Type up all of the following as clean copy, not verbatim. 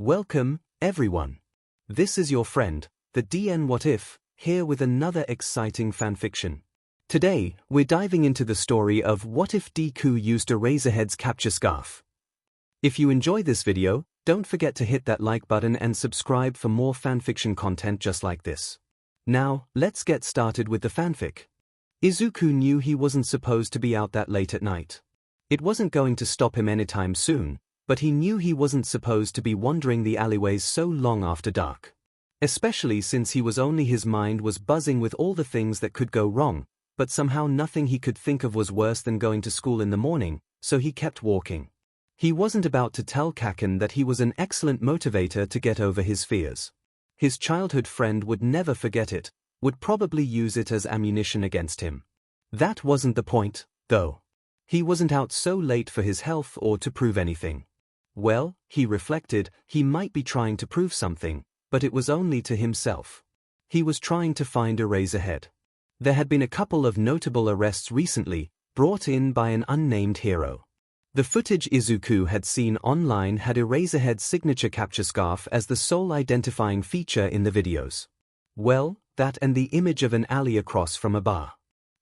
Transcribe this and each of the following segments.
Welcome, everyone. This is your friend, the DN What If, here with another exciting fanfiction. Today, we're diving into the story of What If Deku used Eraserhead's capture scarf. If you enjoy this video, don't forget to hit that like button and subscribe for more fanfiction content just like this. Now, let's get started with the fanfic. Izuku knew he wasn't supposed to be out that late at night. It wasn't going to stop him anytime soon, but he knew he wasn't supposed to be wandering the alleyways so long after dark. Especially since his mind was buzzing with all the things that could go wrong, but somehow nothing he could think of was worse than going to school in the morning, so he kept walking. He wasn't about to tell Kaken that he was an excellent motivator to get over his fears. His childhood friend would never forget it, would probably use it as ammunition against him. That wasn't the point, though. He wasn't out so late for his health or to prove anything. Well, he reflected, he might be trying to prove something, but it was only to himself. He was trying to find Eraserhead. There had been a couple of notable arrests recently, brought in by an unnamed hero. The footage Izuku had seen online had Eraserhead's signature capture scarf as the sole identifying feature in the videos. Well, that and the image of an alley across from a bar.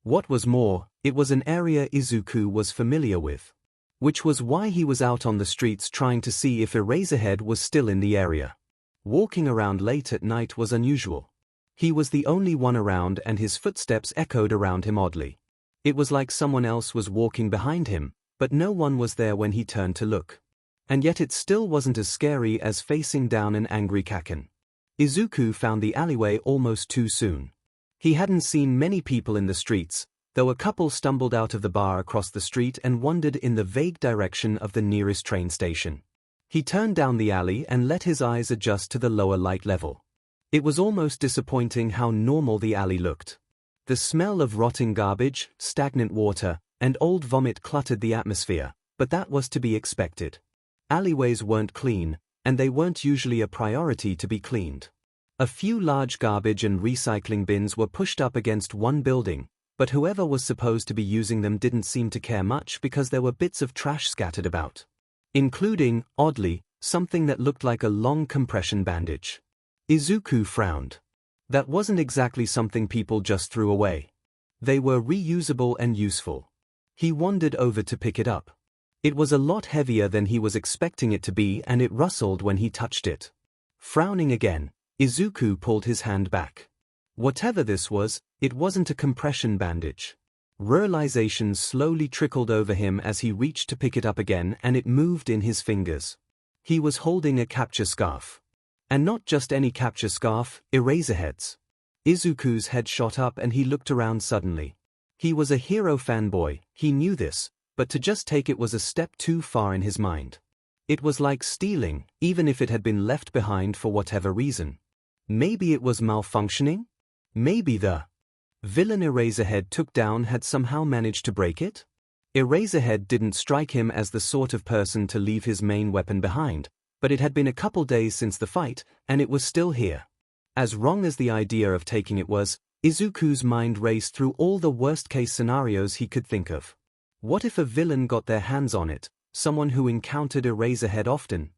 What was more, it was an area Izuku was familiar with. Which was why he was out on the streets trying to see if Eraserhead was still in the area. Walking around late at night was unusual. He was the only one around and his footsteps echoed around him oddly. It was like someone else was walking behind him, but no one was there when he turned to look. And yet it still wasn't as scary as facing down an angry Kaken. Izuku found the alleyway almost too soon. He hadn't seen many people in the streets, though a couple stumbled out of the bar across the street and wandered in the vague direction of the nearest train station. He turned down the alley and let his eyes adjust to the lower light level. It was almost disappointing how normal the alley looked. The smell of rotting garbage, stagnant water, and old vomit cluttered the atmosphere, but that was to be expected. Alleyways weren't clean, and they weren't usually a priority to be cleaned. A few large garbage and recycling bins were pushed up against one building, but whoever was supposed to be using them didn't seem to care much because there were bits of trash scattered about. Including, oddly, something that looked like a long compression bandage. Izuku frowned. That wasn't exactly something people just threw away. They were reusable and useful. He wandered over to pick it up. It was a lot heavier than he was expecting it to be and it rustled when he touched it. Frowning again, Izuku pulled his hand back. Whatever this was, it wasn't a compression bandage. Realization slowly trickled over him as he reached to pick it up again and it moved in his fingers. He was holding a capture scarf. And not just any capture scarf, Eraserhead's. Izuku's head shot up and he looked around suddenly. He was a hero fanboy, he knew this, but to just take it was a step too far in his mind. It was like stealing, even if it had been left behind for whatever reason. Maybe it was malfunctioning? Maybe the villain Eraserhead took down had somehow managed to break it? Eraserhead didn't strike him as the sort of person to leave his main weapon behind, but it had been a couple days since the fight, and it was still here. As wrong as the idea of taking it was, Izuku's mind raced through all the worst-case scenarios he could think of. What if a villain got their hands on it, someone who encountered Eraserhead often?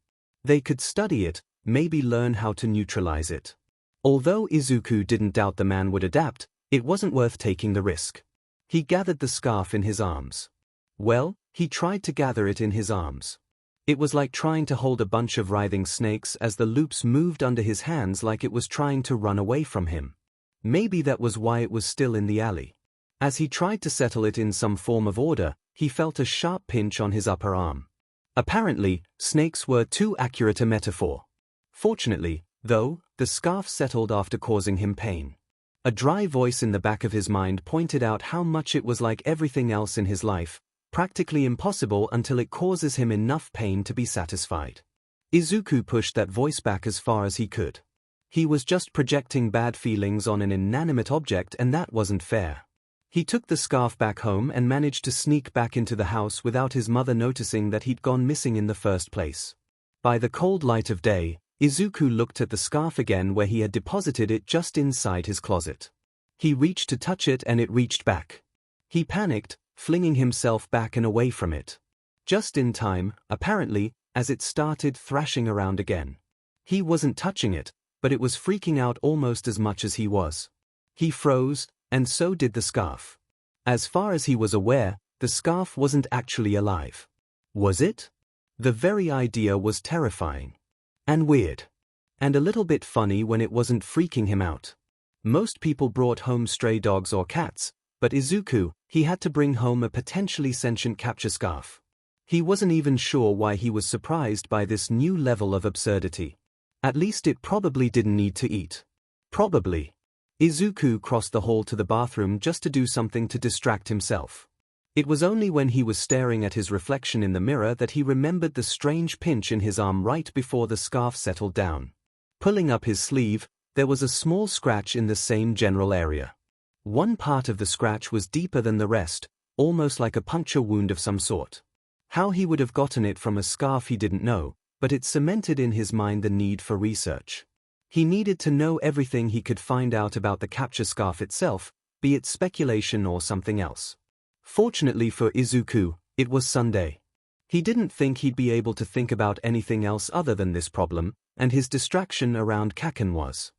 They could study it, maybe learn how to neutralize it. Although Izuku didn't doubt the man would adapt, it wasn't worth taking the risk. He gathered the scarf in his arms. Well, he tried to gather it in his arms. It was like trying to hold a bunch of writhing snakes as the loops moved under his hands like it was trying to run away from him. Maybe that was why it was still in the alley. As he tried to settle it in some form of order, he felt a sharp pinch on his upper arm. Apparently, snakes were too accurate a metaphor. Fortunately, though, the scarf settled after causing him pain. A dry voice in the back of his mind pointed out how much it was like everything else in his life, practically impossible until it causes him enough pain to be satisfied. Izuku pushed that voice back as far as he could. He was just projecting bad feelings on an inanimate object and that wasn't fair. He took the scarf back home and managed to sneak back into the house without his mother noticing that he'd gone missing in the first place. By the cold light of day, Izuku looked at the scarf again where he had deposited it just inside his closet. He reached to touch it and it reached back. He panicked, flinging himself back and away from it. Just in time, apparently, as it started thrashing around again. He wasn't touching it, but it was freaking out almost as much as he was. He froze, and so did the scarf. As far as he was aware, the scarf wasn't actually alive. Was it? The very idea was terrifying. And weird. And a little bit funny when it wasn't freaking him out. Most people brought home stray dogs or cats, but Izuku, he had to bring home a potentially sentient capture scarf. He wasn't even sure why he was surprised by this new level of absurdity. At least it probably didn't need to eat. Probably. Izuku crossed the hall to the bathroom just to do something to distract himself. It was only when he was staring at his reflection in the mirror that he remembered the strange pinch in his arm right before the scarf settled down. Pulling up his sleeve, there was a small scratch in the same general area. One part of the scratch was deeper than the rest, almost like a puncture wound of some sort. How he would have gotten it from a scarf he didn't know, but it cemented in his mind the need for research. He needed to know everything he could find out about the capture scarf itself, be it speculation or something else. Fortunately for Izuku, it was Sunday. He didn't think he'd be able to think about anything else other than this problem, and his distraction around Kaken was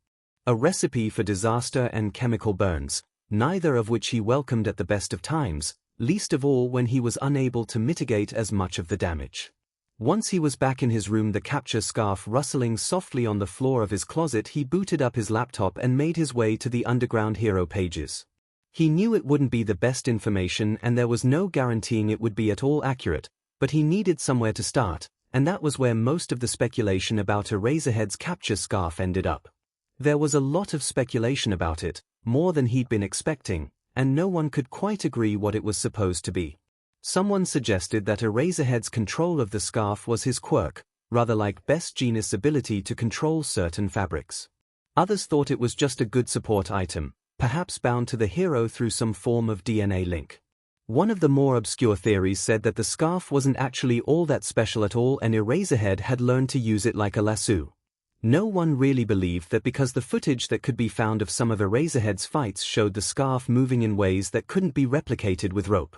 a recipe for disaster and chemical burns, neither of which he welcomed at the best of times, least of all when he was unable to mitigate as much of the damage. Once he was back in his room, the capture scarf rustling softly on the floor of his closet, he booted up his laptop and made his way to the Underground Hero pages. He knew it wouldn't be the best information and there was no guaranteeing it would be at all accurate, but he needed somewhere to start, and that was where most of the speculation about Eraserhead's capture scarf ended up. There was a lot of speculation about it, more than he'd been expecting, and no one could quite agree what it was supposed to be. Someone suggested that Eraserhead's control of the scarf was his quirk, rather like Best Jeanist's ability to control certain fabrics. Others thought it was just a good support item, perhaps bound to the hero through some form of DNA link. One of the more obscure theories said that the scarf wasn't actually all that special at all and Eraserhead had learned to use it like a lasso. No one really believed that because the footage that could be found of some of Eraserhead's fights showed the scarf moving in ways that couldn't be replicated with rope.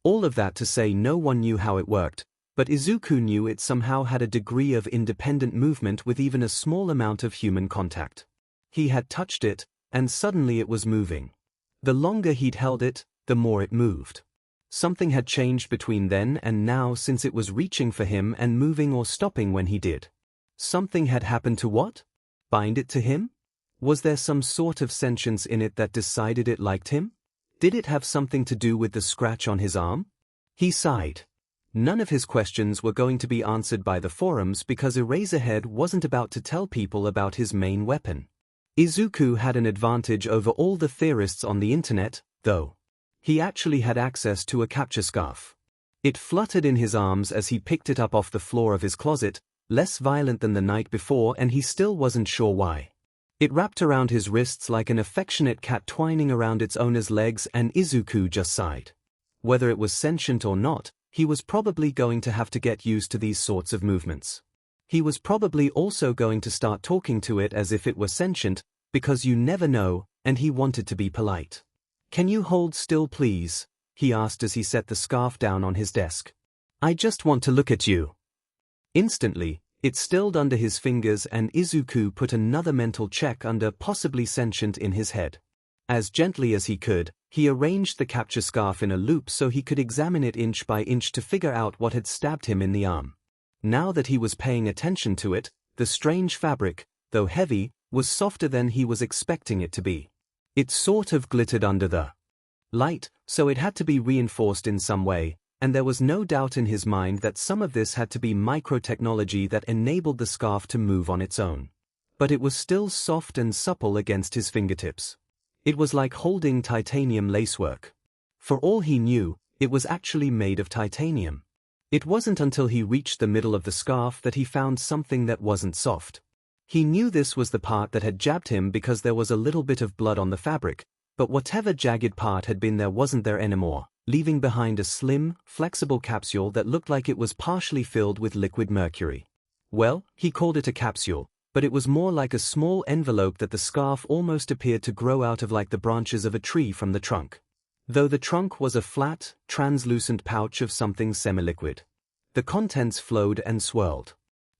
All of that to say no one knew how it worked, but Izuku knew it somehow had a degree of independent movement with even a small amount of human contact. He had touched it, and suddenly it was moving. The longer he'd held it, the more it moved. Something had changed between then and now since it was reaching for him and moving or stopping when he did. Something had happened to what? Bind it to him? Was there some sort of sentience in it that decided it liked him? Did it have something to do with the scratch on his arm? He sighed. None of his questions were going to be answered by the forums because Eraserhead wasn't about to tell people about his main weapon. Izuku had an advantage over all the theorists on the internet, though. He actually had access to a capture scarf. It fluttered in his arms as he picked it up off the floor of his closet, less violent than the night before, and he still wasn't sure why. It wrapped around his wrists like an affectionate cat twining around its owner's legs, and Izuku just sighed. Whether it was sentient or not, he was probably going to have to get used to these sorts of movements. He was probably also going to start talking to it as if it were sentient, because you never know, and he wanted to be polite. "Can you hold still please?" he asked as he set the scarf down on his desk. "I just want to look at you." Instantly, it stilled under his fingers and Izuku put another mental check under possibly sentient in his head. As gently as he could, he arranged the capture scarf in a loop so he could examine it inch by inch to figure out what had stabbed him in the arm. Now that he was paying attention to it, the strange fabric, though heavy, was softer than he was expecting it to be. It sort of glittered under the light, so it had to be reinforced in some way, and there was no doubt in his mind that some of this had to be microtechnology that enabled the scarf to move on its own. But it was still soft and supple against his fingertips. It was like holding titanium lacework. For all he knew, it was actually made of titanium. It wasn't until he reached the middle of the scarf that he found something that wasn't soft. He knew this was the part that had jabbed him because there was a little bit of blood on the fabric, but whatever jagged part had been there wasn't there anymore, leaving behind a slim, flexible capsule that looked like it was partially filled with liquid mercury. Well, he called it a capsule, but it was more like a small envelope that the scarf almost appeared to grow out of, like the branches of a tree from the trunk. Though the trunk was a flat, translucent pouch of something semi-liquid. The contents flowed and swirled.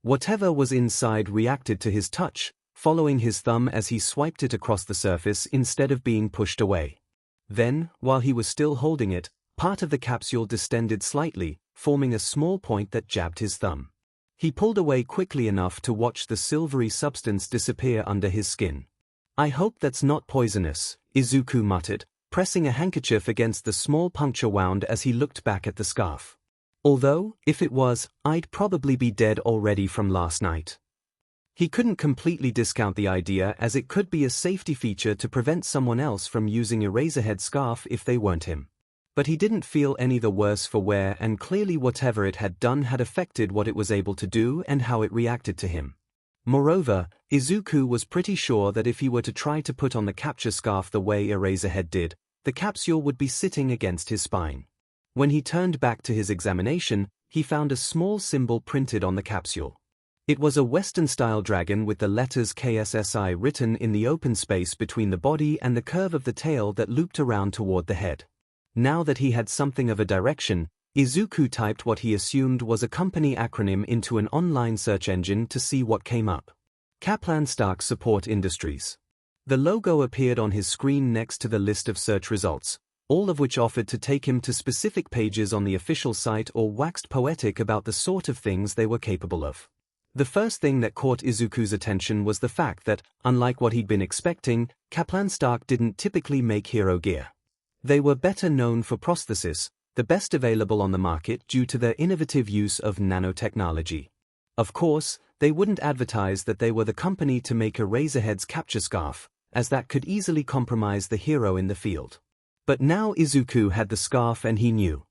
Whatever was inside reacted to his touch, following his thumb as he swiped it across the surface instead of being pushed away. Then, while he was still holding it, part of the capsule distended slightly, forming a small point that jabbed his thumb. He pulled away quickly enough to watch the silvery substance disappear under his skin. "I hope that's not poisonous," Izuku muttered, pressing a handkerchief against the small puncture wound as he looked back at the scarf. "Although, if it was, I'd probably be dead already from last night." He couldn't completely discount the idea, as it could be a safety feature to prevent someone else from using Eraserhead's scarf if they weren't him. But he didn't feel any the worse for wear, and clearly whatever it had done had affected what it was able to do and how it reacted to him. Moreover, Izuku was pretty sure that if he were to try to put on the capture scarf the way Eraserhead did, the capsule would be sitting against his spine. When he turned back to his examination, he found a small symbol printed on the capsule. It was a Western-style dragon with the letters KSSI written in the open space between the body and the curve of the tail that looped around toward the head. Now that he had something of a direction, Izuku typed what he assumed was a company acronym into an online search engine to see what came up. Kaplan Stark Support Industries. The logo appeared on his screen next to the list of search results, all of which offered to take him to specific pages on the official site or waxed poetic about the sort of things they were capable of. The first thing that caught Izuku's attention was the fact that, unlike what he'd been expecting, Kaplan Stark didn't typically make hero gear. They were better known for prosthesis, the best available on the market due to their innovative use of nanotechnology. Of course, they wouldn't advertise that they were the company to make Eraserhead's capture scarf, as that could easily compromise the hero in the field. But now Izuku had the scarf and he knew.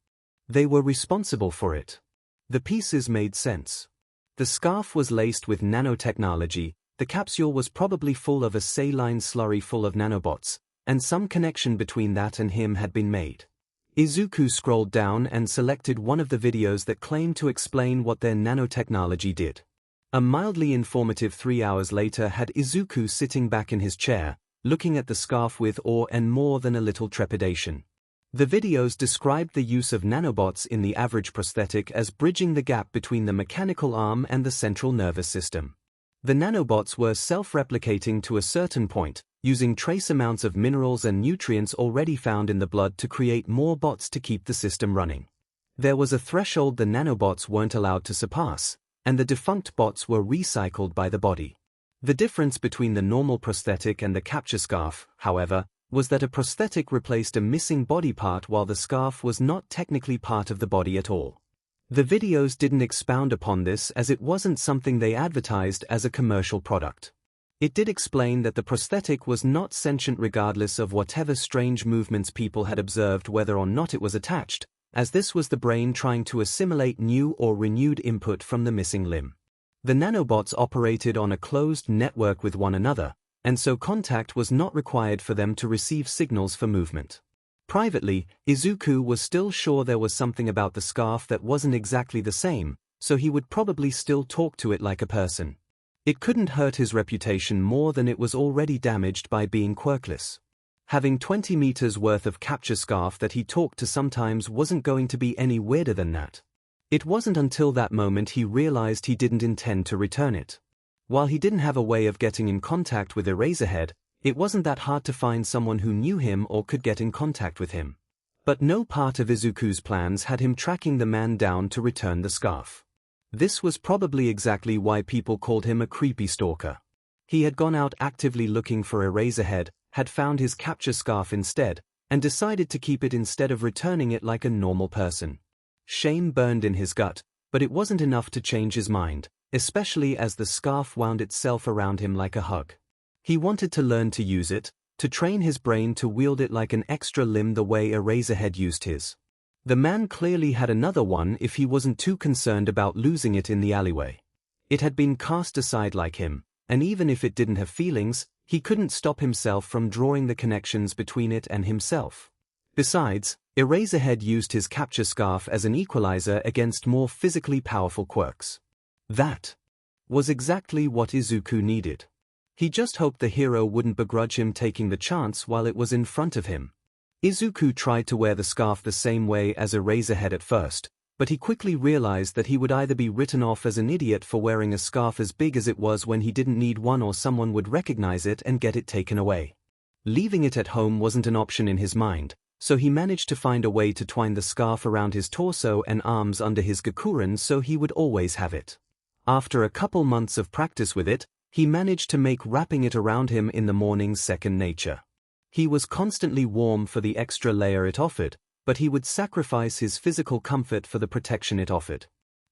They were responsible for it. The pieces made sense. The scarf was laced with nanotechnology, the capsule was probably full of a saline slurry full of nanobots, and some connection between that and him had been made. Izuku scrolled down and selected one of the videos that claimed to explain what their nanotechnology did. A mildly informative 3 hours later had Izuku sitting back in his chair, looking at the scarf with awe and more than a little trepidation. The videos described the use of nanobots in the average prosthetic as bridging the gap between the mechanical arm and the central nervous system. The nanobots were self-replicating to a certain point, using trace amounts of minerals and nutrients already found in the blood to create more bots to keep the system running. There was a threshold the nanobots weren't allowed to surpass, and the defunct bots were recycled by the body. The difference between the normal prosthetic and the capture scarf, however, was that a prosthetic replaced a missing body part while the scarf was not technically part of the body at all. The videos didn't expound upon this as it wasn't something they advertised as a commercial product. It did explain that the prosthetic was not sentient regardless of whatever strange movements people had observed, whether or not it was attached, as this was the brain trying to assimilate new or renewed input from the missing limb. The nanobots operated on a closed network with one another, and so contact was not required for them to receive signals for movement. Privately, Izuku was still sure there was something about the scarf that wasn't exactly the same, so he would probably still talk to it like a person. It couldn't hurt his reputation more than it was already damaged by being quirkless. Having 20 meters worth of capture scarf that he talked to sometimes wasn't going to be any weirder than that. It wasn't until that moment he realized he didn't intend to return it. While he didn't have a way of getting in contact with Eraserhead, it wasn't that hard to find someone who knew him or could get in contact with him. But no part of Izuku's plans had him tracking the man down to return the scarf. This was probably exactly why people called him a creepy stalker. He had gone out actively looking for Eraserhead, had found his capture scarf instead, and decided to keep it instead of returning it like a normal person. Shame burned in his gut, but it wasn't enough to change his mind, especially as the scarf wound itself around him like a hug. He wanted to learn to use it, to train his brain to wield it like an extra limb the way Eraserhead used his. The man clearly had another one if he wasn't too concerned about losing it in the alleyway. It had been cast aside like him, and even if it didn't have feelings, he couldn't stop himself from drawing the connections between it and himself. Besides, Eraserhead used his capture scarf as an equalizer against more physically powerful quirks. That was exactly what Izuku needed. He just hoped the hero wouldn't begrudge him taking the chance while it was in front of him. Izuku tried to wear the scarf the same way as Eraserhead at first, but he quickly realized that he would either be written off as an idiot for wearing a scarf as big as it was when he didn't need one, or someone would recognize it and get it taken away. Leaving it at home wasn't an option in his mind, so he managed to find a way to twine the scarf around his torso and arms under his gakuren so he would always have it. After a couple months of practice with it, he managed to make wrapping it around him in the mornings second nature. He was constantly warm for the extra layer it offered, but he would sacrifice his physical comfort for the protection it offered.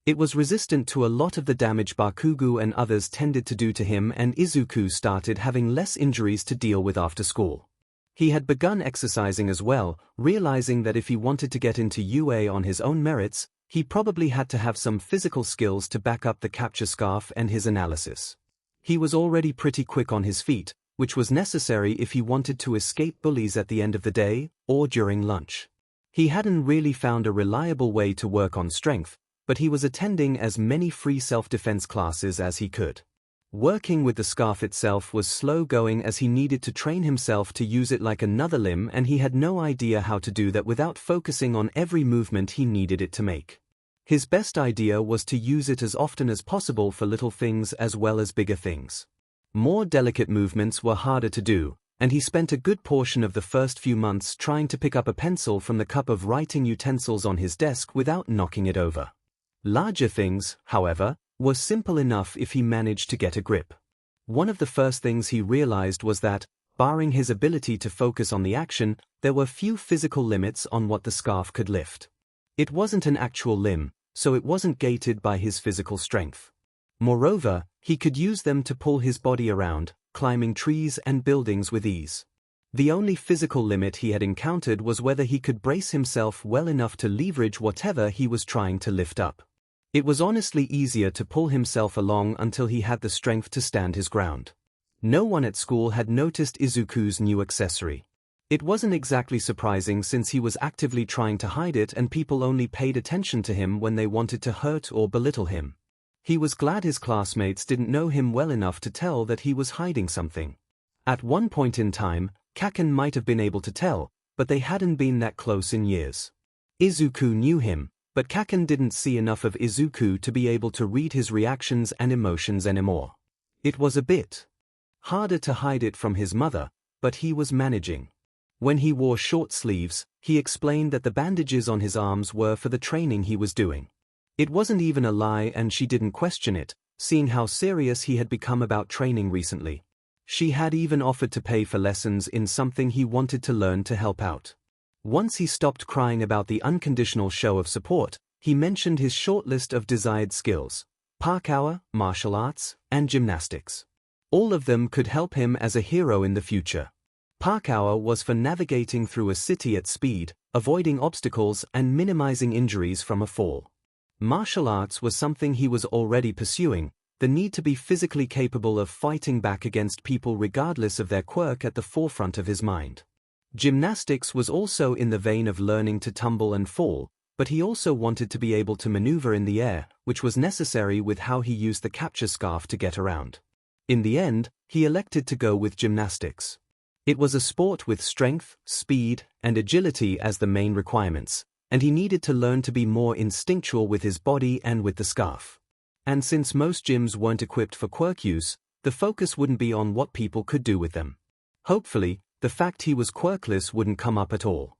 It was resistant to a lot of the damage Bakugo and others tended to do to him, and Izuku started having less injuries to deal with after school. He had begun exercising as well, realizing that if he wanted to get into UA on his own merits, he probably had to have some physical skills to back up the capture scarf and his analysis. He was already pretty quick on his feet, which was necessary if he wanted to escape bullies at the end of the day, or during lunch. He hadn't really found a reliable way to work on strength, but he was attending as many free self-defense classes as he could. Working with the scarf itself was slow going as he needed to train himself to use it like another limb, and he had no idea how to do that without focusing on every movement he needed it to make. His best idea was to use it as often as possible for little things as well as bigger things. More delicate movements were harder to do, and he spent a good portion of the first few months trying to pick up a pencil from the cup of writing utensils on his desk without knocking it over. Larger things, however, were simple enough if he managed to get a grip. One of the first things he realized was that, barring his ability to focus on the action, there were few physical limits on what the scarf could lift. It wasn't an actual limb, so it wasn't gated by his physical strength. Moreover, he could use them to pull his body around, climbing trees and buildings with ease. The only physical limit he had encountered was whether he could brace himself well enough to leverage whatever he was trying to lift up. It was honestly easier to pull himself along until he had the strength to stand his ground. No one at school had noticed Izuku's new accessory. It wasn't exactly surprising since he was actively trying to hide it and people only paid attention to him when they wanted to hurt or belittle him. He was glad his classmates didn't know him well enough to tell that he was hiding something. At one point in time, Kaken might have been able to tell, but they hadn't been that close in years. Izuku knew him, but Kaken didn't see enough of Izuku to be able to read his reactions and emotions anymore. It was a bit harder to hide it from his mother, but he was managing. When he wore short sleeves, he explained that the bandages on his arms were for the training he was doing. It wasn't even a lie, and she didn't question it, seeing how serious he had become about training recently. She had even offered to pay for lessons in something he wanted to learn to help out. Once he stopped crying about the unconditional show of support, he mentioned his short list of desired skills: parkour, martial arts, and gymnastics. All of them could help him as a hero in the future. Parkour was for navigating through a city at speed, avoiding obstacles and minimizing injuries from a fall. Martial arts was something he was already pursuing, the need to be physically capable of fighting back against people regardless of their quirk at the forefront of his mind. Gymnastics was also in the vein of learning to tumble and fall, but he also wanted to be able to maneuver in the air, which was necessary with how he used the capture scarf to get around. In the end, he elected to go with gymnastics. It was a sport with strength, speed, and agility as the main requirements, and he needed to learn to be more instinctual with his body and with the scarf. And since most gyms weren't equipped for quirk use, the focus wouldn't be on what people could do with them. Hopefully, the fact he was quirkless wouldn't come up at all.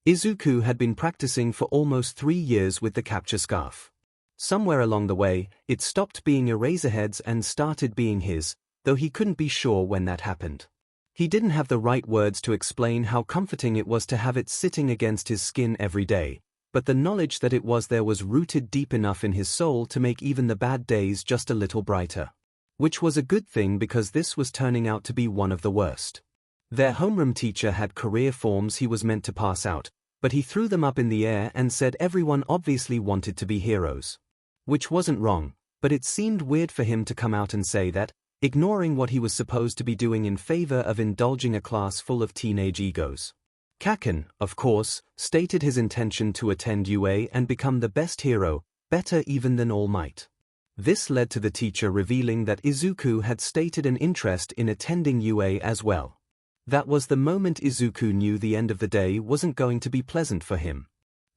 Izuku had been practicing for almost 3 years with the capture scarf. Somewhere along the way, it stopped being Eraserhead's and started being his, though he couldn't be sure when that happened. He didn't have the right words to explain how comforting it was to have it sitting against his skin every day, but the knowledge that it was there was rooted deep enough in his soul to make even the bad days just a little brighter. Which was a good thing because this was turning out to be one of the worst. Their homeroom teacher had career forms he was meant to pass out, but he threw them up in the air and said everyone obviously wanted to be heroes. Which wasn't wrong, but it seemed weird for him to come out and say that, ignoring what he was supposed to be doing in favor of indulging a class full of teenage egos. Kaken, of course, stated his intention to attend UA and become the best hero, better even than All Might. This led to the teacher revealing that Izuku had stated an interest in attending UA as well. That was the moment Izuku knew the end of the day wasn't going to be pleasant for him.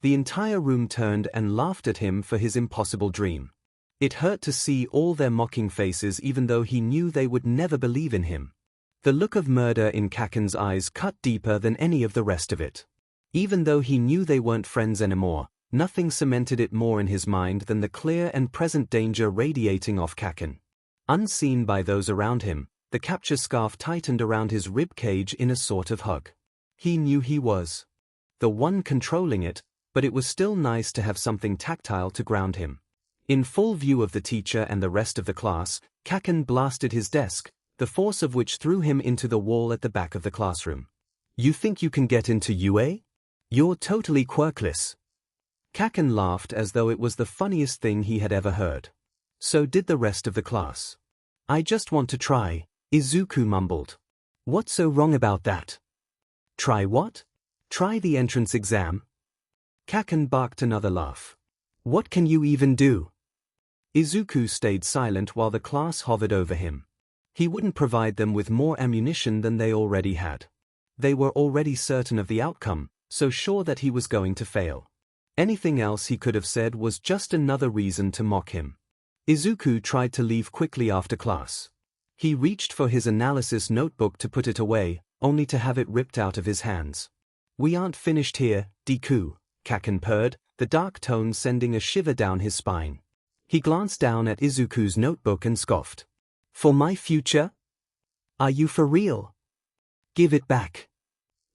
The entire room turned and laughed at him for his impossible dream. It hurt to see all their mocking faces even though he knew they would never believe in him. The look of murder in Kaken's eyes cut deeper than any of the rest of it. Even though he knew they weren't friends anymore, nothing cemented it more in his mind than the clear and present danger radiating off Kaken. Unseen by those around him, the capture scarf tightened around his rib cage in a sort of hug. He knew he was the one controlling it, but it was still nice to have something tactile to ground him. In full view of the teacher and the rest of the class, Kaken blasted his desk, the force of which threw him into the wall at the back of the classroom. "You think you can get into UA? You're totally quirkless." Kaken laughed as though it was the funniest thing he had ever heard. So did the rest of the class. "I just want to try," Izuku mumbled. "What's so wrong about that?" "Try what? Try the entrance exam?" Kaken barked another laugh. "What can you even do?" Izuku stayed silent while the class hovered over him. He wouldn't provide them with more ammunition than they already had. They were already certain of the outcome, so sure that he was going to fail. Anything else he could have said was just another reason to mock him. Izuku tried to leave quickly after class. He reached for his analysis notebook to put it away, only to have it ripped out of his hands. "We aren't finished here, Deku," Kaken purred, the dark tone sending a shiver down his spine. He glanced down at Izuku's notebook and scoffed. "For my future? Are you for real? Give it back."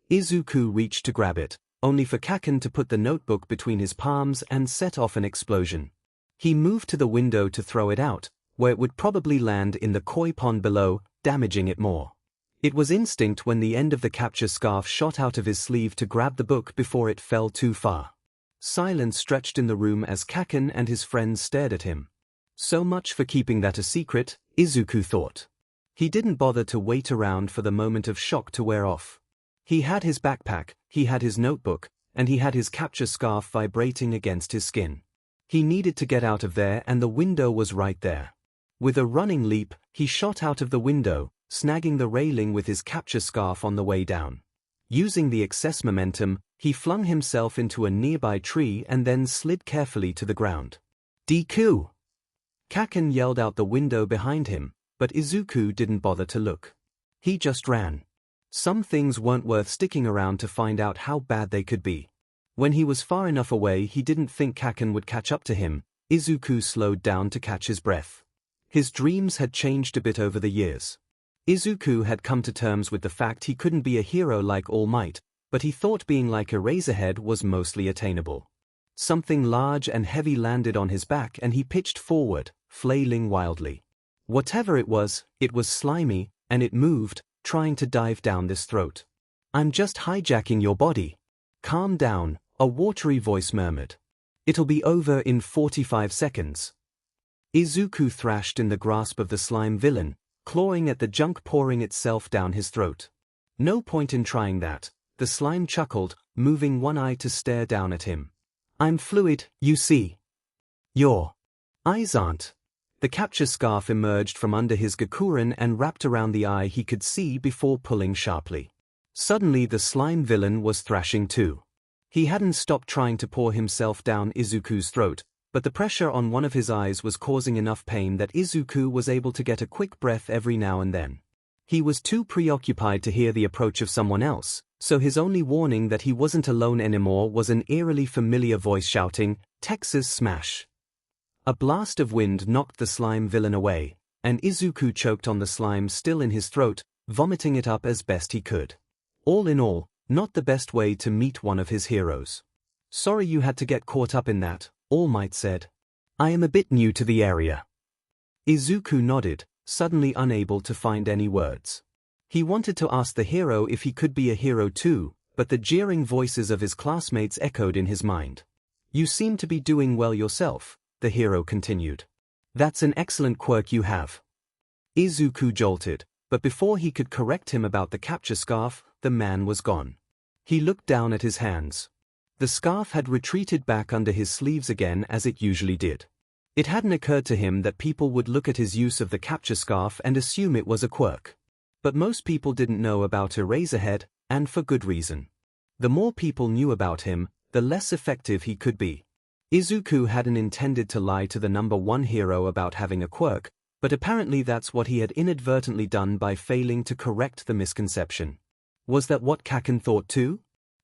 Izuku reached to grab it, only for Kaken to put the notebook between his palms and set off an explosion. He moved to the window to throw it out, where it would probably land in the koi pond below, damaging it more. It was instinct when the end of the capture scarf shot out of his sleeve to grab the book before it fell too far. Silence stretched in the room as Kaken and his friends stared at him. So much for keeping that a secret, Izuku thought. He didn't bother to wait around for the moment of shock to wear off. He had his backpack, he had his notebook, and he had his capture scarf vibrating against his skin. He needed to get out of there and the window was right there. With a running leap, he shot out of the window, snagging the railing with his capture scarf on the way down. Using the excess momentum, he flung himself into a nearby tree and then slid carefully to the ground. "Deku!" Kaken yelled out the window behind him, but Izuku didn't bother to look. He just ran. Some things weren't worth sticking around to find out how bad they could be. When he was far enough away he didn't think Kaken would catch up to him. Izuku slowed down to catch his breath. His dreams had changed a bit over the years. Izuku had come to terms with the fact he couldn't be a hero like All Might, but he thought being like Eraserhead was mostly attainable. Something large and heavy landed on his back and he pitched forward, flailing wildly. Whatever it was slimy, and it moved, trying to dive down this throat. "I'm just hijacking your body. Calm down," a watery voice murmured. "It'll be over in 45 seconds. Izuku thrashed in the grasp of the slime villain, clawing at the junk pouring itself down his throat. "No point in trying that," the slime chuckled, moving one eye to stare down at him. "I'm fluid, you see. Your eyes aren't." The capture scarf emerged from under his gakuren and wrapped around the eye he could see before pulling sharply. Suddenly the slime villain was thrashing too. He hadn't stopped trying to pour himself down Izuku's throat, but the pressure on one of his eyes was causing enough pain that Izuku was able to get a quick breath every now and then. He was too preoccupied to hear the approach of someone else, so his only warning that he wasn't alone anymore was an eerily familiar voice shouting, "Texas Smash!" A blast of wind knocked the slime villain away, and Izuku choked on the slime still in his throat, vomiting it up as best he could. All in all, not the best way to meet one of his heroes. "Sorry you had to get caught up in that," All Might said. "I am a bit new to the area." Izuku nodded, suddenly unable to find any words. He wanted to ask the hero if he could be a hero too, but the jeering voices of his classmates echoed in his mind. "You seem to be doing well yourself," the hero continued. "That's an excellent quirk you have." Izuku jolted, but before he could correct him about the capture scarf, the man was gone. He looked down at his hands. The scarf had retreated back under his sleeves again as it usually did. It hadn't occurred to him that people would look at his use of the capture scarf and assume it was a quirk. But most people didn't know about Eraserhead, and for good reason. The more people knew about him, the less effective he could be. Izuku hadn't intended to lie to the number one hero about having a quirk, but apparently that's what he had inadvertently done by failing to correct the misconception. Was that what Kaken thought too?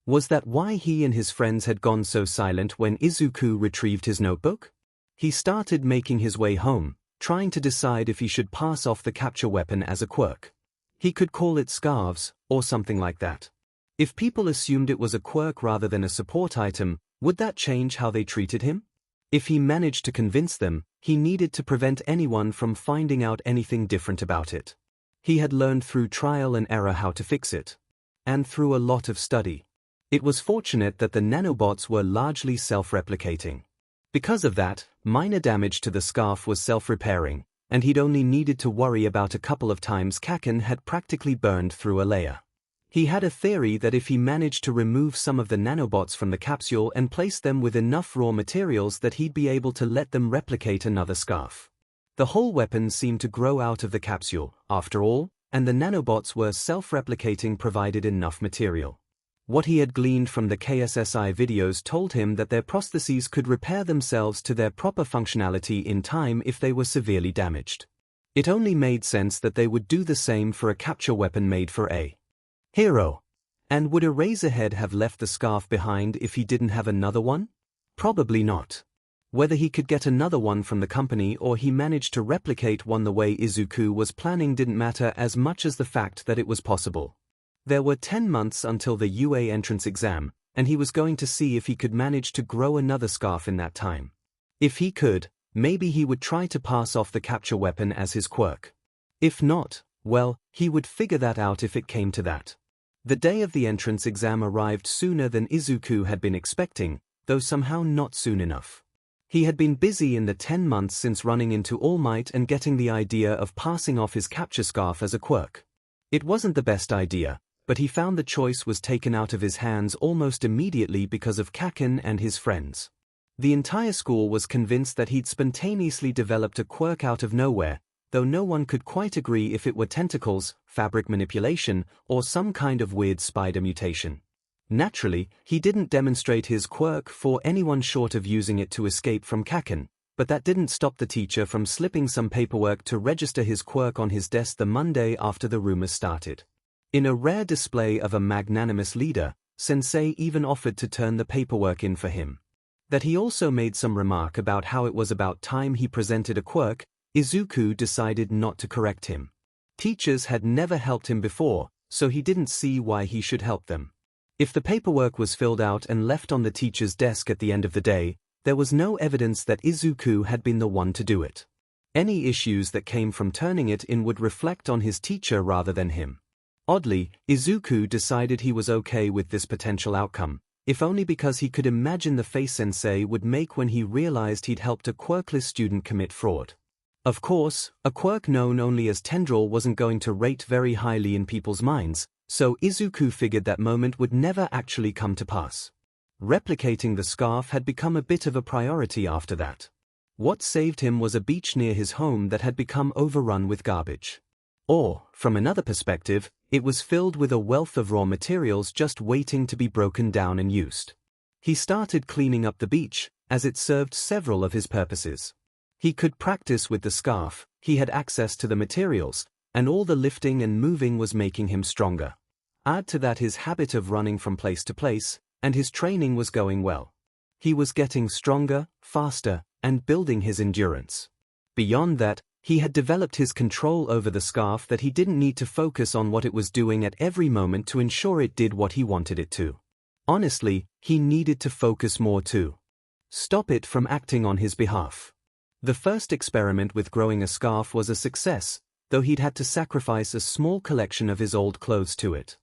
Was that why he and his friends had gone so silent when Izuku retrieved his notebook? He started making his way home, trying to decide if he should pass off the capture weapon as a quirk. He could call it scarves, or something like that. If people assumed it was a quirk rather than a support item, would that change how they treated him? If he managed to convince them, he needed to prevent anyone from finding out anything different about it. He had learned through trial and error how to fix it. And through a lot of study. It was fortunate that the nanobots were largely self-replicating. Because of that, minor damage to the scarf was self-repairing, and he'd only needed to worry about a couple of times Kaken had practically burned through a layer. He had a theory that if he managed to remove some of the nanobots from the capsule and place them with enough raw materials that he'd be able to let them replicate another scarf. The whole weapon seemed to grow out of the capsule, after all, and the nanobots were self-replicating provided enough material. What he had gleaned from the KSSI videos told him that their prostheses could repair themselves to their proper functionality in time if they were severely damaged. It only made sense that they would do the same for a capture weapon made for a hero. And would Eraserhead have left the scarf behind if he didn't have another one? Probably not. Whether he could get another one from the company or he managed to replicate one the way Izuku was planning didn't matter as much as the fact that it was possible. There were 10 months until the UA entrance exam, and he was going to see if he could manage to grow another scarf in that time. If he could, maybe he would try to pass off the capture weapon as his quirk. If not, well, he would figure that out if it came to that. The day of the entrance exam arrived sooner than Izuku had been expecting, though somehow not soon enough. He had been busy in the 10 months since running into All Might and getting the idea of passing off his capture scarf as a quirk. It wasn't the best idea, but he found the choice was taken out of his hands almost immediately because of Kaken and his friends. The entire school was convinced that he'd spontaneously developed a quirk out of nowhere, though no one could quite agree if it were tentacles, fabric manipulation, or some kind of weird spider mutation. Naturally, he didn't demonstrate his quirk for anyone short of using it to escape from Kaken, but that didn't stop the teacher from slipping some paperwork to register his quirk on his desk the Monday after the rumors started. In a rare display of a magnanimous leader, Sensei even offered to turn the paperwork in for him. That he also made some remark about how it was about time he presented a quirk, Izuku decided not to correct him. Teachers had never helped him before, so he didn't see why he should help them. If the paperwork was filled out and left on the teacher's desk at the end of the day, there was no evidence that Izuku had been the one to do it. Any issues that came from turning it in would reflect on his teacher rather than him. Oddly, Izuku decided he was okay with this potential outcome, if only because he could imagine the face Sensei would make when he realized he'd helped a quirkless student commit fraud. Of course, a quirk known only as Tendril wasn't going to rate very highly in people's minds, so Izuku figured that moment would never actually come to pass. Replicating the scarf had become a bit of a priority after that. What saved him was a beach near his home that had become overrun with garbage. Or, from another perspective, it was filled with a wealth of raw materials just waiting to be broken down and used. He started cleaning up the beach, as it served several of his purposes. He could practice with the scarf, he had access to the materials, and all the lifting and moving was making him stronger. Add to that his habit of running from place to place, and his training was going well. He was getting stronger, faster, and building his endurance. Beyond that, he had developed his control over the scarf that he didn't need to focus on what it was doing at every moment to ensure it did what he wanted it to. Honestly, he needed to focus more too. Stop it from acting on his behalf. The first experiment with growing a scarf was a success, though he'd had to sacrifice a small collection of his old clothes to it.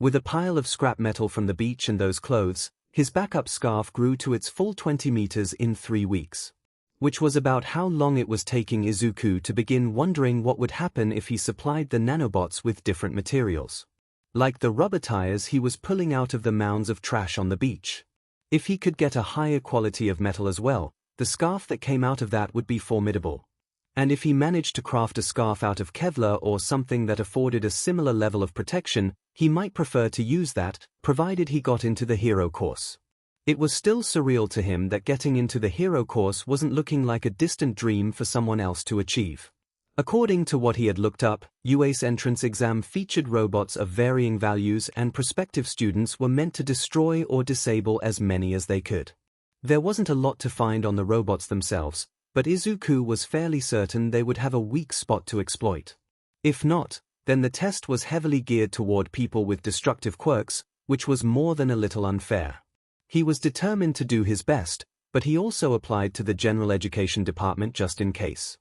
With a pile of scrap metal from the beach and those clothes, his backup scarf grew to its full 20 meters in 3 weeks. Which was about how long it was taking Izuku to begin wondering what would happen if he supplied the nanobots with different materials. Like the rubber tires he was pulling out of the mounds of trash on the beach. If he could get a higher quality of metal as well, the scarf that came out of that would be formidable. And if he managed to craft a scarf out of Kevlar or something that afforded a similar level of protection, he might prefer to use that, provided he got into the hero course. It was still surreal to him that getting into the hero course wasn't looking like a distant dream for someone else to achieve. According to what he had looked up, UA's entrance exam featured robots of varying values and prospective students were meant to destroy or disable as many as they could. There wasn't a lot to find on the robots themselves, but Izuku was fairly certain they would have a weak spot to exploit. If not, then the test was heavily geared toward people with destructive quirks, which was more than a little unfair. He was determined to do his best, but he also applied to the general education department just in case.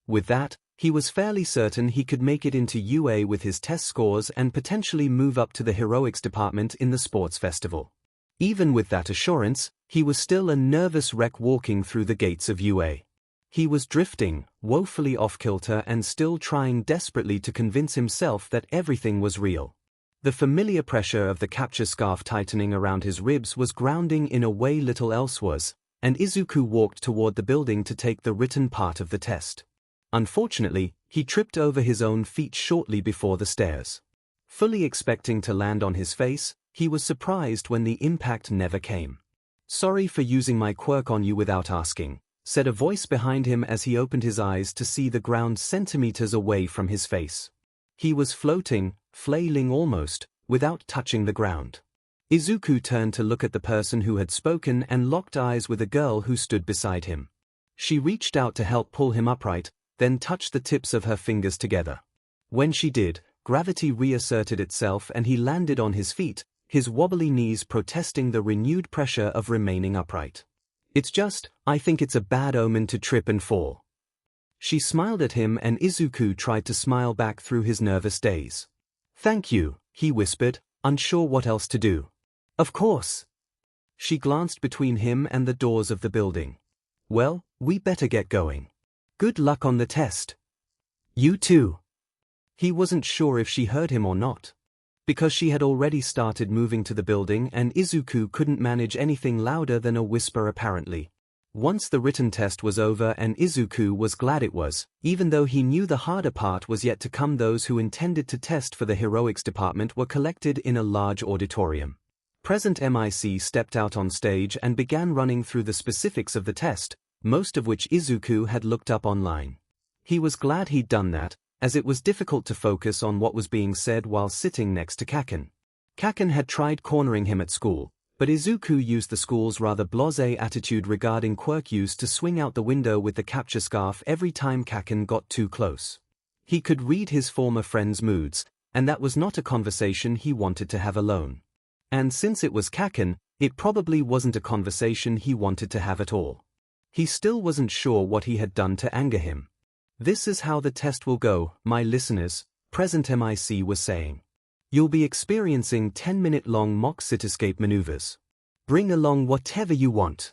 With that, he was fairly certain he could make it into UA with his test scores and potentially move up to the heroics department in the sports festival. Even with that assurance, he was still a nervous wreck walking through the gates of UA. He was drifting, woefully off-kilter and still trying desperately to convince himself that everything was real. The familiar pressure of the capture scarf tightening around his ribs was grounding in a way little else was, and Izuku walked toward the building to take the written part of the test. Unfortunately, he tripped over his own feet shortly before the stairs. Fully expecting to land on his face, he was surprised when the impact never came. "Sorry for using my quirk on you without asking," said a voice behind him as he opened his eyes to see the ground centimeters away from his face. He was floating, flailing almost, without touching the ground. Izuku turned to look at the person who had spoken and locked eyes with a girl who stood beside him. She reached out to help pull him upright, then touched the tips of her fingers together. When she did, gravity reasserted itself and he landed on his feet, his wobbly knees protesting the renewed pressure of remaining upright. I think it's a bad omen to trip and fall." She smiled at him and Izuku tried to smile back through his nervous daze. "Thank you," he whispered, unsure what else to do. "Of course." She glanced between him and the doors of the building. "Well, we better get going. Good luck on the test." "You too." He wasn't sure if she heard him or not. Because she had already started moving to the building and Izuku couldn't manage anything louder than a whisper apparently. Once the written test was over and Izuku was glad it was, even though he knew the harder part was yet to come. Those who intended to test for the heroics department were collected in a large auditorium. Present MIC stepped out on stage and began running through the specifics of the test, most of which Izuku had looked up online. He was glad he'd done that, as it was difficult to focus on what was being said while sitting next to Kaken. Kaken had tried cornering him at school, but Izuku used the school's rather blasé attitude regarding quirk use to swing out the window with the capture scarf every time Kaken got too close. He could read his former friend's moods, and that was not a conversation he wanted to have alone. And since it was Kaken, it probably wasn't a conversation he wanted to have at all. He still wasn't sure what he had done to anger him. "This is how the test will go, my listeners," Present MIC was saying. "You'll be experiencing 10-minute-long mock cityscape maneuvers. Bring along whatever you want."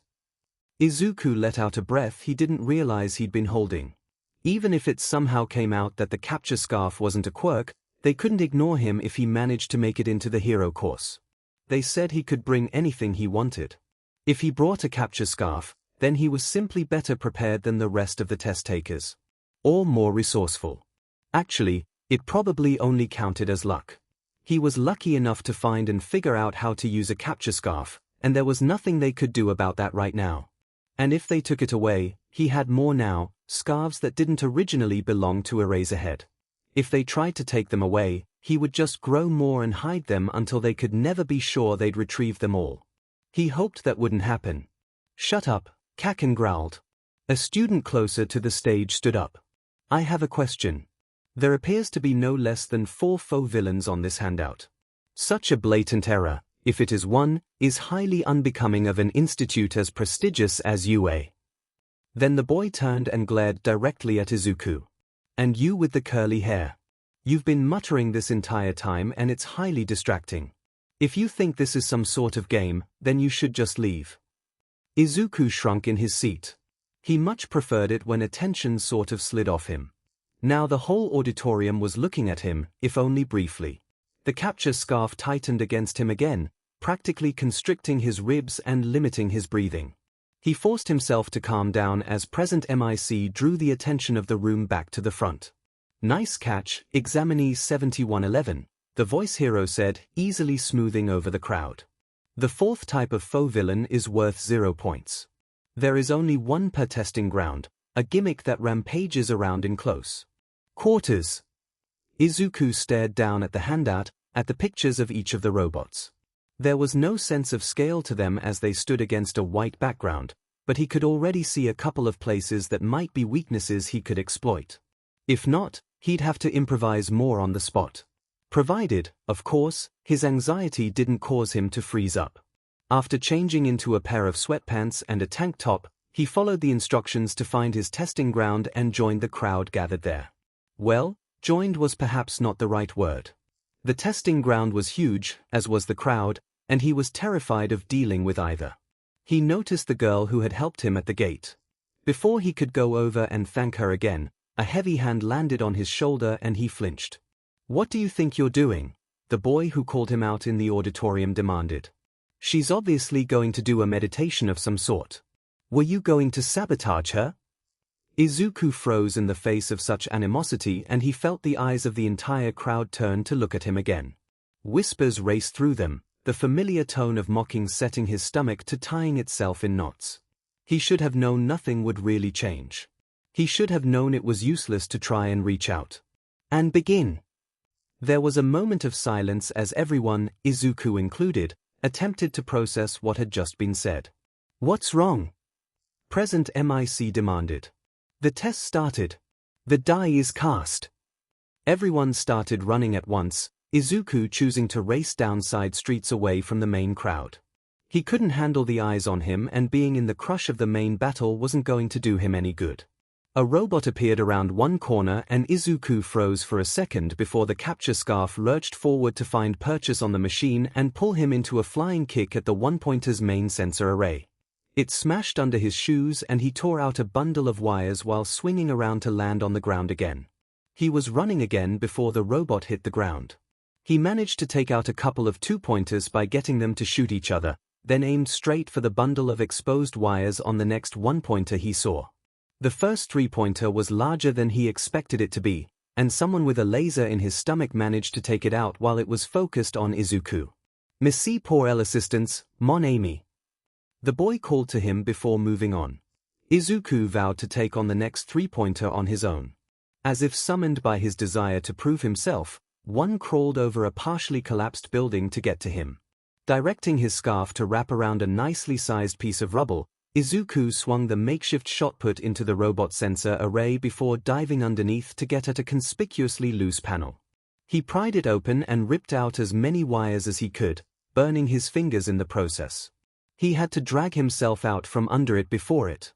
Izuku let out a breath he didn't realize he'd been holding. Even if it somehow came out that the capture scarf wasn't a quirk, they couldn't ignore him if he managed to make it into the hero course. They said he could bring anything he wanted. If he brought a capture scarf, then he was simply better prepared than the rest of the test takers. Or more resourceful. Actually, it probably only counted as luck. He was lucky enough to find and figure out how to use a capture scarf, and there was nothing they could do about that right now. And if they took it away, he had more now, scarves that didn't originally belong to Eraserhead. If they tried to take them away, he would just grow more and hide them until they could never be sure they'd retrieve them all. He hoped that wouldn't happen. "Shut up," Kaken growled. A student closer to the stage stood up. "I have a question. There appears to be no less than 4 faux villains on this handout. Such a blatant error, if it is one, is highly unbecoming of an institute as prestigious as UA." Then the boy turned and glared directly at Izuku. "And you with the curly hair. You've been muttering this entire time and it's highly distracting. If you think this is some sort of game, then you should just leave." Izuku shrunk in his seat. He much preferred it when attention sort of slid off him. Now the whole auditorium was looking at him, if only briefly. The capture scarf tightened against him again, practically constricting his ribs and limiting his breathing. He forced himself to calm down as Present MIC drew the attention of the room back to the front. "Nice catch, examinee 7111, the voice hero said, easily smoothing over the crowd. The fourth type of faux villain is worth 0 points. There is only one per testing ground, a gimmick that rampages around in close quarters. Izuku stared down at the handout, at the pictures of each of the robots. There was no sense of scale to them as they stood against a white background, but he could already see a couple of places that might be weaknesses he could exploit. If not, he'd have to improvise more on the spot. Provided, of course, his anxiety didn't cause him to freeze up. After changing into a pair of sweatpants and a tank top, he followed the instructions to find his testing ground and joined the crowd gathered there. Well, joined was perhaps not the right word. The testing ground was huge, as was the crowd, and he was terrified of dealing with either. He noticed the girl who had helped him at the gate. Before he could go over and thank her again, a heavy hand landed on his shoulder and he flinched. "What do you think you're doing?" the boy who called him out in the auditorium demanded. "She's obviously going to do a meditation of some sort. Were you going to sabotage her?" Izuku froze in the face of such animosity and he felt the eyes of the entire crowd turn to look at him again. Whispers raced through them, the familiar tone of mocking setting his stomach to tying itself in knots. He should have known nothing would really change. He should have known it was useless to try and reach out. And begin. There was a moment of silence as everyone, Izuku included, attempted to process what had just been said. "What's wrong?" Present MIC demanded. The test started. The die is cast. Everyone started running at once, Izuku choosing to race down side streets away from the main crowd. He couldn't handle the eyes on him and being in the crush of the main battle wasn't going to do him any good. A robot appeared around one corner and Izuku froze for a second before the capture scarf lurched forward to find purchase on the machine and pull him into a flying kick at the one-pointer's main sensor array. It smashed under his shoes and he tore out a bundle of wires while swinging around to land on the ground again. He was running again before the robot hit the ground. He managed to take out a couple of two-pointers by getting them to shoot each other, then aimed straight for the bundle of exposed wires on the next one-pointer he saw. The first three-pointer was larger than he expected it to be, and someone with a laser in his stomach managed to take it out while it was focused on Izuku. "Merci pour l'assistance, mon ami." The boy called to him before moving on. Izuku vowed to take on the next three-pointer on his own. As if summoned by his desire to prove himself, one crawled over a partially collapsed building to get to him. Directing his scarf to wrap around a nicely sized piece of rubble, Izuku swung the makeshift shot put into the robot sensor array before diving underneath to get at a conspicuously loose panel. He pried it open and ripped out as many wires as he could, burning his fingers in the process. He had to drag himself out from under it before it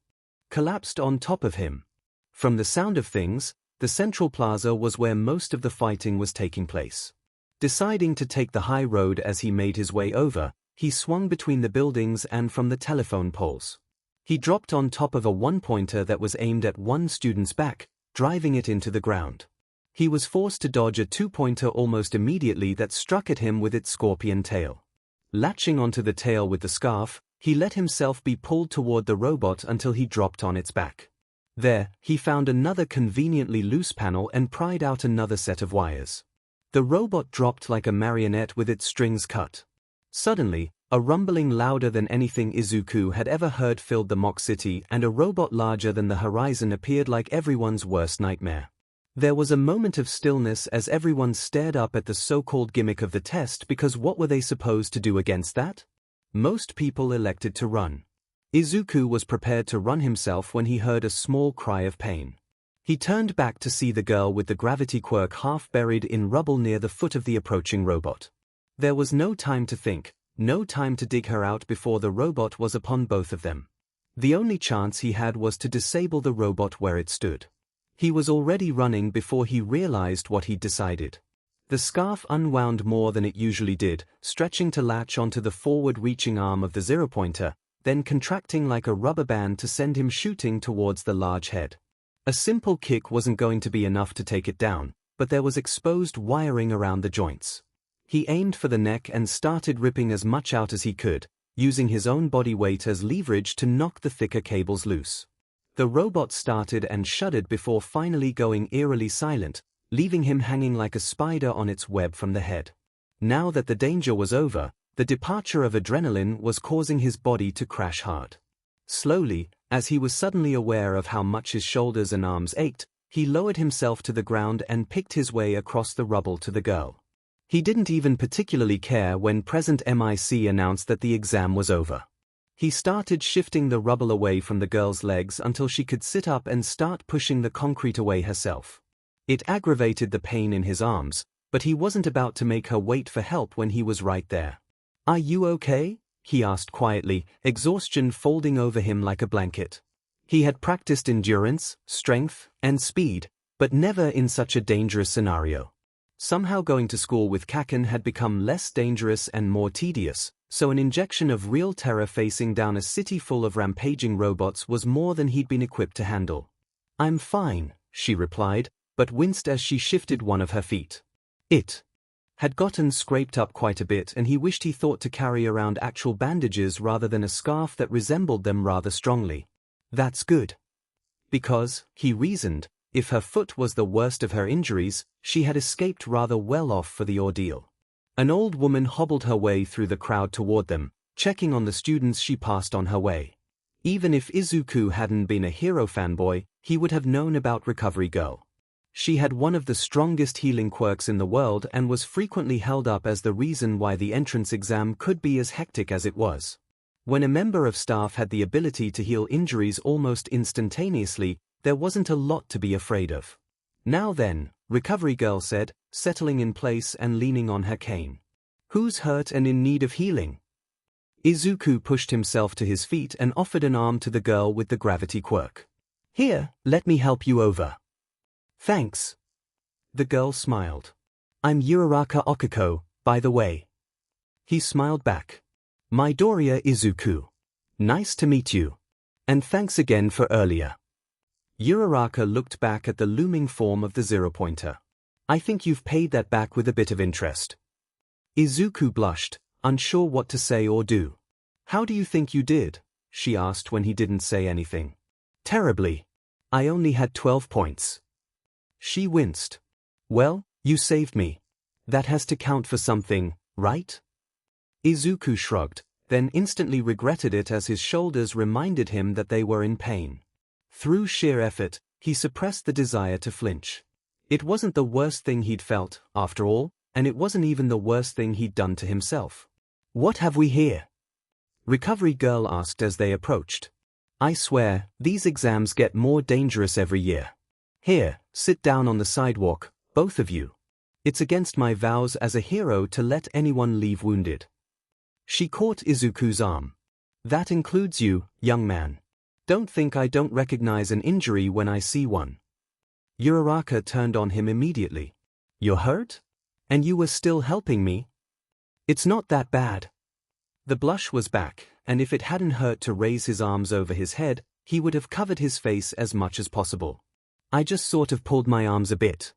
collapsed on top of him. From the sound of things, the central plaza was where most of the fighting was taking place. Deciding to take the high road as he made his way over, he swung between the buildings and from the telephone poles. He dropped on top of a one-pointer that was aimed at one student's back, driving it into the ground. He was forced to dodge a two-pointer almost immediately that struck at him with its scorpion tail. Latching onto the tail with the scarf, he let himself be pulled toward the robot until he dropped on its back. There, he found another conveniently loose panel and pried out another set of wires. The robot dropped like a marionette with its strings cut. Suddenly, a rumbling louder than anything Izuku had ever heard filled the mock city and a robot larger than the horizon appeared like everyone's worst nightmare. There was a moment of stillness as everyone stared up at the so-called gimmick of the test because what were they supposed to do against that? Most people elected to run. Izuku was prepared to run himself when he heard a small cry of pain. He turned back to see the girl with the gravity quirk half buried in rubble near the foot of the approaching robot. There was no time to think, no time to dig her out before the robot was upon both of them. The only chance he had was to disable the robot where it stood. He was already running before he realized what he'd decided. The scarf unwound more than it usually did, stretching to latch onto the forward-reaching arm of the zero-pointer, then contracting like a rubber band to send him shooting towards the large head. A simple kick wasn't going to be enough to take it down, but there was exposed wiring around the joints. He aimed for the neck and started ripping as much out as he could, using his own body weight as leverage to knock the thicker cables loose. The robot started and shuddered before finally going eerily silent, leaving him hanging like a spider on its web from the head. Now that the danger was over, The departure of adrenaline was causing his body to crash hard. Slowly, as he was suddenly aware of how much his shoulders and arms ached, he lowered himself to the ground and picked his way across the rubble to the girl. He didn't even particularly care when Present MIC announced that the exam was over. He started shifting the rubble away from the girl's legs until she could sit up and start pushing the concrete away herself. It aggravated the pain in his arms, but he wasn't about to make her wait for help when he was right there. "Are you okay?" he asked quietly, exhaustion folding over him like a blanket. He had practiced endurance, strength, and speed, but never in such a dangerous scenario. Somehow going to school with Kaken had become less dangerous and more tedious, so an injection of real terror facing down a city full of rampaging robots was more than he'd been equipped to handle. "I'm fine," she replied, but winced as she shifted one of her feet. It had gotten scraped up quite a bit, and he wished he thought to carry around actual bandages rather than a scarf that resembled them rather strongly. That's good. Because, he reasoned, if her foot was the worst of her injuries, she had escaped rather well off for the ordeal. An old woman hobbled her way through the crowd toward them, checking on the students she passed on her way. Even if Izuku hadn't been a hero fanboy, he would have known about Recovery Girl. She had one of the strongest healing quirks in the world and was frequently held up as the reason why the entrance exam could be as hectic as it was. When a member of staff had the ability to heal injuries almost instantaneously, there wasn't a lot to be afraid of. "Now then," Recovery Girl said, settling in place and leaning on her cane. "Who's hurt and in need of healing?" Izuku pushed himself to his feet and offered an arm to the girl with the gravity quirk. "Here, let me help you over." "Thanks." The girl smiled. "I'm Uraraka Okiko, by the way." He smiled back. "Midoriya Izuku. Nice to meet you. And thanks again for earlier." Uraraka looked back at the looming form of the zero-pointer. "I think you've paid that back with a bit of interest." Izuku blushed, unsure what to say or do. "How do you think you did?" she asked when he didn't say anything. "Terribly. I only had 12 points. She winced. "Well, you saved me. That has to count for something, right?" Izuku shrugged, then instantly regretted it as his shoulders reminded him that they were in pain. Through sheer effort, he suppressed the desire to flinch. It wasn't the worst thing he'd felt, after all, and it wasn't even the worst thing he'd done to himself. "What have we here?" Recovery Girl asked as they approached. "I swear, these exams get more dangerous every year. Here, sit down on the sidewalk, both of you. It's against my vows as a hero to let anyone leave wounded." She caught Izuku's arm. "That includes you, young man. Don't think I don't recognize an injury when I see one." Uraraka turned on him immediately. "You're hurt? And you were still helping me?" "It's not that bad." The blush was back, and if it hadn't hurt to raise his arms over his head, he would have covered his face as much as possible. "I just sort of pulled my arms a bit."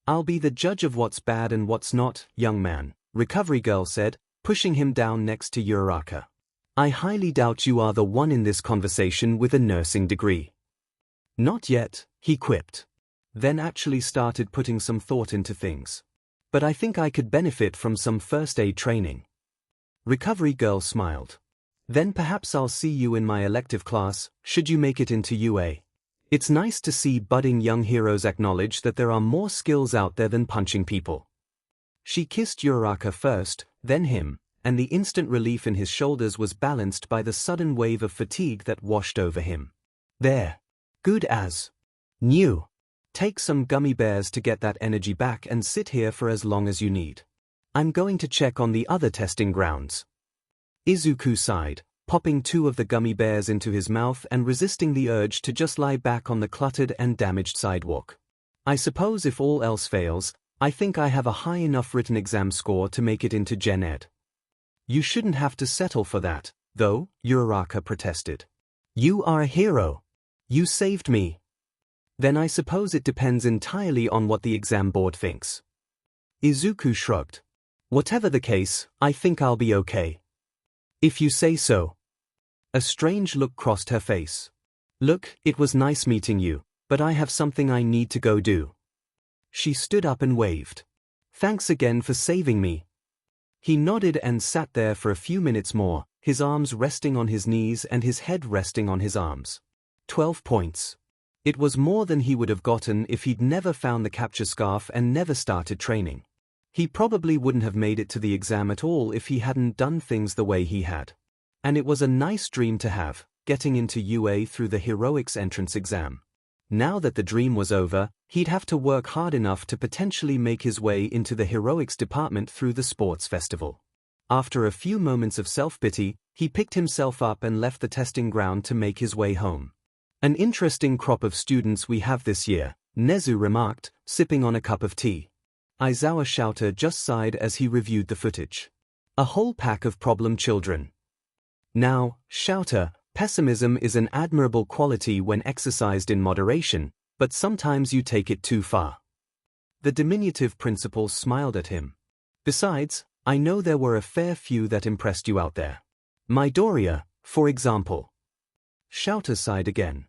"I'll be the judge of what's bad and what's not, young man," Recovery Girl said, pushing him down next to Uraraka. "I highly doubt you are the one in this conversation with a nursing degree." "Not yet," he quipped. Then actually started putting some thought into things. "But I think I could benefit from some first aid training." Recovery Girl smiled. "Then perhaps I'll see you in my elective class, should you make it into UA. It's nice to see budding young heroes acknowledge that there are more skills out there than punching people." She kissed Uraraka first, then him, and the instant relief in his shoulders was balanced by the sudden wave of fatigue that washed over him. "There. Good as new. Take some gummy bears to get that energy back and sit here for as long as you need. I'm going to check on the other testing grounds." Izuku sighed, popping 2 of the gummy bears into his mouth and resisting the urge to just lie back on the cluttered and damaged sidewalk. "I suppose if all else fails, I think I have a high enough written exam score to make it into Gen Ed." "You shouldn't have to settle for that, though," Uraraka protested. "You are a hero. You saved me." "Then I suppose it depends entirely on what the exam board thinks." Izuku shrugged. "Whatever the case, I think I'll be okay." "If you say so." A strange look crossed her face. "Look, it was nice meeting you, but I have something I need to go do." She stood up and waved. "Thanks again for saving me." He nodded and sat there for a few minutes more, his arms resting on his knees and his head resting on his arms. 12 points. It was more than he would have gotten if he'd never found the capture scarf and never started training. He probably wouldn't have made it to the exam at all if he hadn't done things the way he had. And it was a nice dream to have, getting into UA through the Heroics entrance exam. Now that the dream was over, he'd have to work hard enough to potentially make his way into the Heroics department through the sports festival. After a few moments of self-pity, he picked himself up and left the testing ground to make his way home. An interesting crop of students we have this year, Nezu remarked, sipping on a cup of tea. Aizawa Shouter just sighed as he reviewed the footage. A whole pack of problem children. Now, Shouter, pessimism is an admirable quality when exercised in moderation, but sometimes you take it too far. The diminutive principal smiled at him. Besides, I know there were a fair few that impressed you out there. Midoriya, for example. Shouter sighed again.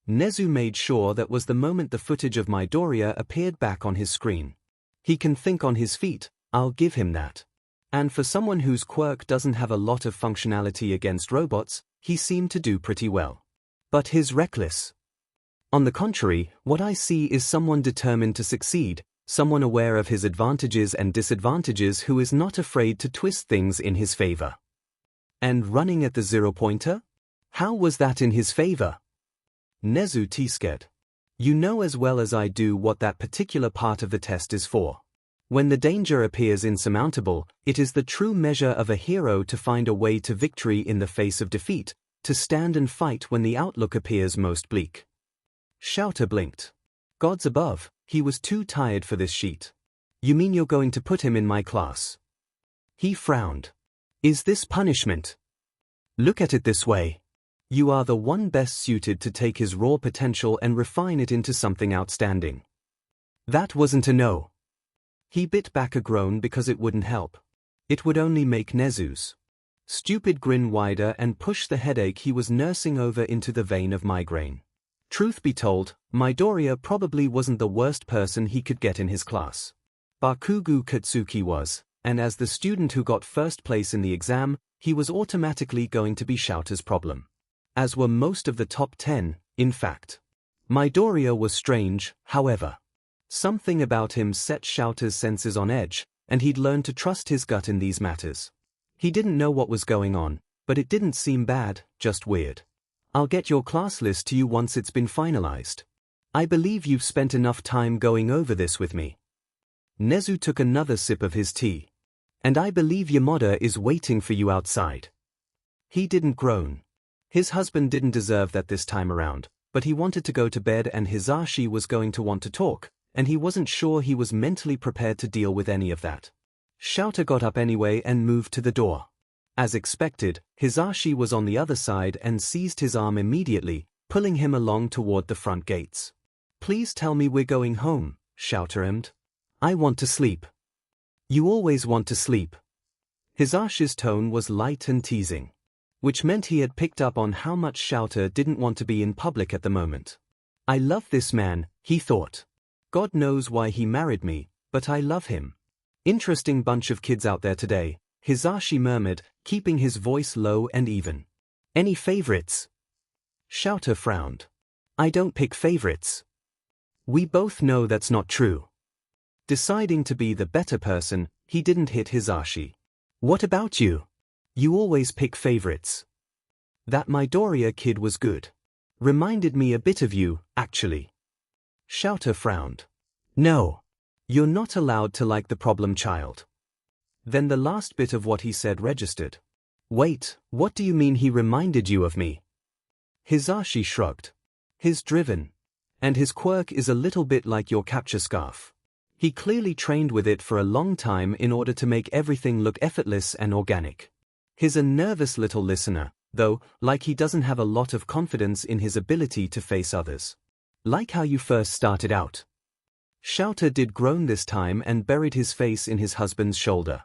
Nezu made sure that was the moment the footage of Midoriya appeared back on his screen. He can think on his feet, I'll give him that. And for someone whose quirk doesn't have a lot of functionality against robots, he seemed to do pretty well. But he's reckless. On the contrary, what I see is someone determined to succeed, someone aware of his advantages and disadvantages who is not afraid to twist things in his favor. And running at the zero-pointer? How was that in his favor? Nezu T-scared. You know as well as I do what that particular part of the test is for. When the danger appears insurmountable, it is the true measure of a hero to find a way to victory in the face of defeat, to stand and fight when the outlook appears most bleak. Shouter blinked. Gods above, he was too tired for this sheet. You mean you're going to put him in my class? He frowned. Is this punishment? Look at it this way. You are the one best suited to take his raw potential and refine it into something outstanding. That wasn't a no. He bit back a groan because it wouldn't help. It would only make Nezu's stupid grin wider and push the headache he was nursing over into the vein of migraine. Truth be told, Midoriya probably wasn't the worst person he could get in his class. Bakugo Katsuki was, and as the student who got first place in the exam, he was automatically going to be Shouter's problem. As were most of the top 10, in fact. Midoriya was strange, however. Something about him set Shouter's senses on edge, and he'd learned to trust his gut in these matters. He didn't know what was going on, but it didn't seem bad, just weird. I'll get your class list to you once it's been finalized. I believe you've spent enough time going over this with me. Nezu took another sip of his tea. And I believe Yamada is waiting for you outside. He didn't groan. His husband didn't deserve that this time around, but he wanted to go to bed and Hisashi was going to want to talk, and he wasn't sure he was mentally prepared to deal with any of that. Shouter got up anyway and moved to the door. As expected, Hisashi was on the other side and seized his arm immediately, pulling him along toward the front gates. Please tell me we're going home, Shouter emmed. I want to sleep. You always want to sleep. Hisashi's tone was light and teasing, which meant he had picked up on how much Shouter didn't want to be in public at the moment. I love this man, he thought. God knows why he married me, but I love him. Interesting bunch of kids out there today, Hisashi murmured, keeping his voice low and even. Any favorites? Shouter frowned. I don't pick favorites. We both know that's not true. Deciding to be the better person, he didn't hit Hisashi. What about you? You always pick favorites. That Midoriya kid was good. Reminded me a bit of you, actually. Shouter frowned. No. You're not allowed to like the problem child. Then the last bit of what he said registered. Wait, what do you mean he reminded you of me? Hisashi shrugged. He's driven. And his quirk is a little bit like your capture scarf. He clearly trained with it for a long time in order to make everything look effortless and organic. He's a nervous little listener, though, like he doesn't have a lot of confidence in his ability to face others. Like how you first started out. Shouter did groan this time and buried his face in his husband's shoulder.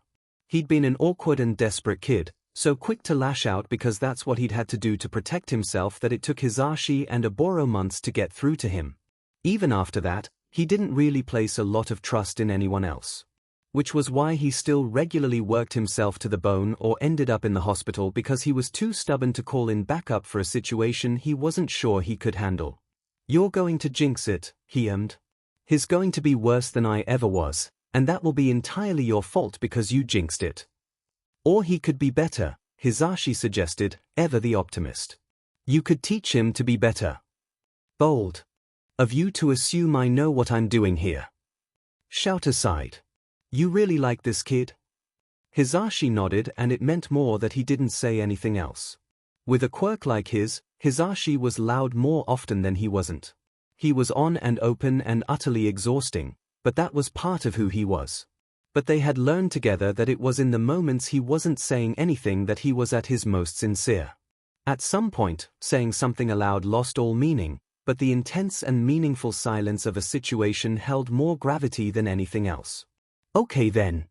He'd been an awkward and desperate kid, so quick to lash out because that's what he'd had to do to protect himself that it took Hisashi and Oboro months to get through to him. Even after that, he didn't really place a lot of trust in anyone else. which was why he still regularly worked himself to the bone or ended up in the hospital because he was too stubborn to call in backup for a situation he wasn't sure he could handle. "You're going to jinx it," he ummed. "He's going to be worse than I ever was, and that will be entirely your fault because you jinxed it." "Or he could be better," Hisashi suggested, ever the optimist. "You could teach him to be better." "Bold of you to assume I know what I'm doing here." Shouter sighed. "You really like this kid?" Hisashi nodded, and it meant more that he didn't say anything else. With a quirk like his, Hisashi was loud more often than he wasn't. He was on and open and utterly exhausting, but that was part of who he was. But they had learned together that it was in the moments he wasn't saying anything that he was at his most sincere. At some point, saying something aloud lost all meaning, but the intense and meaningful silence of a situation held more gravity than anything else. "Okay then."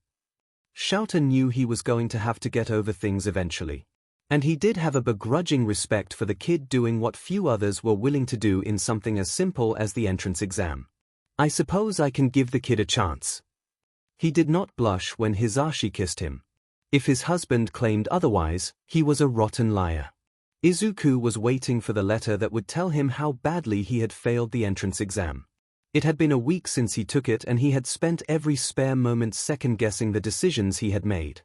Shouter knew he was going to have to get over things eventually. And he did have a begrudging respect for the kid doing what few others were willing to do in something as simple as the entrance exam. "I suppose I can give the kid a chance." He did not blush when Hisashi kissed him. If his husband claimed otherwise, he was a rotten liar. Izuku was waiting for the letter that would tell him how badly he had failed the entrance exam. It had been a week since he took it and he had spent every spare moment second-guessing the decisions he had made.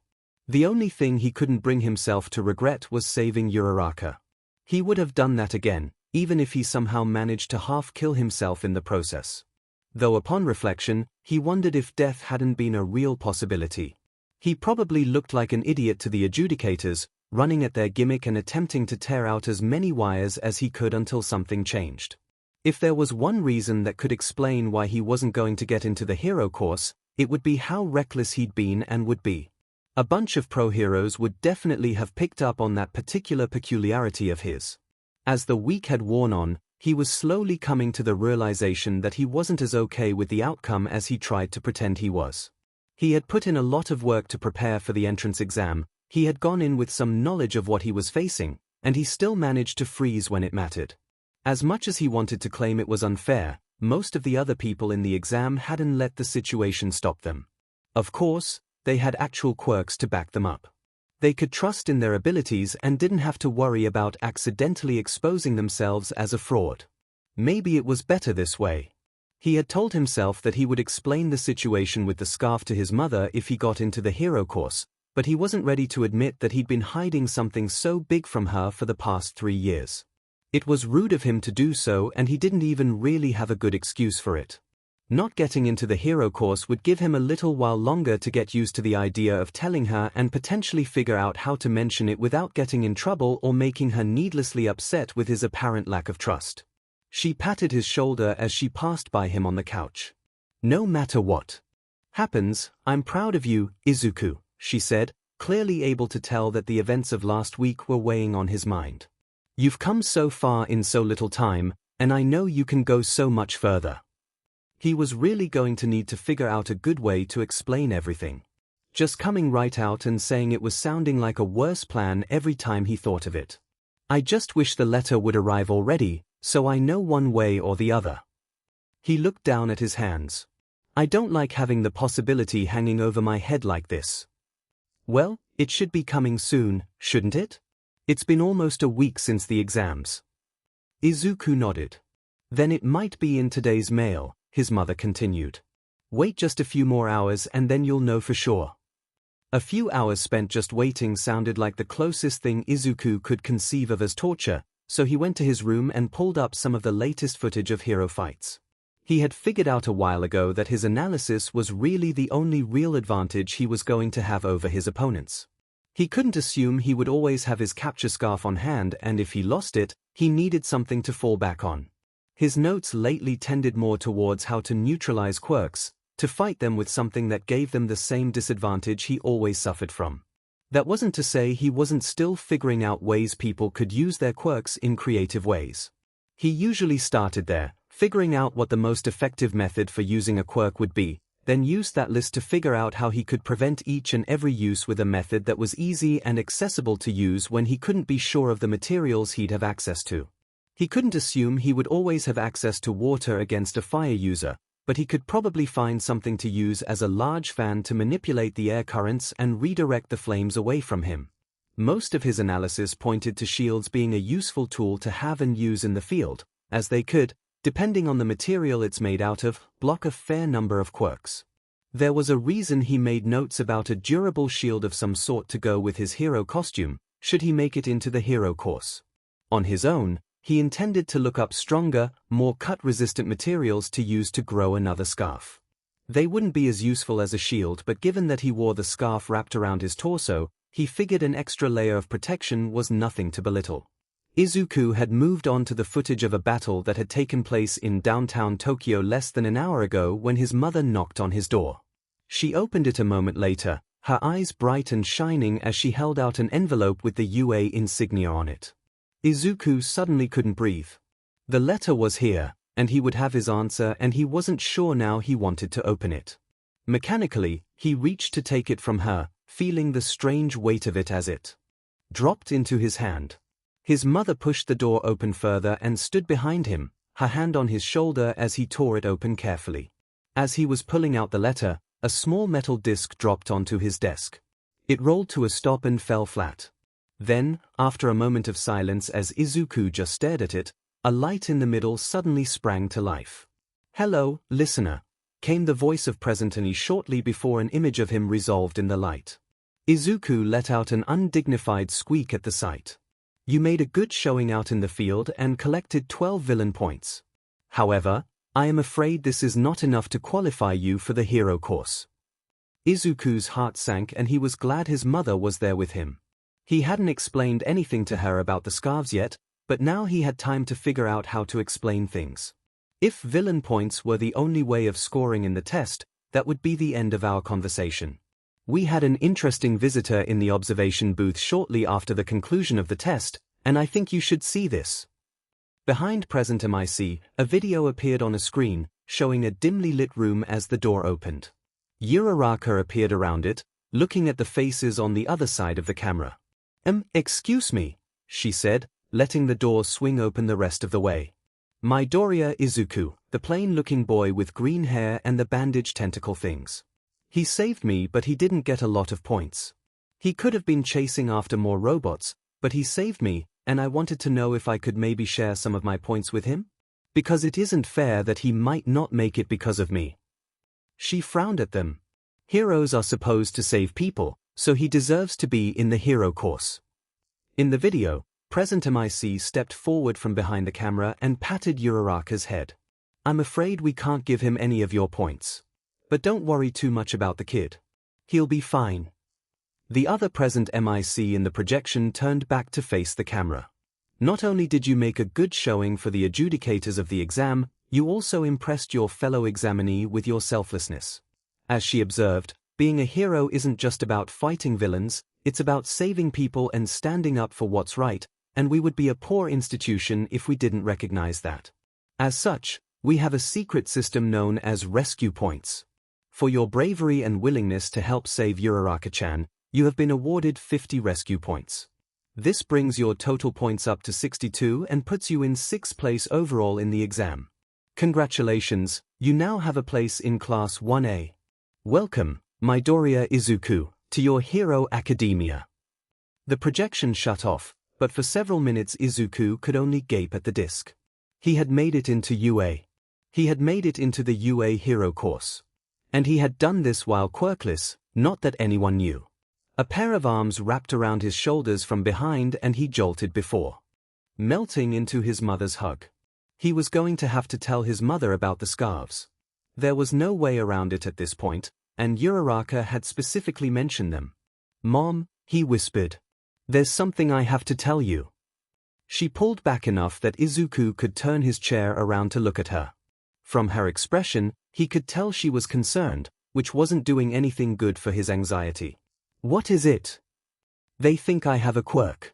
The only thing he couldn't bring himself to regret was saving Uraraka. He would have done that again, even if he somehow managed to half-kill himself in the process. Though upon reflection, he wondered if death hadn't been a real possibility. He probably looked like an idiot to the adjudicators, running at their gimmick and attempting to tear out as many wires as he could until something changed. If there was one reason that could explain why he wasn't going to get into the hero course, it would be how reckless he'd been and would be. A bunch of pro-heroes would definitely have picked up on that particular peculiarity of his. As the week had worn on, he was slowly coming to the realization that he wasn't as okay with the outcome as he tried to pretend he was. He had put in a lot of work to prepare for the entrance exam, he had gone in with some knowledge of what he was facing, and he still managed to freeze when it mattered. As much as he wanted to claim it was unfair, most of the other people in the exam hadn't let the situation stop them. Of course, they had actual quirks to back them up. They could trust in their abilities and didn't have to worry about accidentally exposing themselves as a fraud. Maybe it was better this way. He had told himself that he would explain the situation with the scarf to his mother if he got into the hero course, but he wasn't ready to admit that he'd been hiding something so big from her for the past 3 years. It was rude of him to do so, and he didn't even really have a good excuse for it. Not getting into the hero course would give him a little while longer to get used to the idea of telling her and potentially figure out how to mention it without getting in trouble or making her needlessly upset with his apparent lack of trust. She patted his shoulder as she passed by him on the couch. "No matter what happens, I'm proud of you, Izuku," she said, clearly able to tell that the events of last week were weighing on his mind. "You've come so far in so little time, and I know you can go so much further." He was really going to need to figure out a good way to explain everything. Just coming right out and saying it was sounding like a worse plan every time he thought of it. "I just wish the letter would arrive already, so I know one way or the other." He looked down at his hands. "I don't like having the possibility hanging over my head like this." "Well, it should be coming soon, shouldn't it? It's been almost a week since the exams." Izuku nodded. "Then it might be in today's mail," his mother continued. "Wait just a few more hours and then you'll know for sure." A few hours spent just waiting sounded like the closest thing Izuku could conceive of as torture, so he went to his room and pulled up some of the latest footage of hero fights. He had figured out a while ago that his analysis was really the only real advantage he was going to have over his opponents. He couldn't assume he would always have his capture scarf on hand, and if he lost it, he needed something to fall back on. His notes lately tended more towards how to neutralize quirks, to fight them with something that gave them the same disadvantage he always suffered from. That wasn't to say he wasn't still figuring out ways people could use their quirks in creative ways. He usually started there, figuring out what the most effective method for using a quirk would be, then used that list to figure out how he could prevent each and every use with a method that was easy and accessible to use when he couldn't be sure of the materials he'd have access to. He couldn't assume he would always have access to water against a fire user, but he could probably find something to use as a large fan to manipulate the air currents and redirect the flames away from him. Most of his analysis pointed to shields being a useful tool to have and use in the field, as they could, depending on the material it's made out of, block a fair number of quirks. There was a reason he made notes about a durable shield of some sort to go with his hero costume, should he make it into the hero course. On his own, he intended to look up stronger, more cut-resistant materials to use to grow another scarf. They wouldn't be as useful as a shield, but given that he wore the scarf wrapped around his torso, he figured an extra layer of protection was nothing to belittle. Izuku had moved on to the footage of a battle that had taken place in downtown Tokyo less than an hour ago when his mother knocked on his door. She opened it a moment later, her eyes bright and shining as she held out an envelope with the UA insignia on it. Izuku suddenly couldn't breathe. The letter was here, and he would have his answer, and he wasn't sure now he wanted to open it. Mechanically, he reached to take it from her, feeling the strange weight of it as it dropped into his hand. His mother pushed the door open further and stood behind him, her hand on his shoulder as he tore it open carefully. As he was pulling out the letter, a small metal disc dropped onto his desk. It rolled to a stop and fell flat. Then, after a moment of silence as Izuku just stared at it, a light in the middle suddenly sprang to life. "Hello, listener," came the voice of Presently shortly before an image of him resolved in the light. Izuku let out an undignified squeak at the sight. "You made a good showing out in the field and collected 12 villain points. However, I am afraid this is not enough to qualify you for the hero course." Izuku's heart sank and he was glad his mother was there with him. He hadn't explained anything to her about the scarves yet, but now he had time to figure out how to explain things. If villain points were the only way of scoring in the test, that would be the end of our conversation. We had an interesting visitor in the observation booth shortly after the conclusion of the test, and I think you should see this. Behind Present MIC, a video appeared on a screen, showing a dimly lit room as the door opened. Uraraka appeared around it, looking at the faces on the other side of the camera. Excuse me," she said, letting the door swing open the rest of the way. "Midoriya Izuku, the plain-looking boy with green hair and the bandaged tentacle things. He saved me, but he didn't get a lot of points. He could have been chasing after more robots, but he saved me, and I wanted to know if I could maybe share some of my points with him? Because it isn't fair that he might not make it because of me." She frowned at them. Heroes are supposed to save people, so he deserves to be in the hero course. In the video, Present MIC stepped forward from behind the camera and patted Uraraka's head. "I'm afraid we can't give him any of your points. But don't worry too much about the kid. He'll be fine." The other Present MIC in the projection turned back to face the camera. "Not only did you make a good showing for the adjudicators of the exam, you also impressed your fellow examinee with your selflessness." As she observed, being a hero isn't just about fighting villains, it's about saving people and standing up for what's right, and we would be a poor institution if we didn't recognize that. As such, we have a secret system known as rescue points. For your bravery and willingness to help save Uraraka-chan, you have been awarded 50 rescue points. This brings your total points up to 62 and puts you in 6th place overall in the exam. Congratulations, you now have a place in Class 1A. Welcome, Midoriya Izuku, to your Hero Academia. The projection shut off, but for several minutes Izuku could only gape at the disc. He had made it into UA. He had made it into the UA hero course. And he had done this while quirkless, not that anyone knew. A pair of arms wrapped around his shoulders from behind and he jolted before melting into his mother's hug. He was going to have to tell his mother about the scarves. There was no way around it at this point, and Uraraka had specifically mentioned them. "Mom," he whispered. "There's something I have to tell you." She pulled back enough that Izuku could turn his chair around to look at her. From her expression, he could tell she was concerned, which wasn't doing anything good for his anxiety. "What is it?" "They think I have a quirk."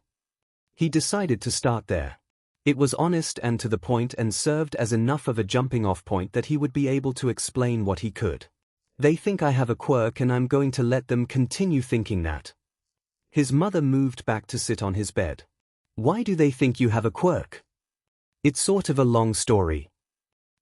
He decided to start there. It was honest and to the point and served as enough of a jumping-off point that he would be able to explain what he could. "They think I have a quirk and I'm going to let them continue thinking that." His mother moved back to sit on his bed. "Why do they think you have a quirk?" "It's sort of a long story."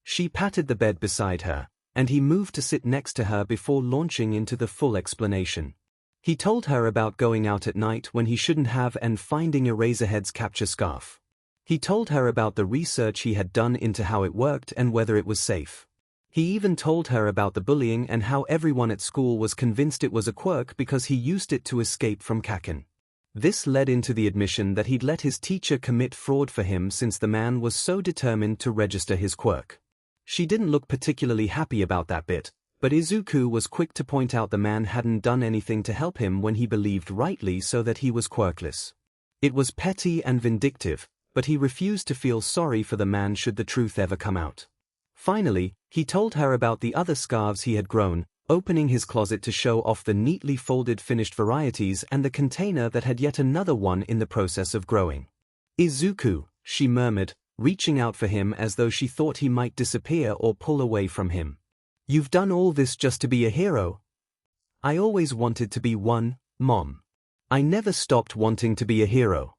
She patted the bed beside her, and he moved to sit next to her before launching into the full explanation. He told her about going out at night when he shouldn't have and finding Eraserhead's capture scarf. He told her about the research he had done into how it worked and whether it was safe. He even told her about the bullying and how everyone at school was convinced it was a quirk because he used it to escape from Kaken. This led into the admission that he'd let his teacher commit fraud for him since the man was so determined to register his quirk. She didn't look particularly happy about that bit, but Izuku was quick to point out the man hadn't done anything to help him when he believed rightly so that he was quirkless. It was petty and vindictive, but he refused to feel sorry for the man should the truth ever come out. Finally, he told her about the other scarves he had grown, opening his closet to show off the neatly folded finished varieties and the container that had yet another one in the process of growing. "Izuku," she murmured, reaching out for him as though she thought he might disappear or pull away from him. "You've done all this just to be a hero?" "I always wanted to be one, Mom. I never stopped wanting to be a hero.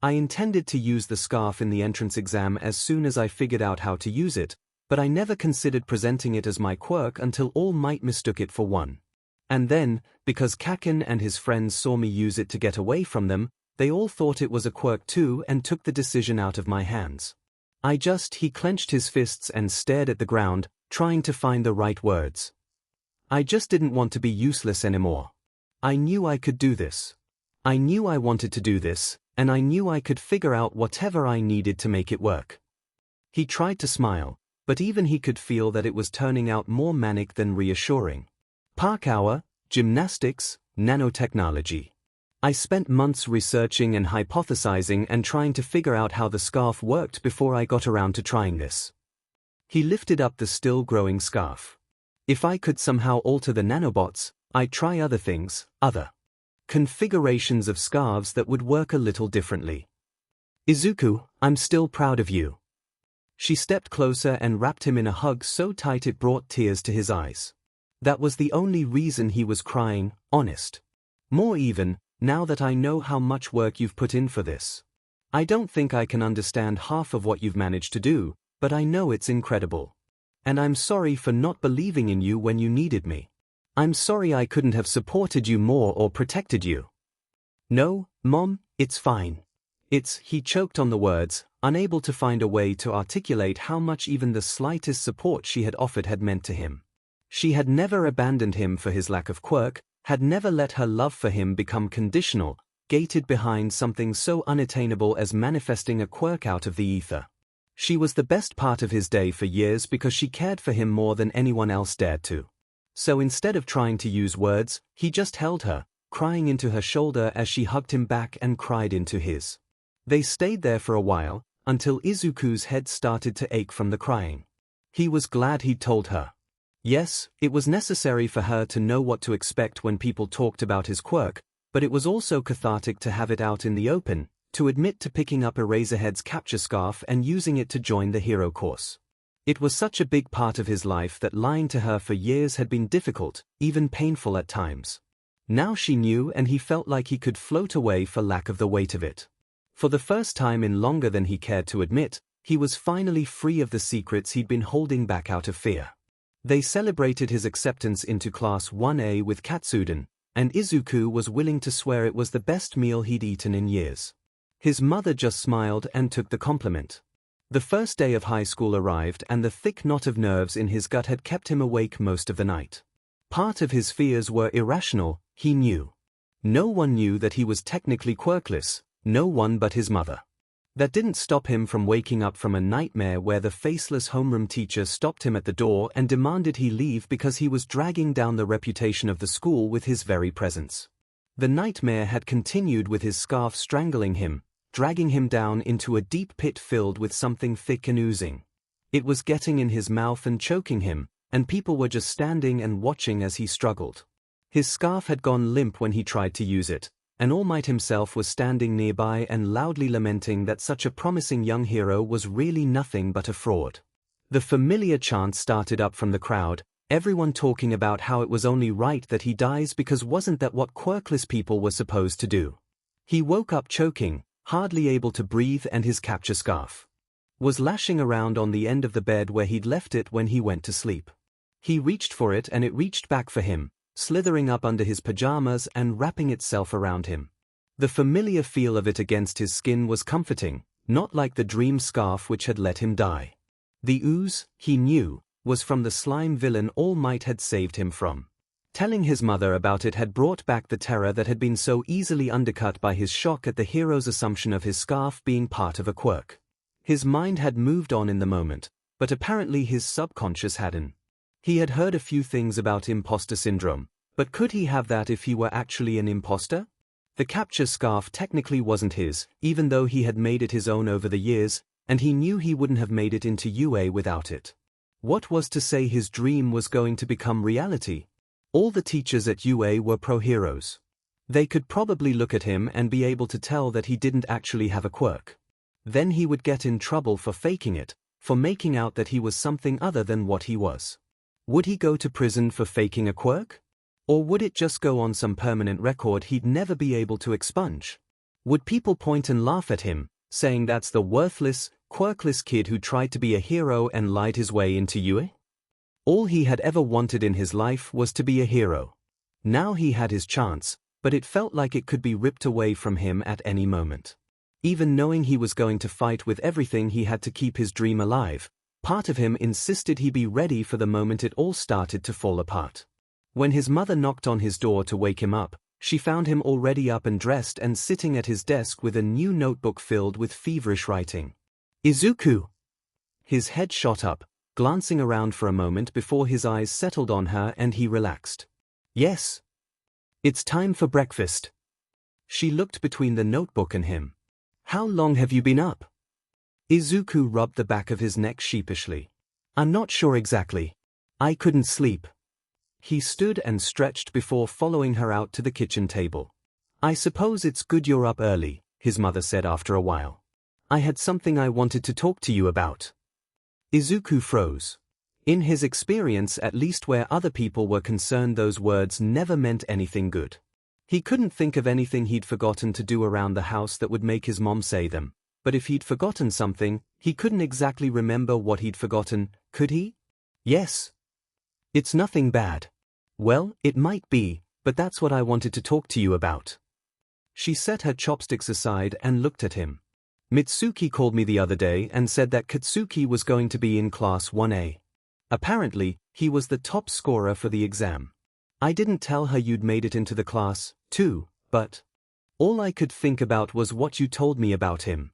I intended to use the scarf in the entrance exam as soon as I figured out how to use it, but I never considered presenting it as my quirk until All Might mistook it for one. And then, because Kaken and his friends saw me use it to get away from them, they all thought it was a quirk too and took the decision out of my hands. He clenched his fists and stared at the ground, trying to find the right words. I just didn't want to be useless anymore. I knew I could do this. I knew I wanted to do this, and I knew I could figure out whatever I needed to make it work." He tried to smile, but even he could feel that it was turning out more manic than reassuring. "Park hour, gymnastics, nanotechnology. I spent months researching and hypothesizing and trying to figure out how the scarf worked before I got around to trying this." He lifted up the still-growing scarf. "If I could somehow alter the nanobots, I'd try other things, other configurations of scarves that would work a little differently. Izuku, I'm still proud of you." She stepped closer and wrapped him in a hug so tight it brought tears to his eyes. "That was the only reason he was crying, honest. More even, now that I know how much work you've put in for this. I don't think I can understand half of what you've managed to do, but I know it's incredible. And I'm sorry for not believing in you when you needed me. I'm sorry I couldn't have supported you more or protected you." "No, Mom, it's fine. He choked on the words, unable to find a way to articulate how much even the slightest support she had offered had meant to him. She had never abandoned him for his lack of quirk, had never let her love for him become conditional, gated behind something so unattainable as manifesting a quirk out of the ether. She was the best part of his day for years because she cared for him more than anyone else dared to. So instead of trying to use words, he just held her, crying into her shoulder as she hugged him back and cried into his. They stayed there for a while, until Izuku's head started to ache from the crying. He was glad he'd told her. Yes, it was necessary for her to know what to expect when people talked about his quirk, but it was also cathartic to have it out in the open, to admit to picking up Eraserhead's capture scarf and using it to join the hero course. It was such a big part of his life that lying to her for years had been difficult, even painful at times. Now she knew and he felt like he could float away for lack of the weight of it. For the first time in longer than he cared to admit, he was finally free of the secrets he'd been holding back out of fear. They celebrated his acceptance into Class 1A with Katsuden, and Izuku was willing to swear it was the best meal he'd eaten in years. His mother just smiled and took the compliment. The first day of high school arrived and the thick knot of nerves in his gut had kept him awake most of the night. Part of his fears were irrational, he knew. No one knew that he was technically quirkless, no one but his mother. That didn't stop him from waking up from a nightmare where the faceless homeroom teacher stopped him at the door and demanded he leave because he was dragging down the reputation of the school with his very presence. The nightmare had continued with his scarf strangling him, dragging him down into a deep pit filled with something thick and oozing. It was getting in his mouth and choking him, and people were just standing and watching as he struggled. His scarf had gone limp when he tried to use it, and All Might himself was standing nearby and loudly lamenting that such a promising young hero was really nothing but a fraud. The familiar chant started up from the crowd, everyone talking about how it was only right that he dies because wasn't that what quirkless people were supposed to do. He woke up choking, hardly able to breathe, and his capture scarf was lashing around on the end of the bed where he'd left it when he went to sleep. He reached for it and it reached back for him, slithering up under his pajamas and wrapping itself around him. The familiar feel of it against his skin was comforting, not like the dream scarf which had let him die. The ooze, he knew, was from the slime villain All Might had saved him from. Telling his mother about it had brought back the terror that had been so easily undercut by his shock at the hero's assumption of his scarf being part of a quirk. His mind had moved on in the moment, but apparently his subconscious hadn't. He had heard a few things about imposter syndrome, but could he have that if he were actually an imposter? The capture scarf technically wasn't his, even though he had made it his own over the years, and he knew he wouldn't have made it into UA without it. What was to say his dream was going to become reality? All the teachers at UA were pro-heroes. They could probably look at him and be able to tell that he didn't actually have a quirk. Then he would get in trouble for faking it, for making out that he was something other than what he was. Would he go to prison for faking a quirk? Or would it just go on some permanent record he'd never be able to expunge? Would people point and laugh at him, saying that's the worthless, quirkless kid who tried to be a hero and lied his way into UA? All he had ever wanted in his life was to be a hero. Now he had his chance, but it felt like it could be ripped away from him at any moment. Even knowing he was going to fight with everything he had to keep his dream alive, part of him insisted he be ready for the moment it all started to fall apart. When his mother knocked on his door to wake him up, she found him already up and dressed and sitting at his desk with a new notebook filled with feverish writing. "Izuku!" His head shot up, glancing around for a moment before his eyes settled on her and he relaxed. "Yes. It's time for breakfast." She looked between the notebook and him. "How long have you been up?" Izuku rubbed the back of his neck sheepishly. "I'm not sure exactly. I couldn't sleep." He stood and stretched before following her out to the kitchen table. "I suppose it's good you're up early," his mother said after a while. "I had something I wanted to talk to you about." Izuku froze. In his experience, at least where other people were concerned, those words never meant anything good. He couldn't think of anything he'd forgotten to do around the house that would make his mom say them, but if he'd forgotten something, he couldn't exactly remember what he'd forgotten, could he? "Yes. It's nothing bad." "Well, it might be, but that's what I wanted to talk to you about." She set her chopsticks aside and looked at him. "Mitsuki called me the other day and said that Katsuki was going to be in class 1A. Apparently, he was the top scorer for the exam. I didn't tell her you'd made it into the class, too, but all I could think about was what you told me about him."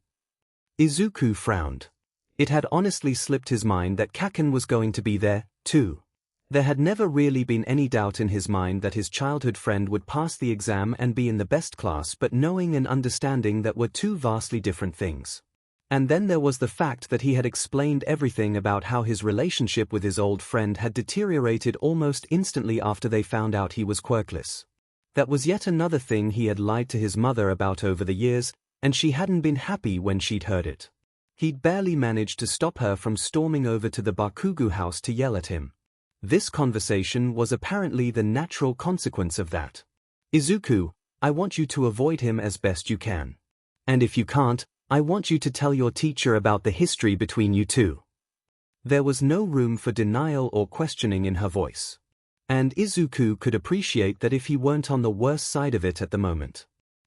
Izuku frowned. It had honestly slipped his mind that Kaken was going to be there, too. There had never really been any doubt in his mind that his childhood friend would pass the exam and be in the best class, but knowing and understanding that were two vastly different things. And then there was the fact that he had explained everything about how his relationship with his old friend had deteriorated almost instantly after they found out he was quirkless. That was yet another thing he had lied to his mother about over the years, and she hadn't been happy when she'd heard it. He'd barely managed to stop her from storming over to the Bakugo house to yell at him. This conversation was apparently the natural consequence of that. "Izuku, I want you to avoid him as best you can. And if you can't, I want you to tell your teacher about the history between you two." There was no room for denial or questioning in her voice. And Izuku could appreciate that if he weren't on the worst side of it at the moment.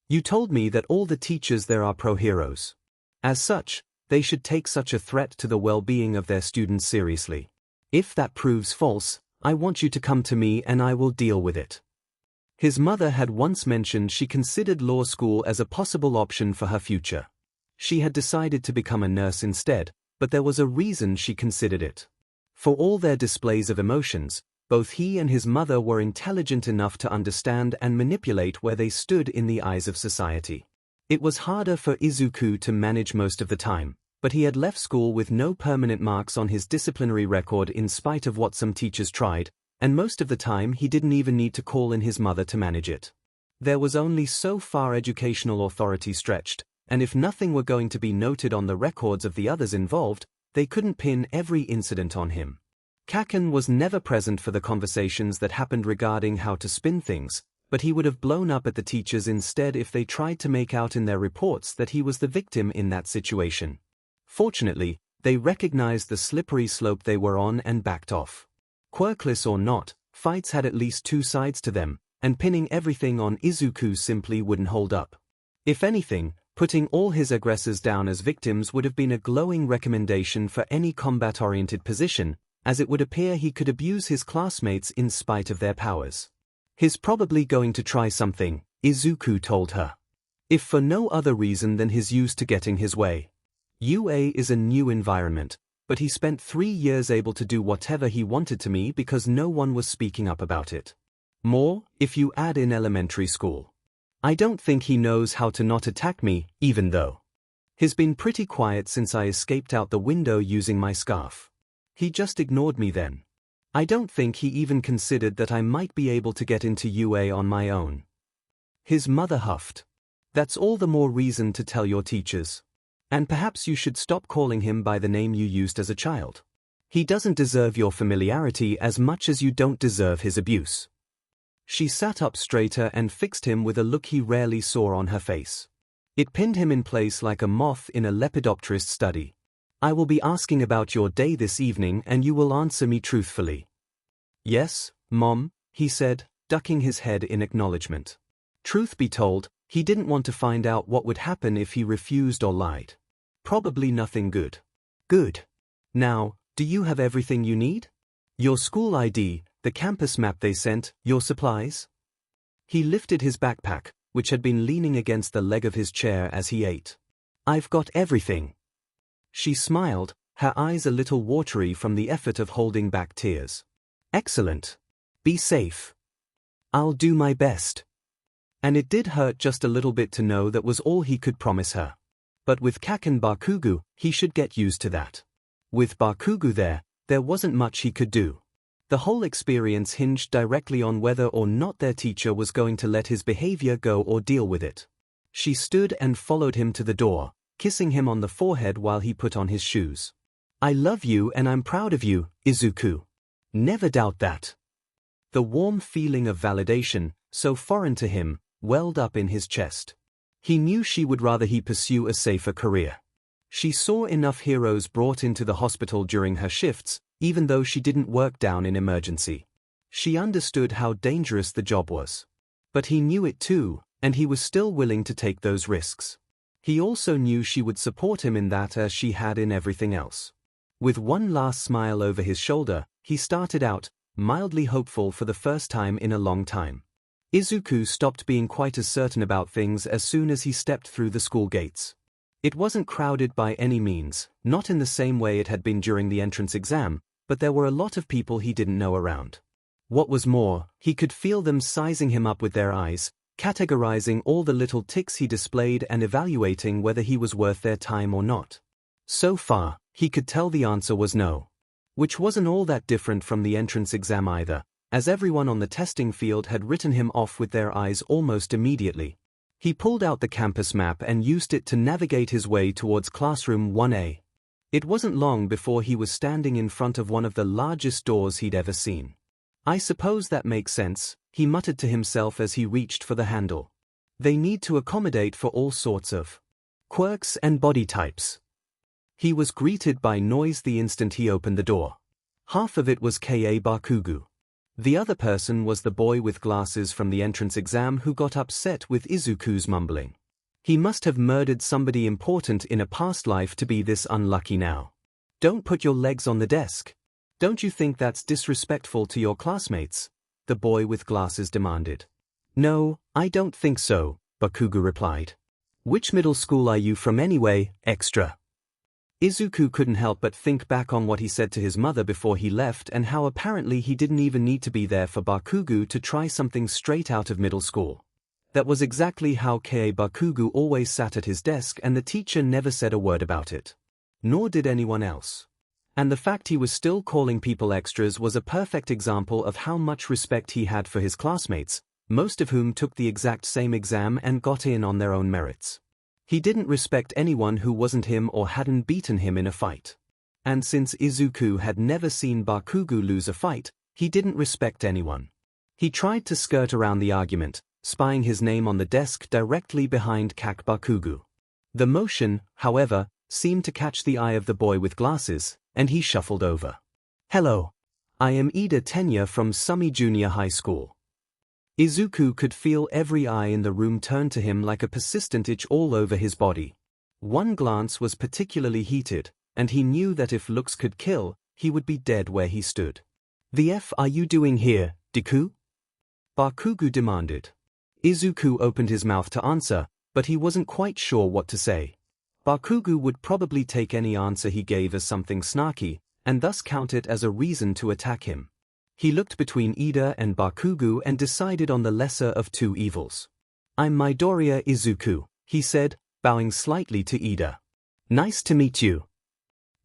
"You told me that all the teachers there are pro-heroes. As such, they should take such a threat to the well-being of their students seriously. If that proves false, I want you to come to me and I will deal with it." His mother had once mentioned she considered law school as a possible option for her future. She had decided to become a nurse instead, but there was a reason she considered it. For all their displays of emotions, both he and his mother were intelligent enough to understand and manipulate where they stood in the eyes of society. It was harder for Izuku to manage most of the time, but he had left school with no permanent marks on his disciplinary record in spite of what some teachers tried, and most of the time he didn't even need to call in his mother to manage it. There was only so far educational authority stretched, and if nothing were going to be noted on the records of the others involved, they couldn't pin every incident on him. Kaken was never present for the conversations that happened regarding how to spin things, but he would have blown up at the teachers instead if they tried to make out in their reports that he was the victim in that situation. Fortunately, they recognized the slippery slope they were on and backed off. Quirkless or not, fights had at least two sides to them, and pinning everything on Izuku simply wouldn't hold up. If anything, putting all his aggressors down as victims would have been a glowing recommendation for any combat-oriented position, as it would appear he could abuse his classmates in spite of their powers. He's probably going to try something, Izuku told her. If for no other reason than his used to getting his way. UA is a new environment, but he spent 3 years able to do whatever he wanted to me because no one was speaking up about it. More, if you add in elementary school. I don't think he knows how to not attack me, even though. He's been pretty quiet since I escaped out the window using my scarf. He just ignored me then. I don't think he even considered that I might be able to get into UA on my own. His mother huffed. That's all the more reason to tell your teachers. And perhaps you should stop calling him by the name you used as a child. He doesn't deserve your familiarity as much as you don't deserve his abuse. She sat up straighter and fixed him with a look he rarely saw on her face. It pinned him in place like a moth in a lepidopterist study. I will be asking about your day this evening and you will answer me truthfully. Yes, Mom, he said, ducking his head in acknowledgement. Truth be told, he didn't want to find out what would happen if he refused or lied. Probably nothing good. Good. Now, do you have everything you need? Your school ID, the campus map they sent, your supplies? He lifted his backpack, which had been leaning against the leg of his chair as he ate. I've got everything. She smiled, her eyes a little watery from the effort of holding back tears. Excellent. Be safe. I'll do my best. And it did hurt just a little bit to know that was all he could promise her. But with Kaken Bakugu, he should get used to that. With Bakugu there wasn't much he could do. The whole experience hinged directly on whether or not their teacher was going to let his behavior go or deal with it. She stood and followed him to the door, kissing him on the forehead while he put on his shoes. I love you and I'm proud of you, Izuku. Never doubt that. The warm feeling of validation, so foreign to him, welled up in his chest. He knew she would rather he pursue a safer career. She saw enough heroes brought into the hospital during her shifts, even though she didn't work down in emergency. She understood how dangerous the job was. But he knew it too, and he was still willing to take those risks. He also knew she would support him in that as she had in everything else. With one last smile over his shoulder, he started out, mildly hopeful for the first time in a long time. Izuku stopped being quite as certain about things as soon as he stepped through the school gates. It wasn't crowded by any means, not in the same way it had been during the entrance exam, but there were a lot of people he didn't know around. What was more, he could feel them sizing him up with their eyes, categorizing all the little ticks he displayed and evaluating whether he was worth their time or not. So far, he could tell the answer was no. Which wasn't all that different from the entrance exam either, as everyone on the testing field had written him off with their eyes almost immediately. He pulled out the campus map and used it to navigate his way towards classroom 1A. It wasn't long before he was standing in front of one of the largest doors he'd ever seen. I suppose that makes sense, he muttered to himself as he reached for the handle. They need to accommodate for all sorts of quirks and body types. He was greeted by noise the instant he opened the door. Half of it was Ka Bakugu. The other person was the boy with glasses from the entrance exam who got upset with Izuku's mumbling. He must have murdered somebody important in a past life to be this unlucky now. Don't put your legs on the desk. Don't you think that's disrespectful to your classmates? The boy with glasses demanded. No, I don't think so, Bakugu replied. Which middle school are you from anyway, extra? Izuku couldn't help but think back on what he said to his mother before he left and how apparently he didn't even need to be there for Bakugu to try something straight out of middle school. That was exactly how Kei Bakugu always sat at his desk and the teacher never said a word about it. Nor did anyone else. And the fact he was still calling people extras was a perfect example of how much respect he had for his classmates, most of whom took the exact same exam and got in on their own merits. He didn't respect anyone who wasn't him or hadn't beaten him in a fight. And since Izuku had never seen Bakugu lose a fight, he didn't respect anyone. He tried to skirt around the argument, spying his name on the desk directly behind Kak Bakugu. The motion, however, seemed to catch the eye of the boy with glasses, and he shuffled over. Hello. I am Ida Tenya from Sumi Junior High School. Izuku could feel every eye in the room turn to him like a persistent itch all over his body. One glance was particularly heated, and he knew that if looks could kill, he would be dead where he stood. "The F are you doing here, Deku?" Bakugo demanded. Izuku opened his mouth to answer, but he wasn't quite sure what to say. Bakugo would probably take any answer he gave as something snarky, and thus count it as a reason to attack him. He looked between Ida and Bakugo and decided on the lesser of two evils. "I'm Midoriya Izuku," he said, bowing slightly to Ida. "Nice to meet you."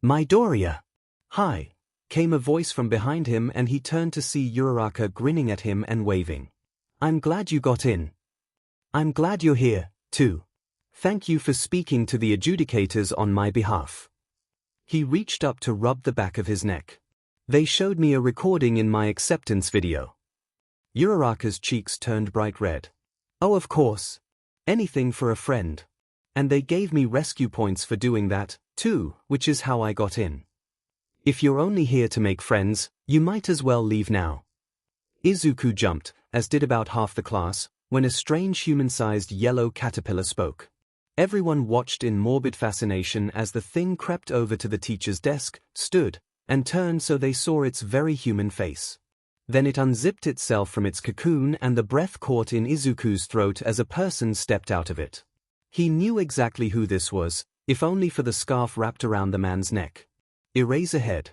"Midoriya." "Hi," came a voice from behind him, and he turned to see Uraraka grinning at him and waving. "I'm glad you got in." "I'm glad you're here, too. Thank you for speaking to the adjudicators on my behalf." He reached up to rub the back of his neck. "They showed me a recording in my acceptance video." Uraraka's cheeks turned bright red. "Oh, of course. Anything for a friend. And they gave me rescue points for doing that, too, which is how I got in. If you're only here to make friends, you might as well leave now." Izuku jumped, as did about half the class, when a strange human-sized yellow caterpillar spoke. Everyone watched in morbid fascination as the thing crept over to the teacher's desk, stood, and turned so they saw its very human face. Then it unzipped itself from its cocoon and the breath caught in Izuku's throat as a person stepped out of it. He knew exactly who this was, if only for the scarf wrapped around the man's neck. Eraserhead.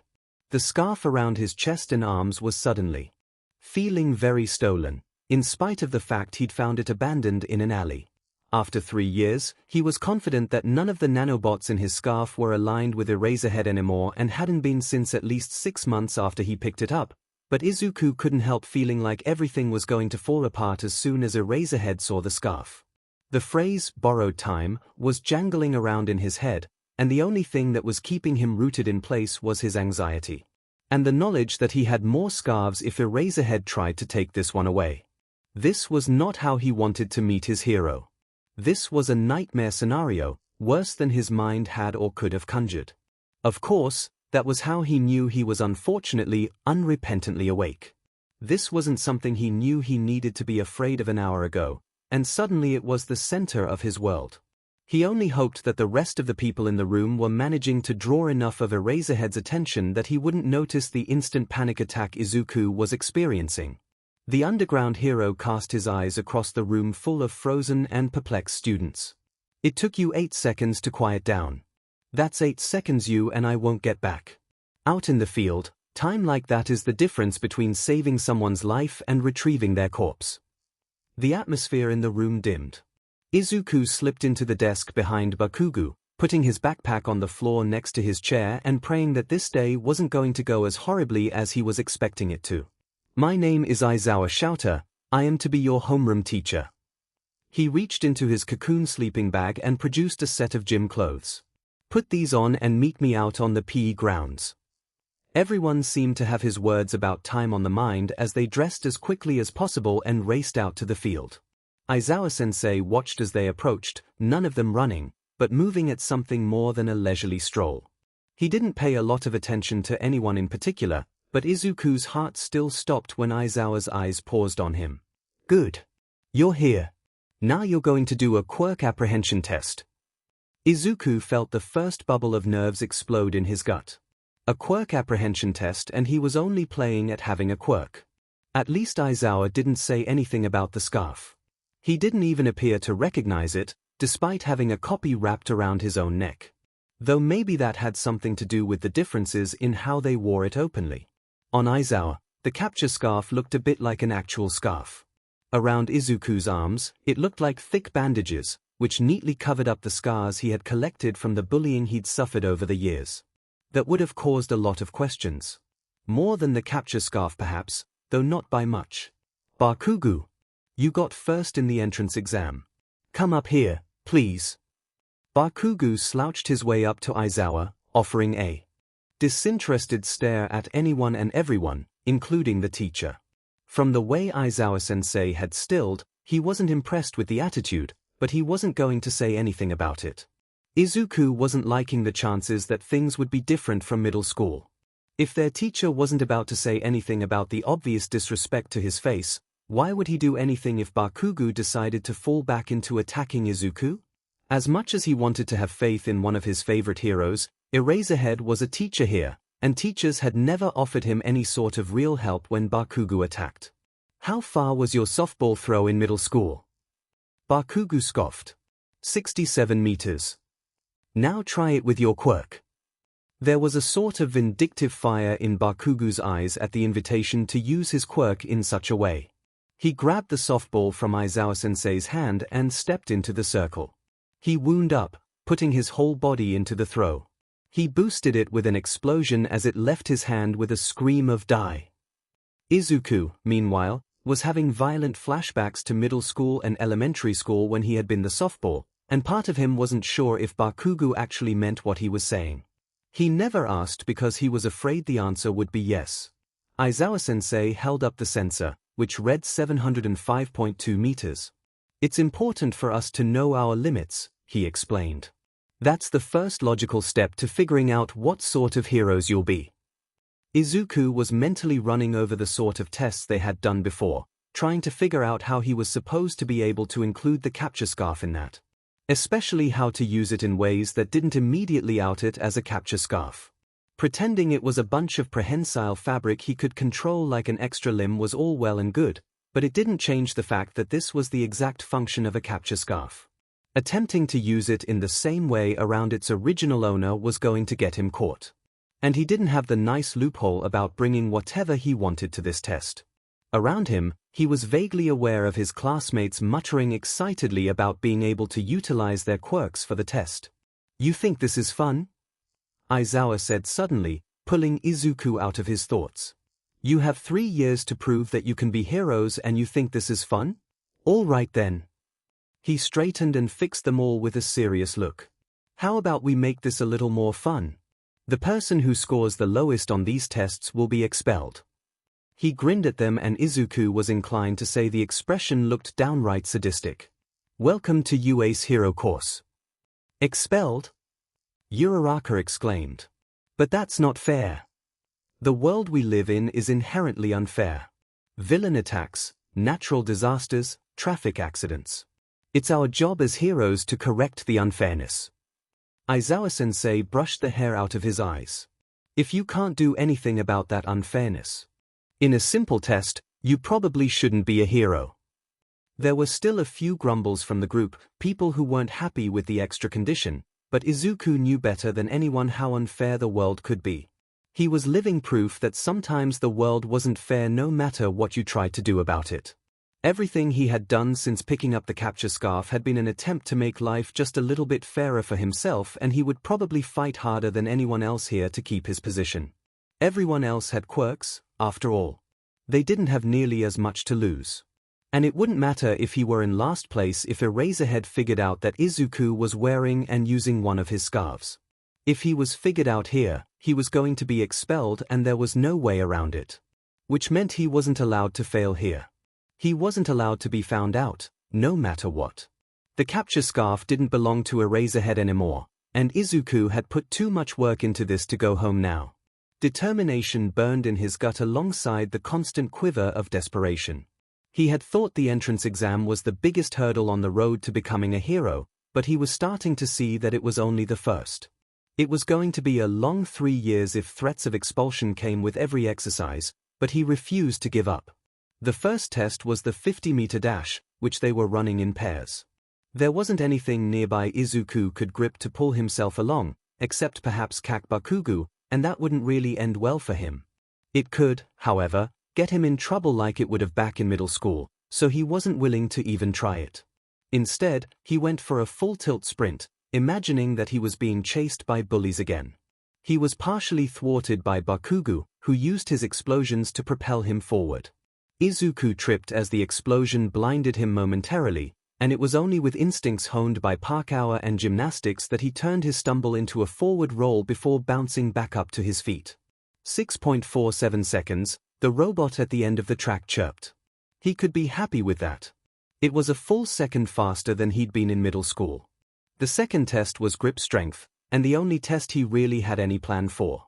The scarf around his chest and arms was suddenly feeling very stolen, in spite of the fact he'd found it abandoned in an alley. After 3 years, he was confident that none of the nanobots in his scarf were aligned with Eraserhead anymore and hadn't been since at least 6 months after he picked it up, but Izuku couldn't help feeling like everything was going to fall apart as soon as Eraserhead saw the scarf. The phrase, "borrowed time," was jangling around in his head, and the only thing that was keeping him rooted in place was his anxiety. And the knowledge that he had more scarves if Eraserhead tried to take this one away. This was not how he wanted to meet his hero. This was a nightmare scenario, worse than his mind had or could have conjured. Of course, that was how he knew he was unfortunately, unrepentantly awake. This wasn't something he knew he needed to be afraid of an hour ago, and suddenly it was the center of his world. He only hoped that the rest of the people in the room were managing to draw enough of Eraserhead's attention that he wouldn't notice the instant panic attack Izuku was experiencing. The underground hero cast his eyes across the room full of frozen and perplexed students. "It took you 8 seconds to quiet down. That's 8 seconds you and I won't get back. Out in the field, time like that is the difference between saving someone's life and retrieving their corpse." The atmosphere in the room dimmed. Izuku slipped into the desk behind Bakugo, putting his backpack on the floor next to his chair and praying that this day wasn't going to go as horribly as he was expecting it to. "My name is Aizawa Shouter, I am to be your homeroom teacher." He reached into his cocoon sleeping bag and produced a set of gym clothes. "Put these on and meet me out on the PE grounds." Everyone seemed to have his words about time on the mind as they dressed as quickly as possible and raced out to the field. Aizawa-sensei watched as they approached, none of them running, but moving at something more than a leisurely stroll. He didn't pay a lot of attention to anyone in particular, but Izuku's heart still stopped when Aizawa's eyes paused on him. "Good. You're here. Now you're going to do a quirk apprehension test." Izuku felt the first bubble of nerves explode in his gut. A quirk apprehension test, and he was only playing at having a quirk. At least Aizawa didn't say anything about the scarf. He didn't even appear to recognize it, despite having a copy wrapped around his own neck. Though maybe that had something to do with the differences in how they wore it openly. On Aizawa, the capture scarf looked a bit like an actual scarf. Around Izuku's arms, it looked like thick bandages, which neatly covered up the scars he had collected from the bullying he'd suffered over the years. That would have caused a lot of questions. More than the capture scarf perhaps, though not by much. "Bakugo, you got first in the entrance exam. Come up here, please." Bakugo slouched his way up to Aizawa, offering a disinterested stare at anyone and everyone, including the teacher. From the way Aizawa-sensei had stilled, he wasn't impressed with the attitude, but he wasn't going to say anything about it. Izuku wasn't liking the chances that things would be different from middle school. If their teacher wasn't about to say anything about the obvious disrespect to his face, why would he do anything if Bakugo decided to fall back into attacking Izuku? As much as he wanted to have faith in one of his favorite heroes, Eraserhead was a teacher here, and teachers had never offered him any sort of real help when Bakugo attacked. How far was your softball throw in middle school? Bakugo scoffed. 67 meters. Now try it with your quirk. There was a sort of vindictive fire in Bakugo's eyes at the invitation to use his quirk in such a way. He grabbed the softball from Aizawa-sensei's hand and stepped into the circle. He wound up, putting his whole body into the throw. He boosted it with an explosion as it left his hand with a scream of die. Izuku, meanwhile, was having violent flashbacks to middle school and elementary school when he had been the softball, and part of him wasn't sure if Bakugo actually meant what he was saying. He never asked because he was afraid the answer would be yes. Aizawa-sensei held up the sensor, which read 705.2 meters. It's important for us to know our limits, he explained. That's the first logical step to figuring out what sort of heroes you'll be. Izuku was mentally running over the sort of tests they had done before, trying to figure out how he was supposed to be able to include the capture scarf in that. Especially how to use it in ways that didn't immediately out it as a capture scarf. Pretending it was a bunch of prehensile fabric he could control like an extra limb was all well and good, but it didn't change the fact that this was the exact function of a capture scarf. Attempting to use it in the same way around its original owner was going to get him caught. And he didn't have the nice loophole about bringing whatever he wanted to this test. Around him, he was vaguely aware of his classmates muttering excitedly about being able to utilize their quirks for the test. You think this is fun? Aizawa said suddenly, pulling Izuku out of his thoughts. You have 3 years to prove that you can be heroes and you think this is fun? All right then. He straightened and fixed them all with a serious look. How about we make this a little more fun? The person who scores the lowest on these tests will be expelled. He grinned at them and Izuku was inclined to say the expression looked downright sadistic. Welcome to UA's hero course. Expelled? Uraraka exclaimed. But that's not fair. The world we live in is inherently unfair. Villain attacks, natural disasters, traffic accidents. It's our job as heroes to correct the unfairness. Aizawa-sensei brushed the hair out of his eyes. If you can't do anything about that unfairness in a simple test, you probably shouldn't be a hero. There were still a few grumbles from the group, people who weren't happy with the extra condition, but Izuku knew better than anyone how unfair the world could be. He was living proof that sometimes the world wasn't fair no matter what you tried to do about it. Everything he had done since picking up the capture scarf had been an attempt to make life just a little bit fairer for himself, and he would probably fight harder than anyone else here to keep his position. Everyone else had quirks, after all. They didn't have nearly as much to lose. And it wouldn't matter if he were in last place if Eraserhead figured out that Izuku was wearing and using one of his scarves. If he was figured out here, he was going to be expelled and there was no way around it. Which meant he wasn't allowed to fail here. He wasn't allowed to be found out, no matter what. The capture scarf didn't belong to Eraserhead anymore, and Izuku had put too much work into this to go home now. Determination burned in his gut alongside the constant quiver of desperation. He had thought the entrance exam was the biggest hurdle on the road to becoming a hero, but he was starting to see that it was only the first. It was going to be a long 3 years if threats of expulsion came with every exercise, but he refused to give up. The first test was the 50-meter dash, which they were running in pairs. There wasn't anything nearby Izuku could grip to pull himself along, except perhaps Bakugo, and that wouldn't really end well for him. It could, however, get him in trouble like it would have back in middle school, so he wasn't willing to even try it. Instead, he went for a full-tilt sprint, imagining that he was being chased by bullies again. He was partially thwarted by Bakugo, who used his explosions to propel him forward. Izuku tripped as the explosion blinded him momentarily, and it was only with instincts honed by parkour and gymnastics that he turned his stumble into a forward roll before bouncing back up to his feet. 6.47 seconds, the robot at the end of the track chirped. He could be happy with that. It was a full second faster than he'd been in middle school. The second test was grip strength, and the only test he really had any plan for.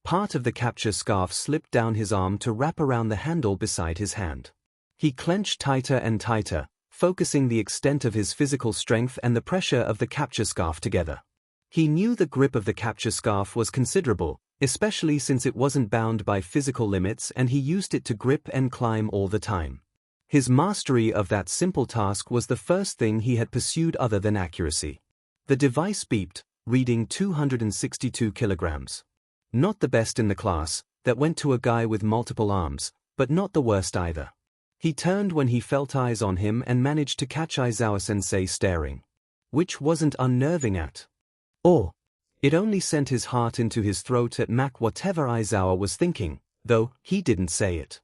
Part of the capture scarf slipped down his arm to wrap around the handle beside his hand. He clenched tighter and tighter, focusing the extent of his physical strength and the pressure of the capture scarf together. He knew the grip of the capture scarf was considerable, especially since it wasn't bound by physical limits and he used it to grip and climb all the time. His mastery of that simple task was the first thing he had pursued other than accuracy. The device beeped, reading 262 kilograms. Not the best in the class, that went to a guy with multiple arms, but not the worst either. He turned when he felt eyes on him and managed to catch Aizawa-sensei staring. Which wasn't unnerving at all. It only sent his heart into his throat at whatever Aizawa was thinking, though he didn't say it.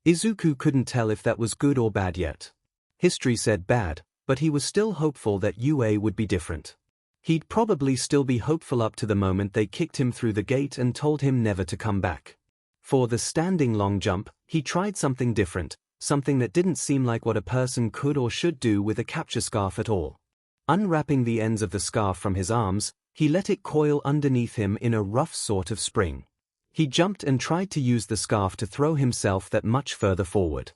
Izuku couldn't tell if that was good or bad yet. History said bad, but he was still hopeful that UA would be different. He'd probably still be hopeful up to the moment they kicked him through the gate and told him never to come back. For the standing long jump, he tried something different, something that didn't seem like what a person could or should do with a capture scarf at all. Unwrapping the ends of the scarf from his arms, he let it coil underneath him in a rough sort of spring. He jumped and tried to use the scarf to throw himself that much further forward.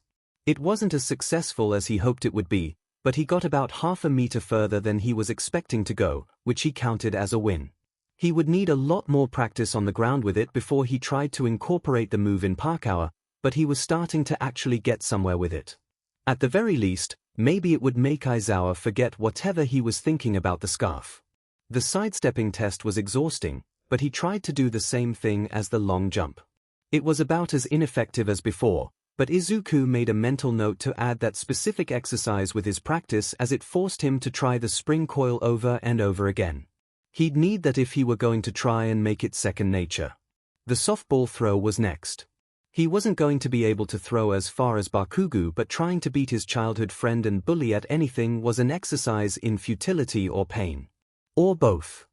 It wasn't as successful as he hoped it would be, but he got about half a meter further than he was expecting to go, which he counted as a win. He would need a lot more practice on the ground with it before he tried to incorporate the move in park hour, but he was starting to actually get somewhere with it. At the very least, maybe it would make Aizawa forget whatever he was thinking about the scarf. The sidestepping test was exhausting, but he tried to do the same thing as the long jump. It was about as ineffective as before, but Izuku made a mental note to add that specific exercise with his practice as it forced him to try the spring coil over and over again. He'd need that if he were going to try and make it second nature. The softball throw was next. He wasn't going to be able to throw as far as Bakugo, but trying to beat his childhood friend and bully at anything was an exercise in futility or pain. Or both.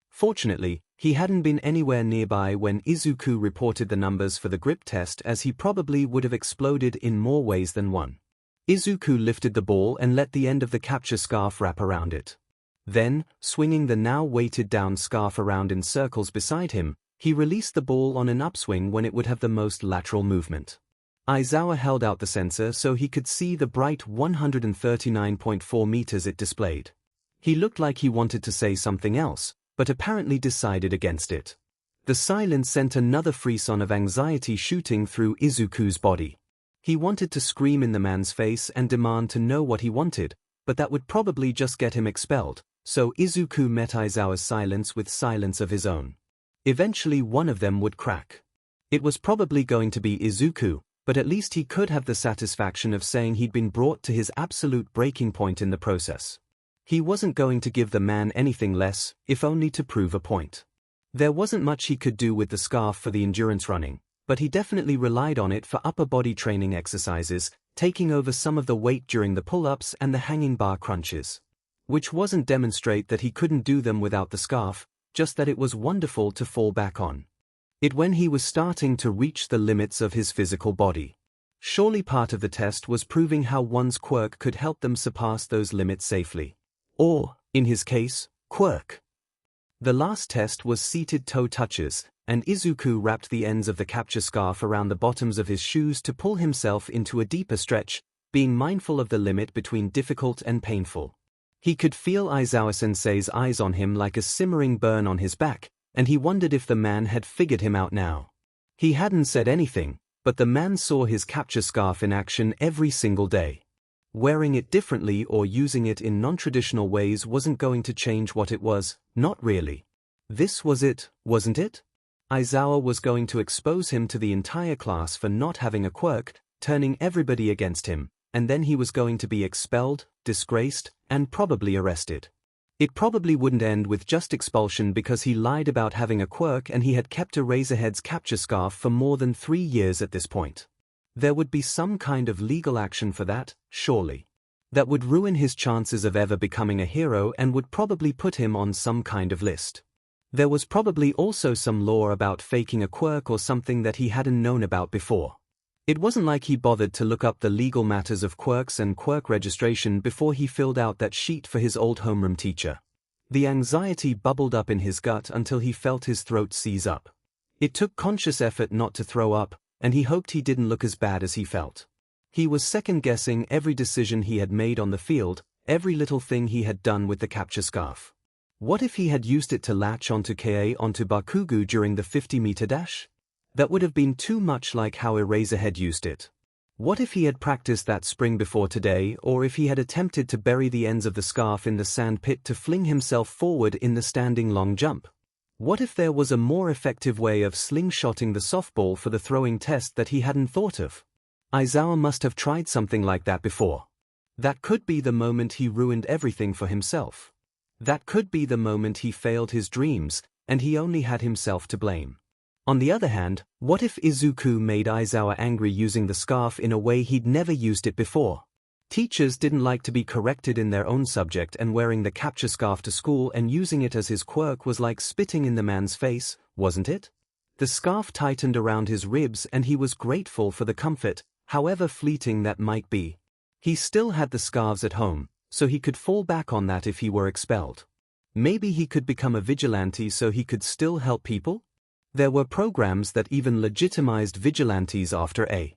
Fortunately, he hadn't been anywhere nearby when Izuku reported the numbers for the grip test, as he probably would have exploded in more ways than one. Izuku lifted the ball and let the end of the capture scarf wrap around it. Then, swinging the now weighted down scarf around in circles beside him, he released the ball on an upswing when it would have the most lateral movement. Aizawa held out the sensor so he could see the bright 139.4 meters it displayed. He looked like he wanted to say something else, but apparently decided against it. The silence sent another frisson of anxiety shooting through Izuku's body. He wanted to scream in the man's face and demand to know what he wanted, but that would probably just get him expelled, so Izuku met Aizawa's silence with silence of his own. Eventually one of them would crack. It was probably going to be Izuku, but at least he could have the satisfaction of saying he'd been brought to his absolute breaking point in the process. He wasn't going to give the man anything less, if only to prove a point. There wasn't much he could do with the scarf for the endurance running, but he definitely relied on it for upper body training exercises, taking over some of the weight during the pull-ups and the hanging bar crunches. Which wasn't demonstrate that he couldn't do them without the scarf, just that it was wonderful to fall back on. It when he was starting to reach the limits of his physical body. Surely part of the test was proving how one's quirk could help them surpass those limits safely. Or, in his case, quirk. The last test was seated toe touches, and Izuku wrapped the ends of the capture scarf around the bottoms of his shoes to pull himself into a deeper stretch, being mindful of the limit between difficult and painful. He could feel Aizawa-sensei's eyes on him like a simmering burn on his back, and he wondered if the man had figured him out now. He hadn't said anything, but the man saw his capture scarf in action every single day. Wearing it differently or using it in non-traditional ways wasn't going to change what it was, not really. This was it, wasn't it? Aizawa was going to expose him to the entire class for not having a quirk, turning everybody against him, and then he was going to be expelled, disgraced, and probably arrested. It probably wouldn't end with just expulsion because he lied about having a quirk and he had kept Eraserhead's capture scarf for more than 3 years at this point. There would be some kind of legal action for that, surely. That would ruin his chances of ever becoming a hero and would probably put him on some kind of list. There was probably also some law about faking a quirk or something that he hadn't known about before. It wasn't like he bothered to look up the legal matters of quirks and quirk registration before he filled out that sheet for his old homeroom teacher. The anxiety bubbled up in his gut until he felt his throat seize up. It took conscious effort not to throw up, and he hoped he didn't look as bad as he felt. He was second-guessing every decision he had made on the field, every little thing he had done with the capture scarf. What if he had used it to latch onto Bakugo during the 50-meter dash? That would have been too much like how Eraserhead used it. What if he had practiced that spring before today, or if he had attempted to bury the ends of the scarf in the sand pit to fling himself forward in the standing long jump? What if there was a more effective way of slingshotting the softball for the throwing test that he hadn't thought of? Aizawa must have tried something like that before. That could be the moment he ruined everything for himself. That could be the moment he failed his dreams, and he only had himself to blame. On the other hand, what if Izuku made Aizawa angry using the scarf in a way he'd never used it before? Teachers didn't like to be corrected in their own subject, and wearing the capture scarf to school and using it as his quirk was like spitting in the man's face, wasn't it? The scarf tightened around his ribs and he was grateful for the comfort, however fleeting that might be. He still had the scarves at home, so he could fall back on that if he were expelled. Maybe he could become a vigilante so he could still help people? There were programs that even legitimized vigilantes after a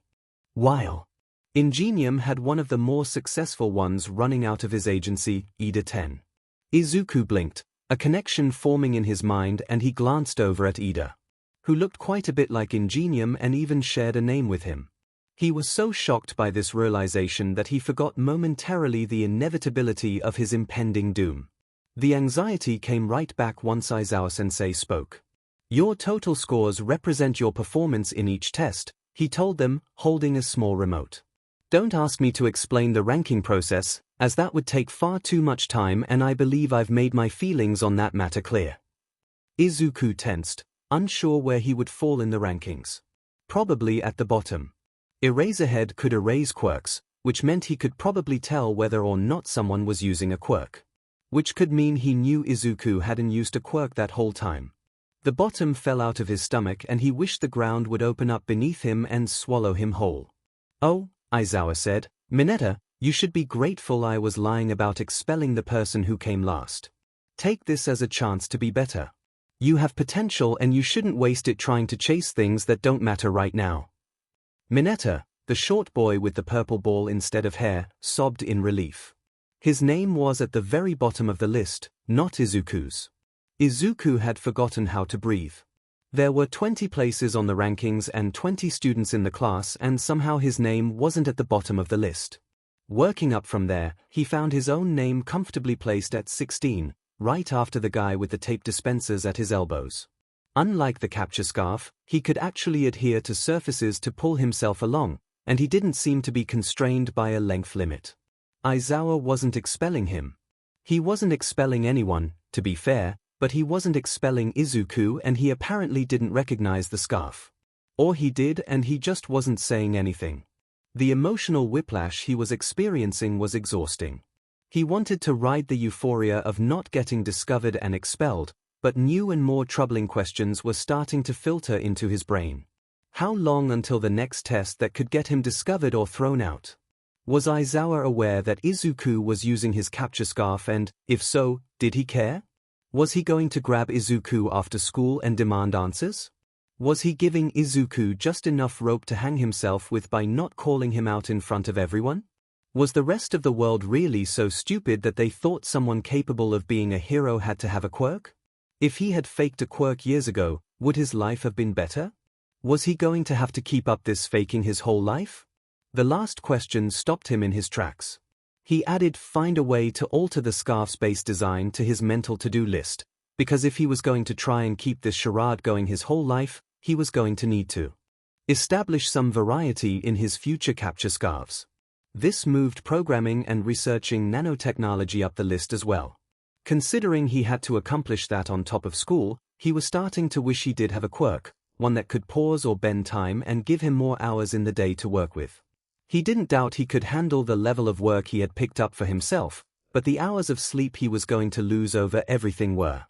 while. Ingenium had one of the more successful ones running out of his agency, Ida 10. Izuku blinked, a connection forming in his mind, and he glanced over at Ida, who looked quite a bit like Ingenium and even shared a name with him. He was so shocked by this realization that he forgot momentarily the inevitability of his impending doom. The anxiety came right back once Aizawa-sensei spoke. "Your total scores represent your performance in each test," he told them, holding a small remote. "Don't ask me to explain the ranking process, as that would take far too much time, and I believe I've made my feelings on that matter clear." Izuku tensed, unsure where he would fall in the rankings. Probably at the bottom. Eraserhead could erase quirks, which meant he could probably tell whether or not someone was using a quirk. Which could mean he knew Izuku hadn't used a quirk that whole time. The bottom fell out of his stomach and he wished the ground would open up beneath him and swallow him whole. "Oh," Aizawa said, "Mineta, you should be grateful I was lying about expelling the person who came last. Take this as a chance to be better. You have potential and you shouldn't waste it trying to chase things that don't matter right now." Mineta, the short boy with the purple ball instead of hair, sobbed in relief. His name was at the very bottom of the list, not Izuku's. Izuku had forgotten how to breathe. There were 20 places on the rankings and 20 students in the class, and somehow his name wasn't at the bottom of the list. Working up from there, he found his own name comfortably placed at 16, right after the guy with the tape dispensers at his elbows. Unlike the capture scarf, he could actually adhere to surfaces to pull himself along, and he didn't seem to be constrained by a length limit. Aizawa wasn't expelling him. He wasn't expelling anyone, to be fair, but he wasn't expelling Izuku, and he apparently didn't recognize the scarf. Or he did and he just wasn't saying anything. The emotional whiplash he was experiencing was exhausting. He wanted to ride the euphoria of not getting discovered and expelled, but new and more troubling questions were starting to filter into his brain. How long until the next test that could get him discovered or thrown out? Was Aizawa aware that Izuku was using his capture scarf, and, if so, did he care? Was he going to grab Izuku after school and demand answers? Was he giving Izuku just enough rope to hang himself with by not calling him out in front of everyone? Was the rest of the world really so stupid that they thought someone capable of being a hero had to have a quirk? If he had faked a quirk years ago, would his life have been better? Was he going to have to keep up this faking his whole life? The last question stopped him in his tracks. He added find a way to alter the scarf's base design to his mental to-do list, because if he was going to try and keep this charade going his whole life, he was going to need to establish some variety in his future capture scarves. This moved programming and researching nanotechnology up the list as well. Considering he had to accomplish that on top of school, he was starting to wish he did have a quirk, one that could pause or bend time and give him more hours in the day to work with. He didn't doubt he could handle the level of work he had picked up for himself, but the hours of sleep he was going to lose over everything were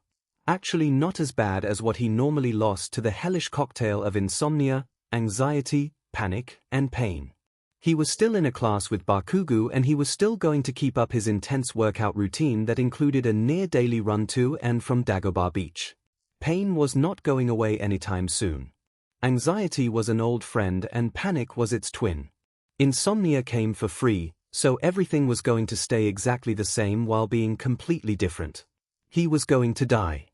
actually not as bad as what he normally lost to the hellish cocktail of insomnia, anxiety, panic, and pain. He was still in a class with Bakugo, and he was still going to keep up his intense workout routine that included a near-daily run to and from Dagobah Beach. Pain was not going away anytime soon. Anxiety was an old friend and panic was its twin. Insomnia came for free, so everything was going to stay exactly the same while being completely different. He was going to die.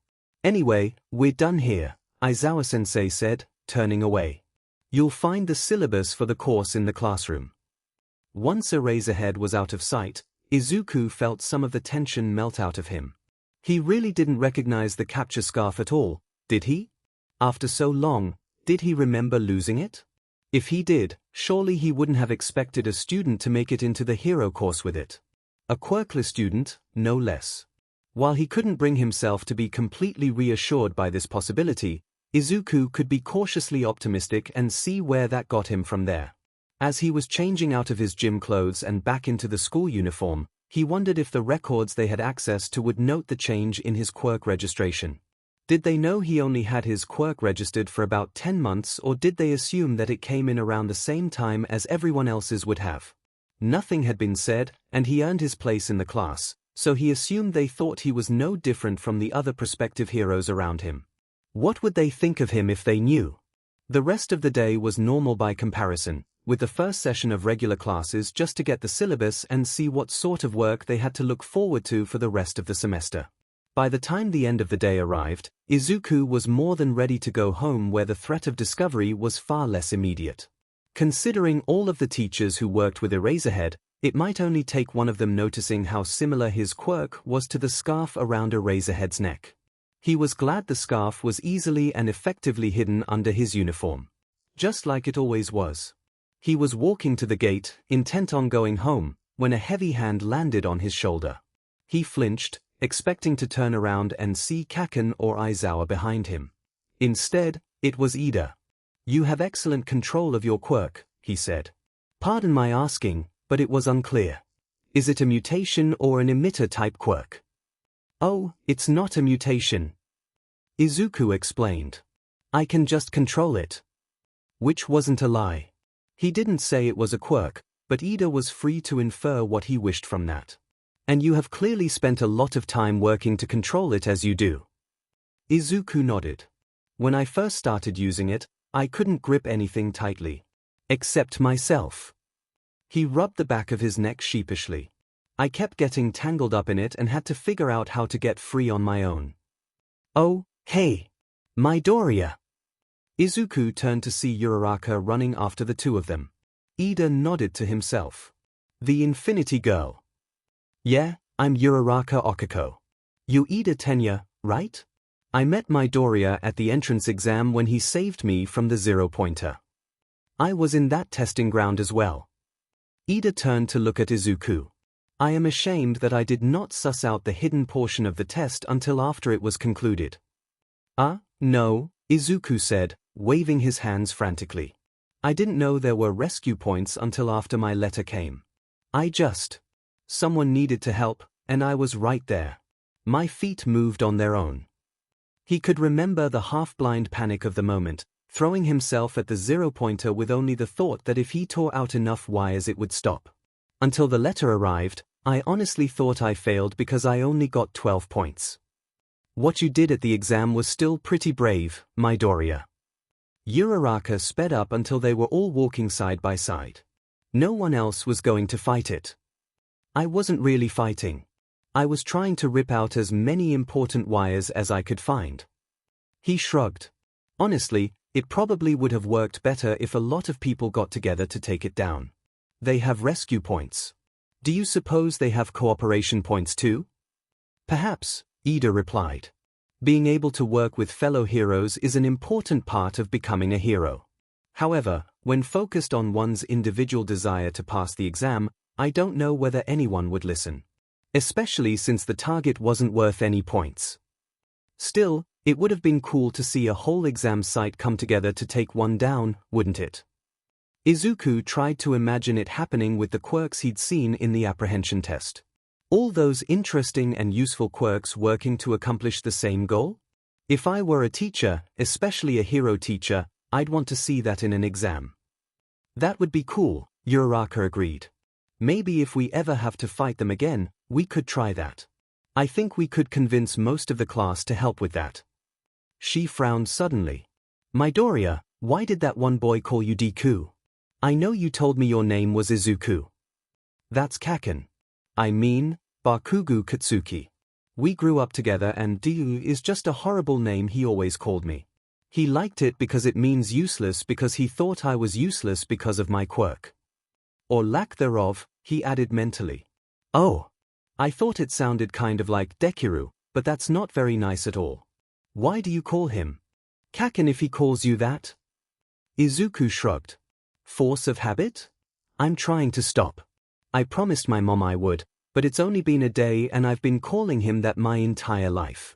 Anyway, we're done here, Aizawa-sensei said, turning away. You'll find the syllabus for the course in the classroom. Once Eraserhead was out of sight, Izuku felt some of the tension melt out of him. He really didn't recognize the capture scarf at all, did he? After so long, did he remember losing it? If he did, surely he wouldn't have expected a student to make it into the hero course with it. A Quirkless student, no less. While he couldn't bring himself to be completely reassured by this possibility, Izuku could be cautiously optimistic and see where that got him from there. As he was changing out of his gym clothes and back into the school uniform, he wondered if the records they had access to would note the change in his quirk registration. Did they know he only had his quirk registered for about 10 months, or did they assume that it came in around the same time as everyone else's would have? Nothing had been said, and he earned his place in the class, so he assumed they thought he was no different from the other prospective heroes around him. What would they think of him if they knew? The rest of the day was normal by comparison, with the first session of regular classes just to get the syllabus and see what sort of work they had to look forward to for the rest of the semester. By the time the end of the day arrived, Izuku was more than ready to go home, where the threat of discovery was far less immediate. Considering all of the teachers who worked with Eraserhead, it might only take one of them noticing how similar his quirk was to the scarf around Eraserhead's neck. He was glad the scarf was easily and effectively hidden under his uniform. Just like it always was. He was walking to the gate, intent on going home, when a heavy hand landed on his shoulder. He flinched, expecting to turn around and see Kaken or Aizawa behind him. Instead, it was Ida. "You have excellent control of your quirk," he said. "Pardon my asking, but it was unclear. Is it a mutation or an emitter-type quirk?" "Oh, it's not a mutation," Izuku explained. "I can just control it." Which wasn't a lie. He didn't say it was a quirk, but Ida was free to infer what he wished from that. "And you have clearly spent a lot of time working to control it as you do." Izuku nodded. "When I first started using it, I couldn't grip anything tightly. Except myself." He rubbed the back of his neck sheepishly. "I kept getting tangled up in it and had to figure out how to get free on my own." "Oh, hey! Midoriya!" Izuku turned to see Uraraka running after the two of them. Ida nodded to himself. "The Infinity Girl." "Yeah, I'm Uraraka Okako. You Ida Tenya, right? I met Midoriya at the entrance exam when he saved me from the zero-pointer. I was in that testing ground as well." Ida turned to look at Izuku. "I am ashamed that I did not suss out the hidden portion of the test until after it was concluded." No," Izuku said, waving his hands frantically. "I didn't know there were rescue points until after my letter came. Someone needed to help, and I was right there. My feet moved on their own." He could remember the half-blind panic of the moment, throwing himself at the zero-pointer with only the thought that if he tore out enough wires it would stop. "Until the letter arrived, I honestly thought I failed because I only got 12 points. What you did at the exam was still pretty brave, Midoriya." Uraraka sped up until they were all walking side by side. No one else was going to fight it. "I wasn't really fighting. I was trying to rip out as many important wires as I could find." He shrugged. "Honestly, it probably would have worked better if a lot of people got together to take it down. They have rescue points. Do you suppose they have cooperation points too?" "Perhaps," Ida replied. "Being able to work with fellow heroes is an important part of becoming a hero. However, when focused on one's individual desire to pass the exam, I don't know whether anyone would listen. Especially since the target wasn't worth any points. Still, it would have been cool to see a whole exam site come together to take one down, wouldn't it?" Izuku tried to imagine it happening with the quirks he'd seen in the apprehension test. All those interesting and useful quirks working to accomplish the same goal? If I were a teacher, especially a hero teacher, I'd want to see that in an exam. "That would be cool," Uraraka agreed. "Maybe if we ever have to fight them again, we could try that. I think we could convince most of the class to help with that." She frowned suddenly. Midoriya, why did that one boy call you Deku? I know you told me your name was Izuku. That's Kaken. I mean, Bakugo Katsuki. We grew up together and Deku is just a horrible name he always called me. He liked it because it means useless because he thought I was useless because of my quirk. Or lack thereof, he added mentally. Oh. I thought it sounded kind of like Dekiru, but that's not very nice at all. Why do you call him Kaken if he calls you that? Izuku shrugged. Force of habit? I'm trying to stop. I promised my mom I would, but it's only been a day and I've been calling him that my entire life.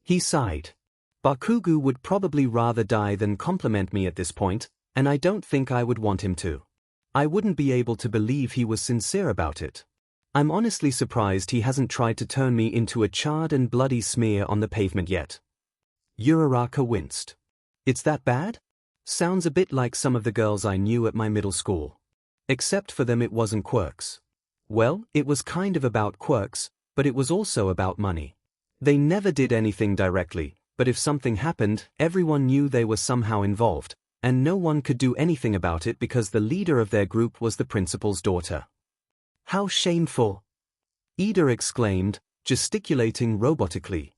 He sighed. Bakugo would probably rather die than compliment me at this point, and I don't think I would want him to. I wouldn't be able to believe he was sincere about it. I'm honestly surprised he hasn't tried to turn me into a charred and bloody smear on the pavement yet. Uraraka winced. It's that bad? Sounds a bit like some of the girls I knew at my middle school. Except for them it wasn't quirks. Well, it was kind of about quirks, but it was also about money. They never did anything directly, but if something happened, everyone knew they were somehow involved, and no one could do anything about it because the leader of their group was the principal's daughter. How shameful! Ida exclaimed, gesticulating robotically.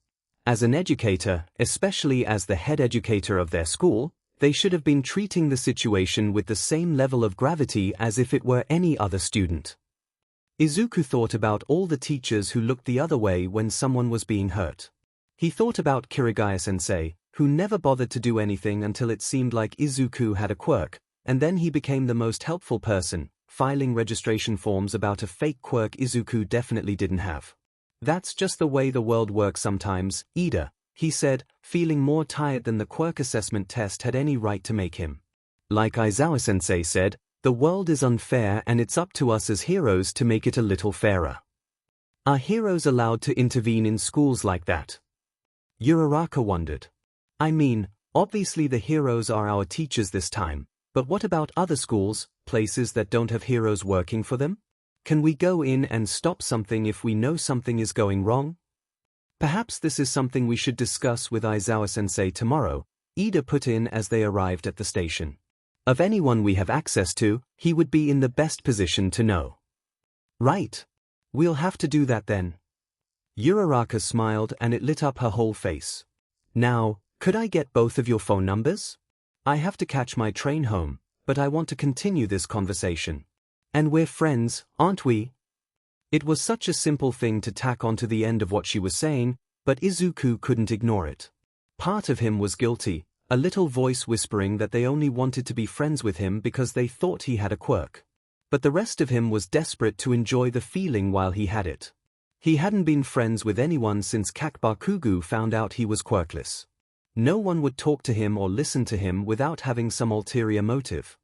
As an educator, especially as the head educator of their school, they should have been treating the situation with the same level of gravity as if it were any other student. Izuku thought about all the teachers who looked the other way when someone was being hurt. He thought about Kirigaya-sensei, who never bothered to do anything until it seemed like Izuku had a quirk, and then he became the most helpful person, filing registration forms about a fake quirk Izuku definitely didn't have. That's just the way the world works sometimes, Ida, he said, feeling more tired than the quirk assessment test had any right to make him. Like Aizawa-sensei said, the world is unfair and it's up to us as heroes to make it a little fairer. Are heroes allowed to intervene in schools like that? Uraraka wondered. I mean, obviously the heroes are our teachers this time, but what about other schools, places that don't have heroes working for them? Can we go in and stop something if we know something is going wrong? Perhaps this is something we should discuss with Aizawa-sensei tomorrow, Ida put in as they arrived at the station. Of anyone we have access to, he would be in the best position to know. Right. We'll have to do that then. Uraraka smiled and it lit up her whole face. Now, could I get both of your phone numbers? I have to catch my train home, but I want to continue this conversation. And we're friends, aren't we? It was such a simple thing to tack onto the end of what she was saying, but Izuku couldn't ignore it. Part of him was guilty, a little voice whispering that they only wanted to be friends with him because they thought he had a quirk. But the rest of him was desperate to enjoy the feeling while he had it. He hadn't been friends with anyone since Bakugo found out he was quirkless. No one would talk to him or listen to him without having some ulterior motive.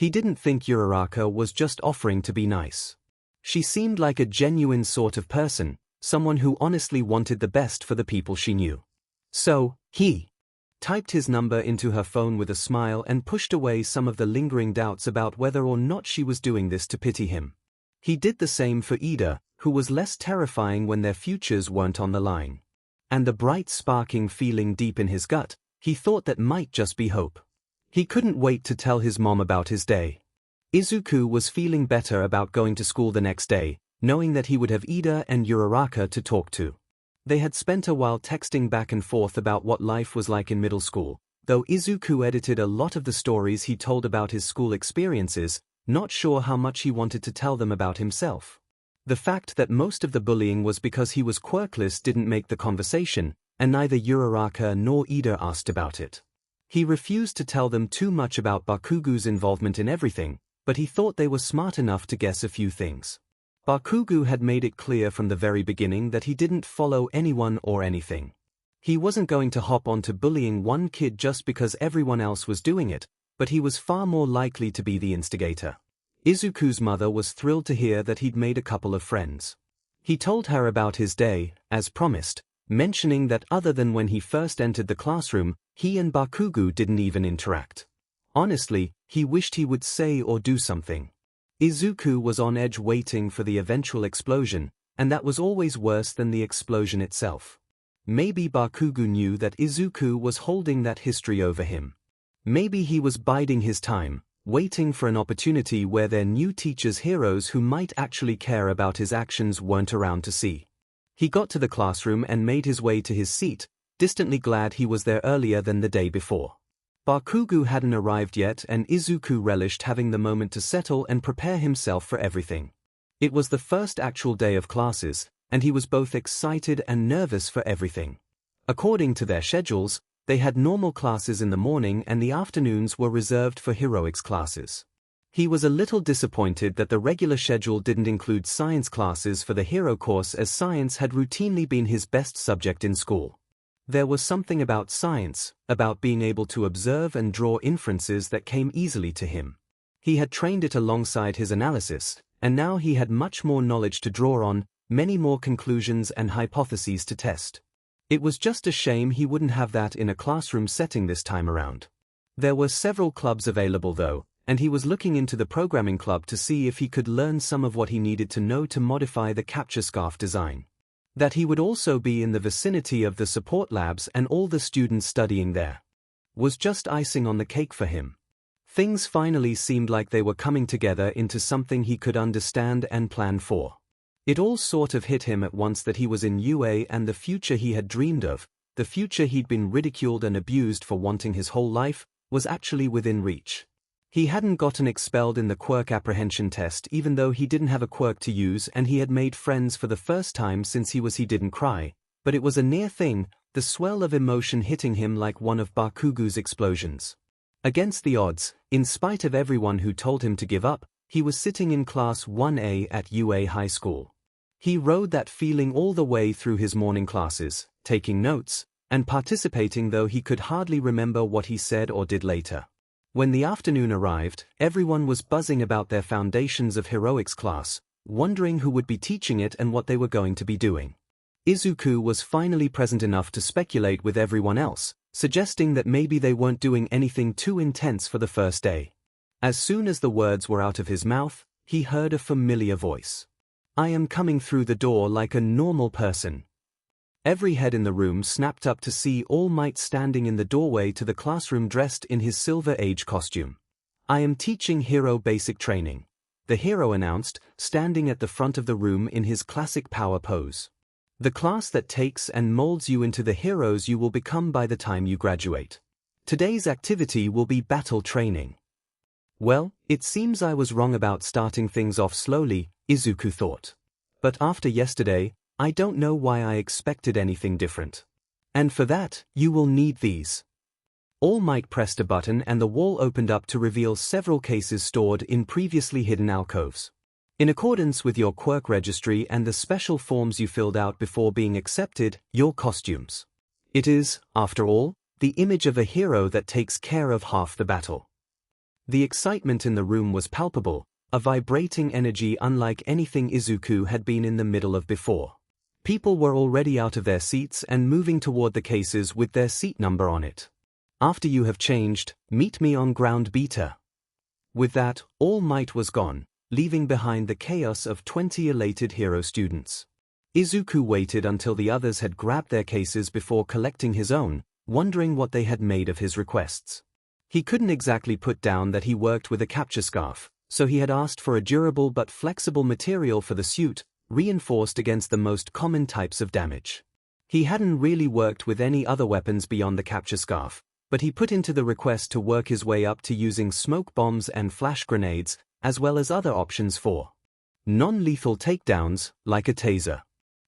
He didn't think Uraraka was just offering to be nice. She seemed like a genuine sort of person, someone who honestly wanted the best for the people she knew. So, he typed his number into her phone with a smile and pushed away some of the lingering doubts about whether or not she was doing this to pity him. He did the same for Ida, who was less terrifying when their futures weren't on the line. And the bright sparking feeling deep in his gut, he thought that might just be hope. He couldn't wait to tell his mom about his day. Izuku was feeling better about going to school the next day, knowing that he would have Ida and Uraraka to talk to. They had spent a while texting back and forth about what life was like in middle school, though Izuku edited a lot of the stories he told about his school experiences, not sure how much he wanted to tell them about himself. The fact that most of the bullying was because he was quirkless didn't make the conversation, and neither Uraraka nor Ida asked about it. He refused to tell them too much about Bakugo's involvement in everything, but he thought they were smart enough to guess a few things. Bakugo had made it clear from the very beginning that he didn't follow anyone or anything. He wasn't going to hop onto bullying one kid just because everyone else was doing it, but he was far more likely to be the instigator. Izuku's mother was thrilled to hear that he'd made a couple of friends. He told her about his day, as promised, mentioning that other than when he first entered the classroom, he and Bakugo didn't even interact. Honestly, he wished he would say or do something. Izuku was on edge waiting for the eventual explosion, and that was always worse than the explosion itself. Maybe Bakugo knew that Izuku was holding that history over him. Maybe he was biding his time, waiting for an opportunity where their new teacher's heroes who might actually care about his actions weren't around to see. He got to the classroom and made his way to his seat, distantly glad he was there earlier than the day before. Bakugo hadn't arrived yet and Izuku relished having the moment to settle and prepare himself for everything. It was the first actual day of classes, and he was both excited and nervous for everything. According to their schedules, they had normal classes in the morning and the afternoons were reserved for heroics classes. He was a little disappointed that the regular schedule didn't include science classes for the hero course, as science had routinely been his best subject in school. There was something about science, about being able to observe and draw inferences, that came easily to him. He had trained it alongside his analysis, and now he had much more knowledge to draw on, many more conclusions and hypotheses to test. It was just a shame he wouldn't have that in a classroom setting this time around. There were several clubs available though, and he was looking into the programming club to see if he could learn some of what he needed to know to modify the capture scarf design. That he would also be in the vicinity of the support labs and all the students studying there was just icing on the cake for him. Things finally seemed like they were coming together into something he could understand and plan for. It all sort of hit him at once that he was in UA and the future he had dreamed of, the future he'd been ridiculed and abused for wanting his whole life, was actually within reach. He hadn't gotten expelled in the quirk apprehension test even though he didn't have a quirk to use, and he had made friends for the first time since he didn't cry, but it was a near thing, the swell of emotion hitting him like one of Bakugo's explosions. Against the odds, in spite of everyone who told him to give up, he was sitting in Class 1A at UA High School. He rode that feeling all the way through his morning classes, taking notes, and participating though he could hardly remember what he said or did later. When the afternoon arrived, everyone was buzzing about their Foundations of Heroics class, wondering who would be teaching it and what they were going to be doing. Izuku was finally present enough to speculate with everyone else, suggesting that maybe they weren't doing anything too intense for the first day. As soon as the words were out of his mouth, he heard a familiar voice. "I am coming through the door like a normal person." Every head in the room snapped up to see All Might standing in the doorway to the classroom dressed in his Silver Age costume. "I am teaching hero basic training," the hero announced, standing at the front of the room in his classic power pose. "The class that takes and molds you into the heroes you will become by the time you graduate. Today's activity will be battle training." Well, it seems I was wrong about starting things off slowly, Izuku thought. But after yesterday, I don't know why I expected anything different. And for that, you will need these. All Might pressed a button and the wall opened up to reveal several cases stored in previously hidden alcoves. In accordance with your quirk registry and the special forms you filled out before being accepted, your costumes. It is, after all, the image of a hero that takes care of half the battle. The excitement in the room was palpable, a vibrating energy unlike anything Izuku had been in the middle of before. People were already out of their seats and moving toward the cases with their seat number on it. "After you have changed, meet me on ground beta." With that, All Might was gone, leaving behind the chaos of 20 elated hero students. Izuku waited until the others had grabbed their cases before collecting his own, wondering what they had made of his requests. He couldn't exactly put down that he worked with a capture scarf, so he had asked for a durable but flexible material for the suit, reinforced against the most common types of damage. He hadn't really worked with any other weapons beyond the capture scarf, but he put into the request to work his way up to using smoke bombs and flash grenades, as well as other options for non-lethal takedowns, like a taser.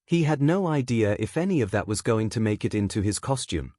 He had no idea if any of that was going to make it into his costume.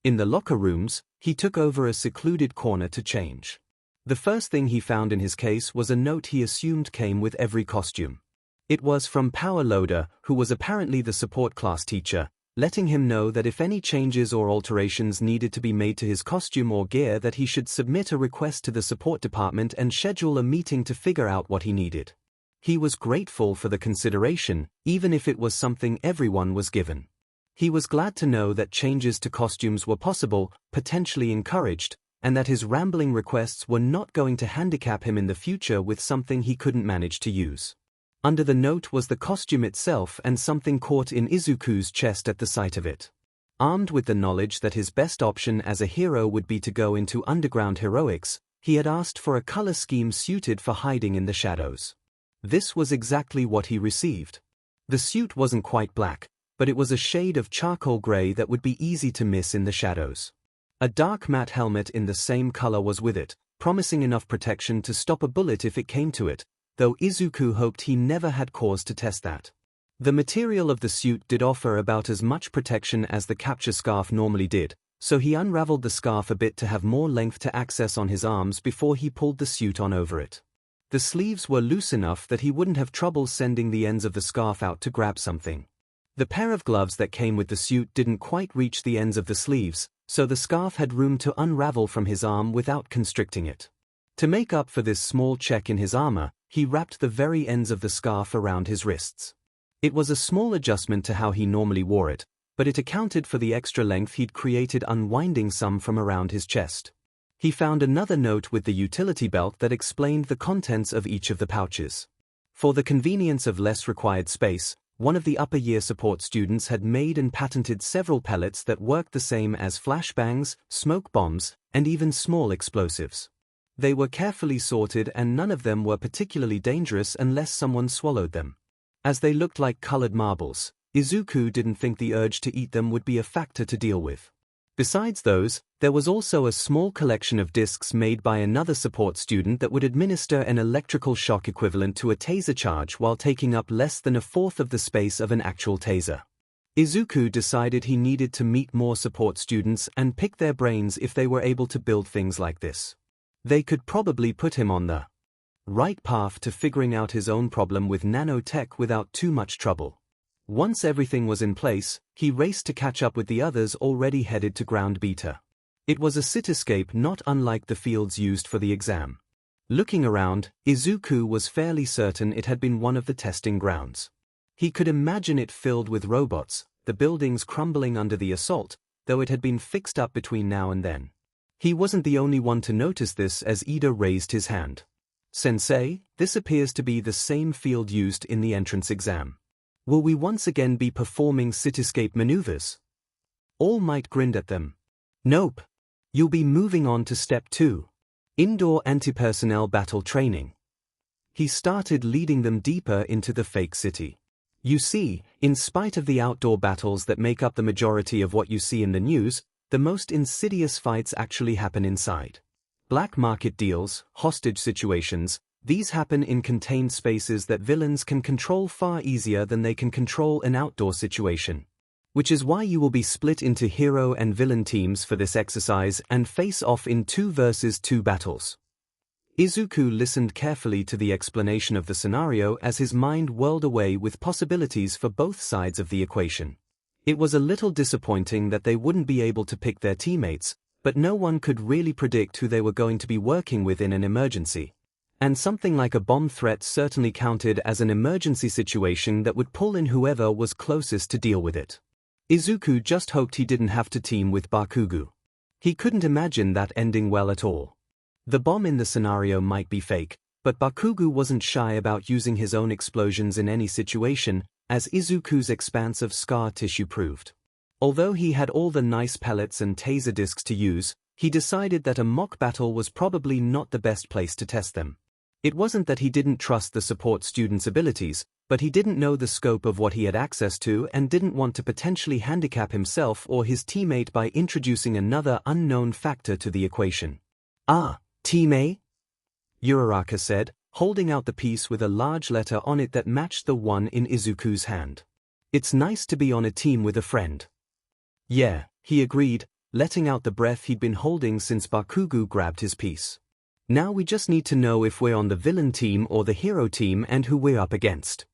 In the locker rooms, he took over a secluded corner to change. The first thing he found in his case was a note he assumed came with every costume. It was from Power Loader, who was apparently the support class teacher, letting him know that if any changes or alterations needed to be made to his costume or gear, that he should submit a request to the support department and schedule a meeting to figure out what he needed. He was grateful for the consideration, even if it was something everyone was given. He was glad to know that changes to costumes were possible, potentially encouraged, and that his rambling requests were not going to handicap him in the future with something he couldn't manage to use. Under the note was the costume itself, and something caught in Izuku's chest at the sight of it. Armed with the knowledge that his best option as a hero would be to go into underground heroics, he had asked for a color scheme suited for hiding in the shadows. This was exactly what he received. The suit wasn't quite black, but it was a shade of charcoal gray that would be easy to miss in the shadows. A dark matte helmet in the same color was with it, promising enough protection to stop a bullet if it came to it, though Izuku hoped he never had cause to test that. The material of the suit did offer about as much protection as the capture scarf normally did, so he unraveled the scarf a bit to have more length to access on his arms before he pulled the suit on over it. The sleeves were loose enough that he wouldn't have trouble sending the ends of the scarf out to grab something. The pair of gloves that came with the suit didn't quite reach the ends of the sleeves, so the scarf had room to unravel from his arm without constricting it. To make up for this small check in his armor, he wrapped the very ends of the scarf around his wrists. It was a small adjustment to how he normally wore it, but it accounted for the extra length he'd created unwinding some from around his chest. He found another note with the utility belt that explained the contents of each of the pouches. For the convenience of less required space, one of the upper year support students had made and patented several pellets that worked the same as flashbangs, smoke bombs, and even small explosives. They were carefully sorted and none of them were particularly dangerous unless someone swallowed them. As they looked like colored marbles, Izuku didn't think the urge to eat them would be a factor to deal with. Besides those, there was also a small collection of discs made by another support student that would administer an electrical shock equivalent to a taser charge while taking up less than a fourth of the space of an actual taser. Izuku decided he needed to meet more support students and pick their brains if they were able to build things like this. They could probably put him on the right path to figuring out his own problem with nanotech without too much trouble. Once everything was in place, he raced to catch up with the others already headed to ground beta. It was a cityscape not unlike the fields used for the exam. Looking around, Izuku was fairly certain it had been one of the testing grounds. He could imagine it filled with robots, the buildings crumbling under the assault, though it had been fixed up between now and then. He wasn't the only one to notice this as Ida raised his hand. "Sensei, this appears to be the same field used in the entrance exam. Will we once again be performing cityscape maneuvers?" All Might grinned at them. "Nope. You'll be moving on to step 2. Indoor anti-personnel battle training." He started leading them deeper into the fake city. You see, in spite of the outdoor battles that make up the majority of what you see in the news, the most insidious fights actually happen inside. Black market deals, hostage situations, these happen in contained spaces that villains can control far easier than they can control an outdoor situation. Which is why you will be split into hero and villain teams for this exercise and face off in 2 versus 2 battles. Izuku listened carefully to the explanation of the scenario as his mind whirled away with possibilities for both sides of the equation. It was a little disappointing that they wouldn't be able to pick their teammates, but no one could really predict who they were going to be working with in an emergency. And something like a bomb threat certainly counted as an emergency situation that would pull in whoever was closest to deal with it. Izuku just hoped he didn't have to team with Bakugo. He couldn't imagine that ending well at all. The bomb in the scenario might be fake, but Bakugo wasn't shy about using his own explosions in any situation, as Izuku's expanse of scar tissue proved. Although he had all the nice pellets and taser discs to use, he decided that a mock battle was probably not the best place to test them. It wasn't that he didn't trust the support students' abilities, but he didn't know the scope of what he had access to and didn't want to potentially handicap himself or his teammate by introducing another unknown factor to the equation. "Ah, Team A?" Uraraka said, holding out the piece with a large letter on it that matched the one in Izuku's hand. "It's nice to be on a team with a friend." "Yeah," he agreed, letting out the breath he'd been holding since Bakugo grabbed his piece. "Now we just need to know if we're on the villain team or the hero team and who we're up against."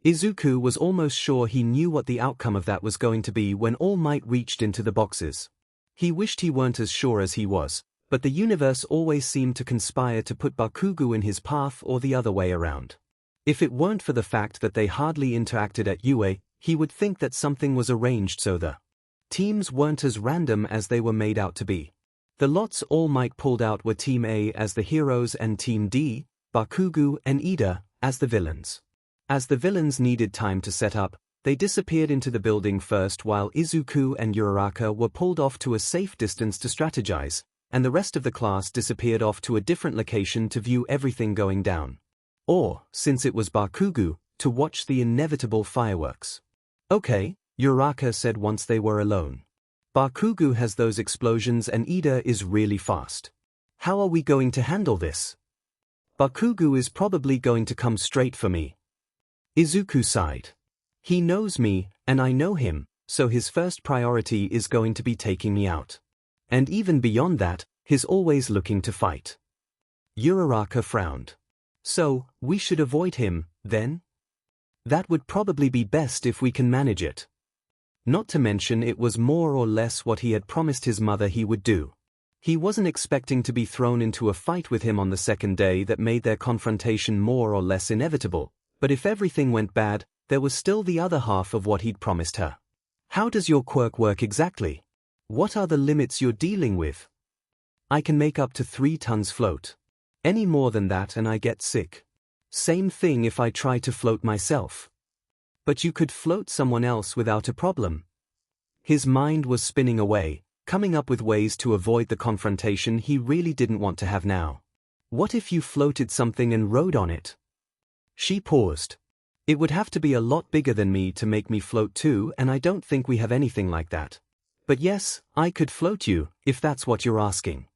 Izuku was almost sure he knew what the outcome of that was going to be when All Might reached into the boxes. He wished he weren't as sure as he was, but the universe always seemed to conspire to put Bakugo in his path or the other way around. If it weren't for the fact that they hardly interacted at UA, he would think that something was arranged so the teams weren't as random as they were made out to be. The lots All Might pulled out were Team A as the heroes and Team D, Bakugo and Ida, as the villains. As the villains needed time to set up, They disappeared into the building first while Izuku and Uraraka were pulled off to a safe distance to strategize, and the rest of the class disappeared off to a different location to view everything going down. Or, since it was Bakugo, to watch the inevitable fireworks. Okay, Uraraka said once they were alone. Bakugo has those explosions and Ida is really fast. How are we going to handle this? Bakugo is probably going to come straight for me. Izuku sighed. He knows me, and I know him, so his first priority is going to be taking me out. And even beyond that, he's always looking to fight. Uraraka frowned. So, we should avoid him, then? That would probably be best if we can manage it. Not to mention it was more or less what he had promised his mother he would do. He wasn't expecting to be thrown into a fight with him on the second day that made their confrontation more or less inevitable, but if everything went bad, there was still the other half of what he'd promised her. How does your quirk work exactly? What are the limits you're dealing with? I can make up to 3 tons float. Any more than that and I get sick. Same thing if I try to float myself. But you could float someone else without a problem. His mind was spinning away, coming up with ways to avoid the confrontation he really didn't want to have now. What if you floated something and rode on it? She paused. It would have to be a lot bigger than me to make me float too, and I don't think we have anything like that. But yes, I could float you, if that's what you're asking.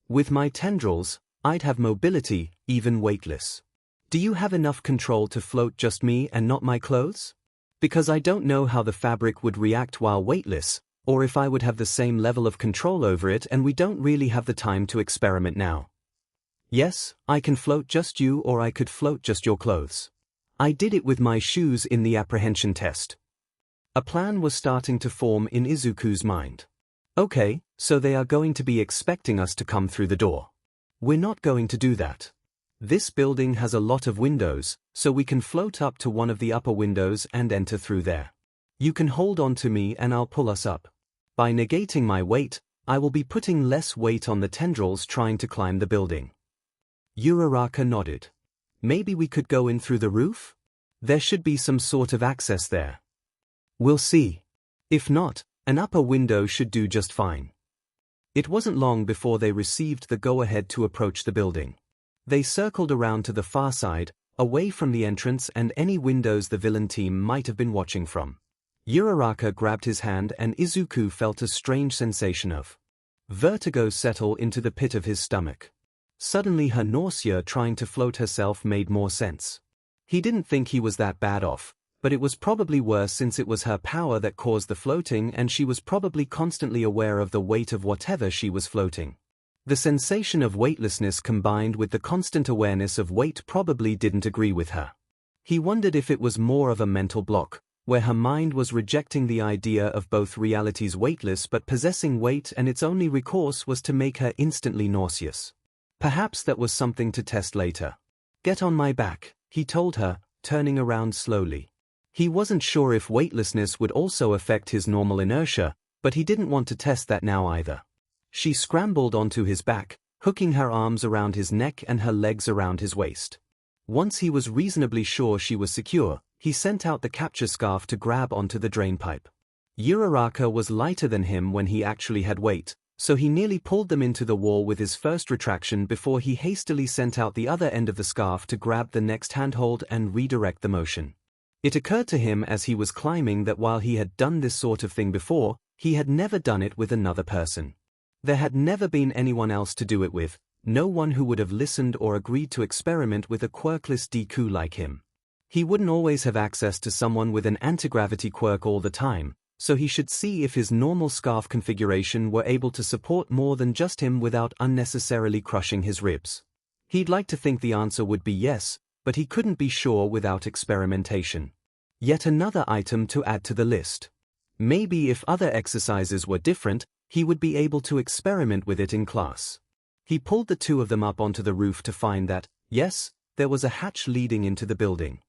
With my tendrils, I'd have mobility, even weightless. Do you have enough control to float just me and not my clothes? Because I don't know how the fabric would react while weightless, or if I would have the same level of control over it, and we don't really have the time to experiment now. Yes, I can float just you, or I could float just your clothes. I did it with my shoes in the apprehension test. A plan was starting to form in Izuku's mind. Okay, so they are going to be expecting us to come through the door. We're not going to do that. This building has a lot of windows, so we can float up to one of the upper windows and enter through there. You can hold on to me and I'll pull us up. By negating my weight, I will be putting less weight on the tendrils trying to climb the building. Uraraka nodded. Maybe we could go in through the roof? There should be some sort of access there. We'll see. If not, an upper window should do just fine. It wasn't long before they received the go-ahead to approach the building. They circled around to the far side, away from the entrance and any windows the villain team might have been watching from. Uraraka grabbed his hand and Izuku felt a strange sensation of vertigo settle into the pit of his stomach. Suddenly her nausea trying to float herself made more sense. He didn't think he was that bad off, but it was probably worse since it was her power that caused the floating and she was probably constantly aware of the weight of whatever she was floating. The sensation of weightlessness combined with the constant awareness of weight probably didn't agree with her. He wondered if it was more of a mental block, where her mind was rejecting the idea of both realities weightless but possessing weight and its only recourse was to make her instantly nauseous. Perhaps that was something to test later. Get on my back, he told her, turning around slowly. He wasn't sure if weightlessness would also affect his normal inertia, but he didn't want to test that now either. She scrambled onto his back, hooking her arms around his neck and her legs around his waist. Once he was reasonably sure she was secure, he sent out the capture scarf to grab onto the drainpipe. Uraraka was lighter than him when he actually had weight, so he nearly pulled them into the wall with his first retraction before he hastily sent out the other end of the scarf to grab the next handhold and redirect the motion. It occurred to him as he was climbing that while he had done this sort of thing before, he had never done it with another person. There had never been anyone else to do it with, no one who would have listened or agreed to experiment with a quirkless Deku like him. He wouldn't always have access to someone with an anti-gravity quirk all the time, so he should see if his normal scarf configuration were able to support more than just him without unnecessarily crushing his ribs. He'd like to think the answer would be yes, but he couldn't be sure without experimentation. Yet another item to add to the list. Maybe if other exercises were different, he would be able to experiment with it in class. He pulled the two of them up onto the roof to find that, yes, there was a hatch leading into the building.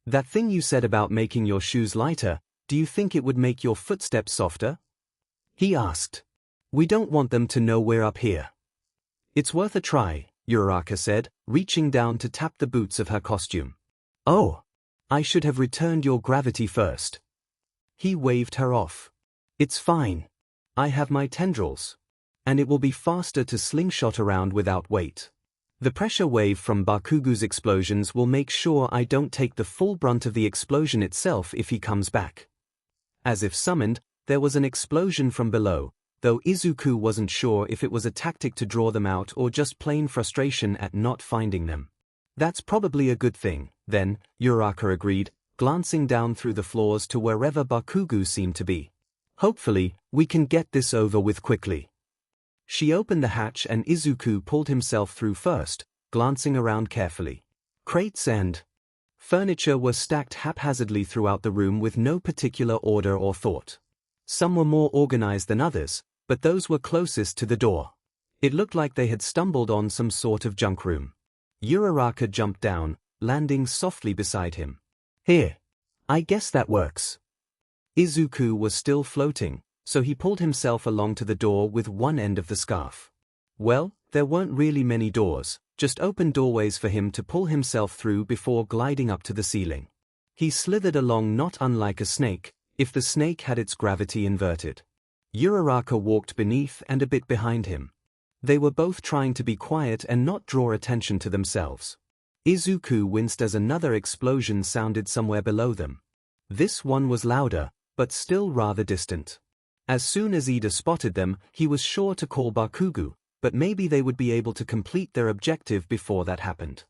That thing you said about making your shoes lighter, do you think it would make your footsteps softer? He asked. We don't want them to know we're up here. It's worth a try, Uraraka said, reaching down to tap the boots of her costume. Oh, I should have returned your gravity first. He waved her off. It's fine. I have my tendrils. And it will be faster to slingshot around without weight. The pressure wave from Bakugu's explosions will make sure I don't take the full brunt of the explosion itself if he comes back. As if summoned, there was an explosion from below, though Izuku wasn't sure if it was a tactic to draw them out or just plain frustration at not finding them. That's probably a good thing, then, Uraraka agreed, glancing down through the floors to wherever Bakugu seemed to be. Hopefully, we can get this over with quickly. She opened the hatch and Izuku pulled himself through first, glancing around carefully. Crates and furniture were stacked haphazardly throughout the room with no particular order or thought. Some were more organized than others, but those were closest to the door. It looked like they had stumbled on some sort of junk room. Uraraka jumped down, landing softly beside him. Here. I guess that works. Izuku was still floating, so he pulled himself along to the door with one end of the scarf. Well, there weren't really many doors, just open doorways for him to pull himself through before gliding up to the ceiling. He slithered along not unlike a snake, if the snake had its gravity inverted. Uraraka walked beneath and a bit behind him. They were both trying to be quiet and not draw attention to themselves. Izuku winced as another explosion sounded somewhere below them. This one was louder, but still rather distant. As soon as Ida spotted them, he was sure to call Bakugu, but maybe they would be able to complete their objective before that happened.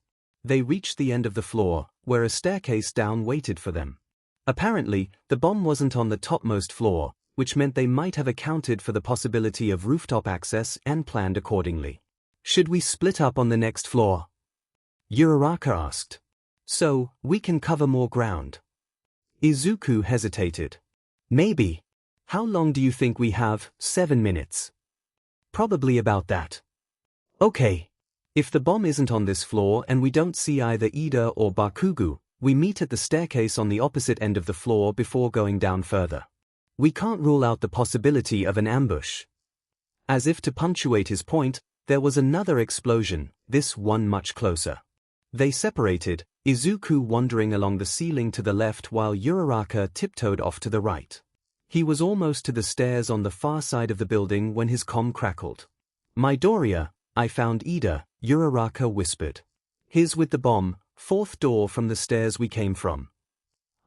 They reached the end of the floor, where a staircase down waited for them. Apparently, the bomb wasn't on the topmost floor, which meant they might have accounted for the possibility of rooftop access and planned accordingly. Should we split up on the next floor? Uraraka asked. So, we can cover more ground. Izuku hesitated. Maybe. How long do you think we have? 7 minutes. Probably about that. Okay. If the bomb isn't on this floor and we don't see either Ida or Bakugu, we meet at the staircase on the opposite end of the floor before going down further. We can't rule out the possibility of an ambush. As if to punctuate his point, there was another explosion, this one much closer. They separated, Izuku wandering along the ceiling to the left while Uraraka tiptoed off to the right. He was almost to the stairs on the far side of the building when his comm crackled. Midoriya, I found Ida, Uraraka whispered. His with the bomb, 4th door from the stairs we came from.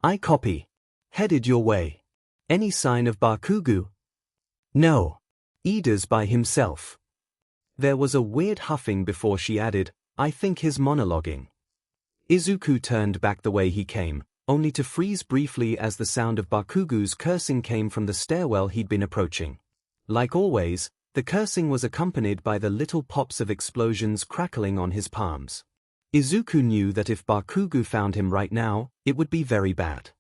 I copy. Headed your way. Any sign of Bakugu? No. Ida's by himself. There was a weird huffing before she added, I think he's monologuing. Izuku turned back the way he came, only to freeze briefly as the sound of Bakugu's cursing came from the stairwell he'd been approaching. Like always, the cursing was accompanied by the little pops of explosions crackling on his palms. Izuku knew that if Bakugu found him right now, it would be very bad.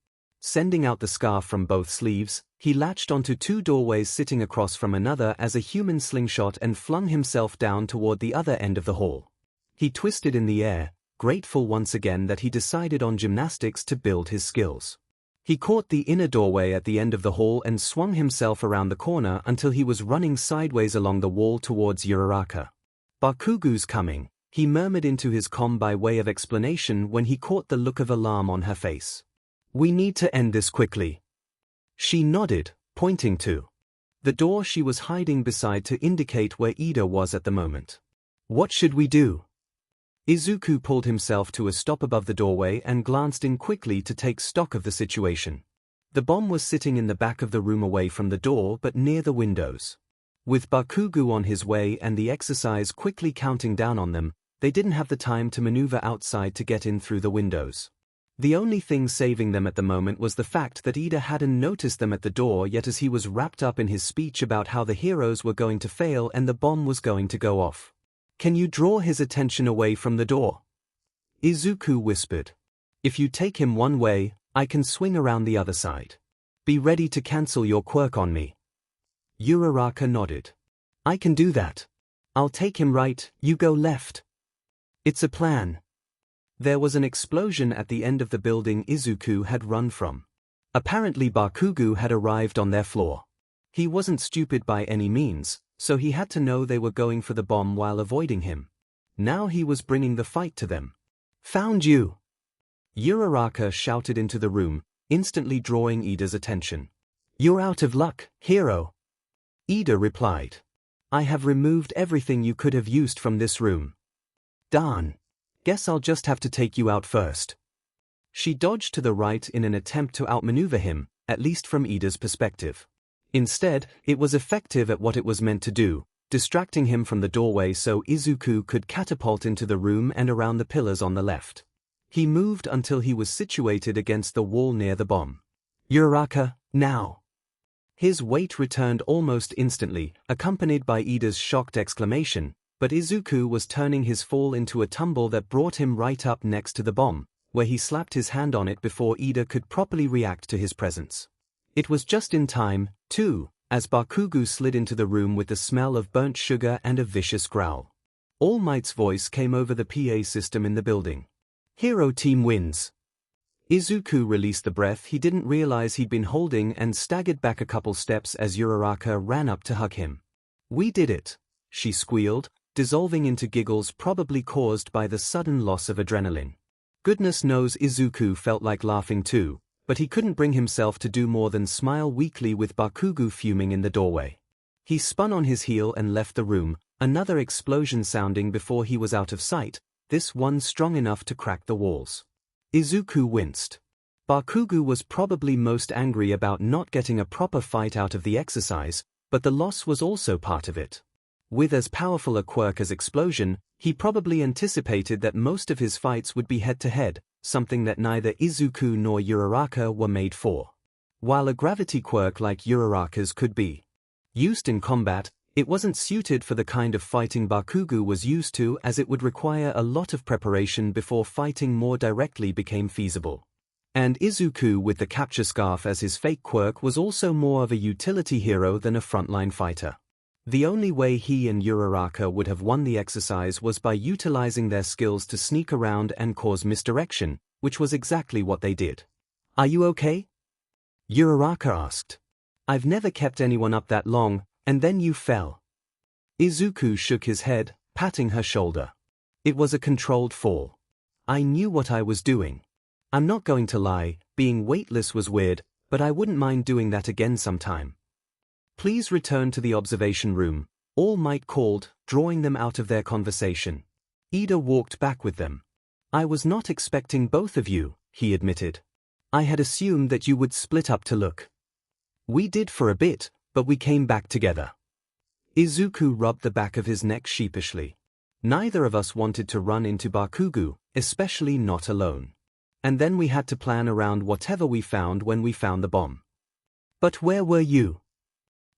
Sending out the scarf from both sleeves, he latched onto 2 doorways sitting across from another as a human slingshot and flung himself down toward the other end of the hall. He twisted in the air, grateful once again that he decided on gymnastics to build his skills. He caught the inner doorway at the end of the hall and swung himself around the corner until he was running sideways along the wall towards Uraraka. Bakugu's coming, he murmured into his comm by way of explanation when he caught the look of alarm on her face. We need to end this quickly. She nodded, pointing to the door she was hiding beside to indicate where Ida was at the moment. What should we do? Izuku pulled himself to a stop above the doorway and glanced in quickly to take stock of the situation. The bomb was sitting in the back of the room away from the door but near the windows. With Bakugu on his way and the exercise quickly counting down on them, they didn't have the time to maneuver outside to get in through the windows. The only thing saving them at the moment was the fact that Ida hadn't noticed them at the door yet, as he was wrapped up in his speech about how the heroes were going to fail and the bomb was going to go off. Can you draw his attention away from the door? Izuku whispered. If you take him one way, I can swing around the other side. Be ready to cancel your quirk on me. Uraraka nodded. I can do that. I'll take him right, you go left. It's a plan. There was an explosion at the end of the building Izuku had run from. Apparently Bakugu had arrived on their floor. He wasn't stupid by any means, so he had to know they were going for the bomb while avoiding him. Now he was bringing the fight to them. Found you! Uraraka shouted into the room, instantly drawing Ida's attention. "You're out of luck, hero," Ida replied. "I have removed everything you could have used from this room. Darn. Guess I'll just have to take you out first." She dodged to the right in an attempt to outmaneuver him, at least from Ida's perspective. Instead, it was effective at what it was meant to do, distracting him from the doorway so Izuku could catapult into the room and around the pillars on the left. He moved until he was situated against the wall near the bomb. "Uraraka, now!" His weight returned almost instantly, accompanied by Ida's shocked exclamation, but Izuku was turning his fall into a tumble that brought him right up next to the bomb, where he slapped his hand on it before Ida could properly react to his presence. It was just in time, too, as Bakugo slid into the room with the smell of burnt sugar and a vicious growl. All Might's voice came over the PA system in the building. "Hero team wins." Izuku released the breath he didn't realize he'd been holding and staggered back a couple steps as Uraraka ran up to hug him. "We did it," she squealed, dissolving into giggles probably caused by the sudden loss of adrenaline. Goodness knows Izuku felt like laughing too, but he couldn't bring himself to do more than smile weakly with Bakugo fuming in the doorway. He spun on his heel and left the room, another explosion sounding before he was out of sight, this one strong enough to crack the walls. Izuku winced. Bakugo was probably most angry about not getting a proper fight out of the exercise, but the loss was also part of it. With as powerful a quirk as Explosion, he probably anticipated that most of his fights would be head-to-head, something that neither Izuku nor Uraraka were made for. While a gravity quirk like Uraraka's could be used in combat, it wasn't suited for the kind of fighting Bakugo was used to, as it would require a lot of preparation before fighting more directly became feasible. And Izuku with the capture scarf as his fake quirk was also more of a utility hero than a frontline fighter. The only way he and Uraraka would have won the exercise was by utilizing their skills to sneak around and cause misdirection, which was exactly what they did. "Are you okay?" Uraraka asked. "I've never kept anyone up that long, and then you fell." Izuku shook his head, patting her shoulder. "It was a controlled fall. I knew what I was doing. I'm not going to lie, being weightless was weird, but I wouldn't mind doing that again sometime." "Please return to the observation room," All Might called, drawing them out of their conversation. Ida walked back with them. "I was not expecting both of you," he admitted. "I had assumed that you would split up to look." "We did for a bit, but we came back together." Izuku rubbed the back of his neck sheepishly. "Neither of us wanted to run into Bakugo, especially not alone. And then we had to plan around whatever we found when we found the bomb." "But where were you?"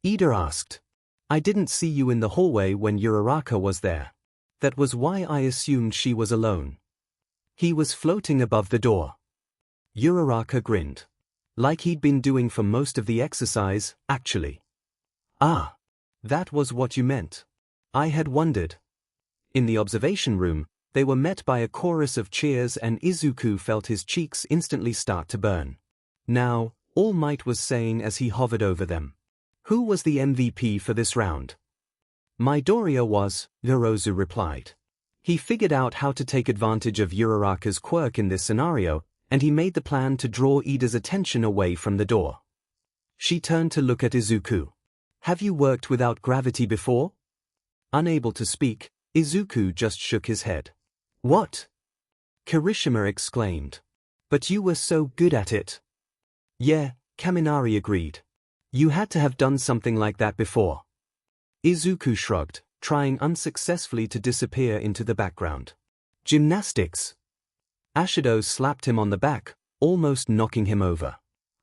Ida asked. "I didn't see you in the hallway when Uraraka was there. That was why I assumed she was alone." "He was floating above the door." Uraraka grinned. "Like he'd been doing for most of the exercise, actually." "Ah. That was what you meant. I had wondered." In the observation room, they were met by a chorus of cheers and Izuku felt his cheeks instantly start to burn. "Now," All Might was saying as he hovered over them, "who was the MVP for this round?" "Midoriya was," Yorozu replied. "He figured out how to take advantage of Uraraka's quirk in this scenario, and he made the plan to draw Ida's attention away from the door." She turned to look at Izuku. "Have you worked without gravity before?" Unable to speak, Izuku just shook his head. "What?" Kirishima exclaimed. "But you were so good at it." "Yeah," Kaminari agreed. "You had to have done something like that before." Izuku shrugged, trying unsuccessfully to disappear into the background. "Gymnastics." Ashido slapped him on the back, almost knocking him over.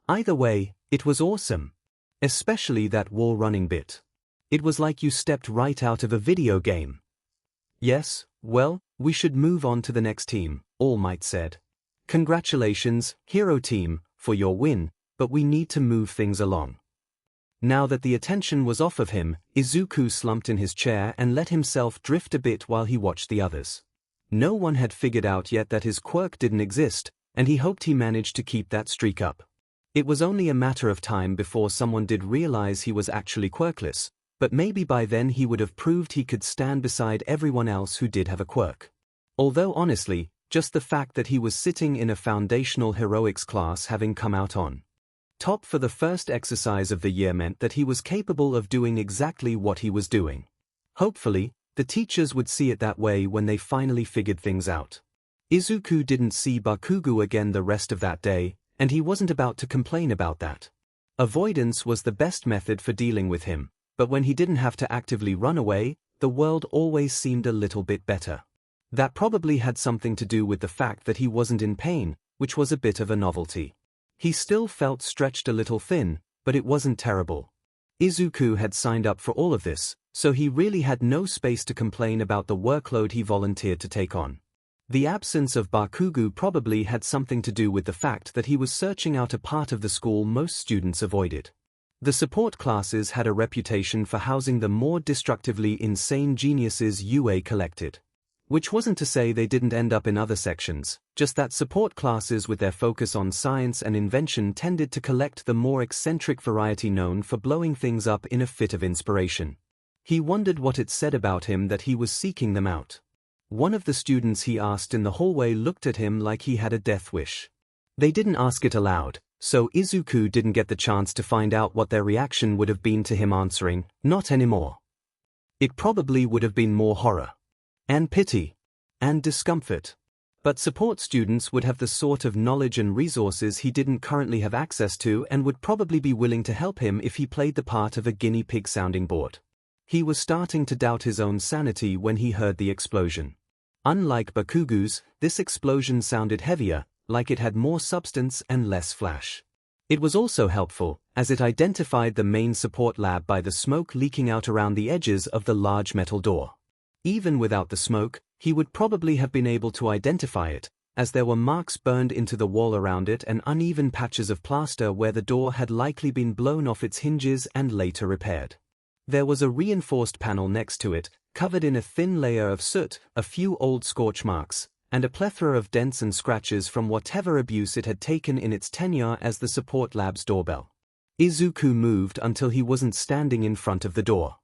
"Either way, it was awesome. Especially that wall running bit. It was like you stepped right out of a video game." "Yes, well, we should move on to the next team," All Might said. "Congratulations, Hero Team, for your win, but we need to move things along." Now that the attention was off of him, Izuku slumped in his chair and let himself drift a bit while he watched the others. No one had figured out yet that his quirk didn't exist, and he hoped he managed to keep that streak up. It was only a matter of time before someone did realize he was actually quirkless, but maybe by then he would have proved he could stand beside everyone else who did have a quirk. Although honestly, just the fact that he was sitting in a foundational heroics class having come out on top for the first exercise of the year meant that he was capable of doing exactly what he was doing. Hopefully, the teachers would see it that way when they finally figured things out. Izuku didn't see Bakugo again the rest of that day, and he wasn't about to complain about that. Avoidance was the best method for dealing with him, but when he didn't have to actively run away, the world always seemed a little bit better. That probably had something to do with the fact that he wasn't in pain, which was a bit of a novelty. He still felt stretched a little thin, but it wasn't terrible. Izuku had signed up for all of this, so he really had no space to complain about the workload he volunteered to take on. The absence of Bakugo probably had something to do with the fact that he was searching out a part of the school most students avoided. The support classes had a reputation for housing the more destructively insane geniuses UA collected. Which wasn't to say they didn't end up in other sections, just that support classes with their focus on science and invention tended to collect the more eccentric variety known for blowing things up in a fit of inspiration. He wondered what it said about him that he was seeking them out. One of the students he asked in the hallway looked at him like he had a death wish. They didn't ask it aloud, so Izuku didn't get the chance to find out what their reaction would have been to him answering, "Not anymore." It probably would have been more horror. And pity. And discomfort. But support students would have the sort of knowledge and resources he didn't currently have access to and would probably be willing to help him if he played the part of a guinea pig sounding board. He was starting to doubt his own sanity when he heard the explosion. Unlike Bakugo's, this explosion sounded heavier, like it had more substance and less flash. It was also helpful, as it identified the main support lab by the smoke leaking out around the edges of the large metal door. Even without the smoke, he would probably have been able to identify it, as there were marks burned into the wall around it and uneven patches of plaster where the door had likely been blown off its hinges and later repaired. There was a reinforced panel next to it, covered in a thin layer of soot, a few old scorch marks, and a plethora of dents and scratches from whatever abuse it had taken in its tenure as the support lab's doorbell. Izuku moved until he wasn't standing in front of the door.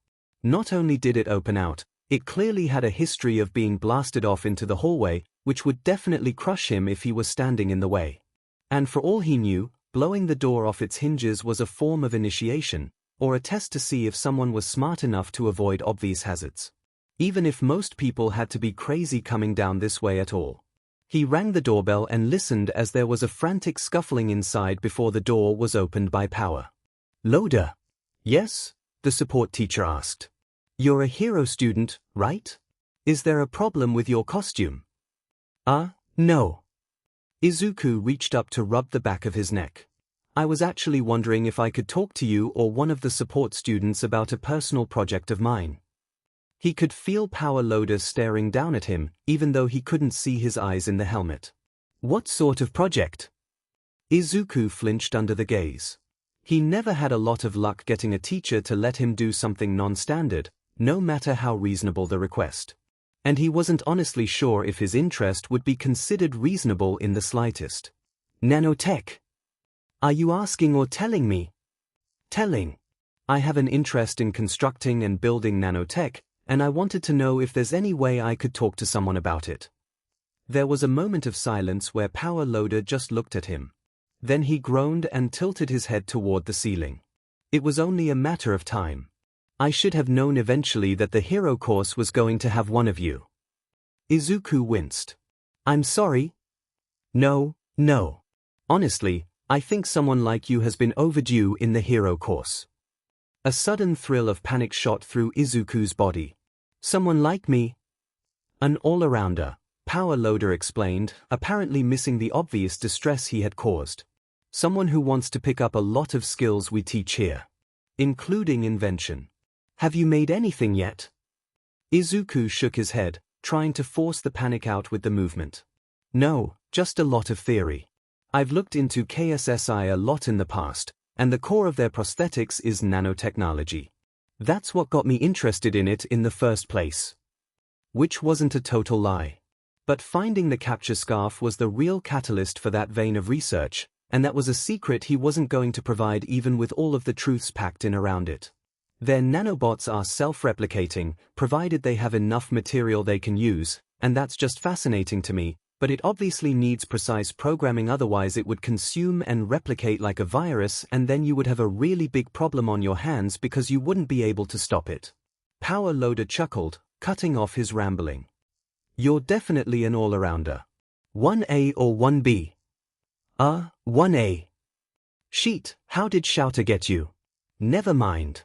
Not only did it open out, it clearly had a history of being blasted off into the hallway, which would definitely crush him if he was standing in the way. And for all he knew, blowing the door off its hinges was a form of initiation, or a test to see if someone was smart enough to avoid obvious hazards. Even if most people had to be crazy coming down this way at all. He rang the doorbell and listened as there was a frantic scuffling inside before the door was opened by power. "Loader?" "Yes?" the support teacher asked. "You're a hero student, right? Is there a problem with your costume?" No." Izuku reached up to rub the back of his neck. "I was actually wondering if I could talk to you or one of the support students about a personal project of mine." He could feel Power Loader staring down at him, even though he couldn't see his eyes in the helmet. "What sort of project?" Izuku flinched under the gaze. He never had a lot of luck getting a teacher to let him do something non-standard, no matter how reasonable the request. And he wasn't honestly sure if his interest would be considered reasonable in the slightest. "Nanotech? Are you asking or telling me?" "Telling. I have an interest in constructing and building nanotech, and I wanted to know if there's any way I could talk to someone about it." There was a moment of silence where Power Loader just looked at him. Then he groaned and tilted his head toward the ceiling. "It was only a matter of time. I should have known eventually that the hero course was going to have one of you." Izuku winced. "I'm sorry." No. Honestly, I think someone like you has been overdue in the hero course." A sudden thrill of panic shot through Izuku's body. "Someone like me?" "An all-arounder," Power Loader explained, apparently missing the obvious distress he had caused. "Someone who wants to pick up a lot of skills we teach here. Including invention. Have you made anything yet?" Izuku shook his head, trying to force the panic out with the movement. "No, just a lot of theory. I've looked into KSSI a lot in the past, and the core of their prosthetics is nanotechnology. That's what got me interested in it in the first place." Which wasn't a total lie. But finding the capture scarf was the real catalyst for that vein of research, and that was a secret he wasn't going to provide even with all of the truths packed in around it. Their nanobots are self-replicating, provided they have enough material they can use, and that's just fascinating to me, but it obviously needs precise programming, otherwise it would consume and replicate like a virus, and then you would have a really big problem on your hands because you wouldn't be able to stop it. Power Loader chuckled, cutting off his rambling. You're definitely an all-arounder. 1A or 1B? 1A. Sheet, how did Shouter get you? Never mind.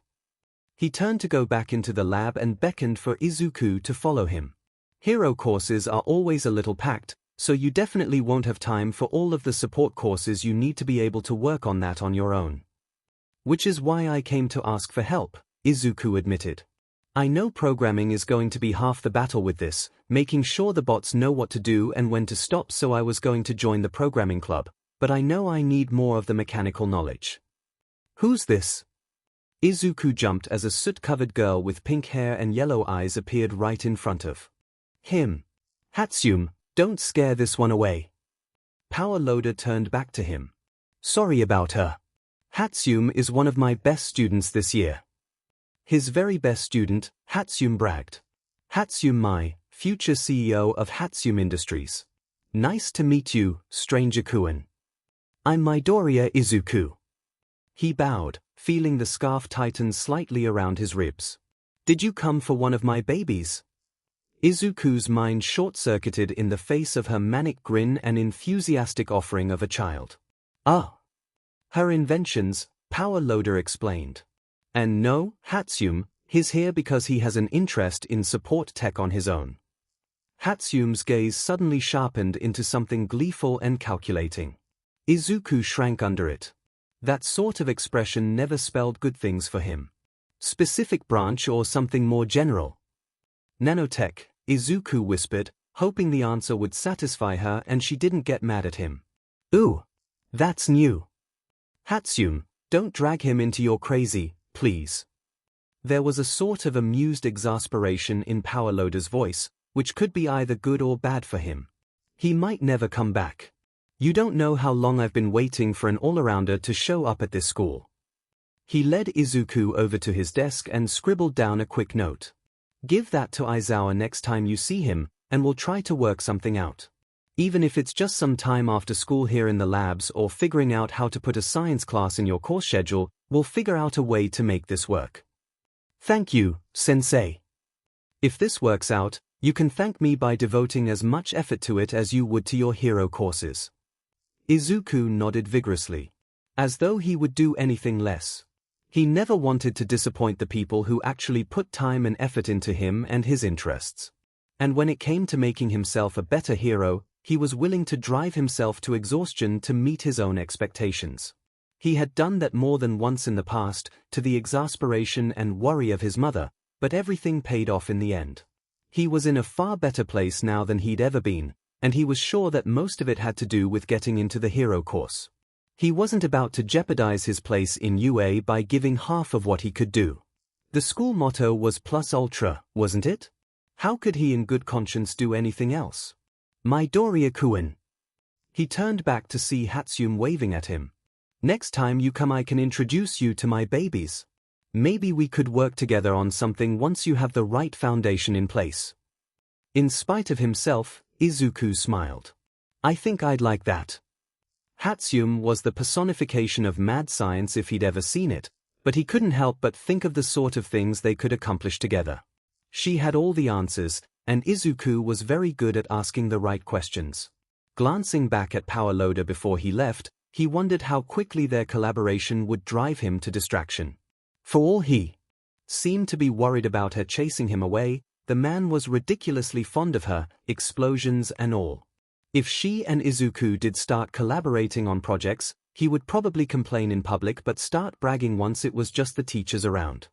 He turned to go back into the lab and beckoned for Izuku to follow him. Hero courses are always a little packed, so you definitely won't have time for all of the support courses. You need to be able to work on that on your own. Which is why I came to ask for help, Izuku admitted. I know programming is going to be half the battle with this, making sure the bots know what to do and when to stop, so I was going to join the programming club, but I know I need more of the mechanical knowledge. Who's this? Izuku jumped as a soot-covered girl with pink hair and yellow eyes appeared right in front of him. Hatsune, don't scare this one away. Power Loader turned back to him. Sorry about her. Hatsune is one of my best students this year. His very best student, Hatsune bragged. Hatsune Mai, future CEO of Hatsune Industries. Nice to meet you, Stranger-kun. I'm Midoriya Izuku. He bowed, feeling the scarf tighten slightly around his ribs. Did you come for one of my babies? Izuku's mind short-circuited in the face of her manic grin and enthusiastic offering of a child. Her inventions, Power Loader explained. And no, Hatsune, he's here because he has an interest in support tech on his own. Hatsune's gaze suddenly sharpened into something gleeful and calculating. Izuku shrank under it. That sort of expression never spelled good things for him. Specific branch or something more general? Nanotech, Izuku whispered, hoping the answer would satisfy her and she didn't get mad at him. Ooh, that's new. Hatsune, don't drag him into your crazy, please. There was a sort of amused exasperation in Power Loader's voice, which could be either good or bad for him. He might never come back. You don't know how long I've been waiting for an all-arounder to show up at this school. He led Izuku over to his desk and scribbled down a quick note. Give that to Aizawa next time you see him, and we'll try to work something out. Even if it's just some time after school here in the labs or figuring out how to put a science class in your course schedule, we'll figure out a way to make this work. Thank you, Sensei. If this works out, you can thank me by devoting as much effort to it as you would to your hero courses. Izuku nodded vigorously, as though he would do anything less. He never wanted to disappoint the people who actually put time and effort into him and his interests. And when it came to making himself a better hero, he was willing to drive himself to exhaustion to meet his own expectations. He had done that more than once in the past, to the exasperation and worry of his mother, but everything paid off in the end. He was in a far better place now than he'd ever been, and he was sure that most of it had to do with getting into the hero course. He wasn't about to jeopardize his place in UA by giving half of what he could do. The school motto was plus ultra, wasn't it? How could he in good conscience do anything else? Midoriya-kun. He turned back to see Hatsune waving at him. Next time you come I can introduce you to my babies. Maybe we could work together on something once you have the right foundation in place. In spite of himself, Izuku smiled. I think I'd like that. Hatsune was the personification of mad science if he'd ever seen it, but he couldn't help but think of the sort of things they could accomplish together. She had all the answers, and Izuku was very good at asking the right questions. Glancing back at Power Loader before he left, he wondered how quickly their collaboration would drive him to distraction. For all he seemed to be worried about her chasing him away, the man was ridiculously fond of her, explosions and all. If she and Izuku did start collaborating on projects, he would probably complain in public but start bragging once it was just the teachers around.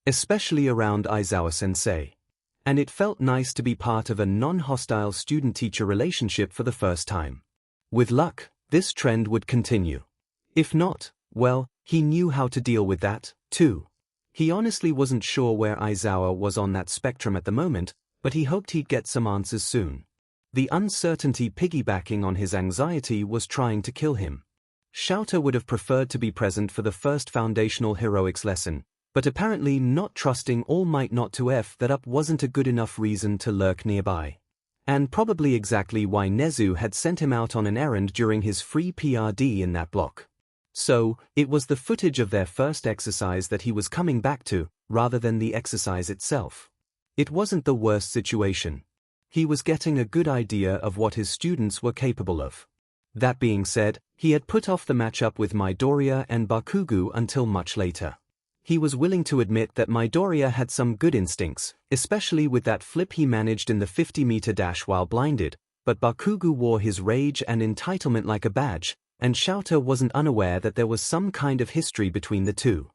Especially around Aizawa-sensei. And it felt nice to be part of a non-hostile student-teacher relationship for the first time. With luck, this trend would continue. If not, well, he knew how to deal with that, too. He honestly wasn't sure where Aizawa was on that spectrum at the moment, but he hoped he'd get some answers soon. The uncertainty piggybacking on his anxiety was trying to kill him. Shouter would have preferred to be present for the first foundational heroics lesson, but apparently not trusting All Might not to F that up wasn't a good enough reason to lurk nearby. And probably exactly why Nezu had sent him out on an errand during his free PRD in that block. So, it was the footage of their first exercise that he was coming back to, rather than the exercise itself. It wasn't the worst situation. He was getting a good idea of what his students were capable of. That being said, he had put off the matchup with Midoriya and Bakugo until much later. He was willing to admit that Midoriya had some good instincts, especially with that flip he managed in the 50-meter dash while blinded, but Bakugo wore his rage and entitlement like a badge, and Shouta wasn't unaware that there was some kind of history between the two.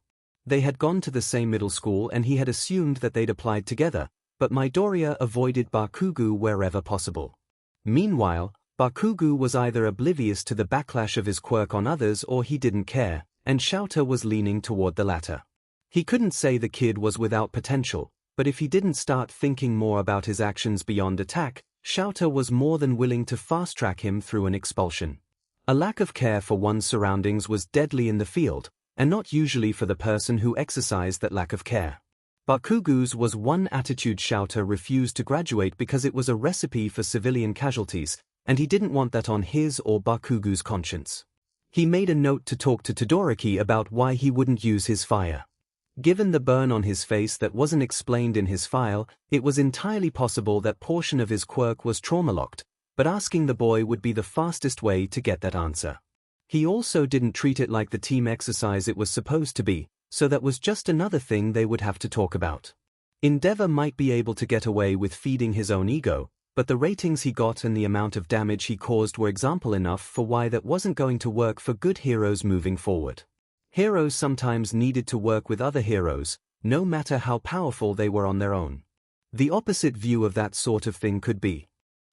They had gone to the same middle school and he had assumed that they'd applied together, but Midoriya avoided Bakugo wherever possible. Meanwhile, Bakugo was either oblivious to the backlash of his quirk on others or he didn't care, and Shouta was leaning toward the latter. He couldn't say the kid was without potential, but if he didn't start thinking more about his actions beyond attack, Shouta was more than willing to fast-track him through an expulsion. A lack of care for one's surroundings was deadly in the field, and not usually for the person who exercised that lack of care. Bakugo's was one attitude Shouta refused to graduate because it was a recipe for civilian casualties, and he didn't want that on his or Bakugo's conscience. He made a note to talk to Todoroki about why he wouldn't use his fire. Given the burn on his face that wasn't explained in his file, it was entirely possible that portion of his quirk was trauma-locked, but asking the boy would be the fastest way to get that answer. He also didn't treat it like the team exercise it was supposed to be, so that was just another thing they would have to talk about. Endeavor might be able to get away with feeding his own ego, but the ratings he got and the amount of damage he caused were example enough for why that wasn't going to work for good heroes moving forward. Heroes sometimes needed to work with other heroes, no matter how powerful they were on their own. The opposite view of that sort of thing could be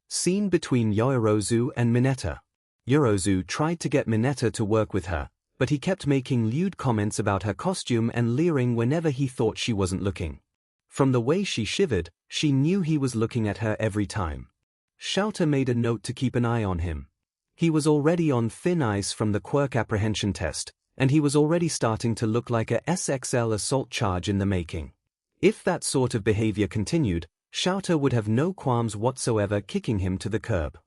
seen between Yorozu and Mineta. Yorozu tried to get Mineta to work with her, but he kept making lewd comments about her costume and leering whenever he thought she wasn't looking. From the way she shivered, she knew he was looking at her every time. Shouta made a note to keep an eye on him. He was already on thin ice from the quirk apprehension test, and he was already starting to look like a SXL assault charge in the making. If that sort of behavior continued, Shouta would have no qualms whatsoever kicking him to the curb.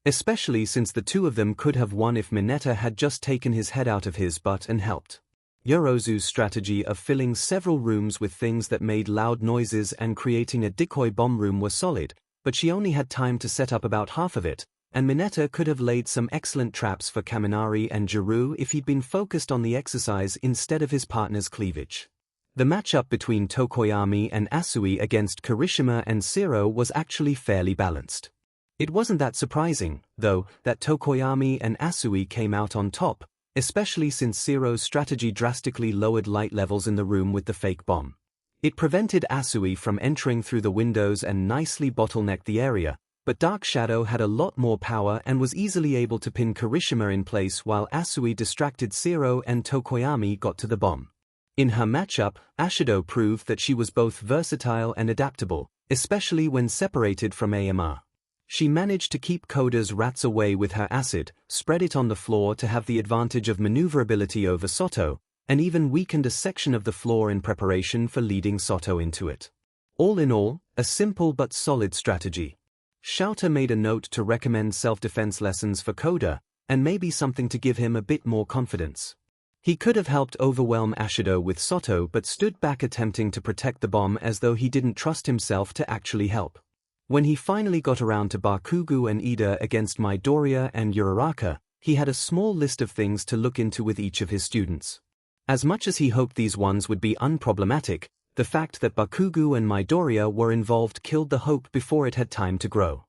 Especially since the two of them could have won if Mineta had just taken his head out of his butt and helped. Yorozu's strategy of filling several rooms with things that made loud noises and creating a decoy bomb room was solid, but she only had time to set up about half of it, and Mineta could have laid some excellent traps for Kaminari and Jiru if he'd been focused on the exercise instead of his partner's cleavage. The matchup between Tokoyami and Asui against Kirishima and Zero was actually fairly balanced. It wasn't that surprising, though, that Tokoyami and Asui came out on top, especially since Zero's strategy drastically lowered light levels in the room with the fake bomb. It prevented Asui from entering through the windows and nicely bottlenecked the area, but Dark Shadow had a lot more power and was easily able to pin Kirishima in place while Asui distracted Zero and Tokoyami got to the bomb. In her matchup, Ashido proved that she was both versatile and adaptable, especially when separated from AMR. She managed to keep Koda's rats away with her acid, spread it on the floor to have the advantage of maneuverability over Soto, and even weakened a section of the floor in preparation for leading Soto into it. All in all, a simple but solid strategy. Shouta made a note to recommend self-defense lessons for Koda, and maybe something to give him a bit more confidence. He could have helped overwhelm Ashido with Soto but stood back attempting to protect the bomb as though he didn't trust himself to actually help. When he finally got around to Bakugo and Ida against Midoriya and Uraraka, he had a small list of things to look into with each of his students. As much as he hoped these ones would be unproblematic, the fact that Bakugo and Midoriya were involved killed the hope before it had time to grow.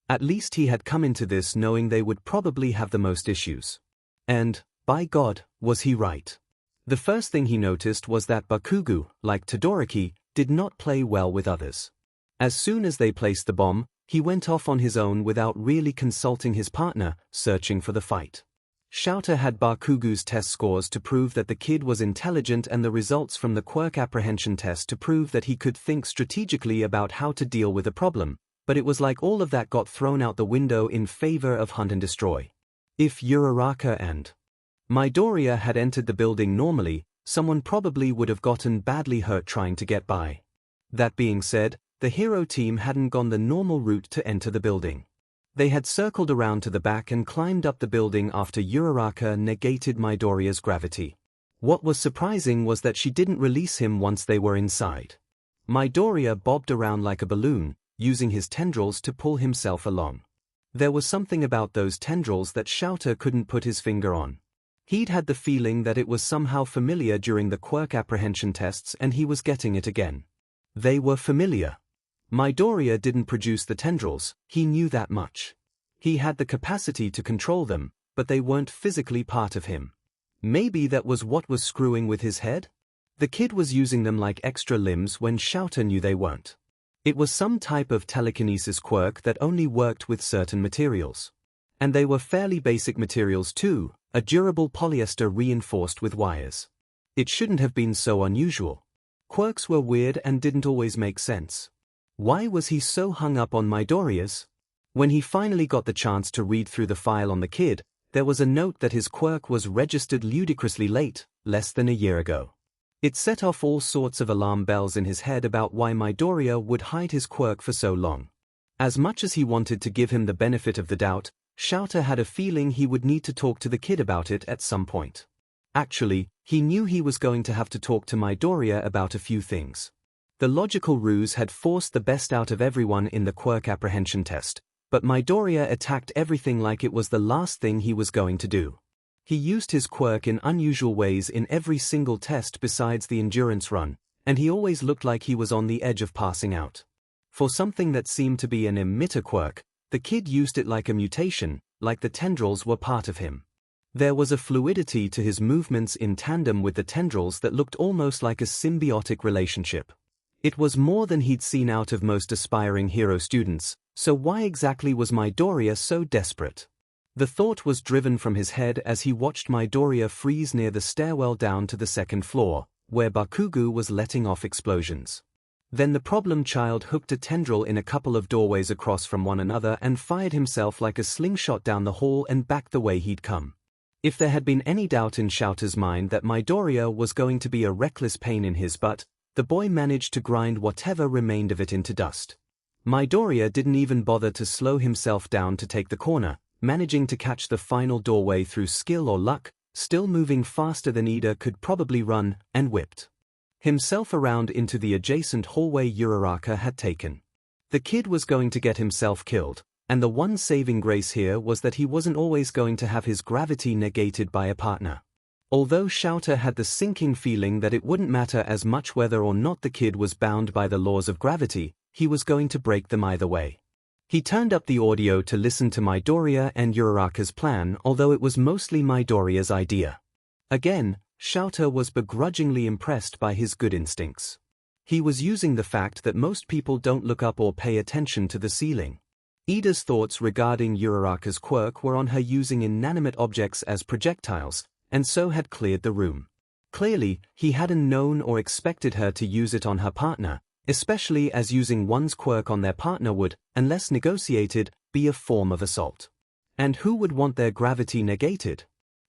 At least he had come into this knowing they would probably have the most issues. And, by God, was he right. The first thing he noticed was that Bakugo, like Todoroki, did not play well with others. As soon as they placed the bomb, he went off on his own without really consulting his partner, searching for the fight. Shouta had Bakugo's test scores to prove that the kid was intelligent and the results from the quirk apprehension test to prove that he could think strategically about how to deal with a problem, but it was like all of that got thrown out the window in favor of hunt and destroy. If Uraraka and Midoriya had entered the building normally, someone probably would have gotten badly hurt trying to get by. That being said, the hero team hadn't gone the normal route to enter the building. They had circled around to the back and climbed up the building after Uraraka negated Midoriya's gravity. What was surprising was that she didn't release him once they were inside. Midoriya bobbed around like a balloon, using his tendrils to pull himself along. There was something about those tendrils that Shouter couldn't put his finger on. He'd had the feeling that it was somehow familiar during the quirk apprehension tests, and he was getting it again. They were familiar. Midoriya didn't produce the tendrils, he knew that much. He had the capacity to control them, but they weren't physically part of him. Maybe that was what was screwing with his head? The kid was using them like extra limbs when Shouter knew they weren't. It was some type of telekinesis quirk that only worked with certain materials. And they were fairly basic materials too, a durable polyester reinforced with wires. It shouldn't have been so unusual. Quirks were weird and didn't always make sense. Why was he so hung up on Midoriya's? When he finally got the chance to read through the file on the kid, there was a note that his quirk was registered ludicrously late, less than a year ago. It set off all sorts of alarm bells in his head about why Midoriya would hide his quirk for so long. As much as he wanted to give him the benefit of the doubt, Shouter had a feeling he would need to talk to the kid about it at some point. Actually, he knew he was going to have to talk to Midoriya about a few things. The logical ruse had forced the best out of everyone in the quirk apprehension test, but Midoriya attacked everything like it was the last thing he was going to do. He used his quirk in unusual ways in every single test besides the endurance run, and he always looked like he was on the edge of passing out. For something that seemed to be an emitter quirk, the kid used it like a mutation, like the tendrils were part of him. There was a fluidity to his movements in tandem with the tendrils that looked almost like a symbiotic relationship. It was more than he'd seen out of most aspiring hero students, so why exactly was Midoriya so desperate? The thought was driven from his head as he watched Midoriya freeze near the stairwell down to the second floor, where Bakugo was letting off explosions. Then the problem child hooked a tendril in a couple of doorways across from one another and fired himself like a slingshot down the hall and back the way he'd come. If there had been any doubt in Shouter's mind that Midoriya was going to be a reckless pain in his butt, the boy managed to grind whatever remained of it into dust. Midoriya didn't even bother to slow himself down to take the corner, managing to catch the final doorway through skill or luck, still moving faster than Ida could probably run, and whipped himself around into the adjacent hallway Uraraka had taken. The kid was going to get himself killed, and the one saving grace here was that he wasn't always going to have his gravity negated by a partner. Although Shouter had the sinking feeling that it wouldn't matter as much whether or not the kid was bound by the laws of gravity, he was going to break them either way. He turned up the audio to listen to Midoriya and Uraraka's plan, although it was mostly Midoriya's idea. Again, Shouter was begrudgingly impressed by his good instincts. He was using the fact that most people don't look up or pay attention to the ceiling. Ida's thoughts regarding Uraraka's quirk were on her using inanimate objects as projectiles, and so had cleared the room. Clearly, he hadn't known or expected her to use it on her partner, especially as using one's quirk on their partner would, unless negotiated, be a form of assault. And who would want their gravity negated?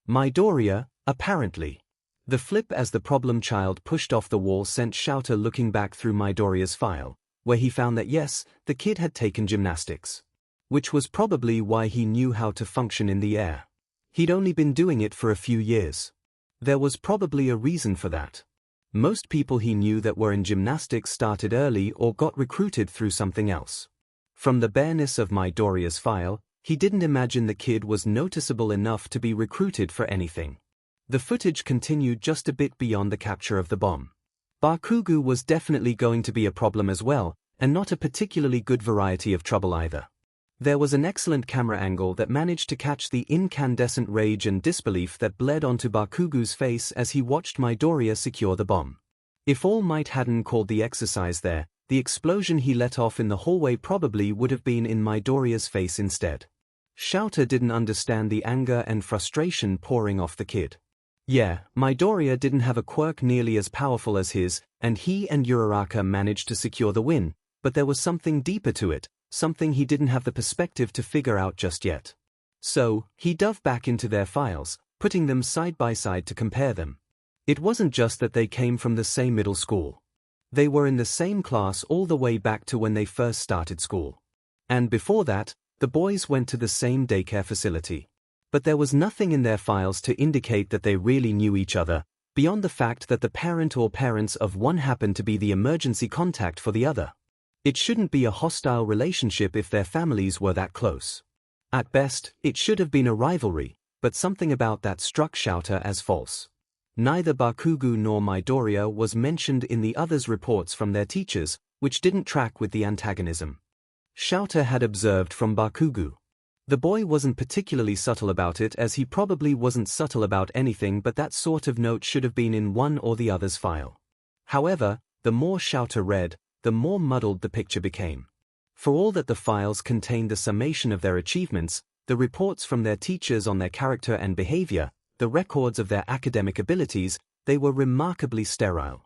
Midoriya, apparently. The flip as the problem child pushed off the wall sent Shouter looking back through Midoriya's file, where he found that yes, the kid had taken gymnastics. Which was probably why he knew how to function in the air. He'd only been doing it for a few years. There was probably a reason for that. Most people he knew that were in gymnastics started early or got recruited through something else. From the bareness of Midoriya's file, he didn't imagine the kid was noticeable enough to be recruited for anything. The footage continued just a bit beyond the capture of the bomb. Bakugo was definitely going to be a problem as well, and not a particularly good variety of trouble either. There was an excellent camera angle that managed to catch the incandescent rage and disbelief that bled onto Bakugo's face as he watched Midoriya secure the bomb. If All Might hadn't called the exercise there, the explosion he let off in the hallway probably would have been in Midoriya's face instead. Shouter didn't understand the anger and frustration pouring off the kid. Yeah, Midoriya didn't have a quirk nearly as powerful as his, and he and Uraraka managed to secure the win, but there was something deeper to it, something he didn't have the perspective to figure out just yet. So, he dove back into their files, putting them side by side to compare them. It wasn't just that they came from the same middle school. They were in the same class all the way back to when they first started school. And before that, the boys went to the same daycare facility. But there was nothing in their files to indicate that they really knew each other, beyond the fact that the parent or parents of one happened to be the emergency contact for the other. It shouldn't be a hostile relationship if their families were that close. At best, it should have been a rivalry, but something about that struck Shouter as false. Neither Bakugo nor Midoriya was mentioned in the others' reports from their teachers, which didn't track with the antagonism. Shouter had observed from Bakugo. The boy wasn't particularly subtle about it, as he probably wasn't subtle about anything, but that sort of note should have been in one or the other's file. However, the more Shouter read, the more muddled the picture became. For all that the files contained the summation of their achievements, the reports from their teachers on their character and behavior, the records of their academic abilities, they were remarkably sterile.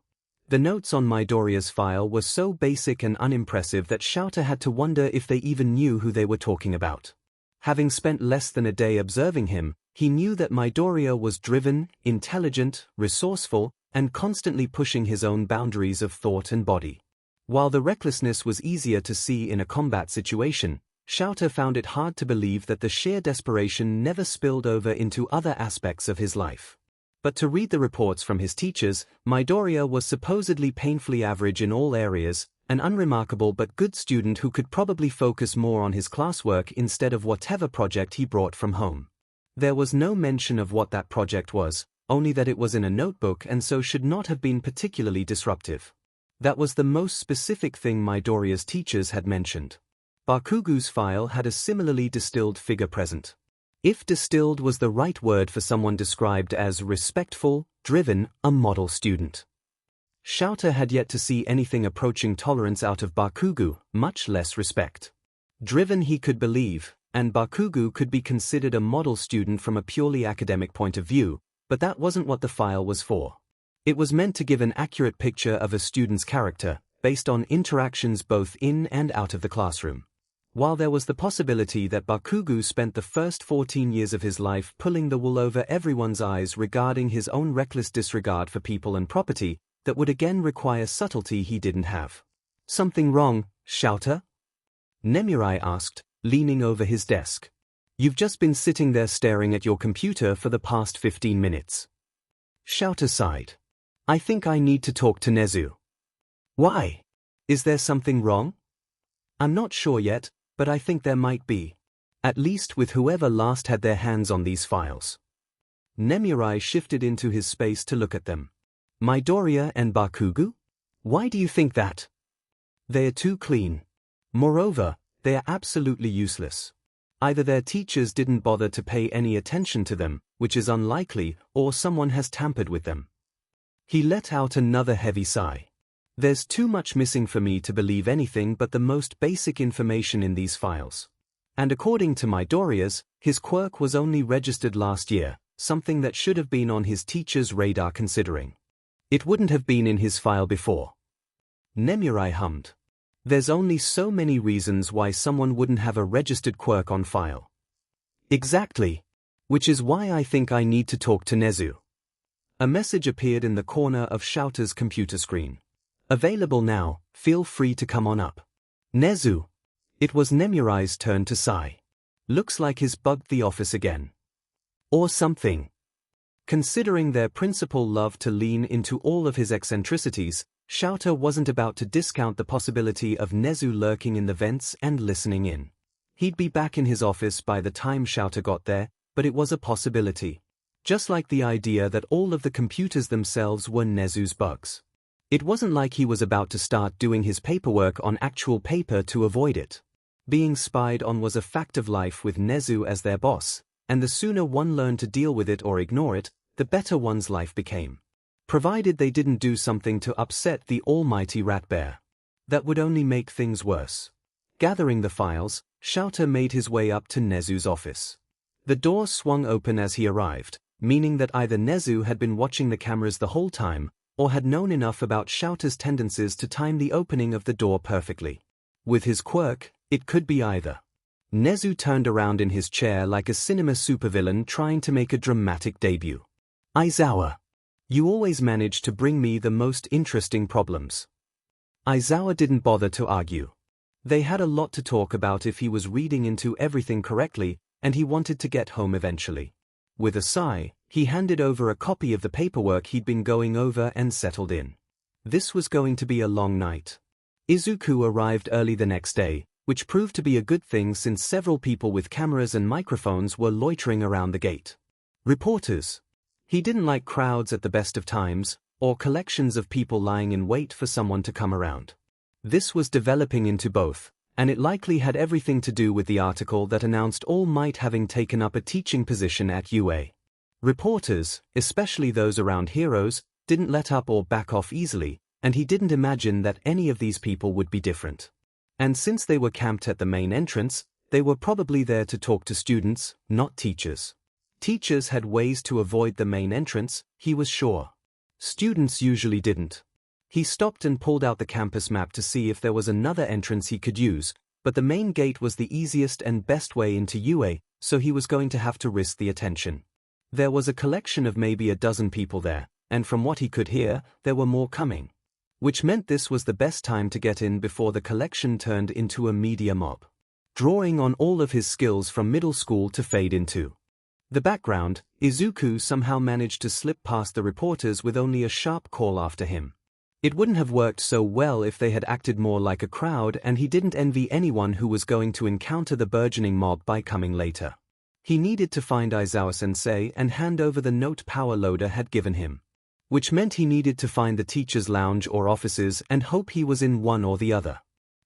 The notes on Midoriya's file were so basic and unimpressive that Shouter had to wonder if they even knew who they were talking about. Having spent less than a day observing him, he knew that Midoriya was driven, intelligent, resourceful, and constantly pushing his own boundaries of thought and body. While the recklessness was easier to see in a combat situation, Shouter found it hard to believe that the sheer desperation never spilled over into other aspects of his life. But to read the reports from his teachers, Midoriya was supposedly painfully average in all areas, an unremarkable but good student who could probably focus more on his classwork instead of whatever project he brought from home. There was no mention of what that project was, only that it was in a notebook and so should not have been particularly disruptive. That was the most specific thing Midoriya's teachers had mentioned. Bakugo's file had a similarly distilled figure present. If distilled was the right word for someone described as respectful, driven, a model student. Shouter had yet to see anything approaching tolerance out of Bakugo, much less respect. Driven he could believe, and Bakugo could be considered a model student from a purely academic point of view, but that wasn't what the file was for. It was meant to give an accurate picture of a student's character, based on interactions both in and out of the classroom. While there was the possibility that Bakugo spent the first 14 years of his life pulling the wool over everyone's eyes regarding his own reckless disregard for people and property, that would again require subtlety he didn't have. "Something wrong, Shouter?" Nemirai asked, leaning over his desk. "You've just been sitting there staring at your computer for the past 15 minutes. Shouter sighed. "I think I need to talk to Nezu." "Why? Is there something wrong?" "I'm not sure yet, but I think there might be. At least with whoever last had their hands on these files." Nemirai shifted into his space to look at them. "Midoriya and Bakugo? Why do you think that?" "They are too clean. Moreover, they are absolutely useless. Either their teachers didn't bother to pay any attention to them, which is unlikely, or someone has tampered with them." He let out another heavy sigh. "There's too much missing for me to believe anything but the most basic information in these files. And according to Midoriya's, his quirk was only registered last year, something that should have been on his teacher's radar considering. It wouldn't have been in his file before." Nemirai hummed. "There's only so many reasons why someone wouldn't have a registered quirk on file." "Exactly. Which is why I think I need to talk to Nezu." A message appeared in the corner of Shouter's computer screen. "Available now, feel free to come on up." "Nezu." It was Nemirai's turn to sigh. "Looks like he's bugged the office again. Or something." Considering their principal love to lean into all of his eccentricities, Shouter wasn't about to discount the possibility of Nezu lurking in the vents and listening in. He'd be back in his office by the time Shouter got there, but it was a possibility. Just like the idea that all of the computers themselves were Nezu's bugs. It wasn't like he was about to start doing his paperwork on actual paper to avoid it. Being spied on was a fact of life with Nezu as their boss, and the sooner one learned to deal with it or ignore it, the better one's life became. Provided they didn't do something to upset the almighty rat bear. That would only make things worse. Gathering the files, Shouter made his way up to Nezu's office. The door swung open as he arrived, meaning that either Nezu had been watching the cameras the whole time, or had known enough about Shouter's tendencies to time the opening of the door perfectly. With his quirk, it could be either. Nezu turned around in his chair like a cinema supervillain trying to make a dramatic debut. "Aizawa. You always manage to bring me the most interesting problems." Aizawa didn't bother to argue. They had a lot to talk about if he was reading into everything correctly, and he wanted to get home eventually. With a sigh, he handed over a copy of the paperwork he'd been going over and settled in. This was going to be a long night. Izuku arrived early the next day, which proved to be a good thing since several people with cameras and microphones were loitering around the gate. Reporters. He didn't like crowds at the best of times, or collections of people lying in wait for someone to come around. This was developing into both, and it likely had everything to do with the article that announced All Might having taken up a teaching position at UA. Reporters, especially those around heroes, didn't let up or back off easily, and he didn't imagine that any of these people would be different. And since they were camped at the main entrance, they were probably there to talk to students, not teachers. Teachers had ways to avoid the main entrance, he was sure. Students usually didn't. He stopped and pulled out the campus map to see if there was another entrance he could use, but the main gate was the easiest and best way into UA, so he was going to have to risk the attention. There was a collection of maybe a dozen people there, and from what he could hear, there were more coming. Which meant this was the best time to get in before the collection turned into a media mob. Drawing on all of his skills from middle school to fade into the background, Izuku somehow managed to slip past the reporters with only a sharp call after him. It wouldn't have worked so well if they had acted more like a crowd, and he didn't envy anyone who was going to encounter the burgeoning mob by coming later. He needed to find Aizawa-sensei and hand over the note Power Loader had given him. Which meant he needed to find the teacher's lounge or offices and hope he was in one or the other.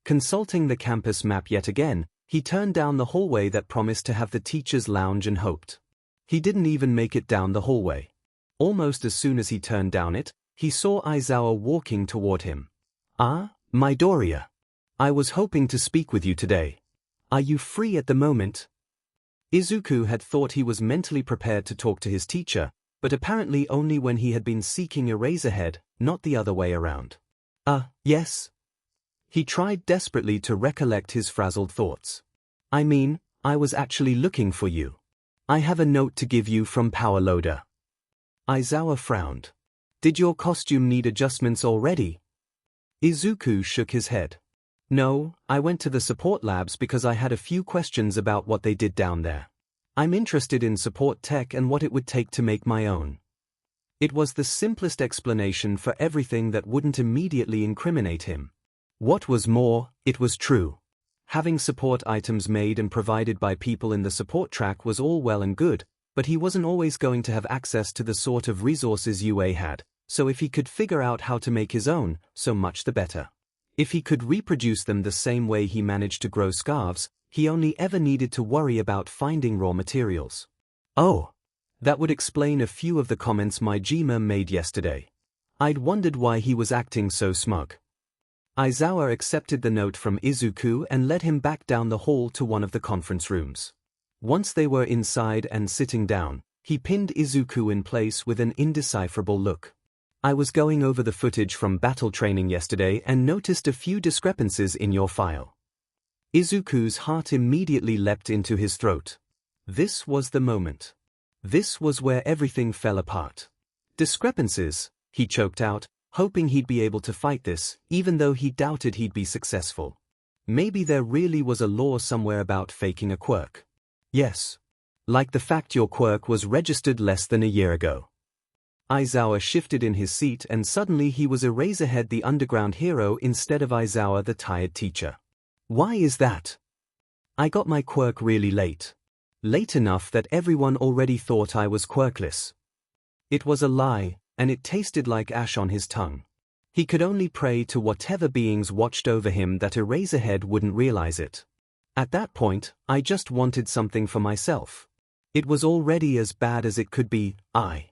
Consulting the campus map yet again, he turned down the hallway that promised to have the teacher's lounge and hoped. He didn't even make it down the hallway. Almost as soon as he turned down it, he saw Aizawa walking toward him. "Ah, Midoriya. I was hoping to speak with you today. Are you free at the moment?" Izuku had thought he was mentally prepared to talk to his teacher, but apparently only when he had been seeking Eraserhead, not the other way around. Yes." He tried desperately to recollect his frazzled thoughts. "I mean, I was actually looking for you. I have a note to give you from Power Loader." Aizawa frowned. "Did your costume need adjustments already?" Izuku shook his head. "No, I went to the support labs because I had a few questions about what they did down there. I'm interested in support tech and what it would take to make my own." It was the simplest explanation for everything that wouldn't immediately incriminate him. What was more, it was true. Having support items made and provided by people in the support track was all well and good, but he wasn't always going to have access to the sort of resources UA had, so if he could figure out how to make his own, so much the better. If he could reproduce them the same way he managed to grow scarves, he only ever needed to worry about finding raw materials. Oh, that would explain a few of the comments Majima made yesterday. I'd wondered why he was acting so smug. Aizawa accepted the note from Izuku and led him back down the hall to one of the conference rooms. Once they were inside and sitting down, he pinned Izuku in place with an indecipherable look. "I was going over the footage from battle training yesterday and noticed a few discrepancies in your file." Izuku's heart immediately leapt into his throat. This was the moment. This was where everything fell apart. "Discrepancies," he choked out, hoping he'd be able to fight this, even though he doubted he'd be successful. Maybe there really was a law somewhere about faking a quirk. "Yes. Like the fact your quirk was registered less than a year ago." Aizawa shifted in his seat and suddenly he was Eraserhead the underground hero instead of Aizawa the tired teacher. "Why is that?" "I got my quirk really late. Late enough that everyone already thought I was quirkless." It was a lie, and it tasted like ash on his tongue. He could only pray to whatever beings watched over him that Eraserhead wouldn't realize it. At that point, I just wanted something for myself. It was already as bad as it could be. I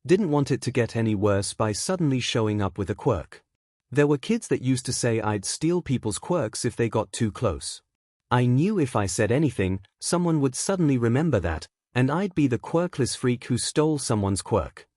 didn't want it to get any worse by suddenly showing up with a quirk. There were kids that used to say I'd steal people's quirks if they got too close. I knew if I said anything, someone would suddenly remember that, and I'd be the quirkless freak who stole someone's quirk.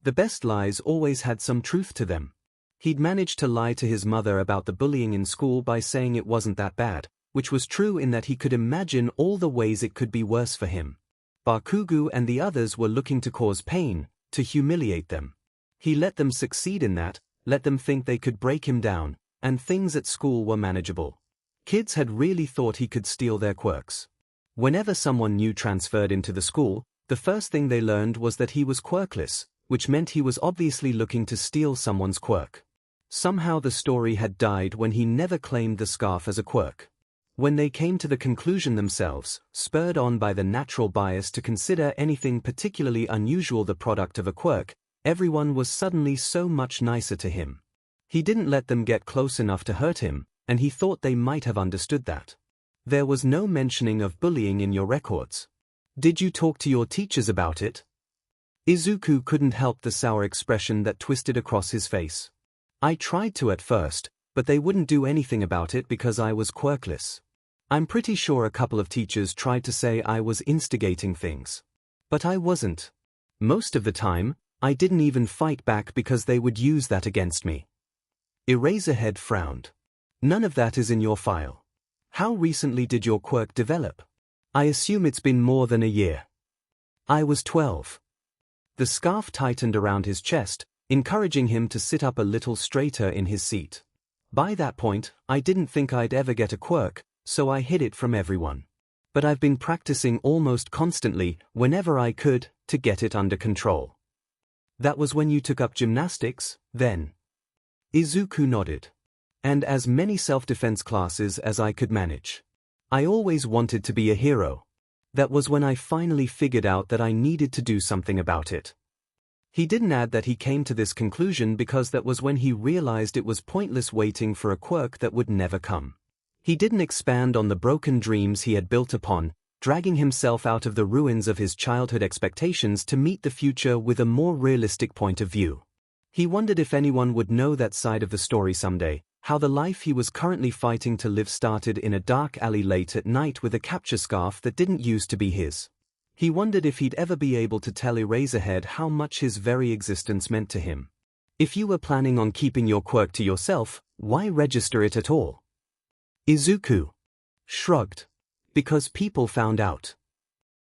The best lies always had some truth to them. He'd managed to lie to his mother about the bullying in school by saying it wasn't that bad, which was true in that he could imagine all the ways it could be worse for him. Bakugo and the others were looking to cause pain, to humiliate them. He let them succeed in that, let them think they could break him down, and things at school were manageable. Kids had really thought he could steal their quirks. Whenever someone new transferred into the school, the first thing they learned was that he was quirkless, which meant he was obviously looking to steal someone's quirk. Somehow the story had died when he never claimed the scarf as a quirk. When they came to the conclusion themselves, spurred on by the natural bias to consider anything particularly unusual the product of a quirk, everyone was suddenly so much nicer to him. He didn't let them get close enough to hurt him, and he thought they might have understood that. There was no mentioning of bullying in your records. Did you talk to your teachers about it? Izuku couldn't help the sour expression that twisted across his face. I tried to at first, but they wouldn't do anything about it because I was quirkless. I'm pretty sure a couple of teachers tried to say I was instigating things. But I wasn't. Most of the time, I didn't even fight back because they would use that against me. Eraserhead frowned. None of that is in your file. How recently did your quirk develop? I assume it's been more than a year. I was 12. The scarf tightened around his chest, encouraging him to sit up a little straighter in his seat. By that point, I didn't think I'd ever get a quirk, so I hid it from everyone. But I've been practicing almost constantly, whenever I could, to get it under control. That was when you took up gymnastics, then? Izuku nodded. And as many self-defense classes as I could manage. I always wanted to be a hero. That was when I finally figured out that I needed to do something about it. He didn't add that he came to this conclusion because that was when he realized it was pointless waiting for a quirk that would never come. He didn't expand on the broken dreams he had built upon, dragging himself out of the ruins of his childhood expectations to meet the future with a more realistic point of view. He wondered if anyone would know that side of the story someday, how the life he was currently fighting to live started in a dark alley late at night with a capture scarf that didn't used to be his. He wondered if he'd ever be able to tell Eraserhead how much his very existence meant to him. If you were planning on keeping your quirk to yourself, why register it at all? Izuku shrugged. Because people found out.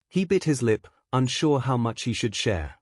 He bit his lip, unsure how much he should share.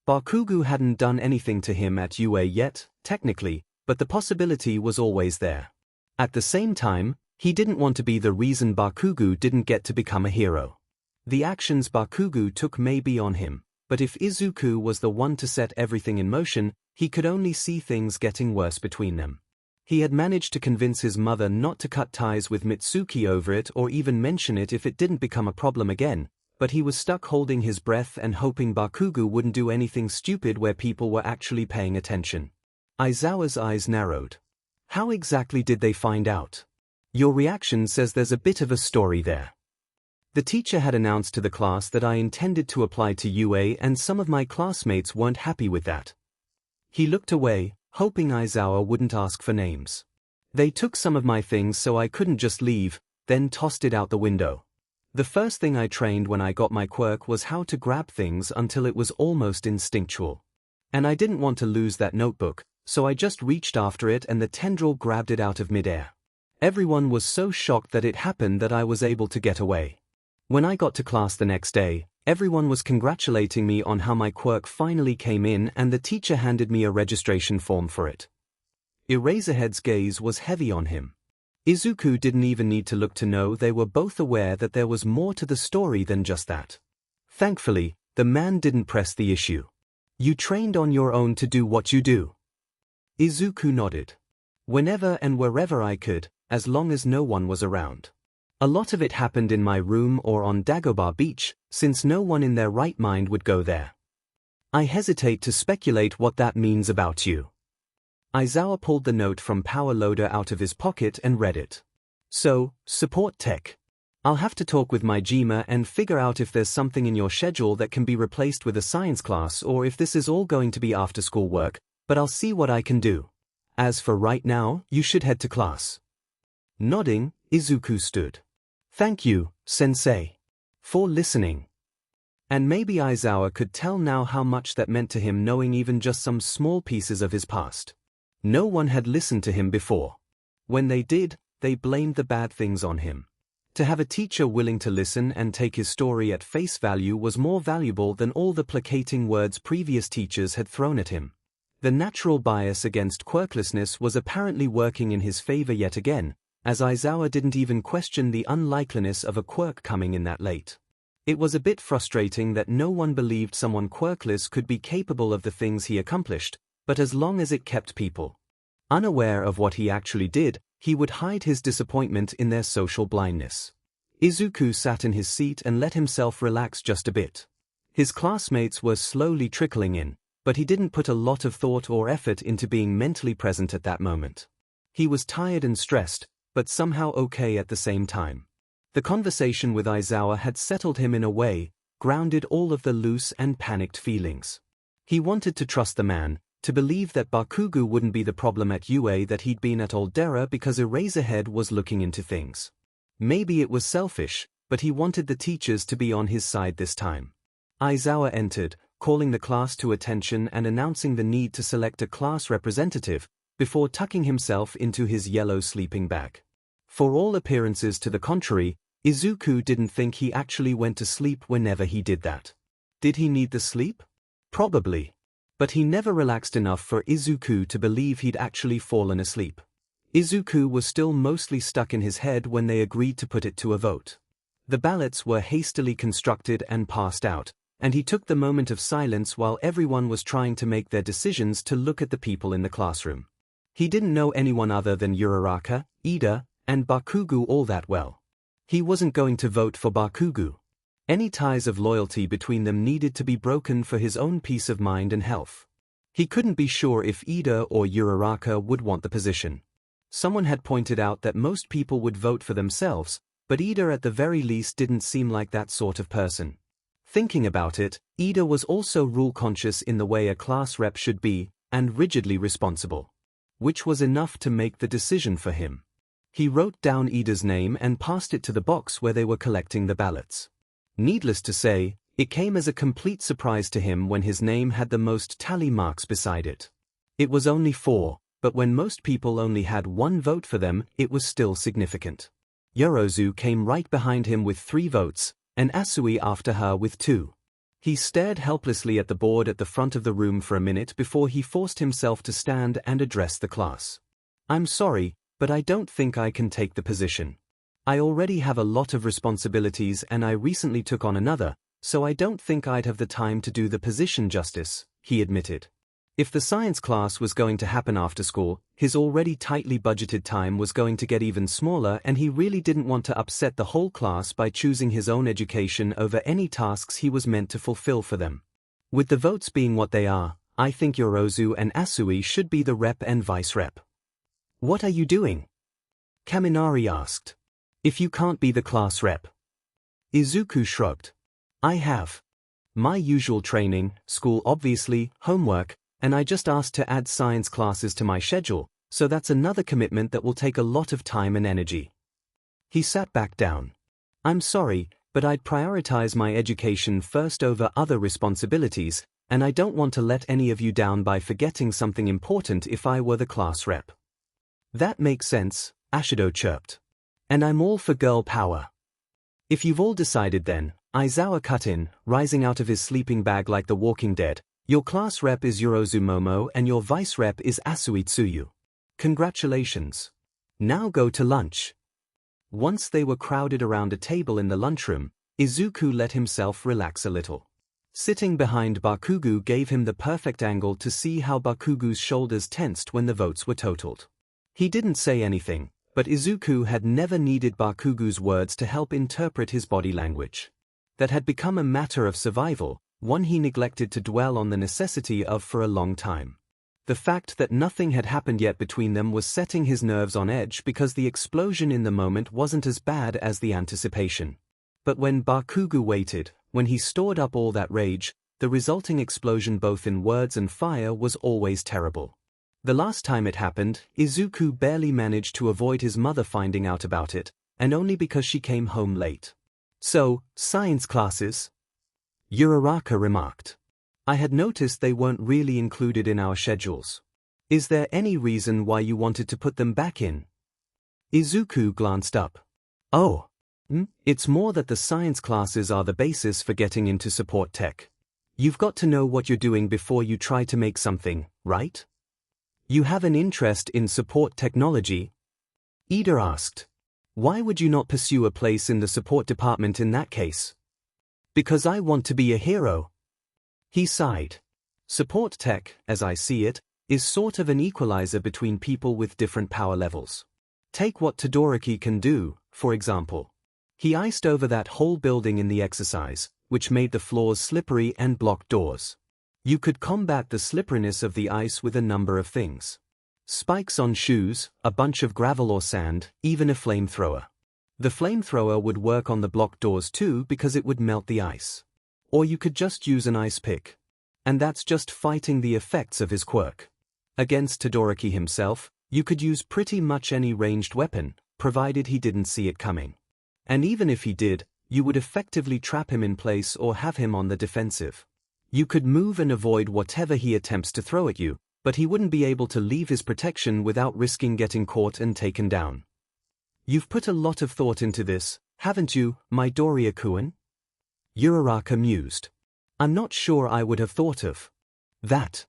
Bakugo hadn't done anything to him at UA yet, technically, but the possibility was always there. At the same time, he didn't want to be the reason Bakugo didn't get to become a hero. The actions Bakugo took may be on him, but if Izuku was the one to set everything in motion, he could only see things getting worse between them. He had managed to convince his mother not to cut ties with Mitsuki over it or even mention it if it didn't become a problem again, but he was stuck holding his breath and hoping Bakugo wouldn't do anything stupid where people were actually paying attention. Aizawa's eyes narrowed. How exactly did they find out? Your reaction says there's a bit of a story there. The teacher had announced to the class that I intended to apply to UA and some of my classmates weren't happy with that. He looked away, hoping Aizawa wouldn't ask for names. They took some of my things so I couldn't just leave, then tossed it out the window. The first thing I trained when I got my quirk was how to grab things until it was almost instinctual. And I didn't want to lose that notebook, so I just reached after it and the tendril grabbed it out of midair. Everyone was so shocked that it happened that I was able to get away. When I got to class the next day, everyone was congratulating me on how my quirk finally came in and the teacher handed me a registration form for it. Eraserhead's gaze was heavy on him. Izuku didn't even need to look to know they were both aware that there was more to the story than just that. Thankfully, the man didn't press the issue. You trained on your own to do what you do. Izuku nodded. Whenever and wherever I could, as long as no one was around. A lot of it happened in my room or on Dagobah Beach, since no one in their right mind would go there. I hesitate to speculate what that means about you. Aizawa pulled the note from Power Loader out of his pocket and read it. So, support tech. I'll have to talk with my Jima and figure out if there's something in your schedule that can be replaced with a science class or if this is all going to be after-school work, but I'll see what I can do. As for right now, you should head to class. Nodding, Izuku stood. Thank you, sensei. For listening. And maybe Aizawa could tell now how much that meant to him knowing even just some small pieces of his past. No one had listened to him before. When they did, they blamed the bad things on him. To have a teacher willing to listen and take his story at face value was more valuable than all the placating words previous teachers had thrown at him. The natural bias against quirklessness was apparently working in his favor yet again, as Aizawa didn't even question the unlikeliness of a quirk coming in that late. It was a bit frustrating that no one believed someone quirkless could be capable of the things he accomplished, but as long as it kept people unaware of what he actually did, he would hide his disappointment in their social blindness. Izuku sat in his seat and let himself relax just a bit. His classmates were slowly trickling in, but he didn't put a lot of thought or effort into being mentally present at that moment. He was tired and stressed, but somehow okay at the same time. The conversation with Aizawa had settled him in a way, grounded all of the loose and panicked feelings. He wanted to trust the man, to believe that Bakugo wouldn't be the problem at UA that he'd been at Aldera because Eraserhead was looking into things. Maybe it was selfish, but he wanted the teachers to be on his side this time. Aizawa entered, calling the class to attention and announcing the need to select a class representative, before tucking himself into his yellow sleeping bag. For all appearances to the contrary, Izuku didn't think he actually went to sleep whenever he did that. Did he need the sleep? Probably. But he never relaxed enough for Izuku to believe he'd actually fallen asleep. Izuku was still mostly stuck in his head when they agreed to put it to a vote. The ballots were hastily constructed and passed out, and he took the moment of silence while everyone was trying to make their decisions to look at the people in the classroom. He didn't know anyone other than Uraraka, Ida, and Bakugo all that well. He wasn't going to vote for Bakugo. Any ties of loyalty between them needed to be broken for his own peace of mind and health. He couldn't be sure if Ida or Uraraka would want the position. Someone had pointed out that most people would vote for themselves, but Ida at the very least didn't seem like that sort of person. Thinking about it, Ida was also rule-conscious in the way a class rep should be, and rigidly responsible. Which was enough to make the decision for him. He wrote down Ida's name and passed it to the box where they were collecting the ballots. Needless to say, it came as a complete surprise to him when his name had the most tally marks beside it. It was only 4, but when most people only had 1 vote for them, it was still significant. Yorozu came right behind him with 3 votes, and Asui after her with 2. He stared helplessly at the board at the front of the room for a minute before he forced himself to stand and address the class. "I'm sorry, but I don't think I can take the position. I already have a lot of responsibilities and I recently took on another, so I don't think I'd have the time to do the position justice," he admitted. If the science class was going to happen after school, his already tightly budgeted time was going to get even smaller and he really didn't want to upset the whole class by choosing his own education over any tasks he was meant to fulfill for them. With the votes being what they are, I think Yorozu and Asui should be the rep and vice rep. "What are you doing?" Kaminari asked. "If you can't be the class rep." Izuku shrugged. "I have my usual training, school obviously, homework, and I just asked to add science classes to my schedule, so that's another commitment that will take a lot of time and energy." He sat back down. "I'm sorry, but I'd prioritize my education first over other responsibilities, and I don't want to let any of you down by forgetting something important if I were the class rep." "That makes sense," Ashido chirped. "And I'm all for girl power." "If you've all decided then," Aizawa cut in, rising out of his sleeping bag like the Walking Dead, "your class rep is Yorozu Momo and your vice rep is Asui Tsuyu. Congratulations. Now go to lunch." Once they were crowded around a table in the lunchroom, Izuku let himself relax a little. Sitting behind Bakugo gave him the perfect angle to see how Bakugo's shoulders tensed when the votes were totaled. He didn't say anything, but Izuku had never needed Bakugo's words to help interpret his body language. That had become a matter of survival, one he neglected to dwell on the necessity of for a long time. The fact that nothing had happened yet between them was setting his nerves on edge because the explosion in the moment wasn't as bad as the anticipation. But when Bakugo waited, when he stored up all that rage, the resulting explosion both in words and fire was always terrible. The last time it happened, Izuku barely managed to avoid his mother finding out about it, and only because she came home late. "So, science classes?" Uraraka remarked. "I had noticed they weren't really included in our schedules. Is there any reason why you wanted to put them back in?" Izuku glanced up. "Oh. It's more that the science classes are the basis for getting into support tech. You've got to know what you're doing before you try to make something, right? You have an interest in support technology? Ida asked. Why would you not pursue a place in the support department in that case? Because I want to be a hero. He sighed. Support tech, as I see it, is sort of an equalizer between people with different power levels. Take what Todoroki can do, for example. He iced over that whole building in the exercise, which made the floors slippery and blocked doors. You could combat the slipperiness of the ice with a number of things. Spikes on shoes, a bunch of gravel or sand, even a flamethrower. The flamethrower would work on the blocked doors too because it would melt the ice. Or you could just use an ice pick. And that's just fighting the effects of his quirk. Against Todoroki himself, you could use pretty much any ranged weapon, provided he didn't see it coming. And even if he did, you would effectively trap him in place or have him on the defensive. You could move and avoid whatever he attempts to throw at you, but he wouldn't be able to leave his protection without risking getting caught and taken down. You've put a lot of thought into this, haven't you, my Doria-kun? Uraraka mused. I'm not sure I would have thought of that.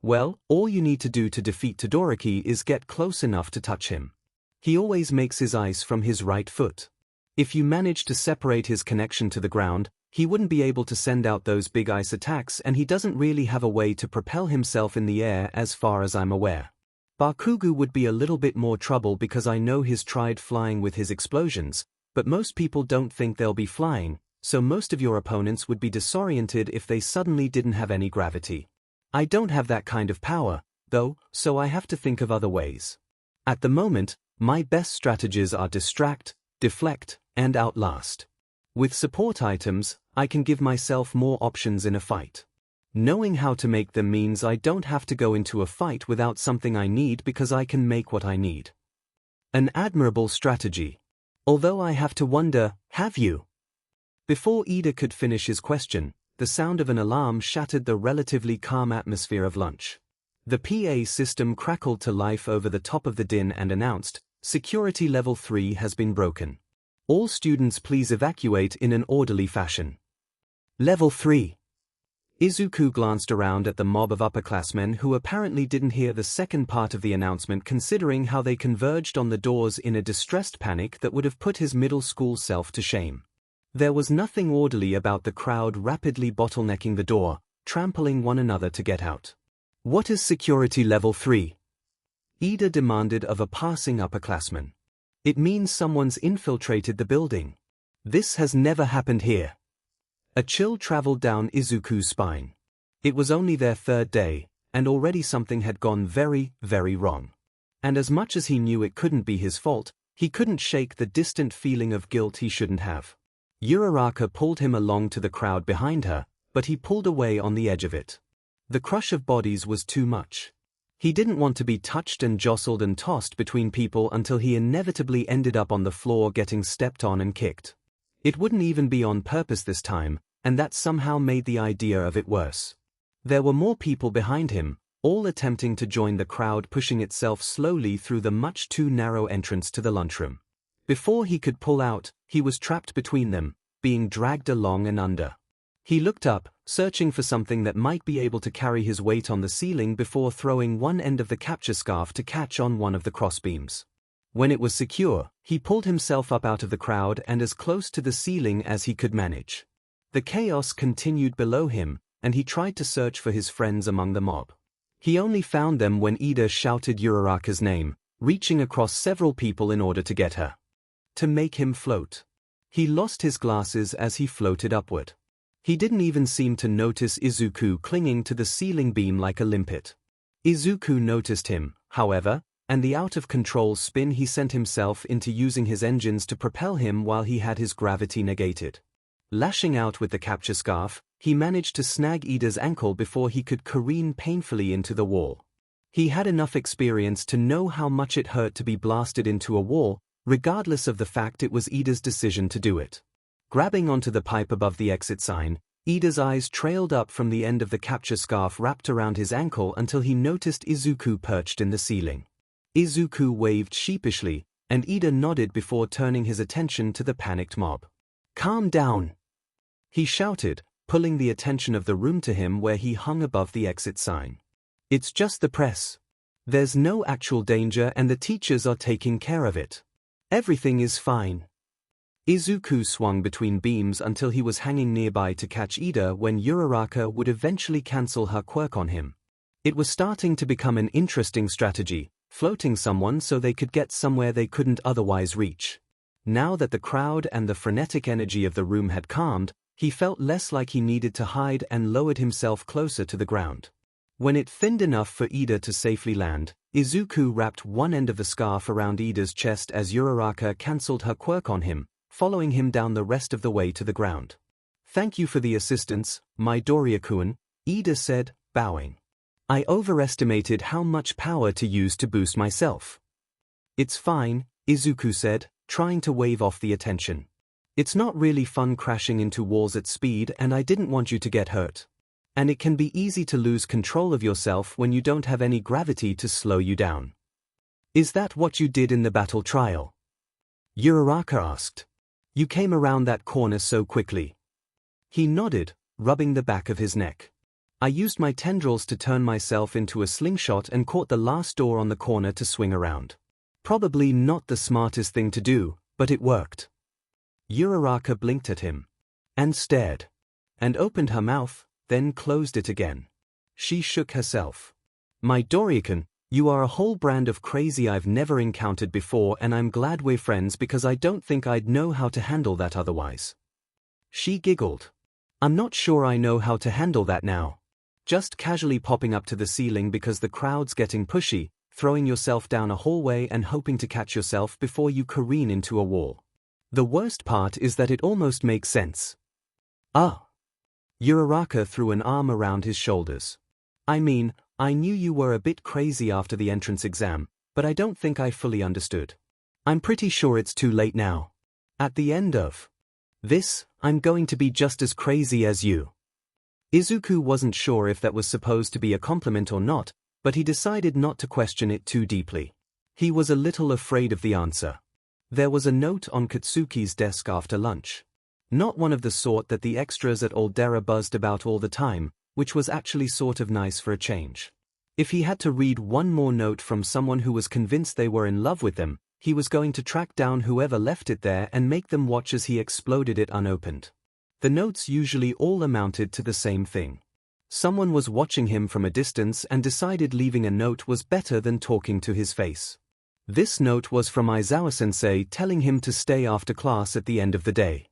Well, all you need to do to defeat Todoroki is get close enough to touch him. He always makes his ice from his right foot. If you manage to separate his connection to the ground, he wouldn't be able to send out those big ice attacks, and he doesn't really have a way to propel himself in the air as far as I'm aware. Bakugo would be a little bit more trouble because I know he's tried flying with his explosions, but most people don't think they'll be flying, so most of your opponents would be disoriented if they suddenly didn't have any gravity. I don't have that kind of power, though, so I have to think of other ways. At the moment, my best strategies are distract, deflect, and outlast. With support items, I can give myself more options in a fight. Knowing how to make them means I don't have to go into a fight without something I need because I can make what I need. An admirable strategy. Although I have to wonder, have you? Before Ida could finish his question, the sound of an alarm shattered the relatively calm atmosphere of lunch. The PA system crackled to life over the top of the din and announced, "Security level 3 has been broken. All students please evacuate in an orderly fashion." Level 3. Izuku glanced around at the mob of upperclassmen who apparently didn't hear the second part of the announcement, considering how they converged on the doors in a distressed panic that would have put his middle school self to shame. There was nothing orderly about the crowd rapidly bottlenecking the door, trampling one another to get out. What is security level 3? Ida demanded of a passing upperclassman. It means someone's infiltrated the building. This has never happened here. A chill traveled down Izuku's spine. It was only their third day, and already something had gone very, very wrong. And as much as he knew it couldn't be his fault, he couldn't shake the distant feeling of guilt he shouldn't have. Uraraka pulled him along to the crowd behind her, but he pulled away on the edge of it. The crush of bodies was too much. He didn't want to be touched and jostled and tossed between people until he inevitably ended up on the floor getting stepped on and kicked. It wouldn't even be on purpose this time, and that somehow made the idea of it worse. There were more people behind him, all attempting to join the crowd pushing itself slowly through the much too narrow entrance to the lunchroom. Before he could pull out, he was trapped between them, being dragged along and under. He looked up, searching for something that might be able to carry his weight on the ceiling before throwing one end of the capture scarf to catch on one of the crossbeams. When it was secure, he pulled himself up out of the crowd and as close to the ceiling as he could manage. The chaos continued below him, and he tried to search for his friends among the mob. He only found them when Ida shouted Uraraka's name, reaching across several people in order to get her. To make him float. He lost his glasses as he floated upward. He didn't even seem to notice Izuku clinging to the ceiling beam like a limpet. Izuku noticed him, however, and the out-of-control spin he sent himself into using his engines to propel him while he had his gravity negated. Lashing out with the capture scarf, he managed to snag Ida's ankle before he could careen painfully into the wall. He had enough experience to know how much it hurt to be blasted into a wall, regardless of the fact it was Ida's decision to do it. Grabbing onto the pipe above the exit sign, Ida's eyes trailed up from the end of the capture scarf wrapped around his ankle until he noticed Izuku perched in the ceiling. Izuku waved sheepishly, and Ida nodded before turning his attention to the panicked mob. "Calm down," he shouted, pulling the attention of the room to him where he hung above the exit sign. "It's just the press. There's no actual danger and the teachers are taking care of it. Everything is fine." Izuku swung between beams until he was hanging nearby to catch Ida when Uraraka would eventually cancel her quirk on him. It was starting to become an interesting strategy, floating someone so they could get somewhere they couldn't otherwise reach. Now that the crowd and the frenetic energy of the room had calmed, he felt less like he needed to hide and lowered himself closer to the ground. When it thinned enough for Ida to safely land, Izuku wrapped one end of the scarf around Ida's chest as Uraraka cancelled her quirk on him, following him down the rest of the way to the ground. "Thank you for the assistance, Midoriya-kun," Ida said, bowing. "I overestimated how much power to use to boost myself." "It's fine," Izuku said, trying to wave off the attention. "It's not really fun crashing into walls at speed and I didn't want you to get hurt. And it can be easy to lose control of yourself when you don't have any gravity to slow you down." "Is that what you did in the battle trial?" Uraraka asked. "You came around that corner so quickly." He nodded, rubbing the back of his neck. "I used my tendrils to turn myself into a slingshot and caught the last door on the corner to swing around. Probably not the smartest thing to do, but it worked." Uraraka blinked at him. And stared. And opened her mouth, then closed it again. She shook herself. "Midoriya-kun, you are a whole brand of crazy I've never encountered before and I'm glad we're friends because I don't think I'd know how to handle that otherwise." She giggled. "I'm not sure I know how to handle that now. Just casually popping up to the ceiling because the crowd's getting pushy, throwing yourself down a hallway and hoping to catch yourself before you careen into a wall. The worst part is that it almost makes sense." "Ah." Uraraka threw an arm around his shoulders. "I mean, I knew you were a bit crazy after the entrance exam, but I don't think I fully understood. I'm pretty sure it's too late now. At the end of this, I'm going to be just as crazy as you." Izuku wasn't sure if that was supposed to be a compliment or not, but he decided not to question it too deeply. He was a little afraid of the answer. There was a note on Katsuki's desk after lunch. Not one of the sort that the extras at Aldera buzzed about all the time, which was actually sort of nice for a change. If he had to read one more note from someone who was convinced they were in love with them, he was going to track down whoever left it there and make them watch as he exploded it unopened. The notes usually all amounted to the same thing. Someone was watching him from a distance and decided leaving a note was better than talking to his face. This note was from Aizawa-sensei telling him to stay after class at the end of the day.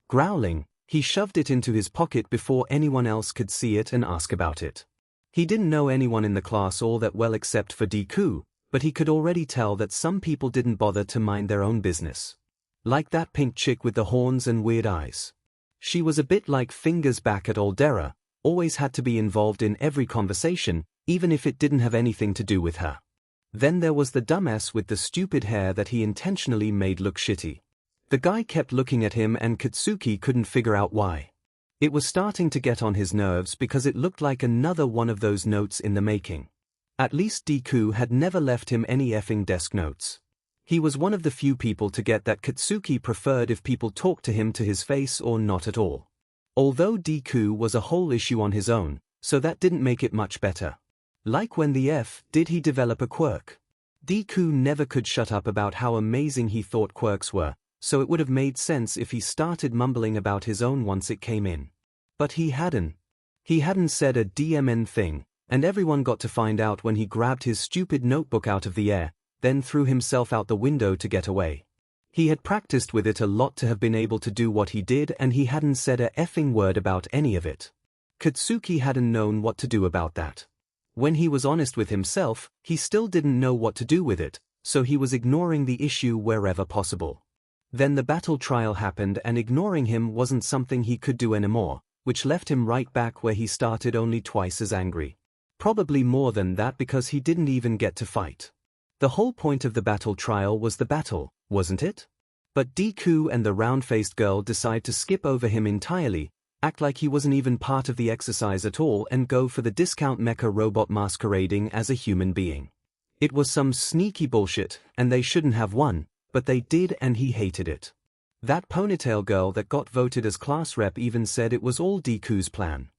Growling, he shoved it into his pocket before anyone else could see it and ask about it. He didn't know anyone in the class all that well except for Deku, but he could already tell that some people didn't bother to mind their own business. Like that pink chick with the horns and weird eyes. She was a bit like Fingers back at Aldera, always had to be involved in every conversation, even if it didn't have anything to do with her. Then there was the dumbass with the stupid hair that he intentionally made look shitty. The guy kept looking at him and Katsuki couldn't figure out why. It was starting to get on his nerves because it looked like another one of those notes in the making. At least Deku had never left him any effing desk notes. He was one of the few people to get that Katsuki preferred if people talked to him to his face or not at all. Although Deku was a whole issue on his own, so that didn't make it much better. Like when the F did he develop a quirk. Deku never could shut up about how amazing he thought quirks were, so it would have made sense if he started mumbling about his own once it came in. But he hadn't. He hadn't said a DMN thing, and everyone got to find out when he grabbed his stupid notebook out of the air, then threw himself out the window to get away. He had practiced with it a lot to have been able to do what he did and he hadn't said a effing word about any of it. Katsuki hadn't known what to do about that. When he was honest with himself, he still didn't know what to do with it, so he was ignoring the issue wherever possible. Then the battle trial happened and ignoring him wasn't something he could do anymore, which left him right back where he started, only twice as angry. Probably more than that because he didn't even get to fight. The whole point of the battle trial was the battle, wasn't it? But Deku and the round-faced girl decide to skip over him entirely, act like he wasn't even part of the exercise at all and go for the discount mecha robot masquerading as a human being. It was some sneaky bullshit, and they shouldn't have won, but they did and he hated it. That ponytail girl that got voted as class rep even said it was all Deku's plan.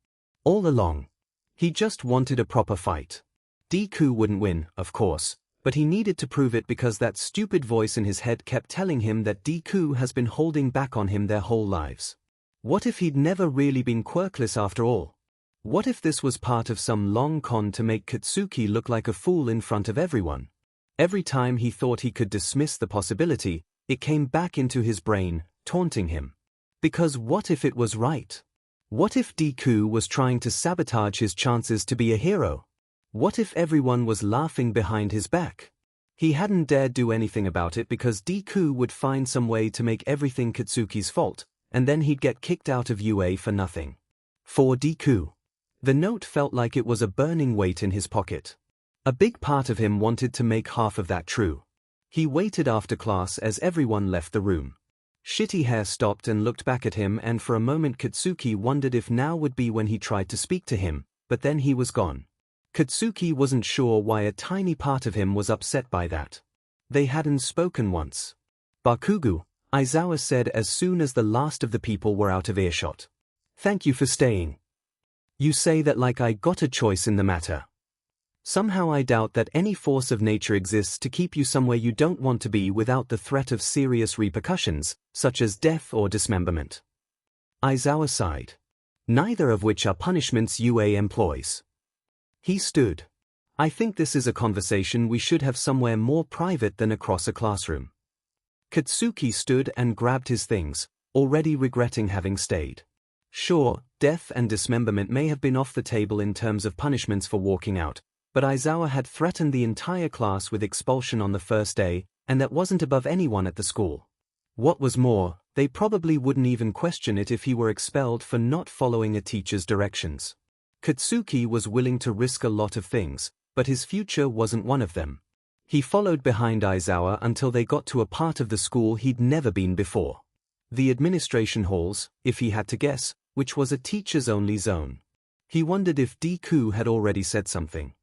All along. He just wanted a proper fight. Deku wouldn't win, of course, but he needed to prove it because that stupid voice in his head kept telling him that Deku has been holding back on him their whole lives. What if he'd never really been quirkless after all? What if this was part of some long con to make Katsuki look like a fool in front of everyone? Every time he thought he could dismiss the possibility, it came back into his brain, taunting him. Because what if it was right? What if Deku was trying to sabotage his chances to be a hero? What if everyone was laughing behind his back? He hadn't dared do anything about it because Deku would find some way to make everything Katsuki's fault, and then he'd get kicked out of UA for nothing. For Deku. The note felt like it was a burning weight in his pocket. A big part of him wanted to make half of that true. He waited after class as everyone left the room. Shitty Hair stopped and looked back at him, and for a moment Katsuki wondered if now would be when he tried to speak to him, but then he was gone. Katsuki wasn't sure why a tiny part of him was upset by that. They hadn't spoken once. Bakugu, Aizawa said as soon as the last of the people were out of earshot. Thank you for staying. You say that like I got a choice in the matter. Somehow I doubt that any force of nature exists to keep you somewhere you don't want to be without the threat of serious repercussions, such as death or dismemberment. Aizawa sighed. Neither of which are punishments UA employs. He stood. I think this is a conversation we should have somewhere more private than across a classroom. Katsuki stood and grabbed his things, already regretting having stayed. Sure, death and dismemberment may have been off the table in terms of punishments for walking out, but Aizawa had threatened the entire class with expulsion on the first day, and that wasn't above anyone at the school. What was more, they probably wouldn't even question it if he were expelled for not following a teacher's directions. Katsuki was willing to risk a lot of things, but his future wasn't one of them. He followed behind Aizawa until they got to a part of the school he'd never been before. The administration halls, if he had to guess, which was a teachers-only zone. He wondered if Deku had already said something.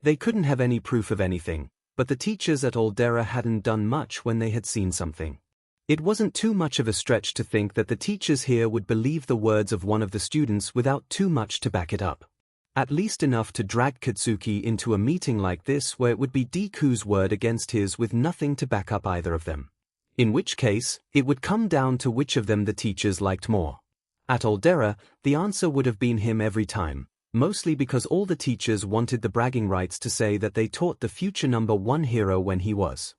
They couldn't have any proof of anything, but the teachers at Aldera hadn't done much when they had seen something. It wasn't too much of a stretch to think that the teachers here would believe the words of one of the students without too much to back it up. At least enough to drag Katsuki into a meeting like this where it would be Deku's word against his with nothing to back up either of them. In which case, it would come down to which of them the teachers liked more. At Aldera, the answer would have been him every time, mostly because all the teachers wanted the bragging rights to say that they taught the future #1 hero when he was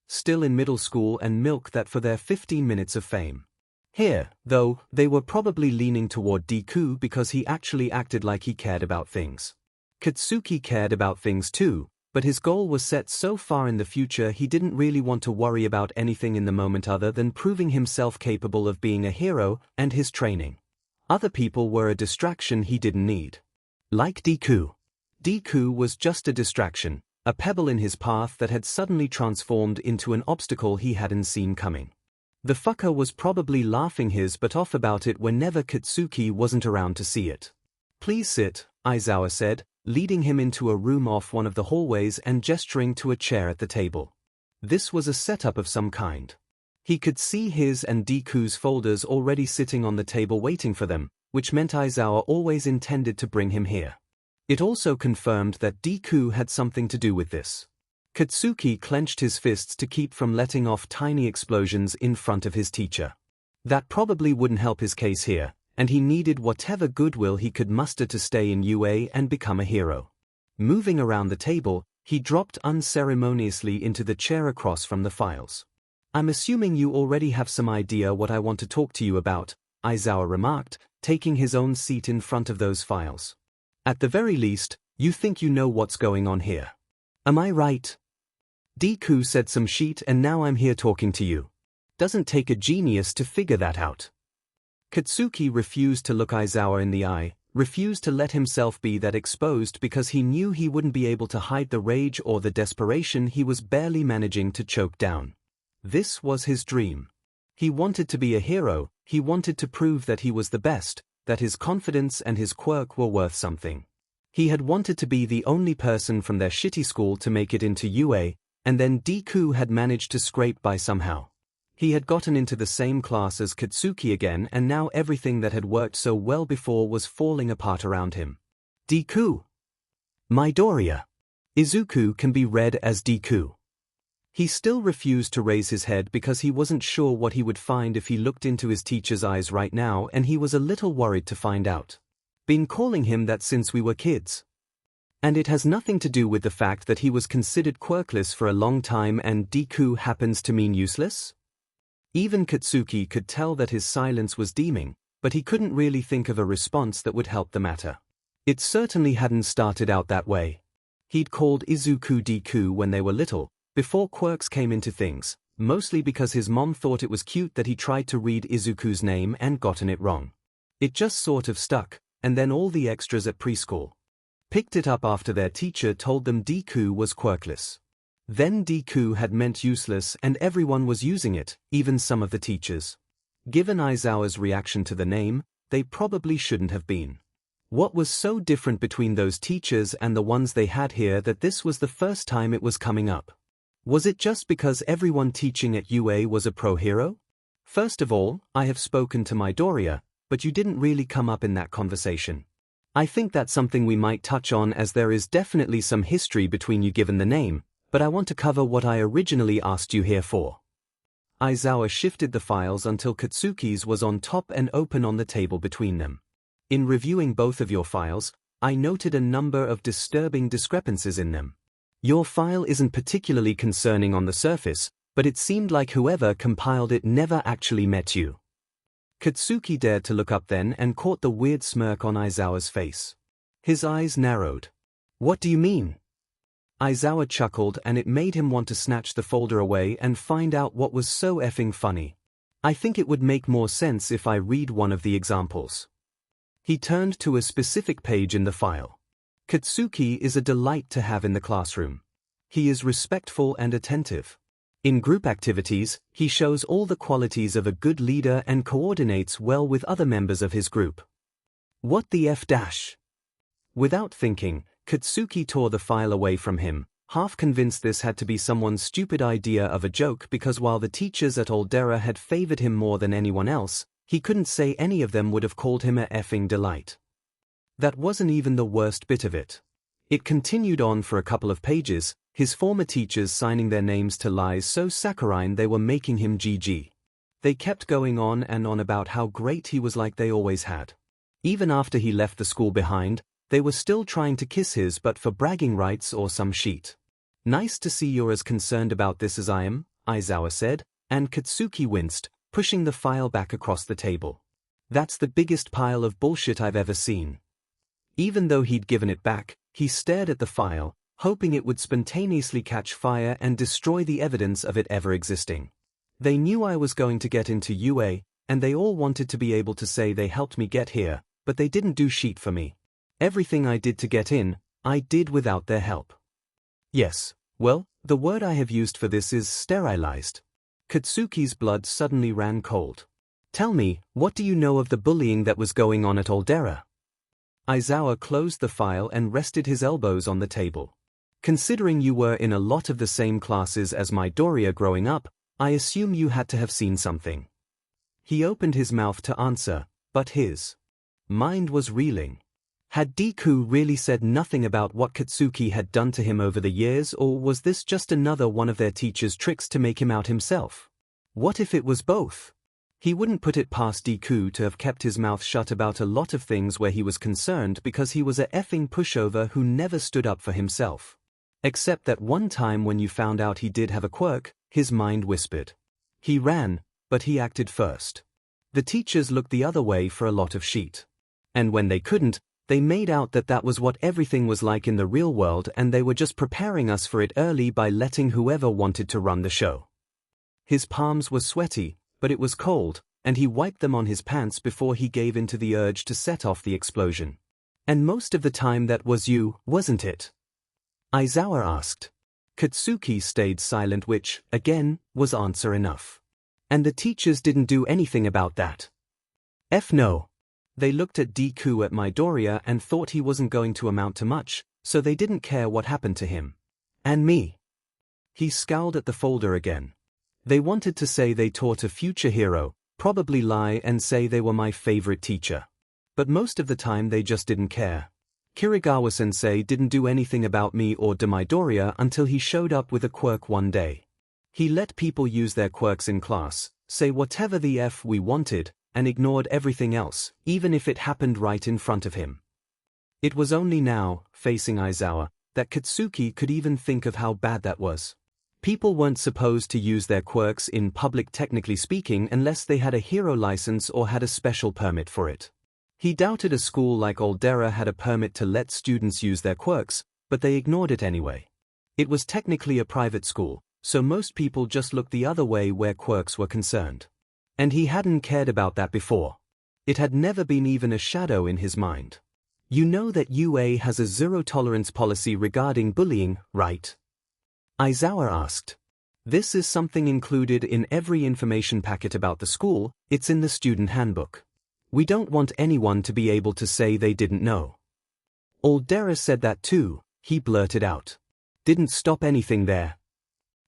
still in middle school and milk that for their 15 minutes of fame. Here, though, they were probably leaning toward Deku because he actually acted like he cared about things. Katsuki cared about things too, but his goal was set so far in the future he didn't really want to worry about anything in the moment other than proving himself capable of being a hero and his training. Other people were a distraction he didn't need. Like Deku. Deku was just a distraction, a pebble in his path that had suddenly transformed into an obstacle he hadn't seen coming. The fucker was probably laughing his butt off about it whenever Katsuki wasn't around to see it. Please sit, Aizawa said, leading him into a room off one of the hallways and gesturing to a chair at the table. This was a setup of some kind. He could see his and Deku's folders already sitting on the table waiting for them, which meant Aizawa always intended to bring him here. It also confirmed that Deku had something to do with this. Katsuki clenched his fists to keep from letting off tiny explosions in front of his teacher. That probably wouldn't help his case here, and he needed whatever goodwill he could muster to stay in UA and become a hero. Moving around the table, he dropped unceremoniously into the chair across from the files. I'm assuming you already have some idea what I want to talk to you about, Aizawa remarked, taking his own seat in front of those files. At the very least, you think you know what's going on here. Am I right? Deku said some shit and now I'm here talking to you. Doesn't take a genius to figure that out. Katsuki refused to look Aizawa in the eye, refused to let himself be that exposed because he knew he wouldn't be able to hide the rage or the desperation he was barely managing to choke down. This was his dream. He wanted to be a hero, he wanted to prove that he was the best, that his confidence and his quirk were worth something. He had wanted to be the only person from their shitty school to make it into UA, and then Deku had managed to scrape by somehow. He had gotten into the same class as Katsuki again, and now everything that had worked so well before was falling apart around him. Deku. Midoriya. Izuku can be read as Deku. He still refused to raise his head because he wasn't sure what he would find if he looked into his teacher's eyes right now, and he was a little worried to find out. Been calling him that since we were kids. And it has nothing to do with the fact that he was considered quirkless for a long time and Deku happens to mean useless? Even Katsuki could tell that his silence was deeming, but he couldn't really think of a response that would help the matter. It certainly hadn't started out that way. He'd called Izuku Deku when they were little, before quirks came into things, mostly because his mom thought it was cute that he tried to read Izuku's name and gotten it wrong. It just sort of stuck, and then all the extras at preschool picked it up after their teacher told them Deku was quirkless. Then Deku had meant useless and everyone was using it, even some of the teachers. Given Aizawa's reaction to the name, they probably shouldn't have been. What was so different between those teachers and the ones they had here that this was the first time it was coming up? Was it just because everyone teaching at UA was a pro hero? First of all, I have spoken to Midoriya, but you didn't really come up in that conversation. I think that's something we might touch on as there is definitely some history between you given the name, but I want to cover what I originally asked you here for. Aizawa shifted the files until Katsuki's was on top and open on the table between them. In reviewing both of your files, I noted a number of disturbing discrepancies in them. Your file isn't particularly concerning on the surface, but it seemed like whoever compiled it never actually met you. Katsuki dared to look up then and caught the weird smirk on Aizawa's face. His eyes narrowed. What do you mean? Aizawa chuckled and it made him want to snatch the folder away and find out what was so effing funny. I think it would make more sense if I read one of the examples. He turned to a specific page in the file. Katsuki is a delight to have in the classroom. He is respectful and attentive. In group activities, he shows all the qualities of a good leader and coordinates well with other members of his group. What the F dash? Without thinking, Katsuki tore the file away from him, half convinced this had to be someone's stupid idea of a joke because while the teachers at Aldera had favored him more than anyone else, he couldn't say any of them would have called him a effing delight. That wasn't even the worst bit of it. It continued on for a couple of pages, his former teachers signing their names to lies so saccharine they were making him GG. They kept going on and on about how great he was like they always had. Even after he left the school behind, they were still trying to kiss his butt for bragging rights or some shit. Nice to see you're as concerned about this as I am, Aizawa said, and Katsuki winced, pushing the file back across the table. That's the biggest pile of bullshit I've ever seen. Even though he'd given it back, he stared at the file, hoping it would spontaneously catch fire and destroy the evidence of it ever existing. They knew I was going to get into UA, and they all wanted to be able to say they helped me get here, but they didn't do shit for me. Everything I did to get in, I did without their help. Yes, well, the word I have used for this is sterilized. Katsuki's blood suddenly ran cold. Tell me, what do you know of the bullying that was going on at Aldera? Aizawa closed the file and rested his elbows on the table. Considering you were in a lot of the same classes as Midoriya growing up, I assume you had to have seen something. He opened his mouth to answer, but his mind was reeling. Had Deku really said nothing about what Katsuki had done to him over the years, or was this just another one of their teacher's tricks to make him out himself? What if it was both? He wouldn't put it past Deku to have kept his mouth shut about a lot of things where he was concerned because he was a effing pushover who never stood up for himself. Except that one time when you found out he did have a quirk, his mind whispered. He ran, but he acted first. The teachers looked the other way for a lot of shit. And when they couldn't, they made out that that was what everything was like in the real world and they were just preparing us for it early by letting whoever wanted to run the show. His palms were sweaty, but it was cold, and he wiped them on his pants before he gave in to the urge to set off the explosion. And most of the time that was you, wasn't it? Aizawa asked. Katsuki stayed silent, which, again, was answer enough. And the teachers didn't do anything about that. No. They looked at Deku at Midoriya and thought he wasn't going to amount to much, so they didn't care what happened to him. And me. He scowled at the folder again. They wanted to say they taught a future hero, probably lie and say they were my favorite teacher. But most of the time they just didn't care. Kirigawa-sensei didn't do anything about me or Midoriya until he showed up with a quirk one day. He let people use their quirks in class, say whatever the F we wanted, and ignored everything else, even if it happened right in front of him. It was only now, facing Aizawa, that Katsuki could even think of how bad that was. People weren't supposed to use their quirks in public, technically speaking, unless they had a hero license or had a special permit for it. He doubted a school like Aldera had a permit to let students use their quirks, but they ignored it anyway. It was technically a private school, so most people just looked the other way where quirks were concerned. And he hadn't cared about that before. It had never been even a shadow in his mind. You know that UA has a zero-tolerance policy regarding bullying, right? Aizawa asked. This is something included in every information packet about the school, it's in the student handbook. We don't want anyone to be able to say they didn't know. Aldera said that too, he blurted out. Didn't stop anything there.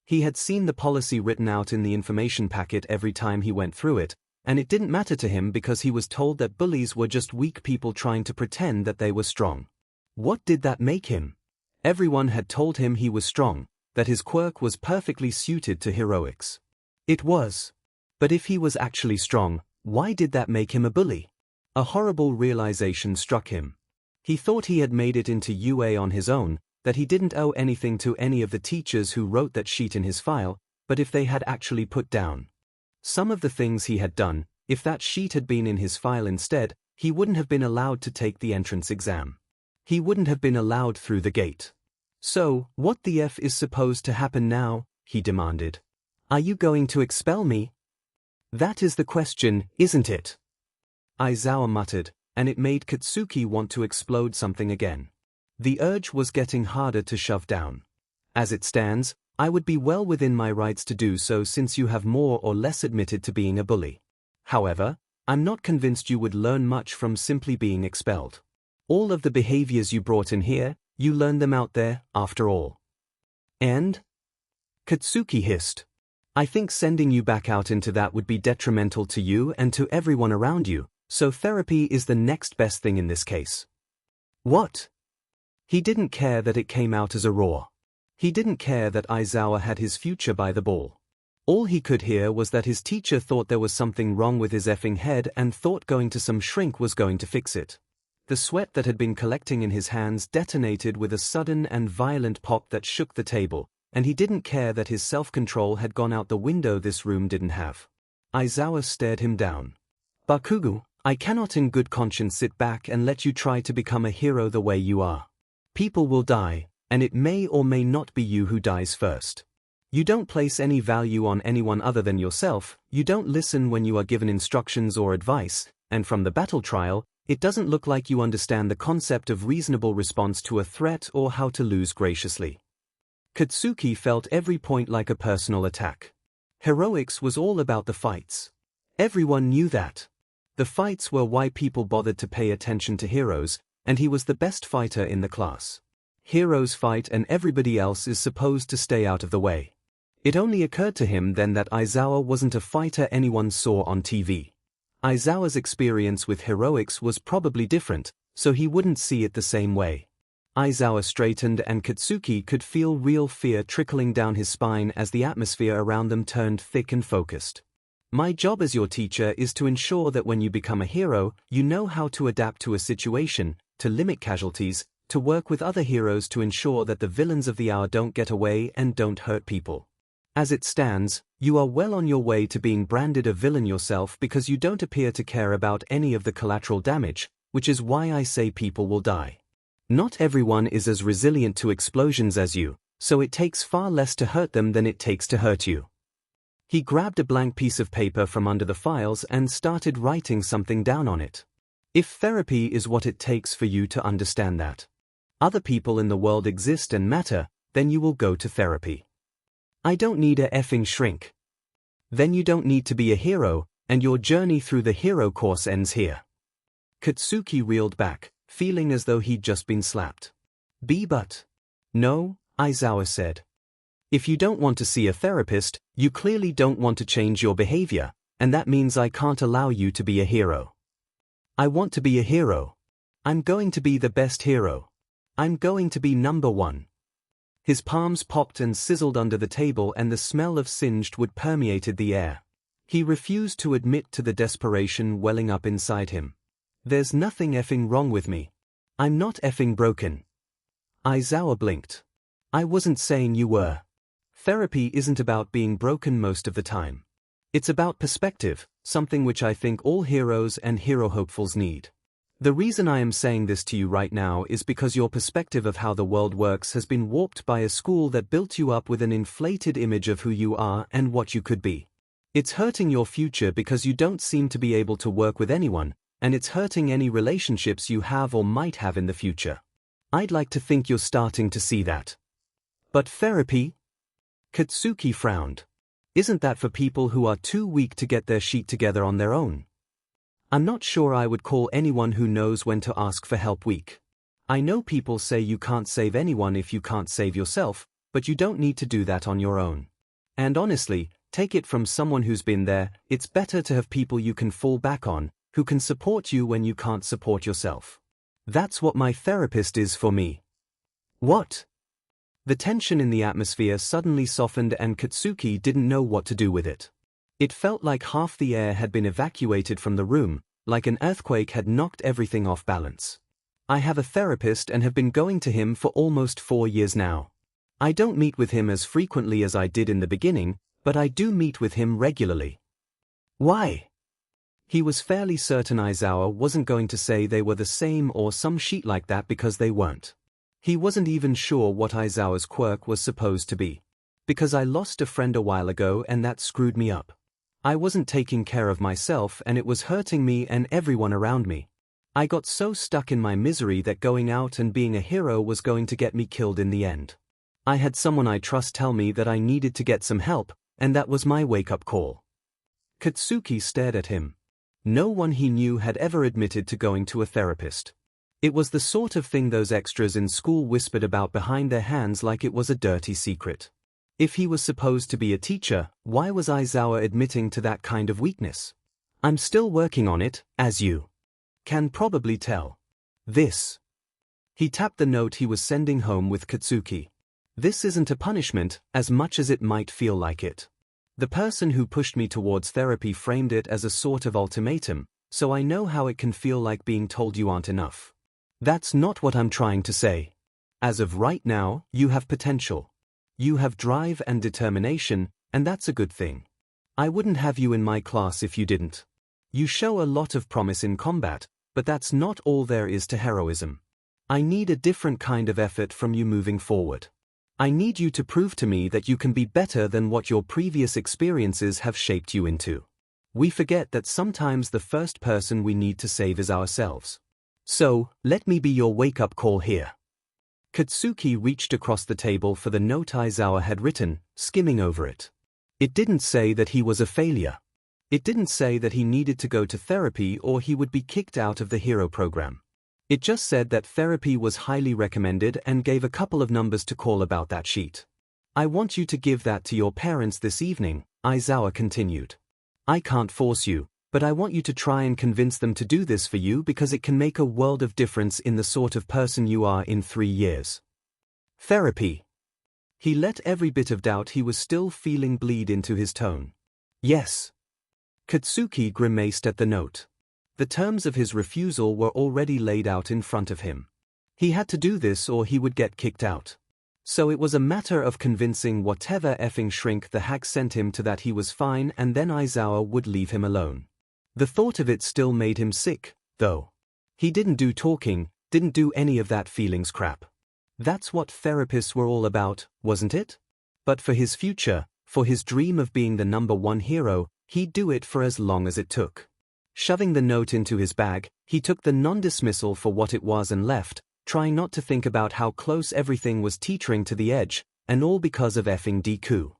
He had seen the policy written out in the information packet every time he went through it, and it didn't matter to him because he was told that bullies were just weak people trying to pretend that they were strong. What did that make him? Everyone had told him he was strong, that his quirk was perfectly suited to heroics. It was. But if he was actually strong, why did that make him a bully? A horrible realization struck him. He thought he had made it into UA on his own, that he didn't owe anything to any of the teachers who wrote that sheet in his file, but if they had actually put down some of the things he had done, if that sheet had been in his file instead, he wouldn't have been allowed to take the entrance exam. He wouldn't have been allowed through the gate. So, what the F is supposed to happen now? He demanded. Are you going to expel me? That is the question, isn't it? Aizawa muttered, and it made Katsuki want to explode something again. The urge was getting harder to shove down. As it stands, I would be well within my rights to do so since you have more or less admitted to being a bully. However, I'm not convinced you would learn much from simply being expelled. All of the behaviors you brought in here, you learned them out there, after all. And? Katsuki hissed. I think sending you back out into that would be detrimental to you and to everyone around you, so therapy is the next best thing in this case. What? He didn't care that it came out as a roar. He didn't care that Aizawa had his future by the ball. All he could hear was that his teacher thought there was something wrong with his effing head and thought going to some shrink was going to fix it. The sweat that had been collecting in his hands detonated with a sudden and violent pop that shook the table, and he didn't care that his self-control had gone out the window. This room didn't have. Aizawa stared him down. Bakugo, I cannot in good conscience sit back and let you try to become a hero the way you are. People will die, and it may or may not be you who dies first. You don't place any value on anyone other than yourself, you don't listen when you are given instructions or advice, and from the battle trial, it doesn't look like you understand the concept of reasonable response to a threat or how to lose graciously. Katsuki felt every point like a personal attack. Heroics was all about the fights. Everyone knew that. The fights were why people bothered to pay attention to heroes, and he was the best fighter in the class. Heroes fight and everybody else is supposed to stay out of the way. It only occurred to him then that Aizawa wasn't a fighter anyone saw on TV. Aizawa's experience with heroics was probably different, so he wouldn't see it the same way. Aizawa straightened and Katsuki could feel real fear trickling down his spine as the atmosphere around them turned thick and focused. My job as your teacher is to ensure that when you become a hero, you know how to adapt to a situation, to limit casualties, to work with other heroes to ensure that the villains of the hour don't get away and don't hurt people. As it stands, you are well on your way to being branded a villain yourself because you don't appear to care about any of the collateral damage, which is why I say people will die. Not everyone is as resilient to explosions as you, so it takes far less to hurt them than it takes to hurt you. He grabbed a blank piece of paper from under the files and started writing something down on it. If therapy is what it takes for you to understand that other people in the world exist and matter, then you will go to therapy. I don't need a effing shrink. Then you don't need to be a hero, and your journey through the hero course ends here. Katsuki reeled back, feeling as though he'd just been slapped. But. No, Aizawa said. If you don't want to see a therapist, you clearly don't want to change your behavior, and that means I can't allow you to be a hero. I want to be a hero. I'm going to be the best hero. I'm going to be number one. His palms popped and sizzled under the table, and the smell of singed wood permeated the air. He refused to admit to the desperation welling up inside him. There's nothing effing wrong with me. I'm not effing broken. Aizawa blinked. I wasn't saying you were. Therapy isn't about being broken most of the time. It's about perspective, something which I think all heroes and hero hopefuls need. The reason I am saying this to you right now is because your perspective of how the world works has been warped by a school that built you up with an inflated image of who you are and what you could be. It's hurting your future because you don't seem to be able to work with anyone, and it's hurting any relationships you have or might have in the future. I'd like to think you're starting to see that. But therapy? Katsuki frowned. Isn't that for people who are too weak to get their shit together on their own? I'm not sure I would call anyone who knows when to ask for help weak. I know people say you can't save anyone if you can't save yourself, but you don't need to do that on your own. And honestly, take it from someone who's been there, it's better to have people you can fall back on, who can support you when you can't support yourself. That's what my therapist is for me. What? The tension in the atmosphere suddenly softened and Katsuki didn't know what to do with it. It felt like half the air had been evacuated from the room, like an earthquake had knocked everything off balance. I have a therapist and have been going to him for almost 4 years now. I don't meet with him as frequently as I did in the beginning, but I do meet with him regularly. Why? He was fairly certain Aizawa wasn't going to say they were the same or some shit like that because they weren't. He wasn't even sure what Aizawa's quirk was supposed to be. Because I lost a friend a while ago and that screwed me up. I wasn't taking care of myself and it was hurting me and everyone around me. I got so stuck in my misery that going out and being a hero was going to get me killed in the end. I had someone I trust tell me that I needed to get some help, and that was my wake-up call. Katsuki stared at him. No one he knew had ever admitted to going to a therapist. It was the sort of thing those extras in school whispered about behind their hands like it was a dirty secret. If he was supposed to be a teacher, why was Aizawa admitting to that kind of weakness? I'm still working on it, as you can probably tell. This. He tapped the note he was sending home with Katsuki. This isn't a punishment, as much as it might feel like it. The person who pushed me towards therapy framed it as a sort of ultimatum, so I know how it can feel like being told you aren't enough. That's not what I'm trying to say. As of right now, you have potential. You have drive and determination, and that's a good thing. I wouldn't have you in my class if you didn't. You show a lot of promise in combat, but that's not all there is to heroism. I need a different kind of effort from you moving forward. I need you to prove to me that you can be better than what your previous experiences have shaped you into. We forget that sometimes the first person we need to save is ourselves. So, let me be your wake-up call here. Katsuki reached across the table for the note Aizawa had written, skimming over it. It didn't say that he was a failure. It didn't say that he needed to go to therapy or he would be kicked out of the hero program. It just said that therapy was highly recommended and gave a couple of numbers to call about that sheet. I want you to give that to your parents this evening, Aizawa continued. I can't force you, but I want you to try and convince them to do this for you because it can make a world of difference in the sort of person you are in 3 years. Therapy. He let every bit of doubt he was still feeling bleed into his tone. Yes. Katsuki grimaced at the note. The terms of his refusal were already laid out in front of him. He had to do this or he would get kicked out. So it was a matter of convincing whatever effing shrink the hack sent him to that he was fine and then Aizawa would leave him alone. The thought of it still made him sick, though. He didn't do talking, didn't do any of that feelings crap. That's what therapists were all about, wasn't it? But for his future, for his dream of being the #1 hero, he'd do it for as long as it took. Shoving the note into his bag, he took the non-dismissal for what it was and left, trying not to think about how close everything was teetering to the edge, and all because of effing Deku.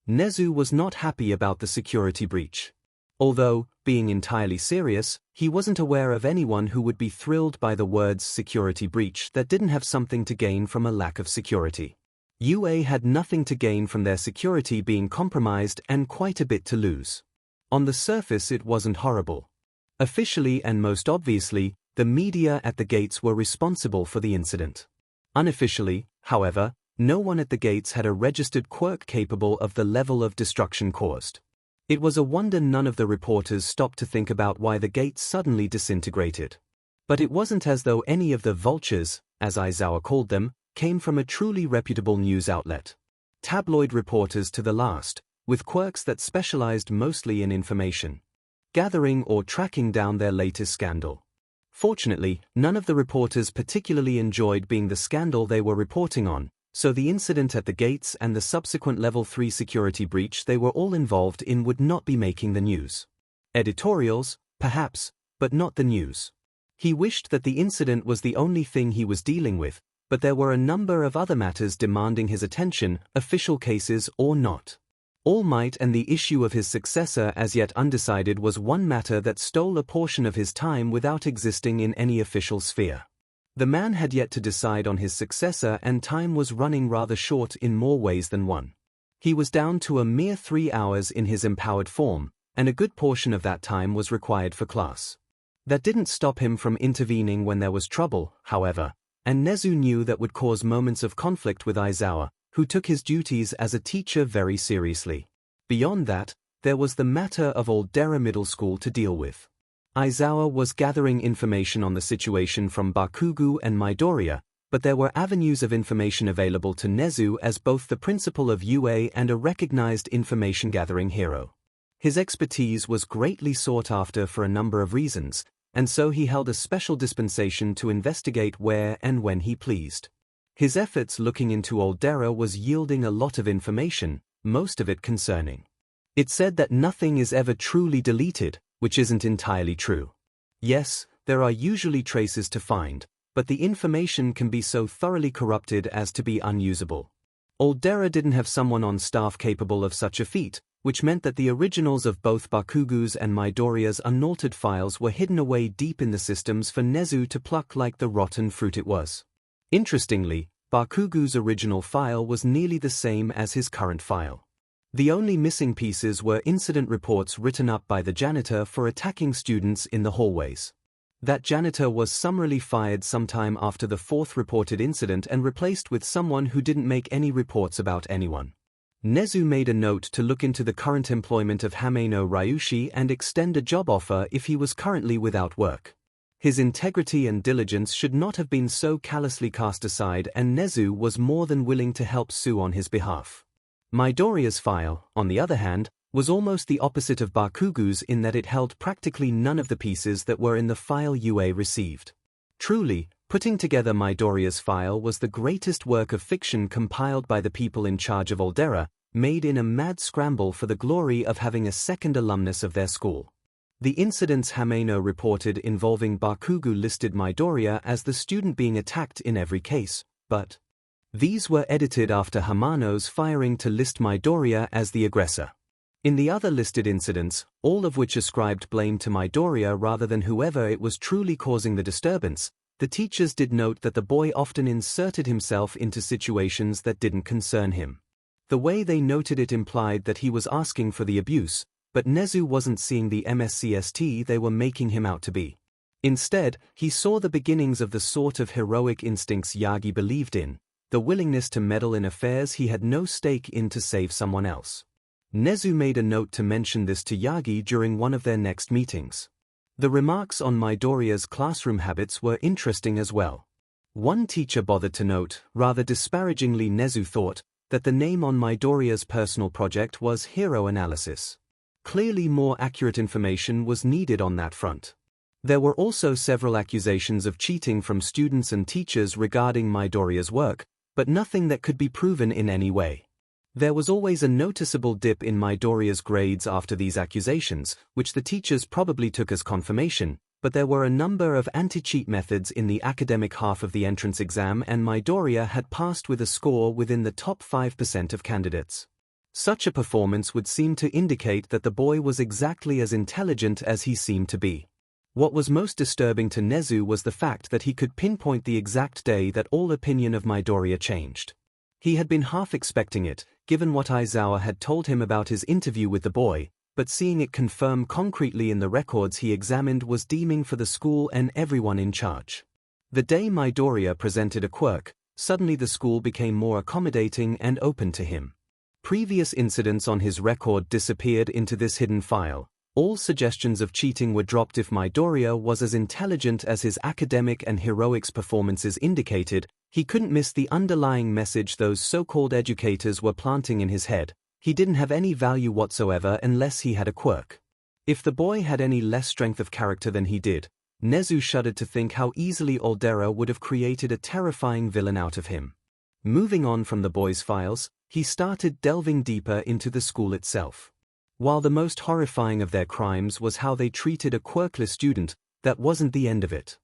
Nezu was not happy about the security breach. Although, being entirely serious, he wasn't aware of anyone who would be thrilled by the words security breach that didn't have something to gain from a lack of security. UA had nothing to gain from their security being compromised and quite a bit to lose. On the surface it wasn't horrible. Officially and most obviously, the media at the gates were responsible for the incident. Unofficially, however, no one at the gates had a registered quirk capable of the level of destruction caused. It was a wonder none of the reporters stopped to think about why the gates suddenly disintegrated. But it wasn't as though any of the vultures, as Aizawa called them, came from a truly reputable news outlet. Tabloid reporters to the last, with quirks that specialized mostly in information gathering or tracking down their latest scandal. Fortunately, none of the reporters particularly enjoyed being the scandal they were reporting on, so the incident at the gates and the subsequent Level 3 security breach they were all involved in would not be making the news. Editorials, perhaps, but not the news. He wished that the incident was the only thing he was dealing with, but there were a number of other matters demanding his attention, official cases or not. All Might and the issue of his successor as yet undecided was one matter that stole a portion of his time without existing in any official sphere. The man had yet to decide on his successor and time was running rather short in more ways than one. He was down to a mere 3 hours in his empowered form, and a good portion of that time was required for class. That didn't stop him from intervening when there was trouble, however, and Nezu knew that would cause moments of conflict with Aizawa, who took his duties as a teacher very seriously. Beyond that, there was the matter of Old Dera Middle School to deal with. Aizawa was gathering information on the situation from Bakugo and Midoriya, but there were avenues of information available to Nezu as both the principal of UA and a recognized information-gathering hero. His expertise was greatly sought after for a number of reasons, and so he held a special dispensation to investigate where and when he pleased. His efforts looking into Old Dera was yielding a lot of information, most of it concerning. It said that nothing is ever truly deleted, which isn't entirely true. Yes, there are usually traces to find, but the information can be so thoroughly corrupted as to be unusable. Old Dera didn't have someone on staff capable of such a feat, which meant that the originals of both Bakugo's and Midoriya's unaltered files were hidden away deep in the systems for Nezu to pluck like the rotten fruit it was. Interestingly, Bakugo's original file was nearly the same as his current file. The only missing pieces were incident reports written up by the janitor for attacking students in the hallways. That janitor was summarily fired sometime after the 4th reported incident and replaced with someone who didn't make any reports about anyone. Nezu made a note to look into the current employment of Hameno Ryushi and extend a job offer if he was currently without work. His integrity and diligence should not have been so callously cast aside, and Nezu was more than willing to help sue on his behalf. Midoriya's file, on the other hand, was almost the opposite of Bakugo's in that it held practically none of the pieces that were in the file UA received. Truly, putting together Midoriya's file was the greatest work of fiction compiled by the people in charge of Old Dera, made in a mad scramble for the glory of having a second alumnus of their school. The incidents Hameno reported involving Bakugo listed Midoriya as the student being attacked in every case, but these were edited after Hamano's firing to list Midoriya as the aggressor. In the other listed incidents, all of which ascribed blame to Midoriya rather than whoever it was truly causing the disturbance, the teachers did note that the boy often inserted himself into situations that didn't concern him. The way they noted it implied that he was asking for the abuse, but Nezu wasn't seeing the MSCST they were making him out to be. Instead, he saw the beginnings of the sort of heroic instincts Yagi believed in, the willingness to meddle in affairs he had no stake in to save someone else. Nezu made a note to mention this to Yagi during one of their next meetings. The remarks on Midoriya's classroom habits were interesting as well. One teacher bothered to note, rather disparagingly Nezu thought, that the name on Midoriya's personal project was Hero Analysis. Clearly more accurate information was needed on that front. There were also several accusations of cheating from students and teachers regarding Midoriya's work, but nothing that could be proven in any way. There was always a noticeable dip in Midoriya's grades after these accusations, which the teachers probably took as confirmation, but there were a number of anti-cheat methods in the academic half of the entrance exam and Midoriya had passed with a score within the top 5% of candidates. Such a performance would seem to indicate that the boy was exactly as intelligent as he seemed to be. What was most disturbing to Nezu was the fact that he could pinpoint the exact day that all opinion of Midoriya changed. He had been half expecting it, given what Aizawa had told him about his interview with the boy, but seeing it confirmed concretely in the records he examined was deeming for the school and everyone in charge. The day Midoriya presented a quirk, suddenly the school became more accommodating and open to him. Previous incidents on his record disappeared into this hidden file. All suggestions of cheating were dropped if Midoriya was as intelligent as his academic and heroics performances indicated. He couldn't miss the underlying message those so-called educators were planting in his head. He didn't have any value whatsoever unless he had a quirk. If the boy had any less strength of character than he did, Nezu shuddered to think how easily Aldera would have created a terrifying villain out of him. Moving on from the boy's files, he started delving deeper into the school itself. While the most horrifying of their crimes was how they treated a quirkless student, that wasn't the end of it.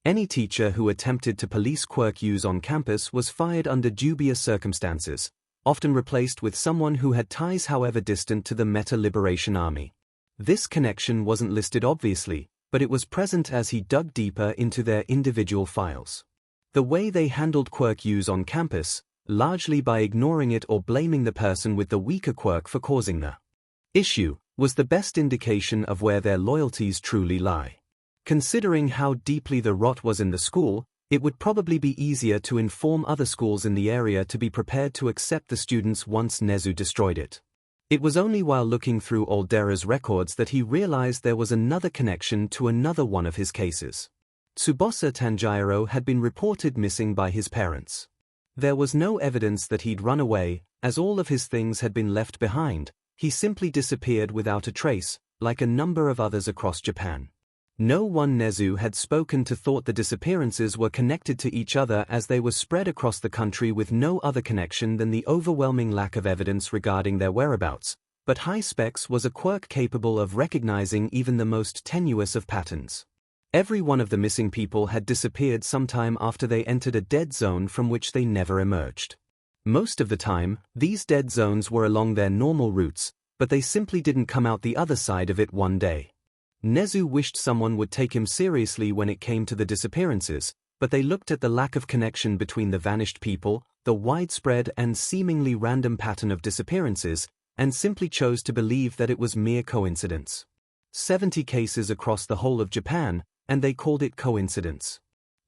Any teacher who attempted to police quirk use on campus was fired under dubious circumstances, often replaced with someone who had ties however distant to the Meta Liberation Army. This connection wasn't listed obviously, but it was present as he dug deeper into their individual files. The way they handled quirk use on campus, largely by ignoring it or blaming the person with the weaker quirk for causing the issue, was the best indication of where their loyalties truly lie. Considering how deeply the rot was in the school, it would probably be easier to inform other schools in the area to be prepared to accept the students once Nezu destroyed it. It was only while looking through Aldera's records that he realized there was another connection to another one of his cases. Tsubasa Tanjiro had been reported missing by his parents. There was no evidence that he'd run away, as all of his things had been left behind. He simply disappeared without a trace, like a number of others across Japan. No one Nezu had spoken to thought the disappearances were connected to each other as they were spread across the country with no other connection than the overwhelming lack of evidence regarding their whereabouts, but High-Specs was a quirk capable of recognizing even the most tenuous of patterns. Every one of the missing people had disappeared sometime after they entered a dead zone from which they never emerged. Most of the time, these dead zones were along their normal routes, but they simply didn't come out the other side of it one day. Nezu wished someone would take him seriously when it came to the disappearances, but they looked at the lack of connection between the vanished people, the widespread and seemingly random pattern of disappearances, and simply chose to believe that it was mere coincidence. 70 cases across the whole of Japan, and they called it coincidence.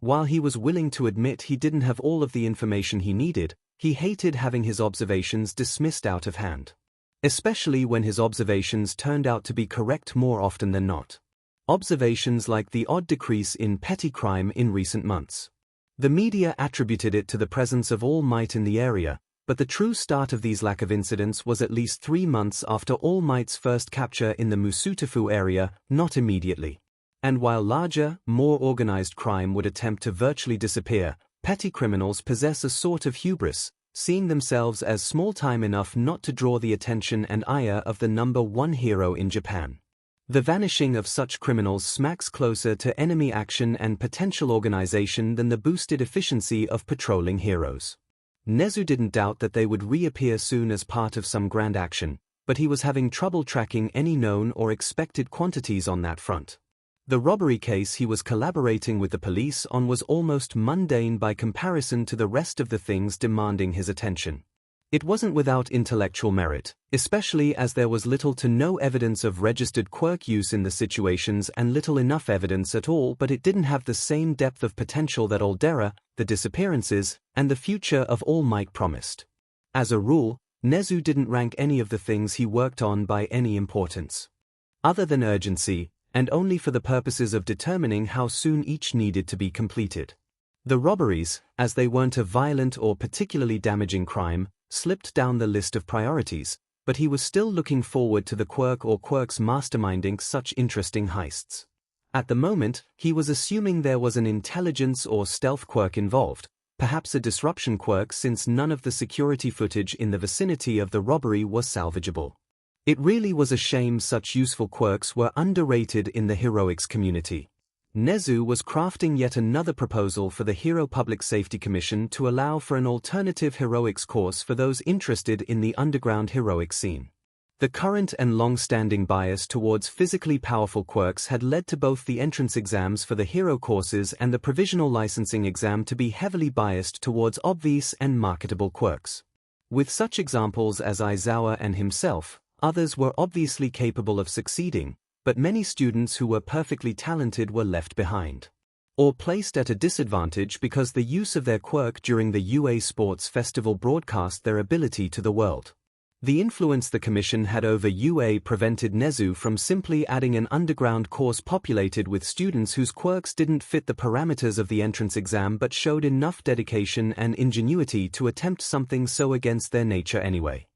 While he was willing to admit he didn't have all of the information he needed, he hated having his observations dismissed out of hand. Especially when his observations turned out to be correct more often than not. Observations like the odd decrease in petty crime in recent months. The media attributed it to the presence of All Might in the area, but the true start of these lack of incidents was at least 3 months after All Might's first capture in the Musutafu area, not immediately. And while larger, more organized crime would attempt to virtually disappear, petty criminals possess a sort of hubris, seeing themselves as small-time enough not to draw the attention and ire of the number one hero in Japan. The vanishing of such criminals smacks closer to enemy action and potential organization than the boosted efficiency of patrolling heroes. Nezu didn't doubt that they would reappear soon as part of some grand action, but he was having trouble tracking any known or expected quantities on that front. The robbery case he was collaborating with the police on was almost mundane by comparison to the rest of the things demanding his attention. It wasn't without intellectual merit, especially as there was little to no evidence of registered quirk use in the situations and little enough evidence at all, but it didn't have the same depth of potential that Aldera, the disappearances, and the future of All Might promised. As a rule, Nezu didn't rank any of the things he worked on by any importance. Other than urgency, and only for the purposes of determining how soon each needed to be completed. The robberies, as they weren't a violent or particularly damaging crime, slipped down the list of priorities, but he was still looking forward to the quirk or quirks masterminding such interesting heists. At the moment, he was assuming there was an intelligence or stealth quirk involved, perhaps a disruption quirk since none of the security footage in the vicinity of the robbery was salvageable. It really was a shame such useful quirks were underrated in the heroics community. Nezu was crafting yet another proposal for the Hero Public Safety Commission to allow for an alternative heroics course for those interested in the underground heroic scene. The current and long-standing bias towards physically powerful quirks had led to both the entrance exams for the hero courses and the provisional licensing exam to be heavily biased towards obvious and marketable quirks. With such examples as Aizawa and himself, others were obviously capable of succeeding, but many students who were perfectly talented were left behind, or placed at a disadvantage because the use of their quirk during the UA Sports Festival broadcast their ability to the world. The influence the Commission had over UA prevented Nezu from simply adding an underground course populated with students whose quirks didn't fit the parameters of the entrance exam but showed enough dedication and ingenuity to attempt something so against their nature anyway.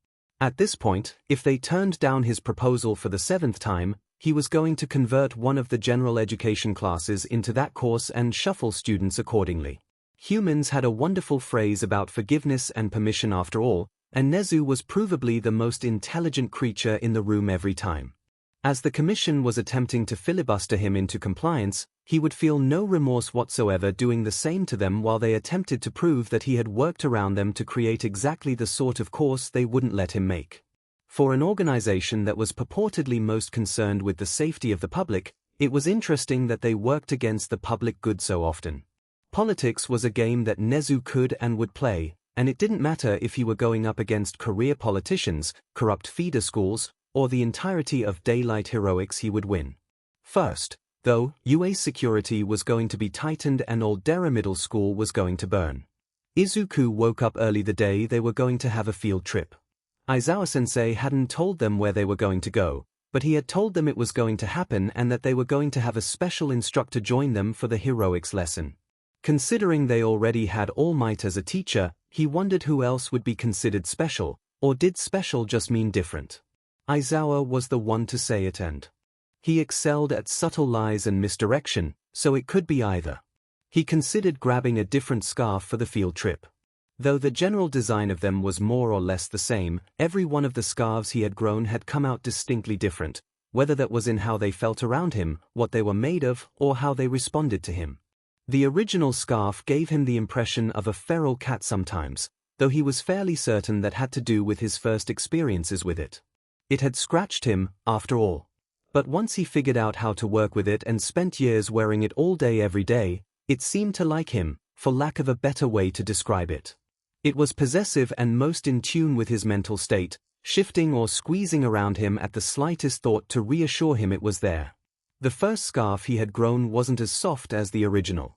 At this point, if they turned down his proposal for the 7th time, he was going to convert one of the general education classes into that course and shuffle students accordingly. Humans had a wonderful phrase about forgiveness and permission after all, and Nezu was provably the most intelligent creature in the room every time. As the Commission was attempting to filibuster him into compliance, he would feel no remorse whatsoever doing the same to them while they attempted to prove that he had worked around them to create exactly the sort of course they wouldn't let him make. For an organization that was purportedly most concerned with the safety of the public, it was interesting that they worked against the public good so often. Politics was a game that Nezu could and would play, and it didn't matter if he were going up against career politicians, corrupt feeder schools, or the entirety of daylight heroics, he would win. First, though, UA's security was going to be tightened and Old Dera Middle School was going to burn. Izuku woke up early the day they were going to have a field trip. Aizawa-sensei hadn't told them where they were going to go, but he had told them it was going to happen and that they were going to have a special instructor join them for the heroics lesson. Considering they already had All Might as a teacher, he wondered who else would be considered special, or did special just mean different? Aizawa was the one to say it, and he excelled at subtle lies and misdirection, so it could be either. He considered grabbing a different scarf for the field trip. Though the general design of them was more or less the same, every one of the scarves he had grown had come out distinctly different, whether that was in how they felt around him, what they were made of, or how they responded to him. The original scarf gave him the impression of a feral cat sometimes, though he was fairly certain that had to do with his first experiences with it. It had scratched him, after all. But once he figured out how to work with it and spent years wearing it all day every day, it seemed to like him, for lack of a better way to describe it. It was possessive and most in tune with his mental state, shifting or squeezing around him at the slightest thought to reassure him it was there. The first scarf he had grown wasn't as soft as the original.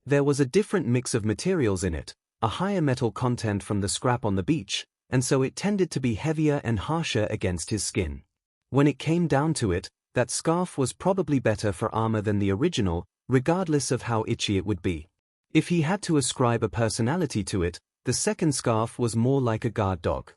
There was a different mix of materials in it, a higher metal content from the scrap on the beach, and so it tended to be heavier and harsher against his skin. When it came down to it, that scarf was probably better for armor than the original, regardless of how itchy it would be. If he had to ascribe a personality to it, the second scarf was more like a guard dog.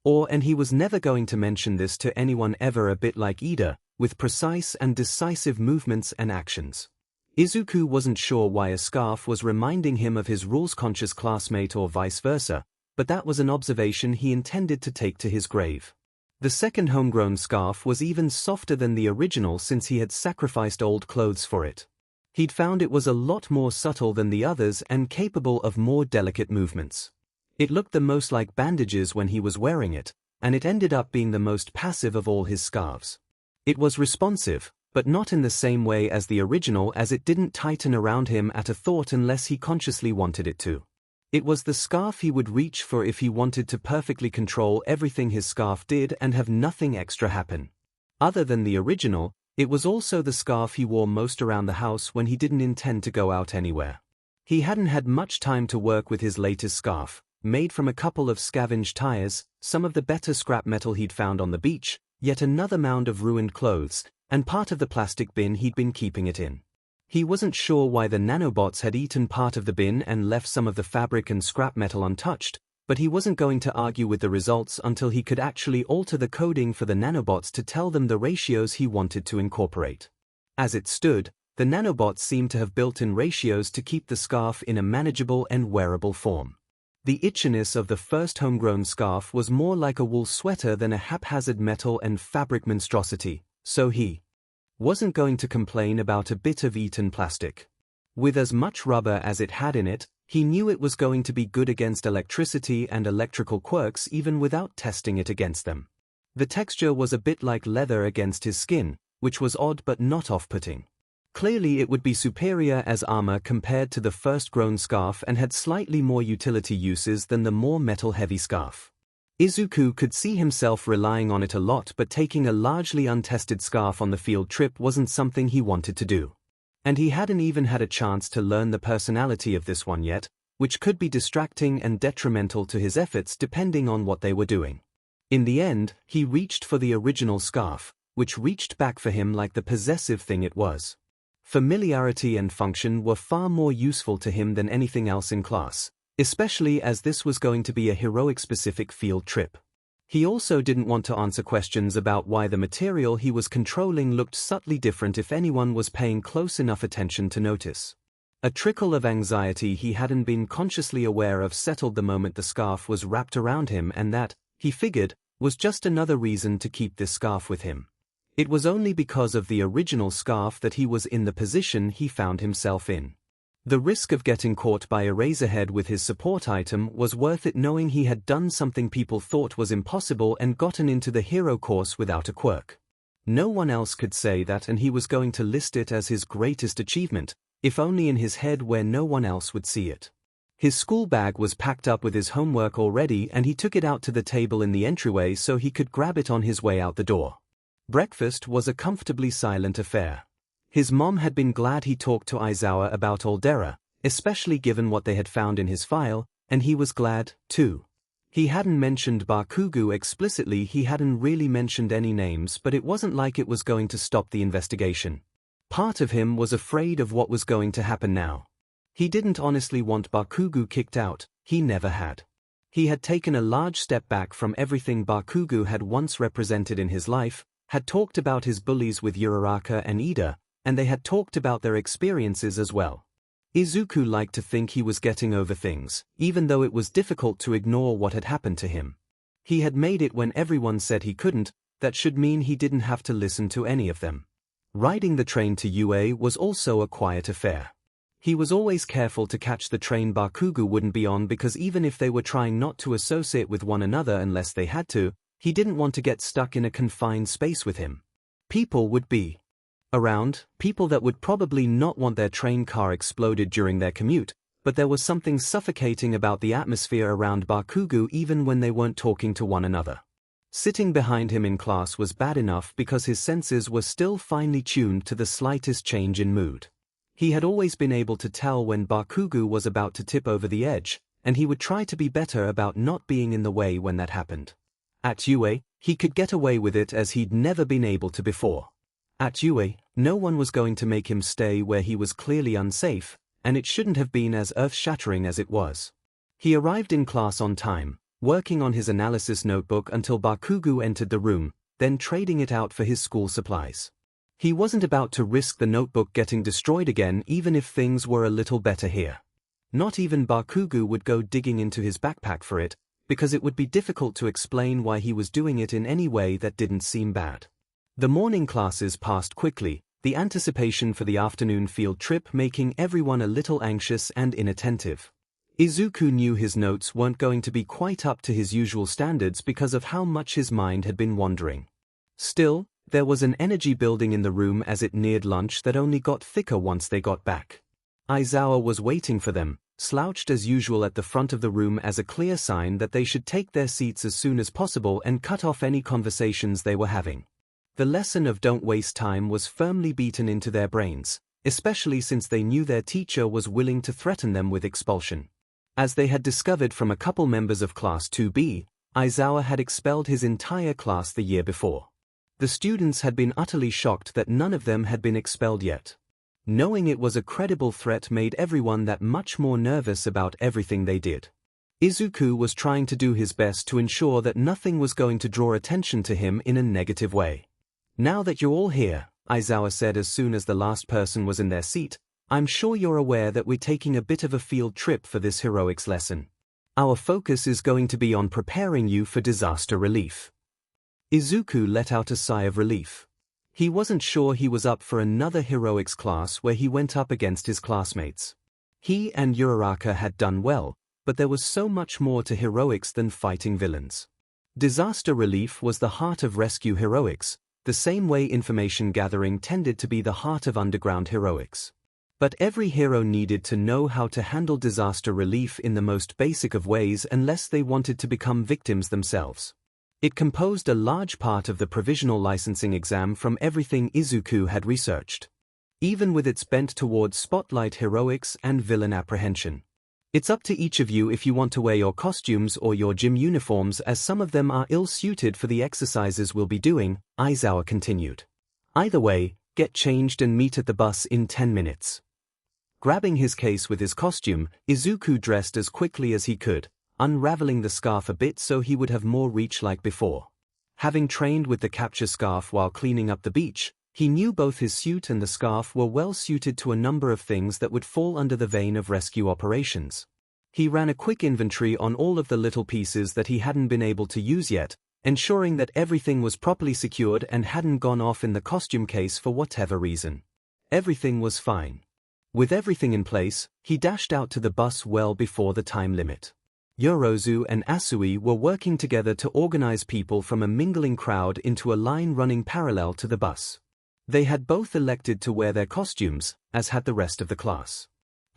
And he was never going to mention this to anyone ever, a bit like Ida, with precise and decisive movements and actions. Izuku wasn't sure why a scarf was reminding him of his rules-conscious classmate or vice versa, but that was an observation he intended to take to his grave. The second homegrown scarf was even softer than the original since he had sacrificed old clothes for it. He'd found it was a lot more subtle than the others and capable of more delicate movements. It looked the most like bandages when he was wearing it, and it ended up being the most passive of all his scarves. It was responsive, but not in the same way as the original, as it didn't tighten around him at a thought unless he consciously wanted it to. It was the scarf he would reach for if he wanted to perfectly control everything his scarf did and have nothing extra happen. Other than the original, it was also the scarf he wore most around the house when he didn't intend to go out anywhere. He hadn't had much time to work with his latest scarf, made from a couple of scavenged tires, some of the better scrap metal he'd found on the beach, yet another mound of ruined clothes, and part of the plastic bin he'd been keeping it in. He wasn't sure why the nanobots had eaten part of the bin and left some of the fabric and scrap metal untouched, but he wasn't going to argue with the results until he could actually alter the coding for the nanobots to tell them the ratios he wanted to incorporate. As it stood, the nanobots seemed to have built-in ratios to keep the scarf in a manageable and wearable form. The itchiness of the first homegrown scarf was more like a wool sweater than a haphazard metal and fabric monstrosity, so he wasn't going to complain about a bit of eaten plastic. With as much rubber as it had in it, he knew it was going to be good against electricity and electrical quirks even without testing it against them. The texture was a bit like leather against his skin, which was odd but not off-putting. Clearly it would be superior as armor compared to the first-grown scarf and had slightly more utility uses than the more metal-heavy scarf. Izuku could see himself relying on it a lot, but taking a largely untested scarf on the field trip wasn't something he wanted to do. And he hadn't even had a chance to learn the personality of this one yet, which could be distracting and detrimental to his efforts depending on what they were doing. In the end, he reached for the original scarf, which reached back for him like the possessive thing it was. Familiarity and function were far more useful to him than anything else in class, especially as this was going to be a heroic-specific field trip. He also didn't want to answer questions about why the material he was controlling looked subtly different if anyone was paying close enough attention to notice. A trickle of anxiety he hadn't been consciously aware of settled the moment the scarf was wrapped around him, and that, he figured, was just another reason to keep this scarf with him. It was only because of the original scarf that he was in the position he found himself in. The risk of getting caught by Eraserhead with his support item was worth it, knowing he had done something people thought was impossible and gotten into the hero course without a quirk. No one else could say that, and he was going to list it as his greatest achievement, if only in his head where no one else would see it. His school bag was packed up with his homework already, and he took it out to the table in the entryway so he could grab it on his way out the door. Breakfast was a comfortably silent affair. His mom had been glad he talked to Aizawa about Aldera, especially given what they had found in his file, and he was glad, too. He hadn't mentioned Bakugo explicitly, he hadn't really mentioned any names, but it wasn't like it was going to stop the investigation. Part of him was afraid of what was going to happen now. He didn't honestly want Bakugo kicked out, he never had. He had taken a large step back from everything Bakugo had once represented in his life, had talked about his bullies with Uraraka and Ida, and they had talked about their experiences as well. Izuku liked to think he was getting over things, even though it was difficult to ignore what had happened to him. He had made it when everyone said he couldn't, that should mean he didn't have to listen to any of them. Riding the train to UA was also a quiet affair. He was always careful to catch the train Bakugo wouldn't be on, because even if they were trying not to associate with one another unless they had to, he didn't want to get stuck in a confined space with him. People would be around, people that would probably not want their train car exploded during their commute, but there was something suffocating about the atmosphere around Bakugo even when they weren't talking to one another. Sitting behind him in class was bad enough because his senses were still finely tuned to the slightest change in mood. He had always been able to tell when Bakugo was about to tip over the edge, and he would try to be better about not being in the way when that happened. At UA, he could get away with it as he'd never been able to before. At UA, no one was going to make him stay where he was clearly unsafe, and it shouldn't have been as earth-shattering as it was. He arrived in class on time, working on his analysis notebook until Bakugo entered the room, then trading it out for his school supplies. He wasn't about to risk the notebook getting destroyed again, even if things were a little better here. Not even Bakugo would go digging into his backpack for it, because it would be difficult to explain why he was doing it in any way that didn't seem bad. The morning classes passed quickly, the anticipation for the afternoon field trip making everyone a little anxious and inattentive. Izuku knew his notes weren't going to be quite up to his usual standards because of how much his mind had been wandering. Still, there was an energy building in the room as it neared lunch that only got thicker once they got back. Aizawa was waiting for them, slouched as usual at the front of the room as a clear sign that they should take their seats as soon as possible and cut off any conversations they were having. The lesson of don't waste time was firmly beaten into their brains, especially since they knew their teacher was willing to threaten them with expulsion. As they had discovered from a couple members of Class 2B, Aizawa had expelled his entire class the year before. The students had been utterly shocked that none of them had been expelled yet. Knowing it was a credible threat made everyone that much more nervous about everything they did. Izuku was trying to do his best to ensure that nothing was going to draw attention to him in a negative way. "Now that you're all here," Aizawa said as soon as the last person was in their seat, "I'm sure you're aware that we're taking a bit of a field trip for this heroics lesson. Our focus is going to be on preparing you for disaster relief." Izuku let out a sigh of relief. He wasn't sure he was up for another heroics class where he went up against his classmates. He and Uraraka had done well, but there was so much more to heroics than fighting villains. Disaster relief was the heart of rescue heroics, the same way information gathering tended to be the heart of underground heroics. But every hero needed to know how to handle disaster relief in the most basic of ways unless they wanted to become victims themselves. It composed a large part of the provisional licensing exam from everything Izuku had researched, even with its bent towards spotlight heroics and villain apprehension. It's up to each of you if you want to wear your costumes or your gym uniforms, as some of them are ill-suited for the exercises we'll be doing, Aizawa continued. Either way, get changed and meet at the bus in 10 minutes. Grabbing his case with his costume, Izuku dressed as quickly as he could, unraveling the scarf a bit so he would have more reach like before. Having trained with the capture scarf while cleaning up the beach, he knew both his suit and the scarf were well suited to a number of things that would fall under the vein of rescue operations. He ran a quick inventory on all of the little pieces that he hadn't been able to use yet, ensuring that everything was properly secured and hadn't gone off in the costume case for whatever reason. Everything was fine. With everything in place, he dashed out to the bus well before the time limit. Yorozu and Asui were working together to organize people from a mingling crowd into a line running parallel to the bus. They had both elected to wear their costumes, as had the rest of the class.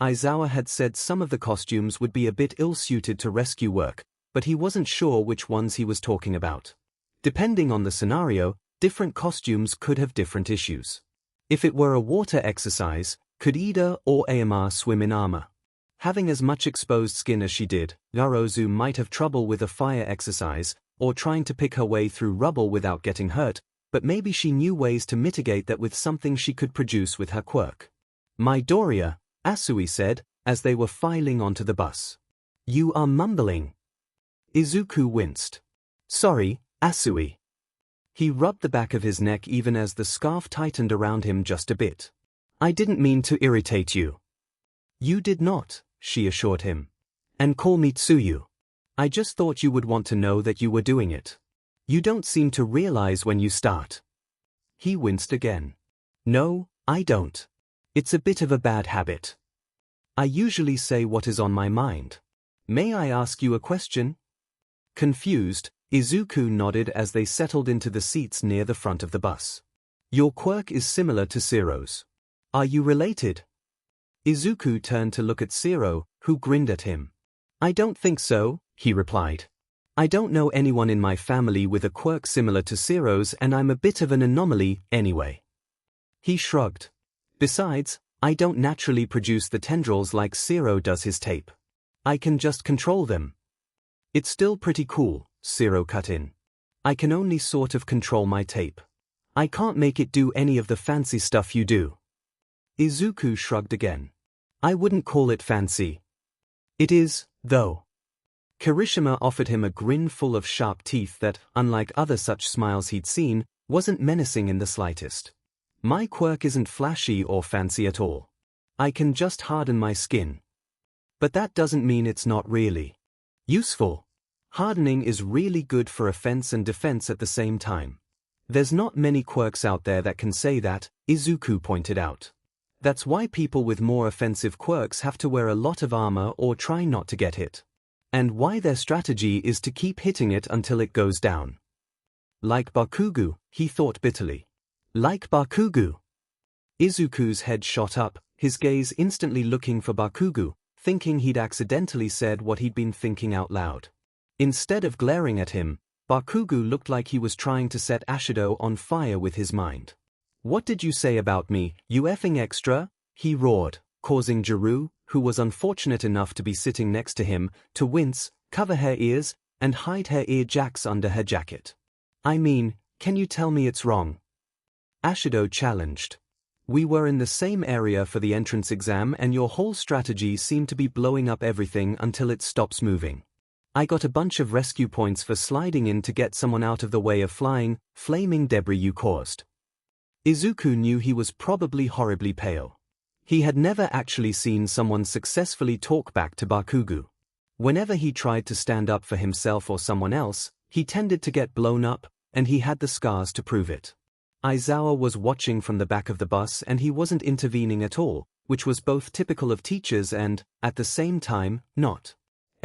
Aizawa had said some of the costumes would be a bit ill-suited to rescue work, but he wasn't sure which ones he was talking about. Depending on the scenario, different costumes could have different issues. If it were a water exercise, could Ida or Aomar swim in armor? Having as much exposed skin as she did, Yorozu might have trouble with a fire exercise, or trying to pick her way through rubble without getting hurt, but maybe she knew ways to mitigate that with something she could produce with her quirk. Midoriya, Asui said, as they were filing onto the bus. You are mumbling. Izuku winced. Sorry, Asui. He rubbed the back of his neck even as the scarf tightened around him just a bit. I didn't mean to irritate you. You did not, she assured him. And call me Tsuyu. I just thought you would want to know that you were doing it. You don't seem to realize when you start. He winced again. No, I don't. It's a bit of a bad habit. I usually say what is on my mind. May I ask you a question? Confused, Izuku nodded as they settled into the seats near the front of the bus. Your quirk is similar to Zero's. Are you related? Izuku turned to look at Zero, who grinned at him. I don't think so, he replied. I don't know anyone in my family with a quirk similar to Zero's, and I'm a bit of an anomaly, anyway. He shrugged. Besides, I don't naturally produce the tendrils like Zero does his tape. I can just control them. It's still pretty cool, Zero cut in. I can only sort of control my tape. I can't make it do any of the fancy stuff you do. Izuku shrugged again. I wouldn't call it fancy. It is, though. Kirishima offered him a grin full of sharp teeth that, unlike other such smiles he'd seen, wasn't menacing in the slightest. My quirk isn't flashy or fancy at all. I can just harden my skin. But that doesn't mean it's not really useful. Hardening is really good for offense and defense at the same time. There's not many quirks out there that can say that, Izuku pointed out. That's why people with more offensive quirks have to wear a lot of armor or try not to get hit. And why their strategy is to keep hitting it until it goes down. Like Bakugu, he thought bitterly. Like Bakugu. Izuku's head shot up, his gaze instantly looking for Bakugu, thinking he'd accidentally said what he'd been thinking out loud. Instead of glaring at him, Bakugu looked like he was trying to set Ashido on fire with his mind. What did you say about me, you effing extra? He roared, causing Jiru, who was unfortunate enough to be sitting next to him, to wince, cover her ears, and hide her ear jacks under her jacket. I mean, can you tell me it's wrong? Ashido challenged. We were in the same area for the entrance exam and your whole strategy seemed to be blowing up everything until it stops moving. I got a bunch of rescue points for sliding in to get someone out of the way of flaming debris you caused. Izuku knew he was probably horribly pale. He had never actually seen someone successfully talk back to Bakugu. Whenever he tried to stand up for himself or someone else, he tended to get blown up, and he had the scars to prove it. Aizawa was watching from the back of the bus and he wasn't intervening at all, which was both typical of teachers and, at the same time, not.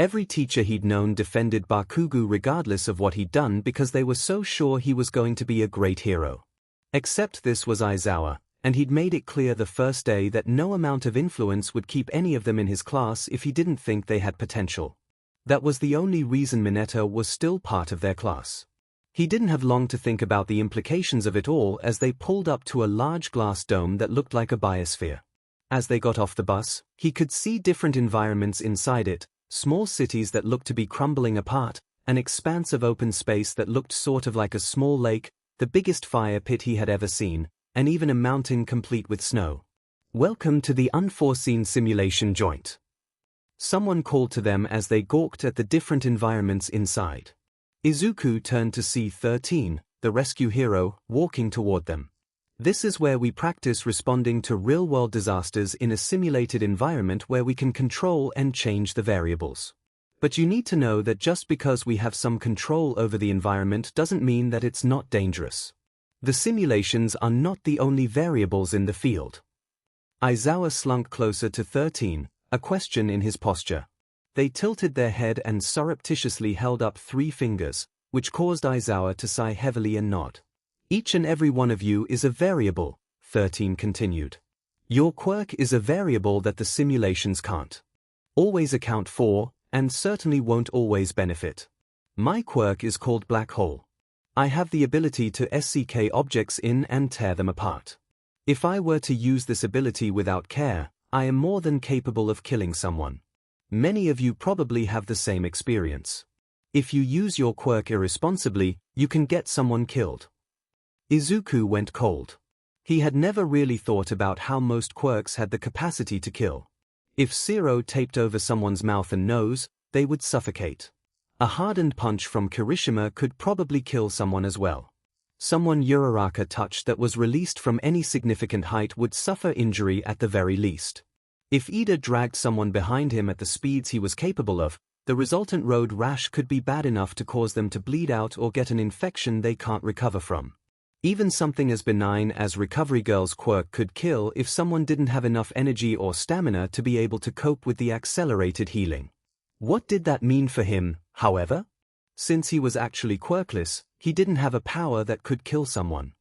Every teacher he'd known defended Bakugo regardless of what he'd done because they were so sure he was going to be a great hero. Except this was Aizawa, and he'd made it clear the first day that no amount of influence would keep any of them in his class if he didn't think they had potential. That was the only reason Mineta was still part of their class. He didn't have long to think about the implications of it all as they pulled up to a large glass dome that looked like a biosphere. As they got off the bus, he could see different environments inside it, small cities that looked to be crumbling apart, an expanse of open space that looked sort of like a small lake, the biggest fire pit he had ever seen, and even a mountain complete with snow. "Welcome to the unforeseen simulation joint." Someone called to them as they gawked at the different environments inside. Izuku turned to see 13, the rescue hero, walking toward them. "This is where we practice responding to real-world disasters in a simulated environment where we can control and change the variables. But you need to know that just because we have some control over the environment doesn't mean that it's not dangerous. The simulations are not the only variables in the field." Aizawa slunk closer to 13, a question in his posture. They tilted their head and surreptitiously held up 3 fingers, which caused Aizawa to sigh heavily and nod. "Each and every one of you is a variable," 13 continued. "Your quirk is a variable that the simulations can't always account for, and certainly won't always benefit. My quirk is called Black Hole. I have the ability to SCK objects in and tear them apart. If I were to use this ability without care, I am more than capable of killing someone. Many of you probably have the same experience. If you use your quirk irresponsibly, you can get someone killed." Izuku went cold. He had never really thought about how most quirks had the capacity to kill. If Zero taped over someone's mouth and nose, they would suffocate. A hardened punch from Kirishima could probably kill someone as well. Someone Uraraka touched that was released from any significant height would suffer injury at the very least. If Ida dragged someone behind him at the speeds he was capable of, the resultant road rash could be bad enough to cause them to bleed out or get an infection they can't recover from. Even something as benign as Recovery Girl's quirk could kill if someone didn't have enough energy or stamina to be able to cope with the accelerated healing. What did that mean for him, however? Since he was actually quirkless, he didn't have a power that could kill someone.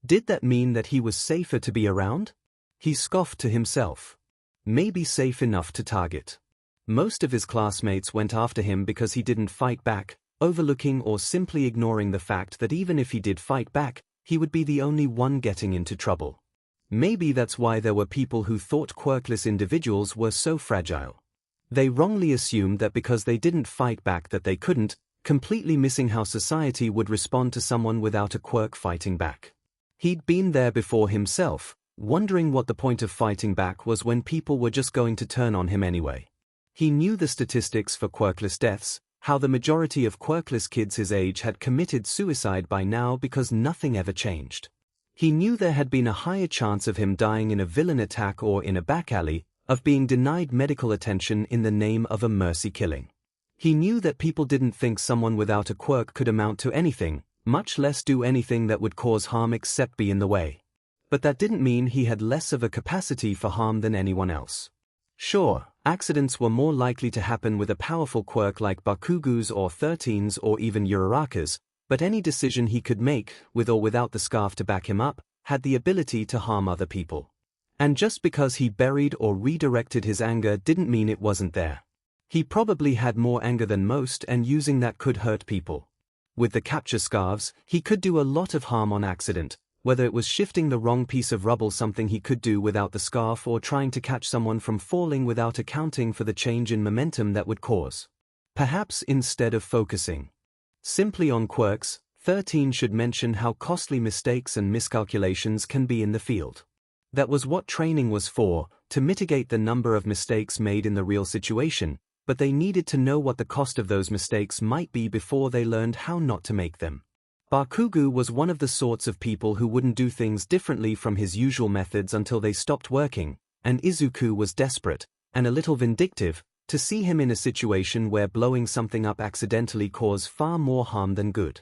Did that mean that he was safer to be around? He scoffed to himself. Maybe safe enough to target. Most of his classmates went after him because he didn't fight back, overlooking or simply ignoring the fact that even if he did fight back, he would be the only one getting into trouble. Maybe that's why there were people who thought quirkless individuals were so fragile. They wrongly assumed that because they didn't fight back that they couldn't, completely missing how society would respond to someone without a quirk fighting back. He'd been there before himself, wondering what the point of fighting back was when people were just going to turn on him anyway. He knew the statistics for quirkless deaths, how the majority of quirkless kids his age had committed suicide by now because nothing ever changed. He knew there had been a higher chance of him dying in a villain attack or in a back alley, of being denied medical attention in the name of a mercy killing. He knew that people didn't think someone without a quirk could amount to anything, much less do anything that would cause harm except be in the way. But that didn't mean he had less of a capacity for harm than anyone else. Sure, accidents were more likely to happen with a powerful quirk like Bakugo's or 13's or even Uraraka's, but any decision he could make, with or without the scarf to back him up, had the ability to harm other people. And just because he buried or redirected his anger didn't mean it wasn't there. He probably had more anger than most, and using that could hurt people. With the capture scarves, he could do a lot of harm on accident, whether it was shifting the wrong piece of rubble, something he could do without the scarf, or trying to catch someone from falling without accounting for the change in momentum that would cause. Perhaps instead of focusing simply on quirks, 13 should mention how costly mistakes and miscalculations can be in the field. That was what training was for, to mitigate the number of mistakes made in the real situation, but they needed to know what the cost of those mistakes might be before they learned how not to make them. Bakugo was one of the sorts of people who wouldn't do things differently from his usual methods until they stopped working, and Izuku was desperate, and a little vindictive, to see him in a situation where blowing something up accidentally caused far more harm than good.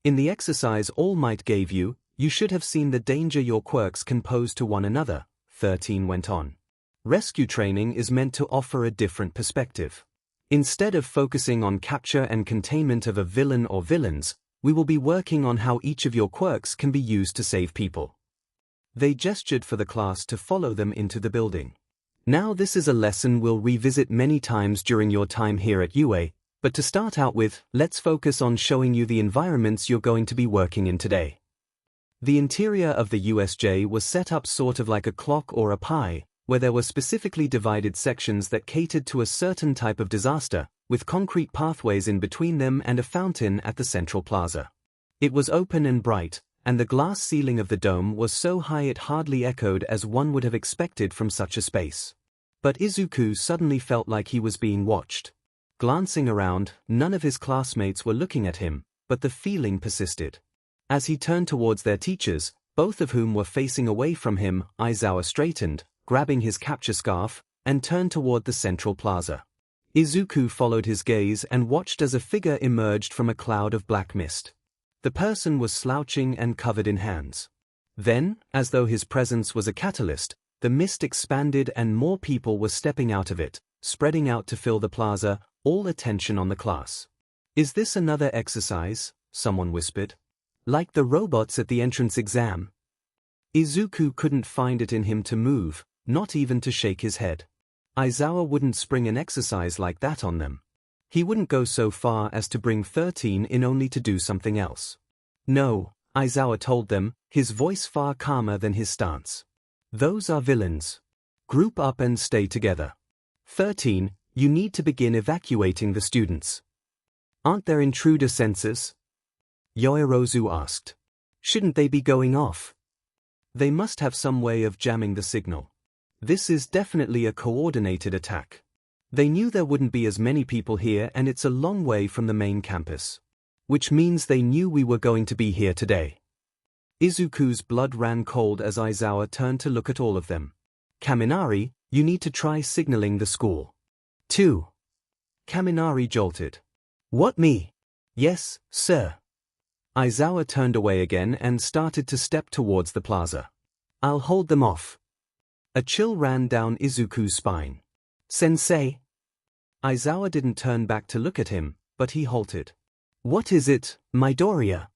In the exercise All Might gave you, you should have seen the danger your quirks can pose to one another, 13 went on. Rescue training is meant to offer a different perspective. Instead of focusing on capture and containment of a villain or villains, we will be working on how each of your quirks can be used to save people. They gestured for the class to follow them into the building. Now this is a lesson we'll revisit many times during your time here at UA, but to start out with, let's focus on showing you the environments you're going to be working in today. The interior of the USJ was set up sort of like a clock or a pie, where there were specifically divided sections that catered to a certain type of disaster, with concrete pathways in between them and a fountain at the central plaza. It was open and bright, and the glass ceiling of the dome was so high it hardly echoed as one would have expected from such a space. But Izuku suddenly felt like he was being watched. Glancing around, none of his classmates were looking at him, but the feeling persisted. As he turned towards their teachers, both of whom were facing away from him, Aizawa straightened, grabbing his capture scarf, and turned toward the central plaza. Izuku followed his gaze and watched as a figure emerged from a cloud of black mist. The person was slouching and covered in hands. Then, as though his presence was a catalyst, the mist expanded and more people were stepping out of it, spreading out to fill the plaza, all attention on the class. "Is this another exercise?" someone whispered. "Like the robots at the entrance exam?" Izuku couldn't find it in him to move, not even to shake his head. Aizawa wouldn't spring an exercise like that on them. He wouldn't go so far as to bring 13 in only to do something else. "No," Aizawa told them, his voice far calmer than his stance. "Those are villains. Group up and stay together. 13, you need to begin evacuating the students." "Aren't there intruder sensors?" Yoirozu asked. "Shouldn't they be going off?" "They must have some way of jamming the signal. This is definitely a coordinated attack. They knew there wouldn't be as many people here and it's a long way from the main campus. Which means they knew we were going to be here today." Izuku's blood ran cold as Aizawa turned to look at all of them. "Kaminari, you need to try signaling the school." 2. Kaminari jolted. "What, me?" "Yes, sir." Aizawa turned away again and started to step towards the plaza. "I'll hold them off." A chill ran down Izuku's spine. "Sensei?" Aizawa didn't turn back to look at him, but he halted. "What is it, Midoriya?"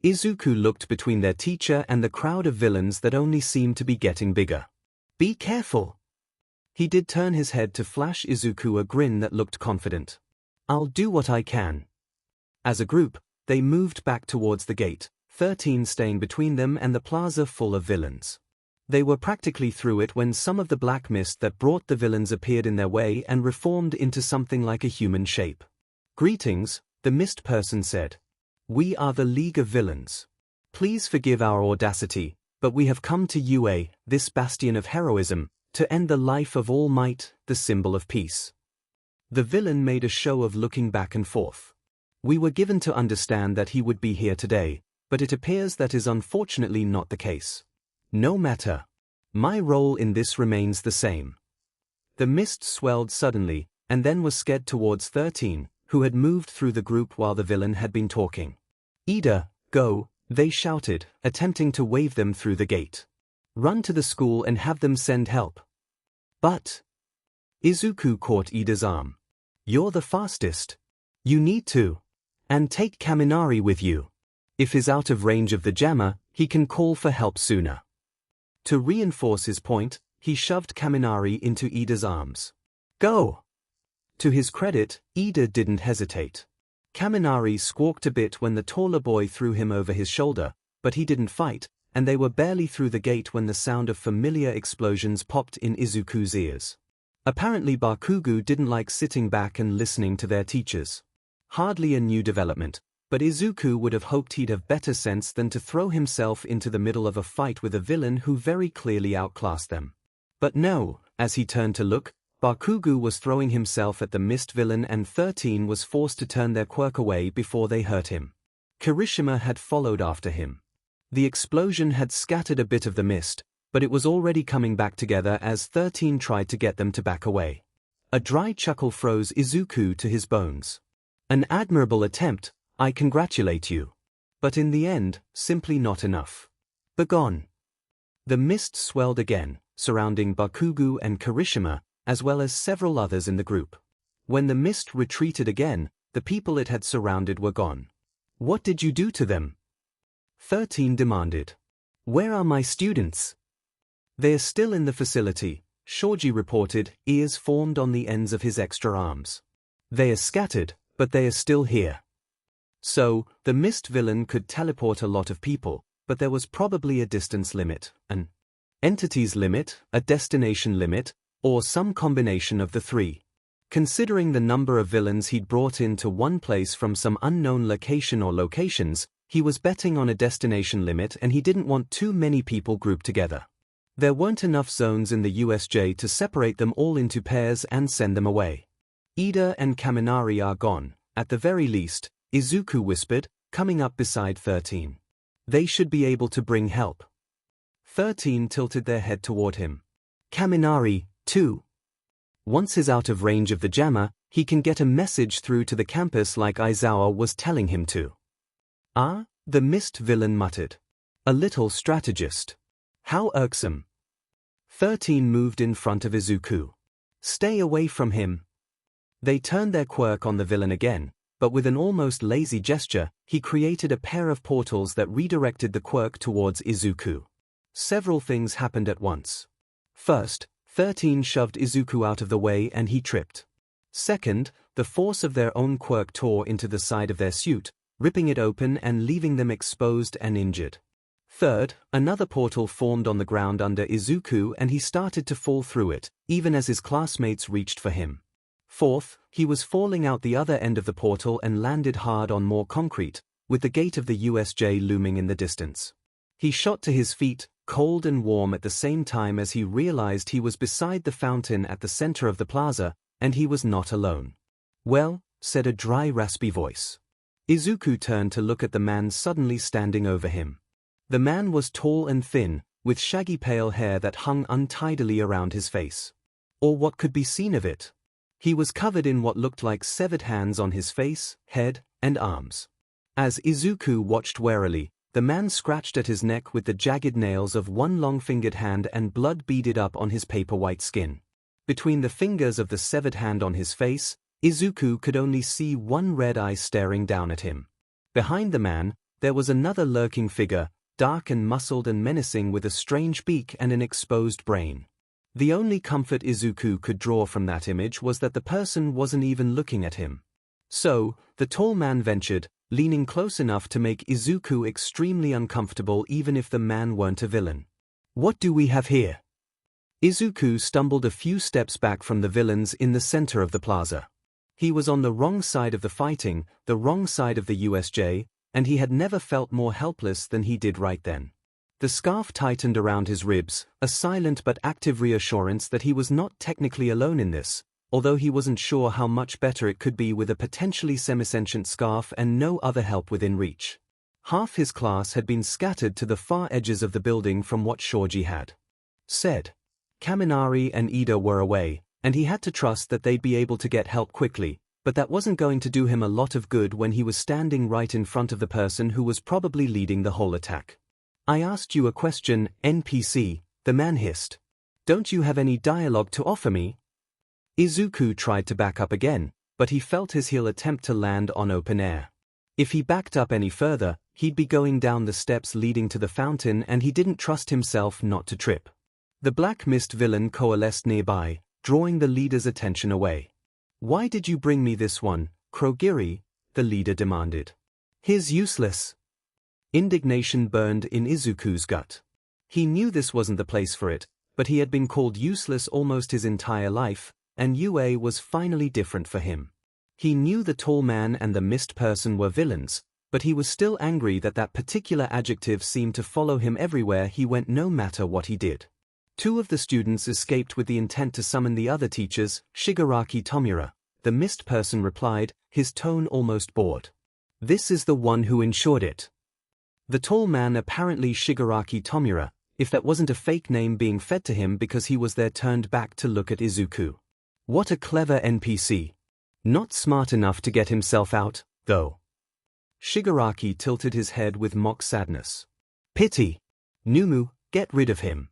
Izuku looked between their teacher and the crowd of villains that only seemed to be getting bigger. "Be careful." He did turn his head to flash Izuku a grin that looked confident. "I'll do what I can." As a group, they moved back towards the gate, 13 staying between them and the plaza full of villains. They were practically through it when some of the black mist that brought the villains appeared in their way and reformed into something like a human shape. "Greetings," the mist person said. "We are the League of Villains. Please forgive our audacity, but we have come to UA, this bastion of heroism, to end the life of All Might, the symbol of peace." The villain made a show of looking back and forth. "We were given to understand that he would be here today, but it appears that is unfortunately not the case. No matter. My role in this remains the same." The mist swelled suddenly, and then was scared towards 13, who had moved through the group while the villain had been talking. "Ida, go," they shouted, attempting to wave them through the gate. "Run to the school and have them send help." "But..." Izuku caught Ida's arm. "You're the fastest. You need to. And take Kaminari with you. If he's out of range of the jammer, he can call for help sooner." To reinforce his point, he shoved Kaminari into Ida's arms. "Go!" To his credit, Ida didn't hesitate. Kaminari squawked a bit when the taller boy threw him over his shoulder, but he didn't fight, and they were barely through the gate when the sound of familiar explosions popped in Izuku's ears. Apparently Bakugo didn't like sitting back and listening to their teachers. Hardly a new development, but Izuku would have hoped he'd have better sense than to throw himself into the middle of a fight with a villain who very clearly outclassed them. But no, as he turned to look, Bakugo was throwing himself at the mist villain and 13 was forced to turn their quirk away before they hurt him. Kirishima had followed after him. The explosion had scattered a bit of the mist, but it was already coming back together as 13 tried to get them to back away. A dry chuckle froze Izuku to his bones. "An admirable attempt, I congratulate you. But in the end, simply not enough. Begone." The mist swelled again, surrounding Bakugo and Kirishima, as well as several others in the group. When the mist retreated again, the people it had surrounded were gone. "What did you do to them?" 13 demanded. "Where are my students?" "They are still in the facility," Shoji reported, ears formed on the ends of his extra arms. "They are scattered, but they are still here." So, the mist villain could teleport a lot of people, but there was probably a distance limit, an entities limit, a destination limit, or some combination of the three. Considering the number of villains he'd brought into one place from some unknown location or locations, he was betting on a destination limit and he didn't want too many people grouped together. There weren't enough zones in the USJ to separate them all into pairs and send them away. "Ida and Kaminari are gone, at the very least," Izuku whispered, coming up beside 13. "They should be able to bring help." 13 tilted their head toward him. "Kaminari, too. Once he's out of range of the jammer, he can get a message through to the campus like Aizawa was telling him to." "Ah?" the mist villain muttered. "A little strategist. How irksome." 13 moved in front of Izuku. "Stay away from him." They turned their quirk on the villain again, but with an almost lazy gesture, he created a pair of portals that redirected the quirk towards Izuku. Several things happened at once. First, 13 shoved Izuku out of the way and he tripped. Second, the force of their own quirk tore into the side of their suit, ripping it open and leaving them exposed and injured. Third, another portal formed on the ground under Izuku and he started to fall through it, even as his classmates reached for him. Fourth, he was falling out the other end of the portal and landed hard on more concrete, with the gate of the USJ looming in the distance. He shot to his feet, cold and warm at the same time as he realized he was beside the fountain at the center of the plaza, and he was not alone. "Well," said a dry, raspy voice. Izuku turned to look at the man suddenly standing over him. The man was tall and thin, with shaggy pale hair that hung untidily around his face. Or what could be seen of it. He was covered in what looked like severed hands on his face, head, and arms. As Izuku watched warily, the man scratched at his neck with the jagged nails of one long-fingered hand and blood beaded up on his paper-white skin. Between the fingers of the severed hand on his face, Izuku could only see one red eye staring down at him. Behind the man, there was another lurking figure, dark and muscled and menacing with a strange beak and an exposed brain. The only comfort Izuku could draw from that image was that the person wasn't even looking at him. So, the tall man ventured, leaning close enough to make Izuku extremely uncomfortable even if the man weren't a villain. "What do we have here?" Izuku stumbled a few steps back from the villains in the center of the plaza. He was on the wrong side of the fighting, the wrong side of the USJ, and he had never felt more helpless than he did right then. The scarf tightened around his ribs, a silent but active reassurance that he was not technically alone in this, although he wasn't sure how much better it could be with a potentially semi-sentient scarf and no other help within reach. Half his class had been scattered to the far edges of the building from what Shoji had said. Kaminari and Ida were away, and he had to trust that they'd be able to get help quickly, but that wasn't going to do him a lot of good when he was standing right in front of the person who was probably leading the whole attack. "I asked you a question, NPC, the man hissed. Don't you have any dialogue to offer me?" Izuku tried to back up again, but he felt his heel attempt to land on open air. If he backed up any further, he'd be going down the steps leading to the fountain and he didn't trust himself not to trip. The black mist villain coalesced nearby, drawing the leader's attention away. "Why did you bring me this one, Krogiri?" the leader demanded. "He's useless." Indignation burned in Izuku's gut. He knew this wasn't the place for it, but he had been called useless almost his entire life, and UA was finally different for him. He knew the tall man and the mist person were villains, but he was still angry that that particular adjective seemed to follow him everywhere he went no matter what he did. Two of the students escaped with the intent to summon the other teachers, Shigaraki Tomura. The mist person replied, his tone almost bored. "This is the one who ensured it." The tall man, apparently Shigaraki Tomura, if that wasn't a fake name being fed to him because he was there, turned back to look at Izuku. What a clever NPC. Not smart enough to get himself out, though. Shigaraki tilted his head with mock sadness. "Pity. Numu, get rid of him."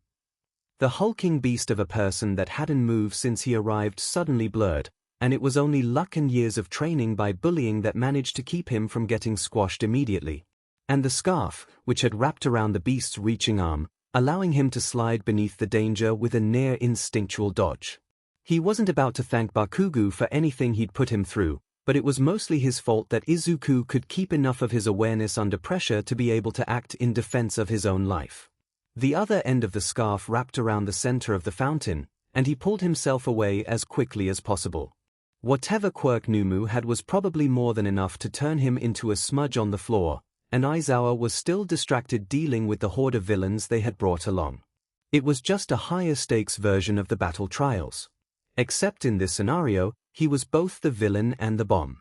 The hulking beast of a person that hadn't moved since he arrived suddenly blurred, and it was only luck and years of training by bullying that managed to keep him from getting squashed immediately. And the scarf, which had wrapped around the beast's reaching arm, allowing him to slide beneath the danger with a near instinctual dodge. He wasn't about to thank Bakugo for anything he'd put him through, but it was mostly his fault that Izuku could keep enough of his awareness under pressure to be able to act in defense of his own life. The other end of the scarf wrapped around the center of the fountain, and he pulled himself away as quickly as possible. Whatever quirk Numu had was probably more than enough to turn him into a smudge on the floor, and Aizawa was still distracted dealing with the horde of villains they had brought along. It was just a higher-stakes version of the battle trials. Except in this scenario, he was both the villain and the bomb.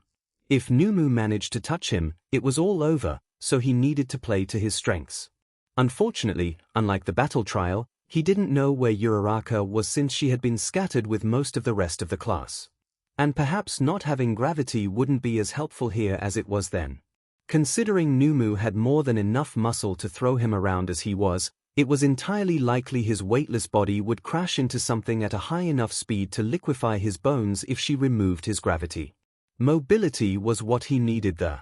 If Numu managed to touch him, it was all over, so he needed to play to his strengths. Unfortunately, unlike the battle trial, he didn't know where Uraraka was since she had been scattered with most of the rest of the class. And perhaps not having gravity wouldn't be as helpful here as it was then. Considering Numu had more than enough muscle to throw him around as he was, it was entirely likely his weightless body would crash into something at a high enough speed to liquefy his bones if she removed his gravity. Mobility was what he needed the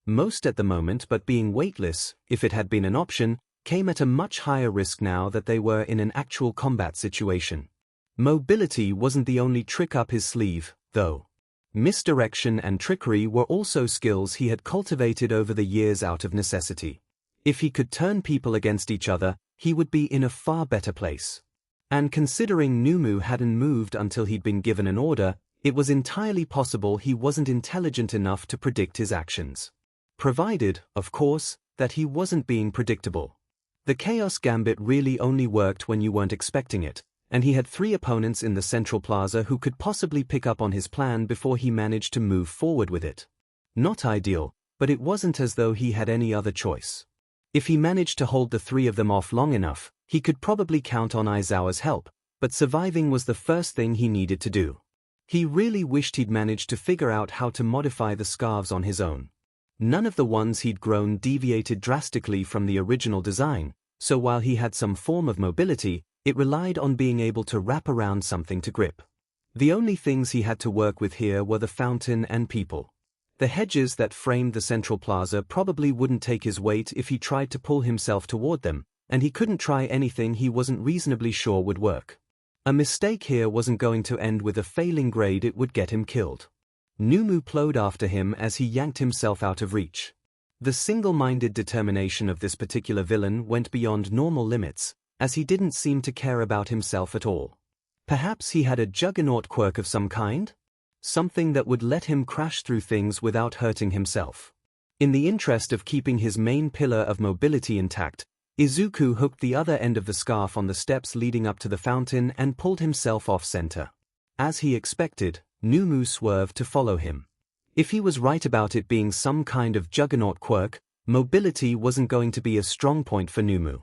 most at the moment, but being weightless, if it had been an option, came at a much higher risk now that they were in an actual combat situation. Mobility wasn't the only trick up his sleeve, though. Misdirection and trickery were also skills he had cultivated over the years out of necessity. If he could turn people against each other, he would be in a far better place. And considering Numu hadn't moved until he'd been given an order, it was entirely possible he wasn't intelligent enough to predict his actions. Provided, of course, that he wasn't being predictable. The Chaos Gambit really only worked when you weren't expecting it, and he had 3 opponents in the central plaza who could possibly pick up on his plan before he managed to move forward with it. Not ideal, but it wasn't as though he had any other choice. If he managed to hold the 3 of them off long enough, he could probably count on Aizawa's help, but surviving was the first thing he needed to do. He really wished he'd managed to figure out how to modify the scarves on his own. None of the ones he'd grown deviated drastically from the original design, so while he had some form of mobility, it relied on being able to wrap around something to grip. The only things he had to work with here were the fountain and people. The hedges that framed the central plaza probably wouldn't take his weight if he tried to pull himself toward them, and he couldn't try anything he wasn't reasonably sure would work. A mistake here wasn't going to end with a failing grade, it would get him killed. Numu plowed after him as he yanked himself out of reach. The single-minded determination of this particular villain went beyond normal limits, as he didn't seem to care about himself at all. Perhaps he had a juggernaut quirk of some kind? Something that would let him crash through things without hurting himself. In the interest of keeping his main pillar of mobility intact, Izuku hooked the other end of the scarf on the steps leading up to the fountain and pulled himself off center. As he expected, Numu swerved to follow him. If he was right about it being some kind of juggernaut quirk, mobility wasn't going to be a strong point for Numu.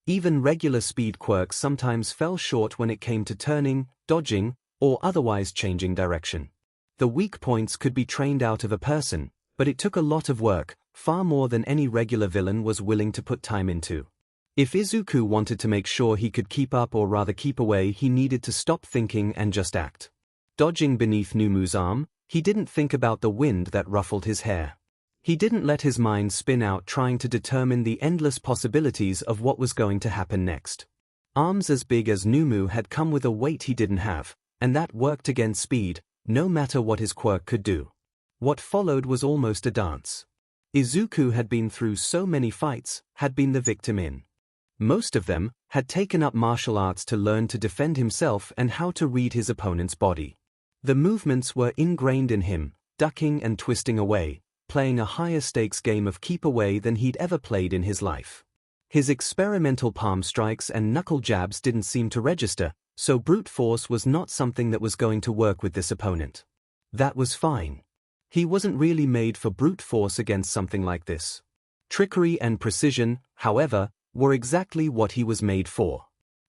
Even regular speed quirks sometimes fell short when it came to turning, dodging, or otherwise changing direction. The weak points could be trained out of a person, but it took a lot of work, far more than any regular villain was willing to put time into. If Izuku wanted to make sure he could keep up or rather keep away, he needed to stop thinking and just act. Dodging beneath Numu's arm, he didn't think about the wind that ruffled his hair. He didn't let his mind spin out trying to determine the endless possibilities of what was going to happen next. Arms as big as Numu had come with a weight he didn't have, and that worked against speed, no matter what his quirk could do. What followed was almost a dance. Izuku had been through so many fights, had been the victim in. Most of them had taken up martial arts to learn to defend himself and how to read his opponent's body. The movements were ingrained in him, ducking and twisting away, playing a higher stakes game of keep away than he'd ever played in his life. His experimental palm strikes and knuckle jabs didn't seem to register, so brute force was not something that was going to work with this opponent. That was fine. He wasn't really made for brute force against something like this. Trickery and precision, however, were exactly what he was made for.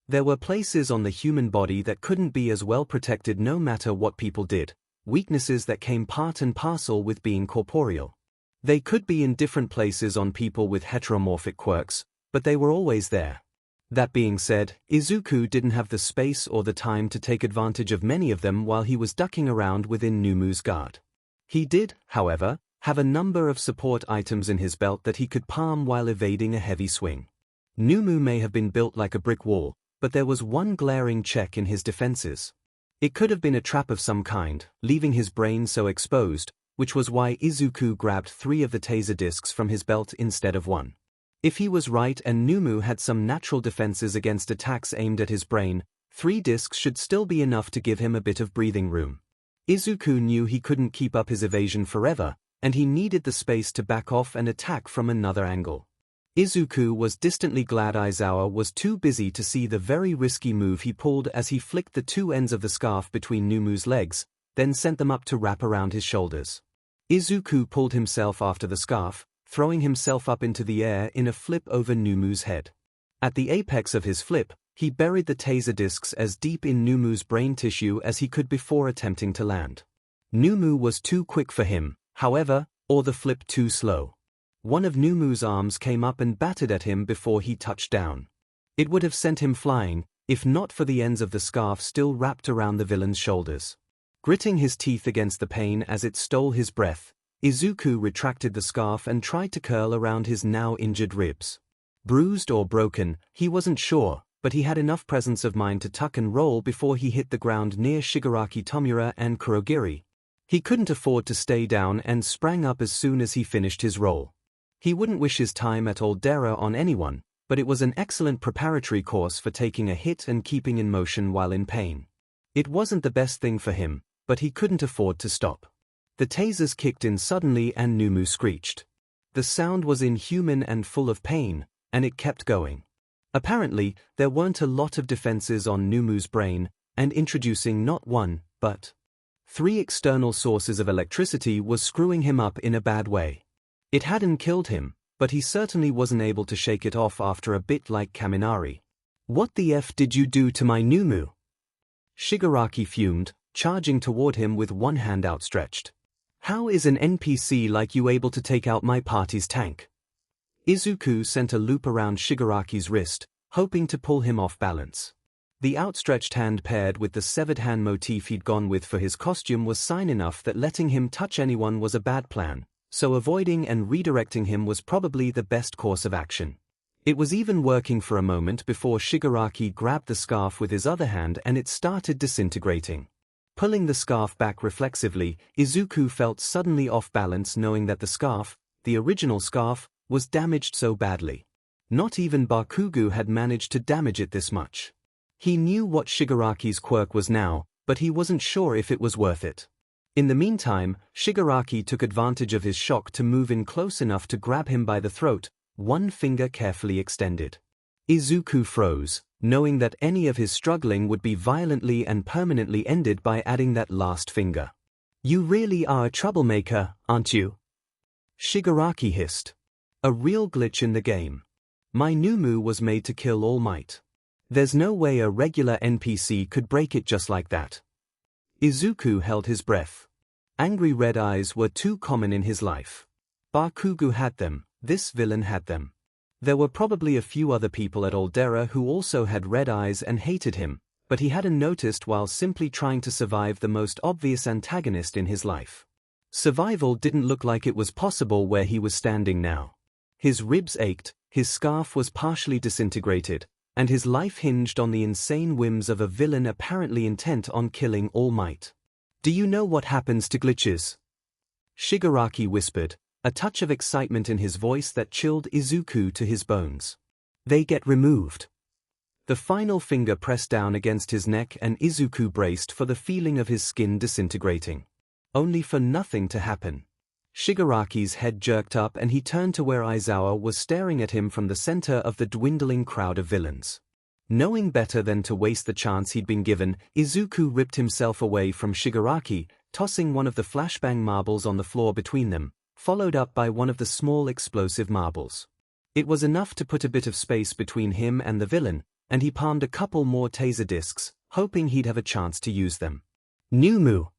There were places on the human body that couldn't be as well protected no matter what people did, weaknesses that came part and parcel with being corporeal. They could be in different places on people with heteromorphic quirks, but they were always there. That being said, Izuku didn't have the space or the time to take advantage of many of them while he was ducking around within Numu's guard. He did, however, have a number of support items in his belt that he could palm while evading a heavy swing. Numu may have been built like a brick wall, but there was one glaring check in his defenses. It could have been a trap of some kind, leaving his brain so exposed, which was why Izuku grabbed 3 of the taser discs from his belt instead of 1. If he was right and Numu had some natural defenses against attacks aimed at his brain, 3 discs should still be enough to give him a bit of breathing room. Izuku knew he couldn't keep up his evasion forever, and he needed the space to back off and attack from another angle. Izuku was distantly glad Aizawa was too busy to see the very risky move he pulled as he flicked the 2 ends of the scarf between Numu's legs, then sent them up to wrap around his shoulders. Izuku pulled himself after the scarf, throwing himself up into the air in a flip over Numu's head. At the apex of his flip, he buried the taser discs as deep in Numu's brain tissue as he could before attempting to land. Numu was too quick for him, however, or the flip too slow. One of Numu's arms came up and batted at him before he touched down. It would have sent him flying, if not for the ends of the scarf still wrapped around the villain's shoulders. Gritting his teeth against the pain as it stole his breath, Izuku retracted the scarf and tried to curl around his now injured ribs. Bruised or broken, he wasn't sure, but he had enough presence of mind to tuck and roll before he hit the ground near Shigaraki Tomura and Kurogiri. He couldn't afford to stay down and sprang up as soon as he finished his roll. He wouldn't wish his time at Aldera on anyone, but it was an excellent preparatory course for taking a hit and keeping in motion while in pain. It wasn't the best thing for him, but he couldn't afford to stop. The tasers kicked in suddenly and Numu screeched. The sound was inhuman and full of pain, and it kept going. Apparently, there weren't a lot of defenses on Numu's brain, and introducing not 1, but 3 external sources of electricity was screwing him up in a bad way. It hadn't killed him, but he certainly wasn't able to shake it off after a bit like Kaminari. "What the F did you do to my Numu?" Shigaraki fumed, charging toward him with one hand outstretched. "How is an NPC like you able to take out my party's tank?" Izuku sent a loop around Shigaraki's wrist, hoping to pull him off balance. The outstretched hand paired with the severed hand motif he'd gone with for his costume was sign enough that letting him touch anyone was a bad plan, so avoiding and redirecting him was probably the best course of action. It was even working for a moment before Shigaraki grabbed the scarf with his other hand and it started disintegrating. Pulling the scarf back reflexively, Izuku felt suddenly off balance knowing that the scarf, the original scarf, was damaged so badly. Not even Bakugo had managed to damage it this much. He knew what Shigaraki's quirk was now, but he wasn't sure if it was worth it. In the meantime, Shigaraki took advantage of his shock to move in close enough to grab him by the throat, one finger carefully extended. Izuku froze, knowing that any of his struggling would be violently and permanently ended by adding that last finger. "You really are a troublemaker, aren't you?" Shigaraki hissed. "A real glitch in the game. My Numu was made to kill All Might. There's no way a regular NPC could break it just like that." Izuku held his breath. Angry red eyes were too common in his life. Bakugo had them, this villain had them. There were probably a few other people at Aldera who also had red eyes and hated him, but he hadn't noticed while simply trying to survive the most obvious antagonist in his life. Survival didn't look like it was possible where he was standing now. His ribs ached, his scarf was partially disintegrated, and his life hinged on the insane whims of a villain apparently intent on killing All Might. "Do you know what happens to glitches?" Shigaraki whispered, a touch of excitement in his voice that chilled Izuku to his bones. "They get removed." The final finger pressed down against his neck and Izuku braced for the feeling of his skin disintegrating. Only for nothing to happen. Shigaraki's head jerked up and he turned to where Aizawa was staring at him from the center of the dwindling crowd of villains. Knowing better than to waste the chance he'd been given, Izuku ripped himself away from Shigaraki, tossing one of the flashbang marbles on the floor between them, followed up by one of the small explosive marbles. It was enough to put a bit of space between him and the villain, and he palmed a couple more taser discs, hoping he'd have a chance to use them. "Numu!"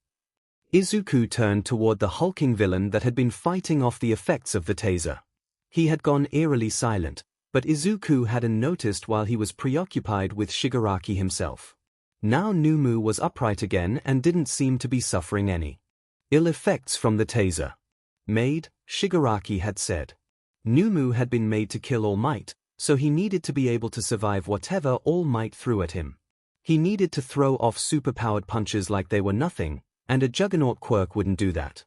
Izuku turned toward the hulking villain that had been fighting off the effects of the taser. He had gone eerily silent, But Izuku hadn't noticed while he was preoccupied with Shigaraki himself. Now Numu was upright again and didn't seem to be suffering any ill effects from the taser. Made, Shigaraki had said. Numu had been made to kill All Might, so he needed to be able to survive whatever All Might threw at him. He needed to throw off superpowered punches like they were nothing, and a Juggernaut quirk wouldn't do that.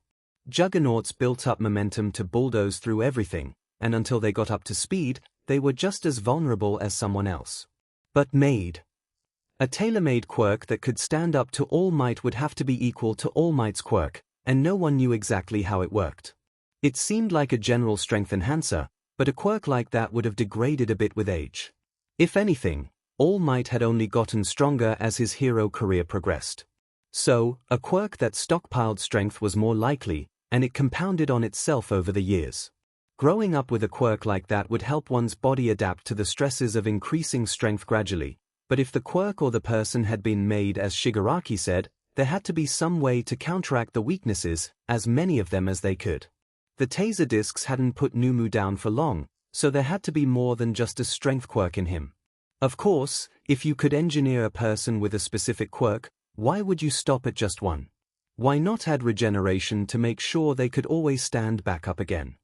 Juggernauts built up momentum to bulldoze through everything, and until they got up to speed, they were just as vulnerable as someone else. But Made. A tailor-made quirk that could stand up to All Might would have to be equal to All Might's quirk, and no one knew exactly how it worked. It seemed like a general strength enhancer, but a quirk like that would have degraded a bit with age. If anything, All Might had only gotten stronger as his hero career progressed. So, a quirk that stockpiled strength was more likely, and it compounded on itself over the years. Growing up with a quirk like that would help one's body adapt to the stresses of increasing strength gradually, but if the quirk or the person had been made as Shigaraki said, there had to be some way to counteract the weaknesses, as many of them as they could. The taser discs hadn't put Numu down for long, so there had to be more than just a strength quirk in him. Of course, if you could engineer a person with a specific quirk, why would you stop at just one? Why not add regeneration to make sure they could always stand back up again?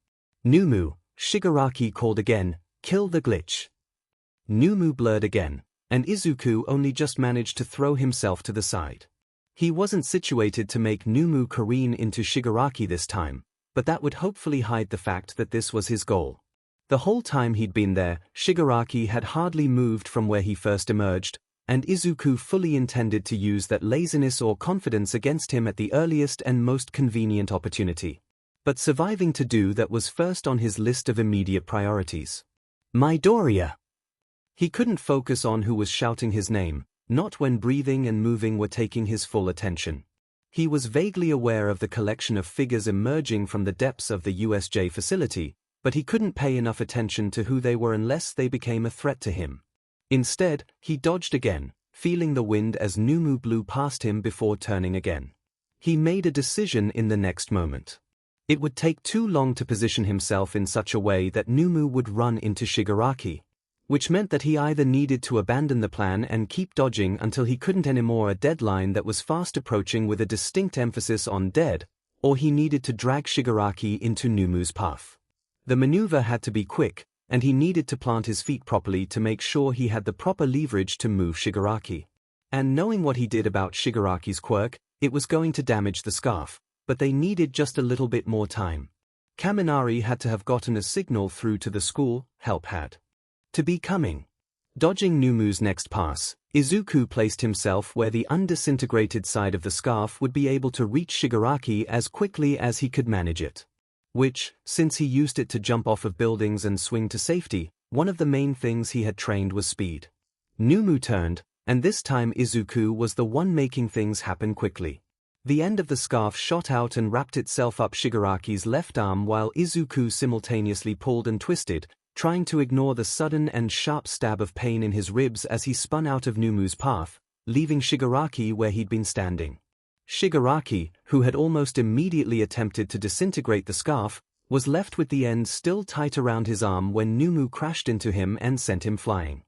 Numu, Shigaraki called again, kill the glitch. Numu blurred again, and Izuku only just managed to throw himself to the side. He wasn't situated to make Numu careen into Shigaraki this time, but that would hopefully hide the fact that this was his goal. The whole time he'd been there, Shigaraki had hardly moved from where he first emerged, and Izuku fully intended to use that laziness or confidence against him at the earliest and most convenient opportunity. But surviving to do that was first on his list of immediate priorities. Midoriya! He couldn't focus on who was shouting his name, not when breathing and moving were taking his full attention. He was vaguely aware of the collection of figures emerging from the depths of the USJ facility, but he couldn't pay enough attention to who they were unless they became a threat to him. Instead, he dodged again, feeling the wind as Numu blew past him before turning again. He made a decision in the next moment. It would take too long to position himself in such a way that Numu would run into Shigaraki, which meant that he either needed to abandon the plan and keep dodging until he couldn't anymore, a deadline that was fast approaching with a distinct emphasis on dead, or he needed to drag Shigaraki into Numu's path. The maneuver had to be quick, and he needed to plant his feet properly to make sure he had the proper leverage to move Shigaraki. And knowing what he did about Shigaraki's quirk, it was going to damage the scarf, but they needed just a little bit more time. Kaminari had to have gotten a signal through to the school, help had to be coming. Dodging Numu's next pass, Izuku placed himself where the undisintegrated side of the scarf would be able to reach Shigaraki as quickly as he could manage it. Which, since he used it to jump off of buildings and swing to safety, one of the main things he had trained was speed. Numu turned, and this time Izuku was the one making things happen quickly. The end of the scarf shot out and wrapped itself up Shigaraki's left arm while Izuku simultaneously pulled and twisted, trying to ignore the sudden and sharp stab of pain in his ribs as he spun out of Numu's path, leaving Shigaraki where he'd been standing. Shigaraki, who had almost immediately attempted to disintegrate the scarf, was left with the end still tight around his arm when Numu crashed into him and sent him flying.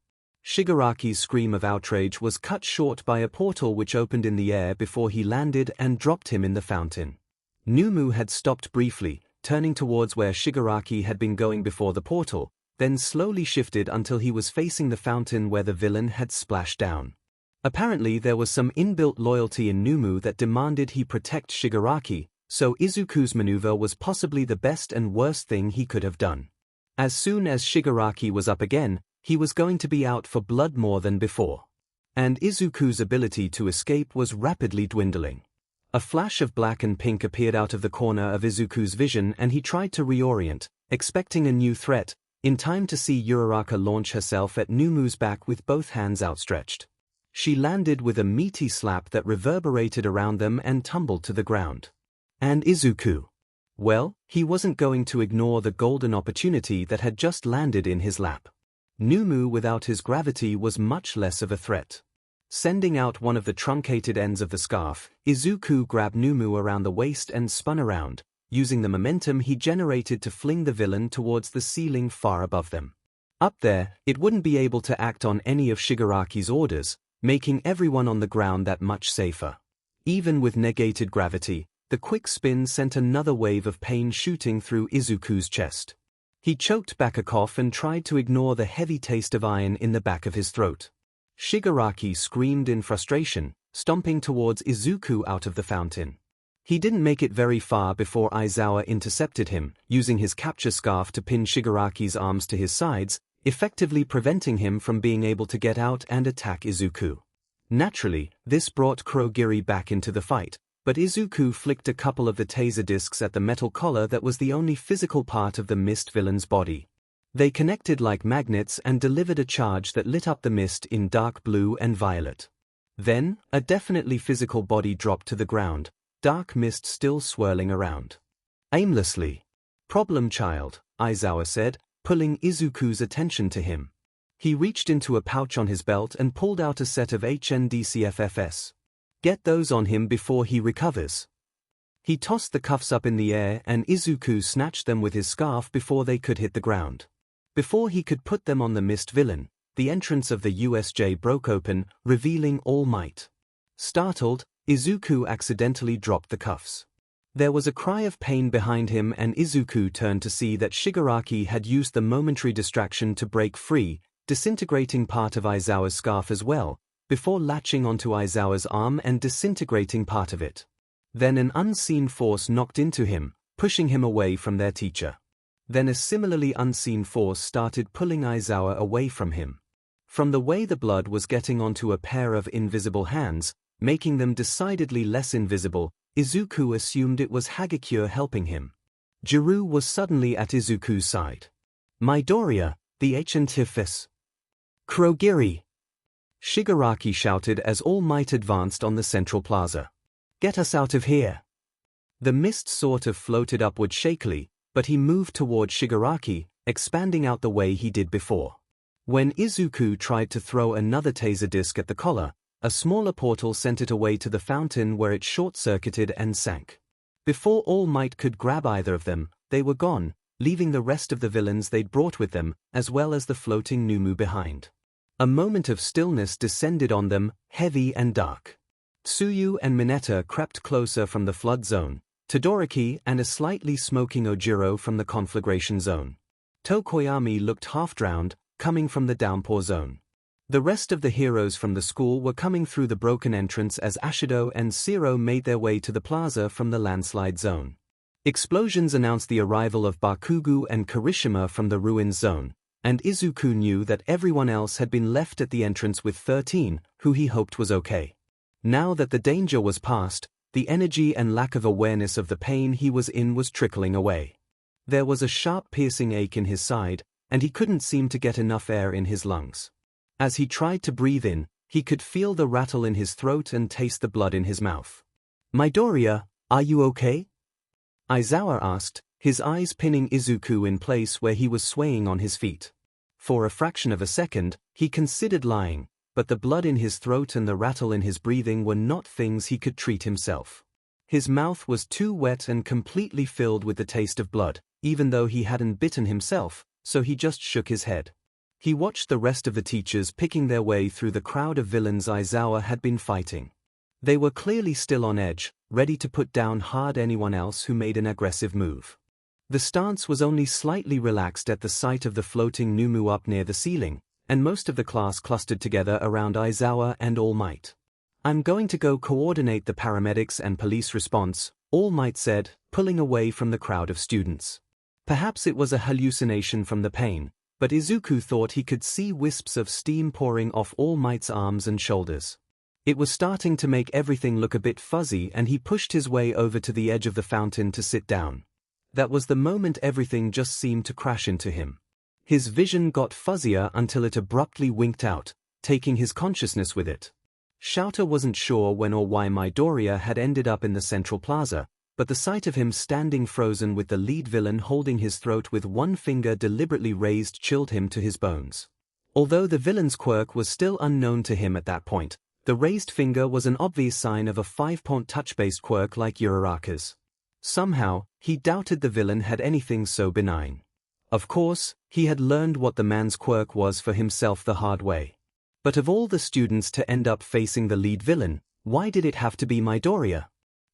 Shigaraki's scream of outrage was cut short by a portal which opened in the air before he landed and dropped him in the fountain. Numu had stopped briefly, turning towards where Shigaraki had been going before the portal, then slowly shifted until he was facing the fountain where the villain had splashed down. Apparently there was some inbuilt loyalty in Numu that demanded he protect Shigaraki, so Izuku's maneuver was possibly the best and worst thing he could have done. As soon as Shigaraki was up again, he was going to be out for blood more than before. And Izuku's ability to escape was rapidly dwindling. A flash of black and pink appeared out of the corner of Izuku's vision and he tried to reorient, expecting a new threat, in time to see Uraraka launch herself at Numu's back with both hands outstretched. She landed with a meaty slap that reverberated around them and tumbled to the ground. And Izuku? Well, he wasn't going to ignore the golden opportunity that had just landed in his lap. Numu without his gravity was much less of a threat. Sending out one of the truncated ends of the scarf, Izuku grabbed Numu around the waist and spun around, using the momentum he generated to fling the villain towards the ceiling far above them. Up there, it wouldn't be able to act on any of Shigaraki's orders, making everyone on the ground that much safer. Even with negated gravity, the quick spin sent another wave of pain shooting through Izuku's chest. He choked back a cough and tried to ignore the heavy taste of iron in the back of his throat. Shigaraki screamed in frustration, stomping towards Izuku out of the fountain. He didn't make it very far before Aizawa intercepted him, using his capture scarf to pin Shigaraki's arms to his sides, effectively preventing him from being able to get out and attack Izuku. Naturally, this brought Kurogiri back into the fight, but Izuku flicked a couple of the taser discs at the metal collar that was the only physical part of the mist villain's body. They connected like magnets and delivered a charge that lit up the mist in dark blue and violet. Then, a definitely physical body dropped to the ground, dark mist still swirling around. Aimlessly. Problem child, Aizawa said, pulling Izuku's attention to him. He reached into a pouch on his belt and pulled out a set of HNDCFFS. Get those on him before he recovers. He tossed the cuffs up in the air and Izuku snatched them with his scarf before they could hit the ground. Before he could put them on the mist villain, the entrance of the USJ broke open, revealing All Might. Startled, Izuku accidentally dropped the cuffs. There was a cry of pain behind him and Izuku turned to see that Shigaraki had used the momentary distraction to break free, disintegrating part of Aizawa's scarf as well, before latching onto Aizawa's arm and disintegrating part of it. Then an unseen force knocked into him, pushing him away from their teacher. Then a similarly unseen force started pulling Aizawa away from him. From the way the blood was getting onto a pair of invisible hands, making them decidedly less invisible, Izuku assumed it was Hagakure helping him. Jiru was suddenly at Izuku's side. Midoriya, the HNTFS. Kurogiri! Shigaraki shouted as All Might advanced on the central plaza. Get us out of here! The mist sort of floated upward shakily, but he moved toward Shigaraki, expanding out the way he did before. When Izuku tried to throw another taser disc at the collar, a smaller portal sent it away to the fountain where it short-circuited and sank. Before All Might could grab either of them, they were gone, leaving the rest of the villains they'd brought with them, as well as the floating Numu behind. A moment of stillness descended on them, heavy and dark. Tsuyu and Mineta crept closer from the flood zone, Todoroki and a slightly smoking Ojiro from the conflagration zone. Tokoyami looked half-drowned, coming from the downpour zone. The rest of the heroes from the school were coming through the broken entrance as Ashido and Zero made their way to the plaza from the landslide zone. Explosions announced the arrival of Bakugo and Kirishima from the ruins zone, and Izuku knew that everyone else had been left at the entrance with 13, who he hoped was okay. Now that the danger was past, the energy and lack of awareness of the pain he was in was trickling away. There was a sharp piercing ache in his side, and he couldn't seem to get enough air in his lungs. As he tried to breathe in, he could feel the rattle in his throat and taste the blood in his mouth. Midoriya, are you okay? Aizawa asked, his eyes pinning Izuku in place where he was swaying on his feet. For a fraction of a second, he considered lying, but the blood in his throat and the rattle in his breathing were not things he could treat himself. His mouth was too wet and completely filled with the taste of blood, even though he hadn't bitten himself, so he just shook his head. He watched the rest of the teachers picking their way through the crowd of villains Aizawa had been fighting. They were clearly still on edge, ready to put down hard anyone else who made an aggressive move. The stance was only slightly relaxed at the sight of the floating Numu up near the ceiling, and most of the class clustered together around Aizawa and All Might. I'm going to go coordinate the paramedics and police response, All Might said, pulling away from the crowd of students. Perhaps it was a hallucination from the pain, but Izuku thought he could see wisps of steam pouring off All Might's arms and shoulders. It was starting to make everything look a bit fuzzy and he pushed his way over to the edge of the fountain to sit down. That was the moment everything just seemed to crash into him. His vision got fuzzier until it abruptly winked out, taking his consciousness with it. Shouter wasn't sure when or why Midoriya had ended up in the central plaza, but the sight of him standing frozen with the lead villain holding his throat with one finger deliberately raised chilled him to his bones. Although the villain's quirk was still unknown to him at that point, the raised finger was an obvious sign of a 5-point touch-based quirk like Uraraka's. Somehow, he doubted the villain had anything so benign. Of course, he had learned what the man's quirk was for himself the hard way. But of all the students to end up facing the lead villain, why did it have to be Midoriya?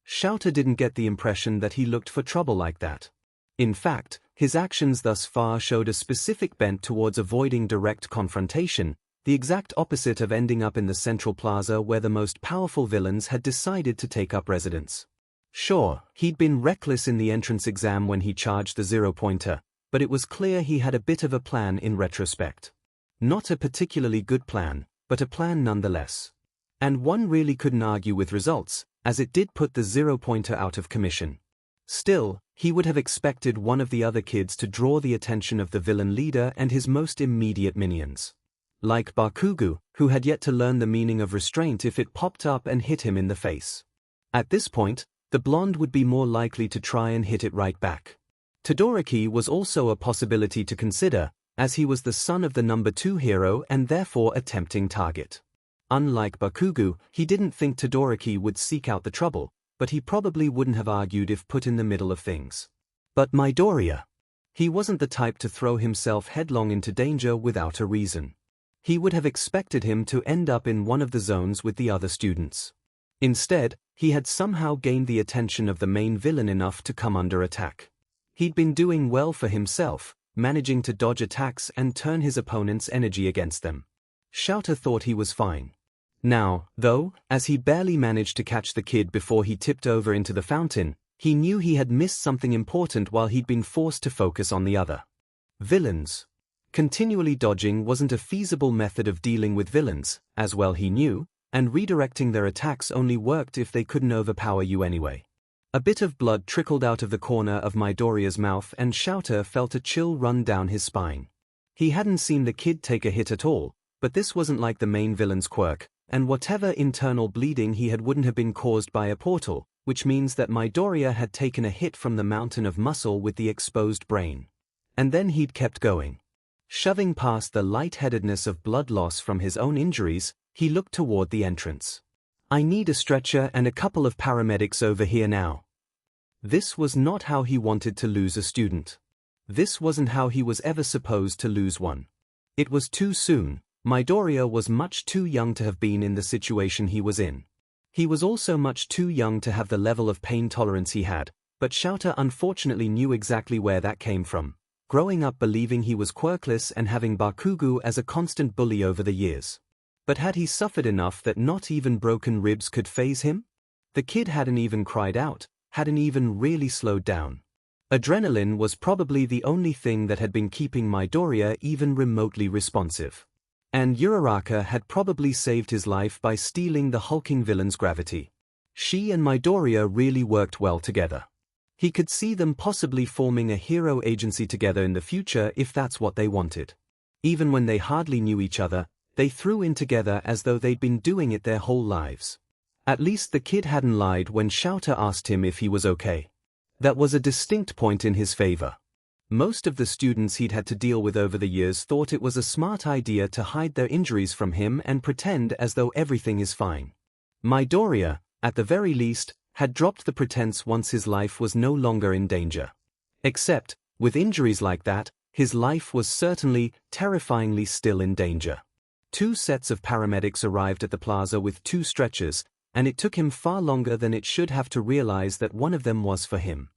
Shouter didn't get the impression that he looked for trouble like that. In fact, his actions thus far showed a specific bent towards avoiding direct confrontation, the exact opposite of ending up in the central plaza where the most powerful villains had decided to take up residence. Sure, he'd been reckless in the entrance exam when he charged the zero-pointer, but it was clear he had a bit of a plan in retrospect. Not a particularly good plan, but a plan nonetheless. And one really couldn't argue with results, as it did put the zero-pointer out of commission. Still, he would have expected one of the other kids to draw the attention of the villain leader and his most immediate minions. Like Bakugo, who had yet to learn the meaning of restraint if it popped up and hit him in the face. At this point, the blonde would be more likely to try and hit it right back. Todoroki was also a possibility to consider, as he was the son of the number 2 hero and therefore a tempting target. Unlike Bakugo, he didn't think Todoroki would seek out the trouble, but he probably wouldn't have argued if put in the middle of things. But Midoriya. He wasn't the type to throw himself headlong into danger without a reason. He would have expected him to end up in one of the zones with the other students. Instead, he had somehow gained the attention of the main villain enough to come under attack. He'd been doing well for himself, managing to dodge attacks and turn his opponent's energy against them. Shouter thought he was fine. Now, though, as he barely managed to catch the kid before he tipped over into the fountain, he knew he had missed something important while he'd been forced to focus on the other. Villains. Continually dodging wasn't a feasible method of dealing with villains, as well he knew, and redirecting their attacks only worked if they couldn't overpower you anyway. A bit of blood trickled out of the corner of Midoriya's mouth and Shouter felt a chill run down his spine. He hadn't seen the kid take a hit at all, but this wasn't like the main villain's quirk, and whatever internal bleeding he had wouldn't have been caused by a portal, which means that Midoriya had taken a hit from the mountain of muscle with the exposed brain. And then he'd kept going. Shoving past the lightheadedness of blood loss from his own injuries, he looked toward the entrance. I need a stretcher and a couple of paramedics over here now. This was not how he wanted to lose a student. This wasn't how he was ever supposed to lose one. It was too soon. Midoriya was much too young to have been in the situation he was in. He was also much too young to have the level of pain tolerance he had, but Shouter unfortunately knew exactly where that came from, growing up believing he was quirkless and having Bakugo as a constant bully over the years. But had he suffered enough that not even broken ribs could faze him? The kid hadn't even cried out, hadn't even really slowed down. Adrenaline was probably the only thing that had been keeping Midoriya even remotely responsive. And Uraraka had probably saved his life by stealing the hulking villain's gravity. She and Midoriya really worked well together. He could see them possibly forming a hero agency together in the future if that's what they wanted. Even when they hardly knew each other, they threw in together as though they'd been doing it their whole lives. At least the kid hadn't lied when Shouter asked him if he was okay. That was a distinct point in his favor. Most of the students he'd had to deal with over the years thought it was a smart idea to hide their injuries from him and pretend as though everything is fine. Midoriya, at the very least, had dropped the pretense once his life was no longer in danger. Except, with injuries like that, his life was certainly, terrifyingly still in danger. 2 sets of paramedics arrived at the plaza with 2 stretchers, and it took him far longer than it should have to realize that one of them was for him.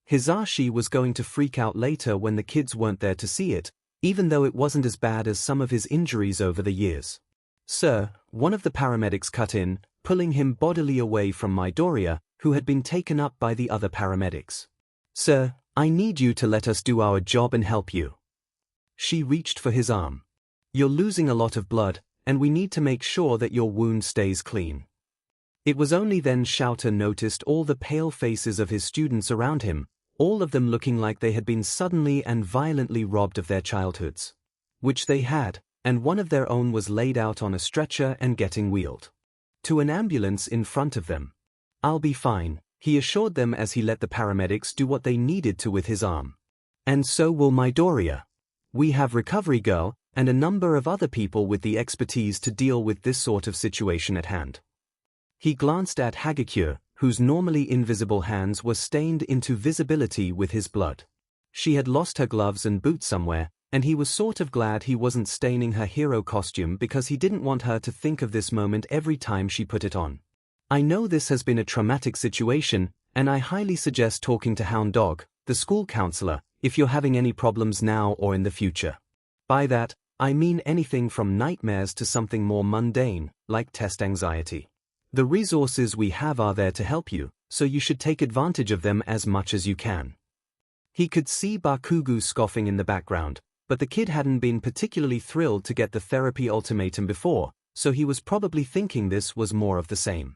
Hisashi was going to freak out later when the kids weren't there to see it, even though it wasn't as bad as some of his injuries over the years. Sir, one of the paramedics cut in, pulling him bodily away from Midoriya, who had been taken up by the other paramedics. Sir, I need you to let us do our job and help you. She reached for his arm. You're losing a lot of blood, and we need to make sure that your wound stays clean. It was only then Shouter noticed all the pale faces of his students around him, all of them looking like they had been suddenly and violently robbed of their childhoods. Which they had, and one of their own was laid out on a stretcher and getting wheeled to an ambulance in front of them. I'll be fine, he assured them as he let the paramedics do what they needed to with his arm. And so will Midoriya. We have Recovery Girl, and a number of other people with the expertise to deal with this sort of situation at hand. He glanced at Hagakure, whose normally invisible hands were stained into visibility with his blood. She had lost her gloves and boots somewhere, and he was sort of glad he wasn't staining her hero costume because he didn't want her to think of this moment every time she put it on. I know this has been a traumatic situation, and I highly suggest talking to Hound Dog, the school counselor, if you're having any problems now or in the future. By that, I mean anything from nightmares to something more mundane, like test anxiety. The resources we have are there to help you, so you should take advantage of them as much as you can. He could see Bakugo scoffing in the background, but the kid hadn't been particularly thrilled to get the therapy ultimatum before, so he was probably thinking this was more of the same.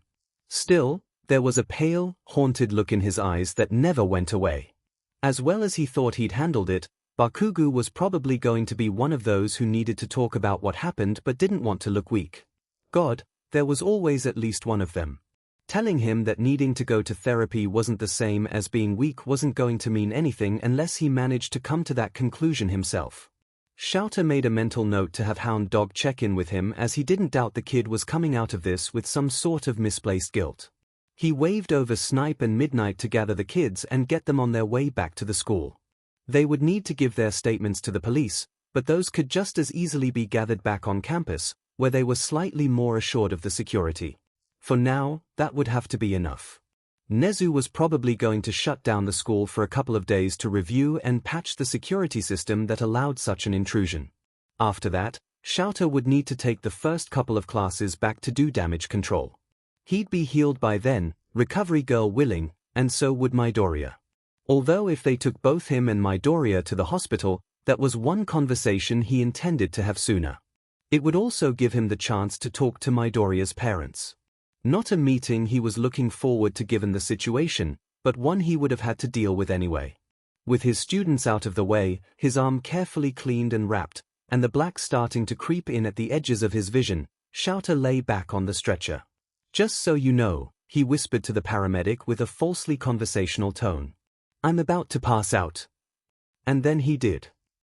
Still, there was a pale, haunted look in his eyes that never went away. As well as he thought he'd handled it, Bakugo was probably going to be one of those who needed to talk about what happened but didn't want to look weak. God, there was always at least one of them. Telling him that needing to go to therapy wasn't the same as being weak wasn't going to mean anything unless he managed to come to that conclusion himself. Shouter made a mental note to have Hound Dog check in with him as he didn't doubt the kid was coming out of this with some sort of misplaced guilt. He waved over Snipe and Midnight to gather the kids and get them on their way back to the school. They would need to give their statements to the police, but those could just as easily be gathered back on campus, where they were slightly more assured of the security. For now, that would have to be enough. Nezu was probably going to shut down the school for a couple of days to review and patch the security system that allowed such an intrusion. After that, Shouter would need to take the first couple of classes back to do damage control. He'd be healed by then, recovery girl willing, and so would Midoriya. Although if they took both him and Midoriya to the hospital, that was one conversation he intended to have sooner. It would also give him the chance to talk to Midoriya's parents. Not a meeting he was looking forward to given the situation, but one he would have had to deal with anyway. With his students out of the way, his arm carefully cleaned and wrapped, and the black starting to creep in at the edges of his vision, Shouter lay back on the stretcher. Just so you know, he whispered to the paramedic with a falsely conversational tone. I'm about to pass out. And then he did.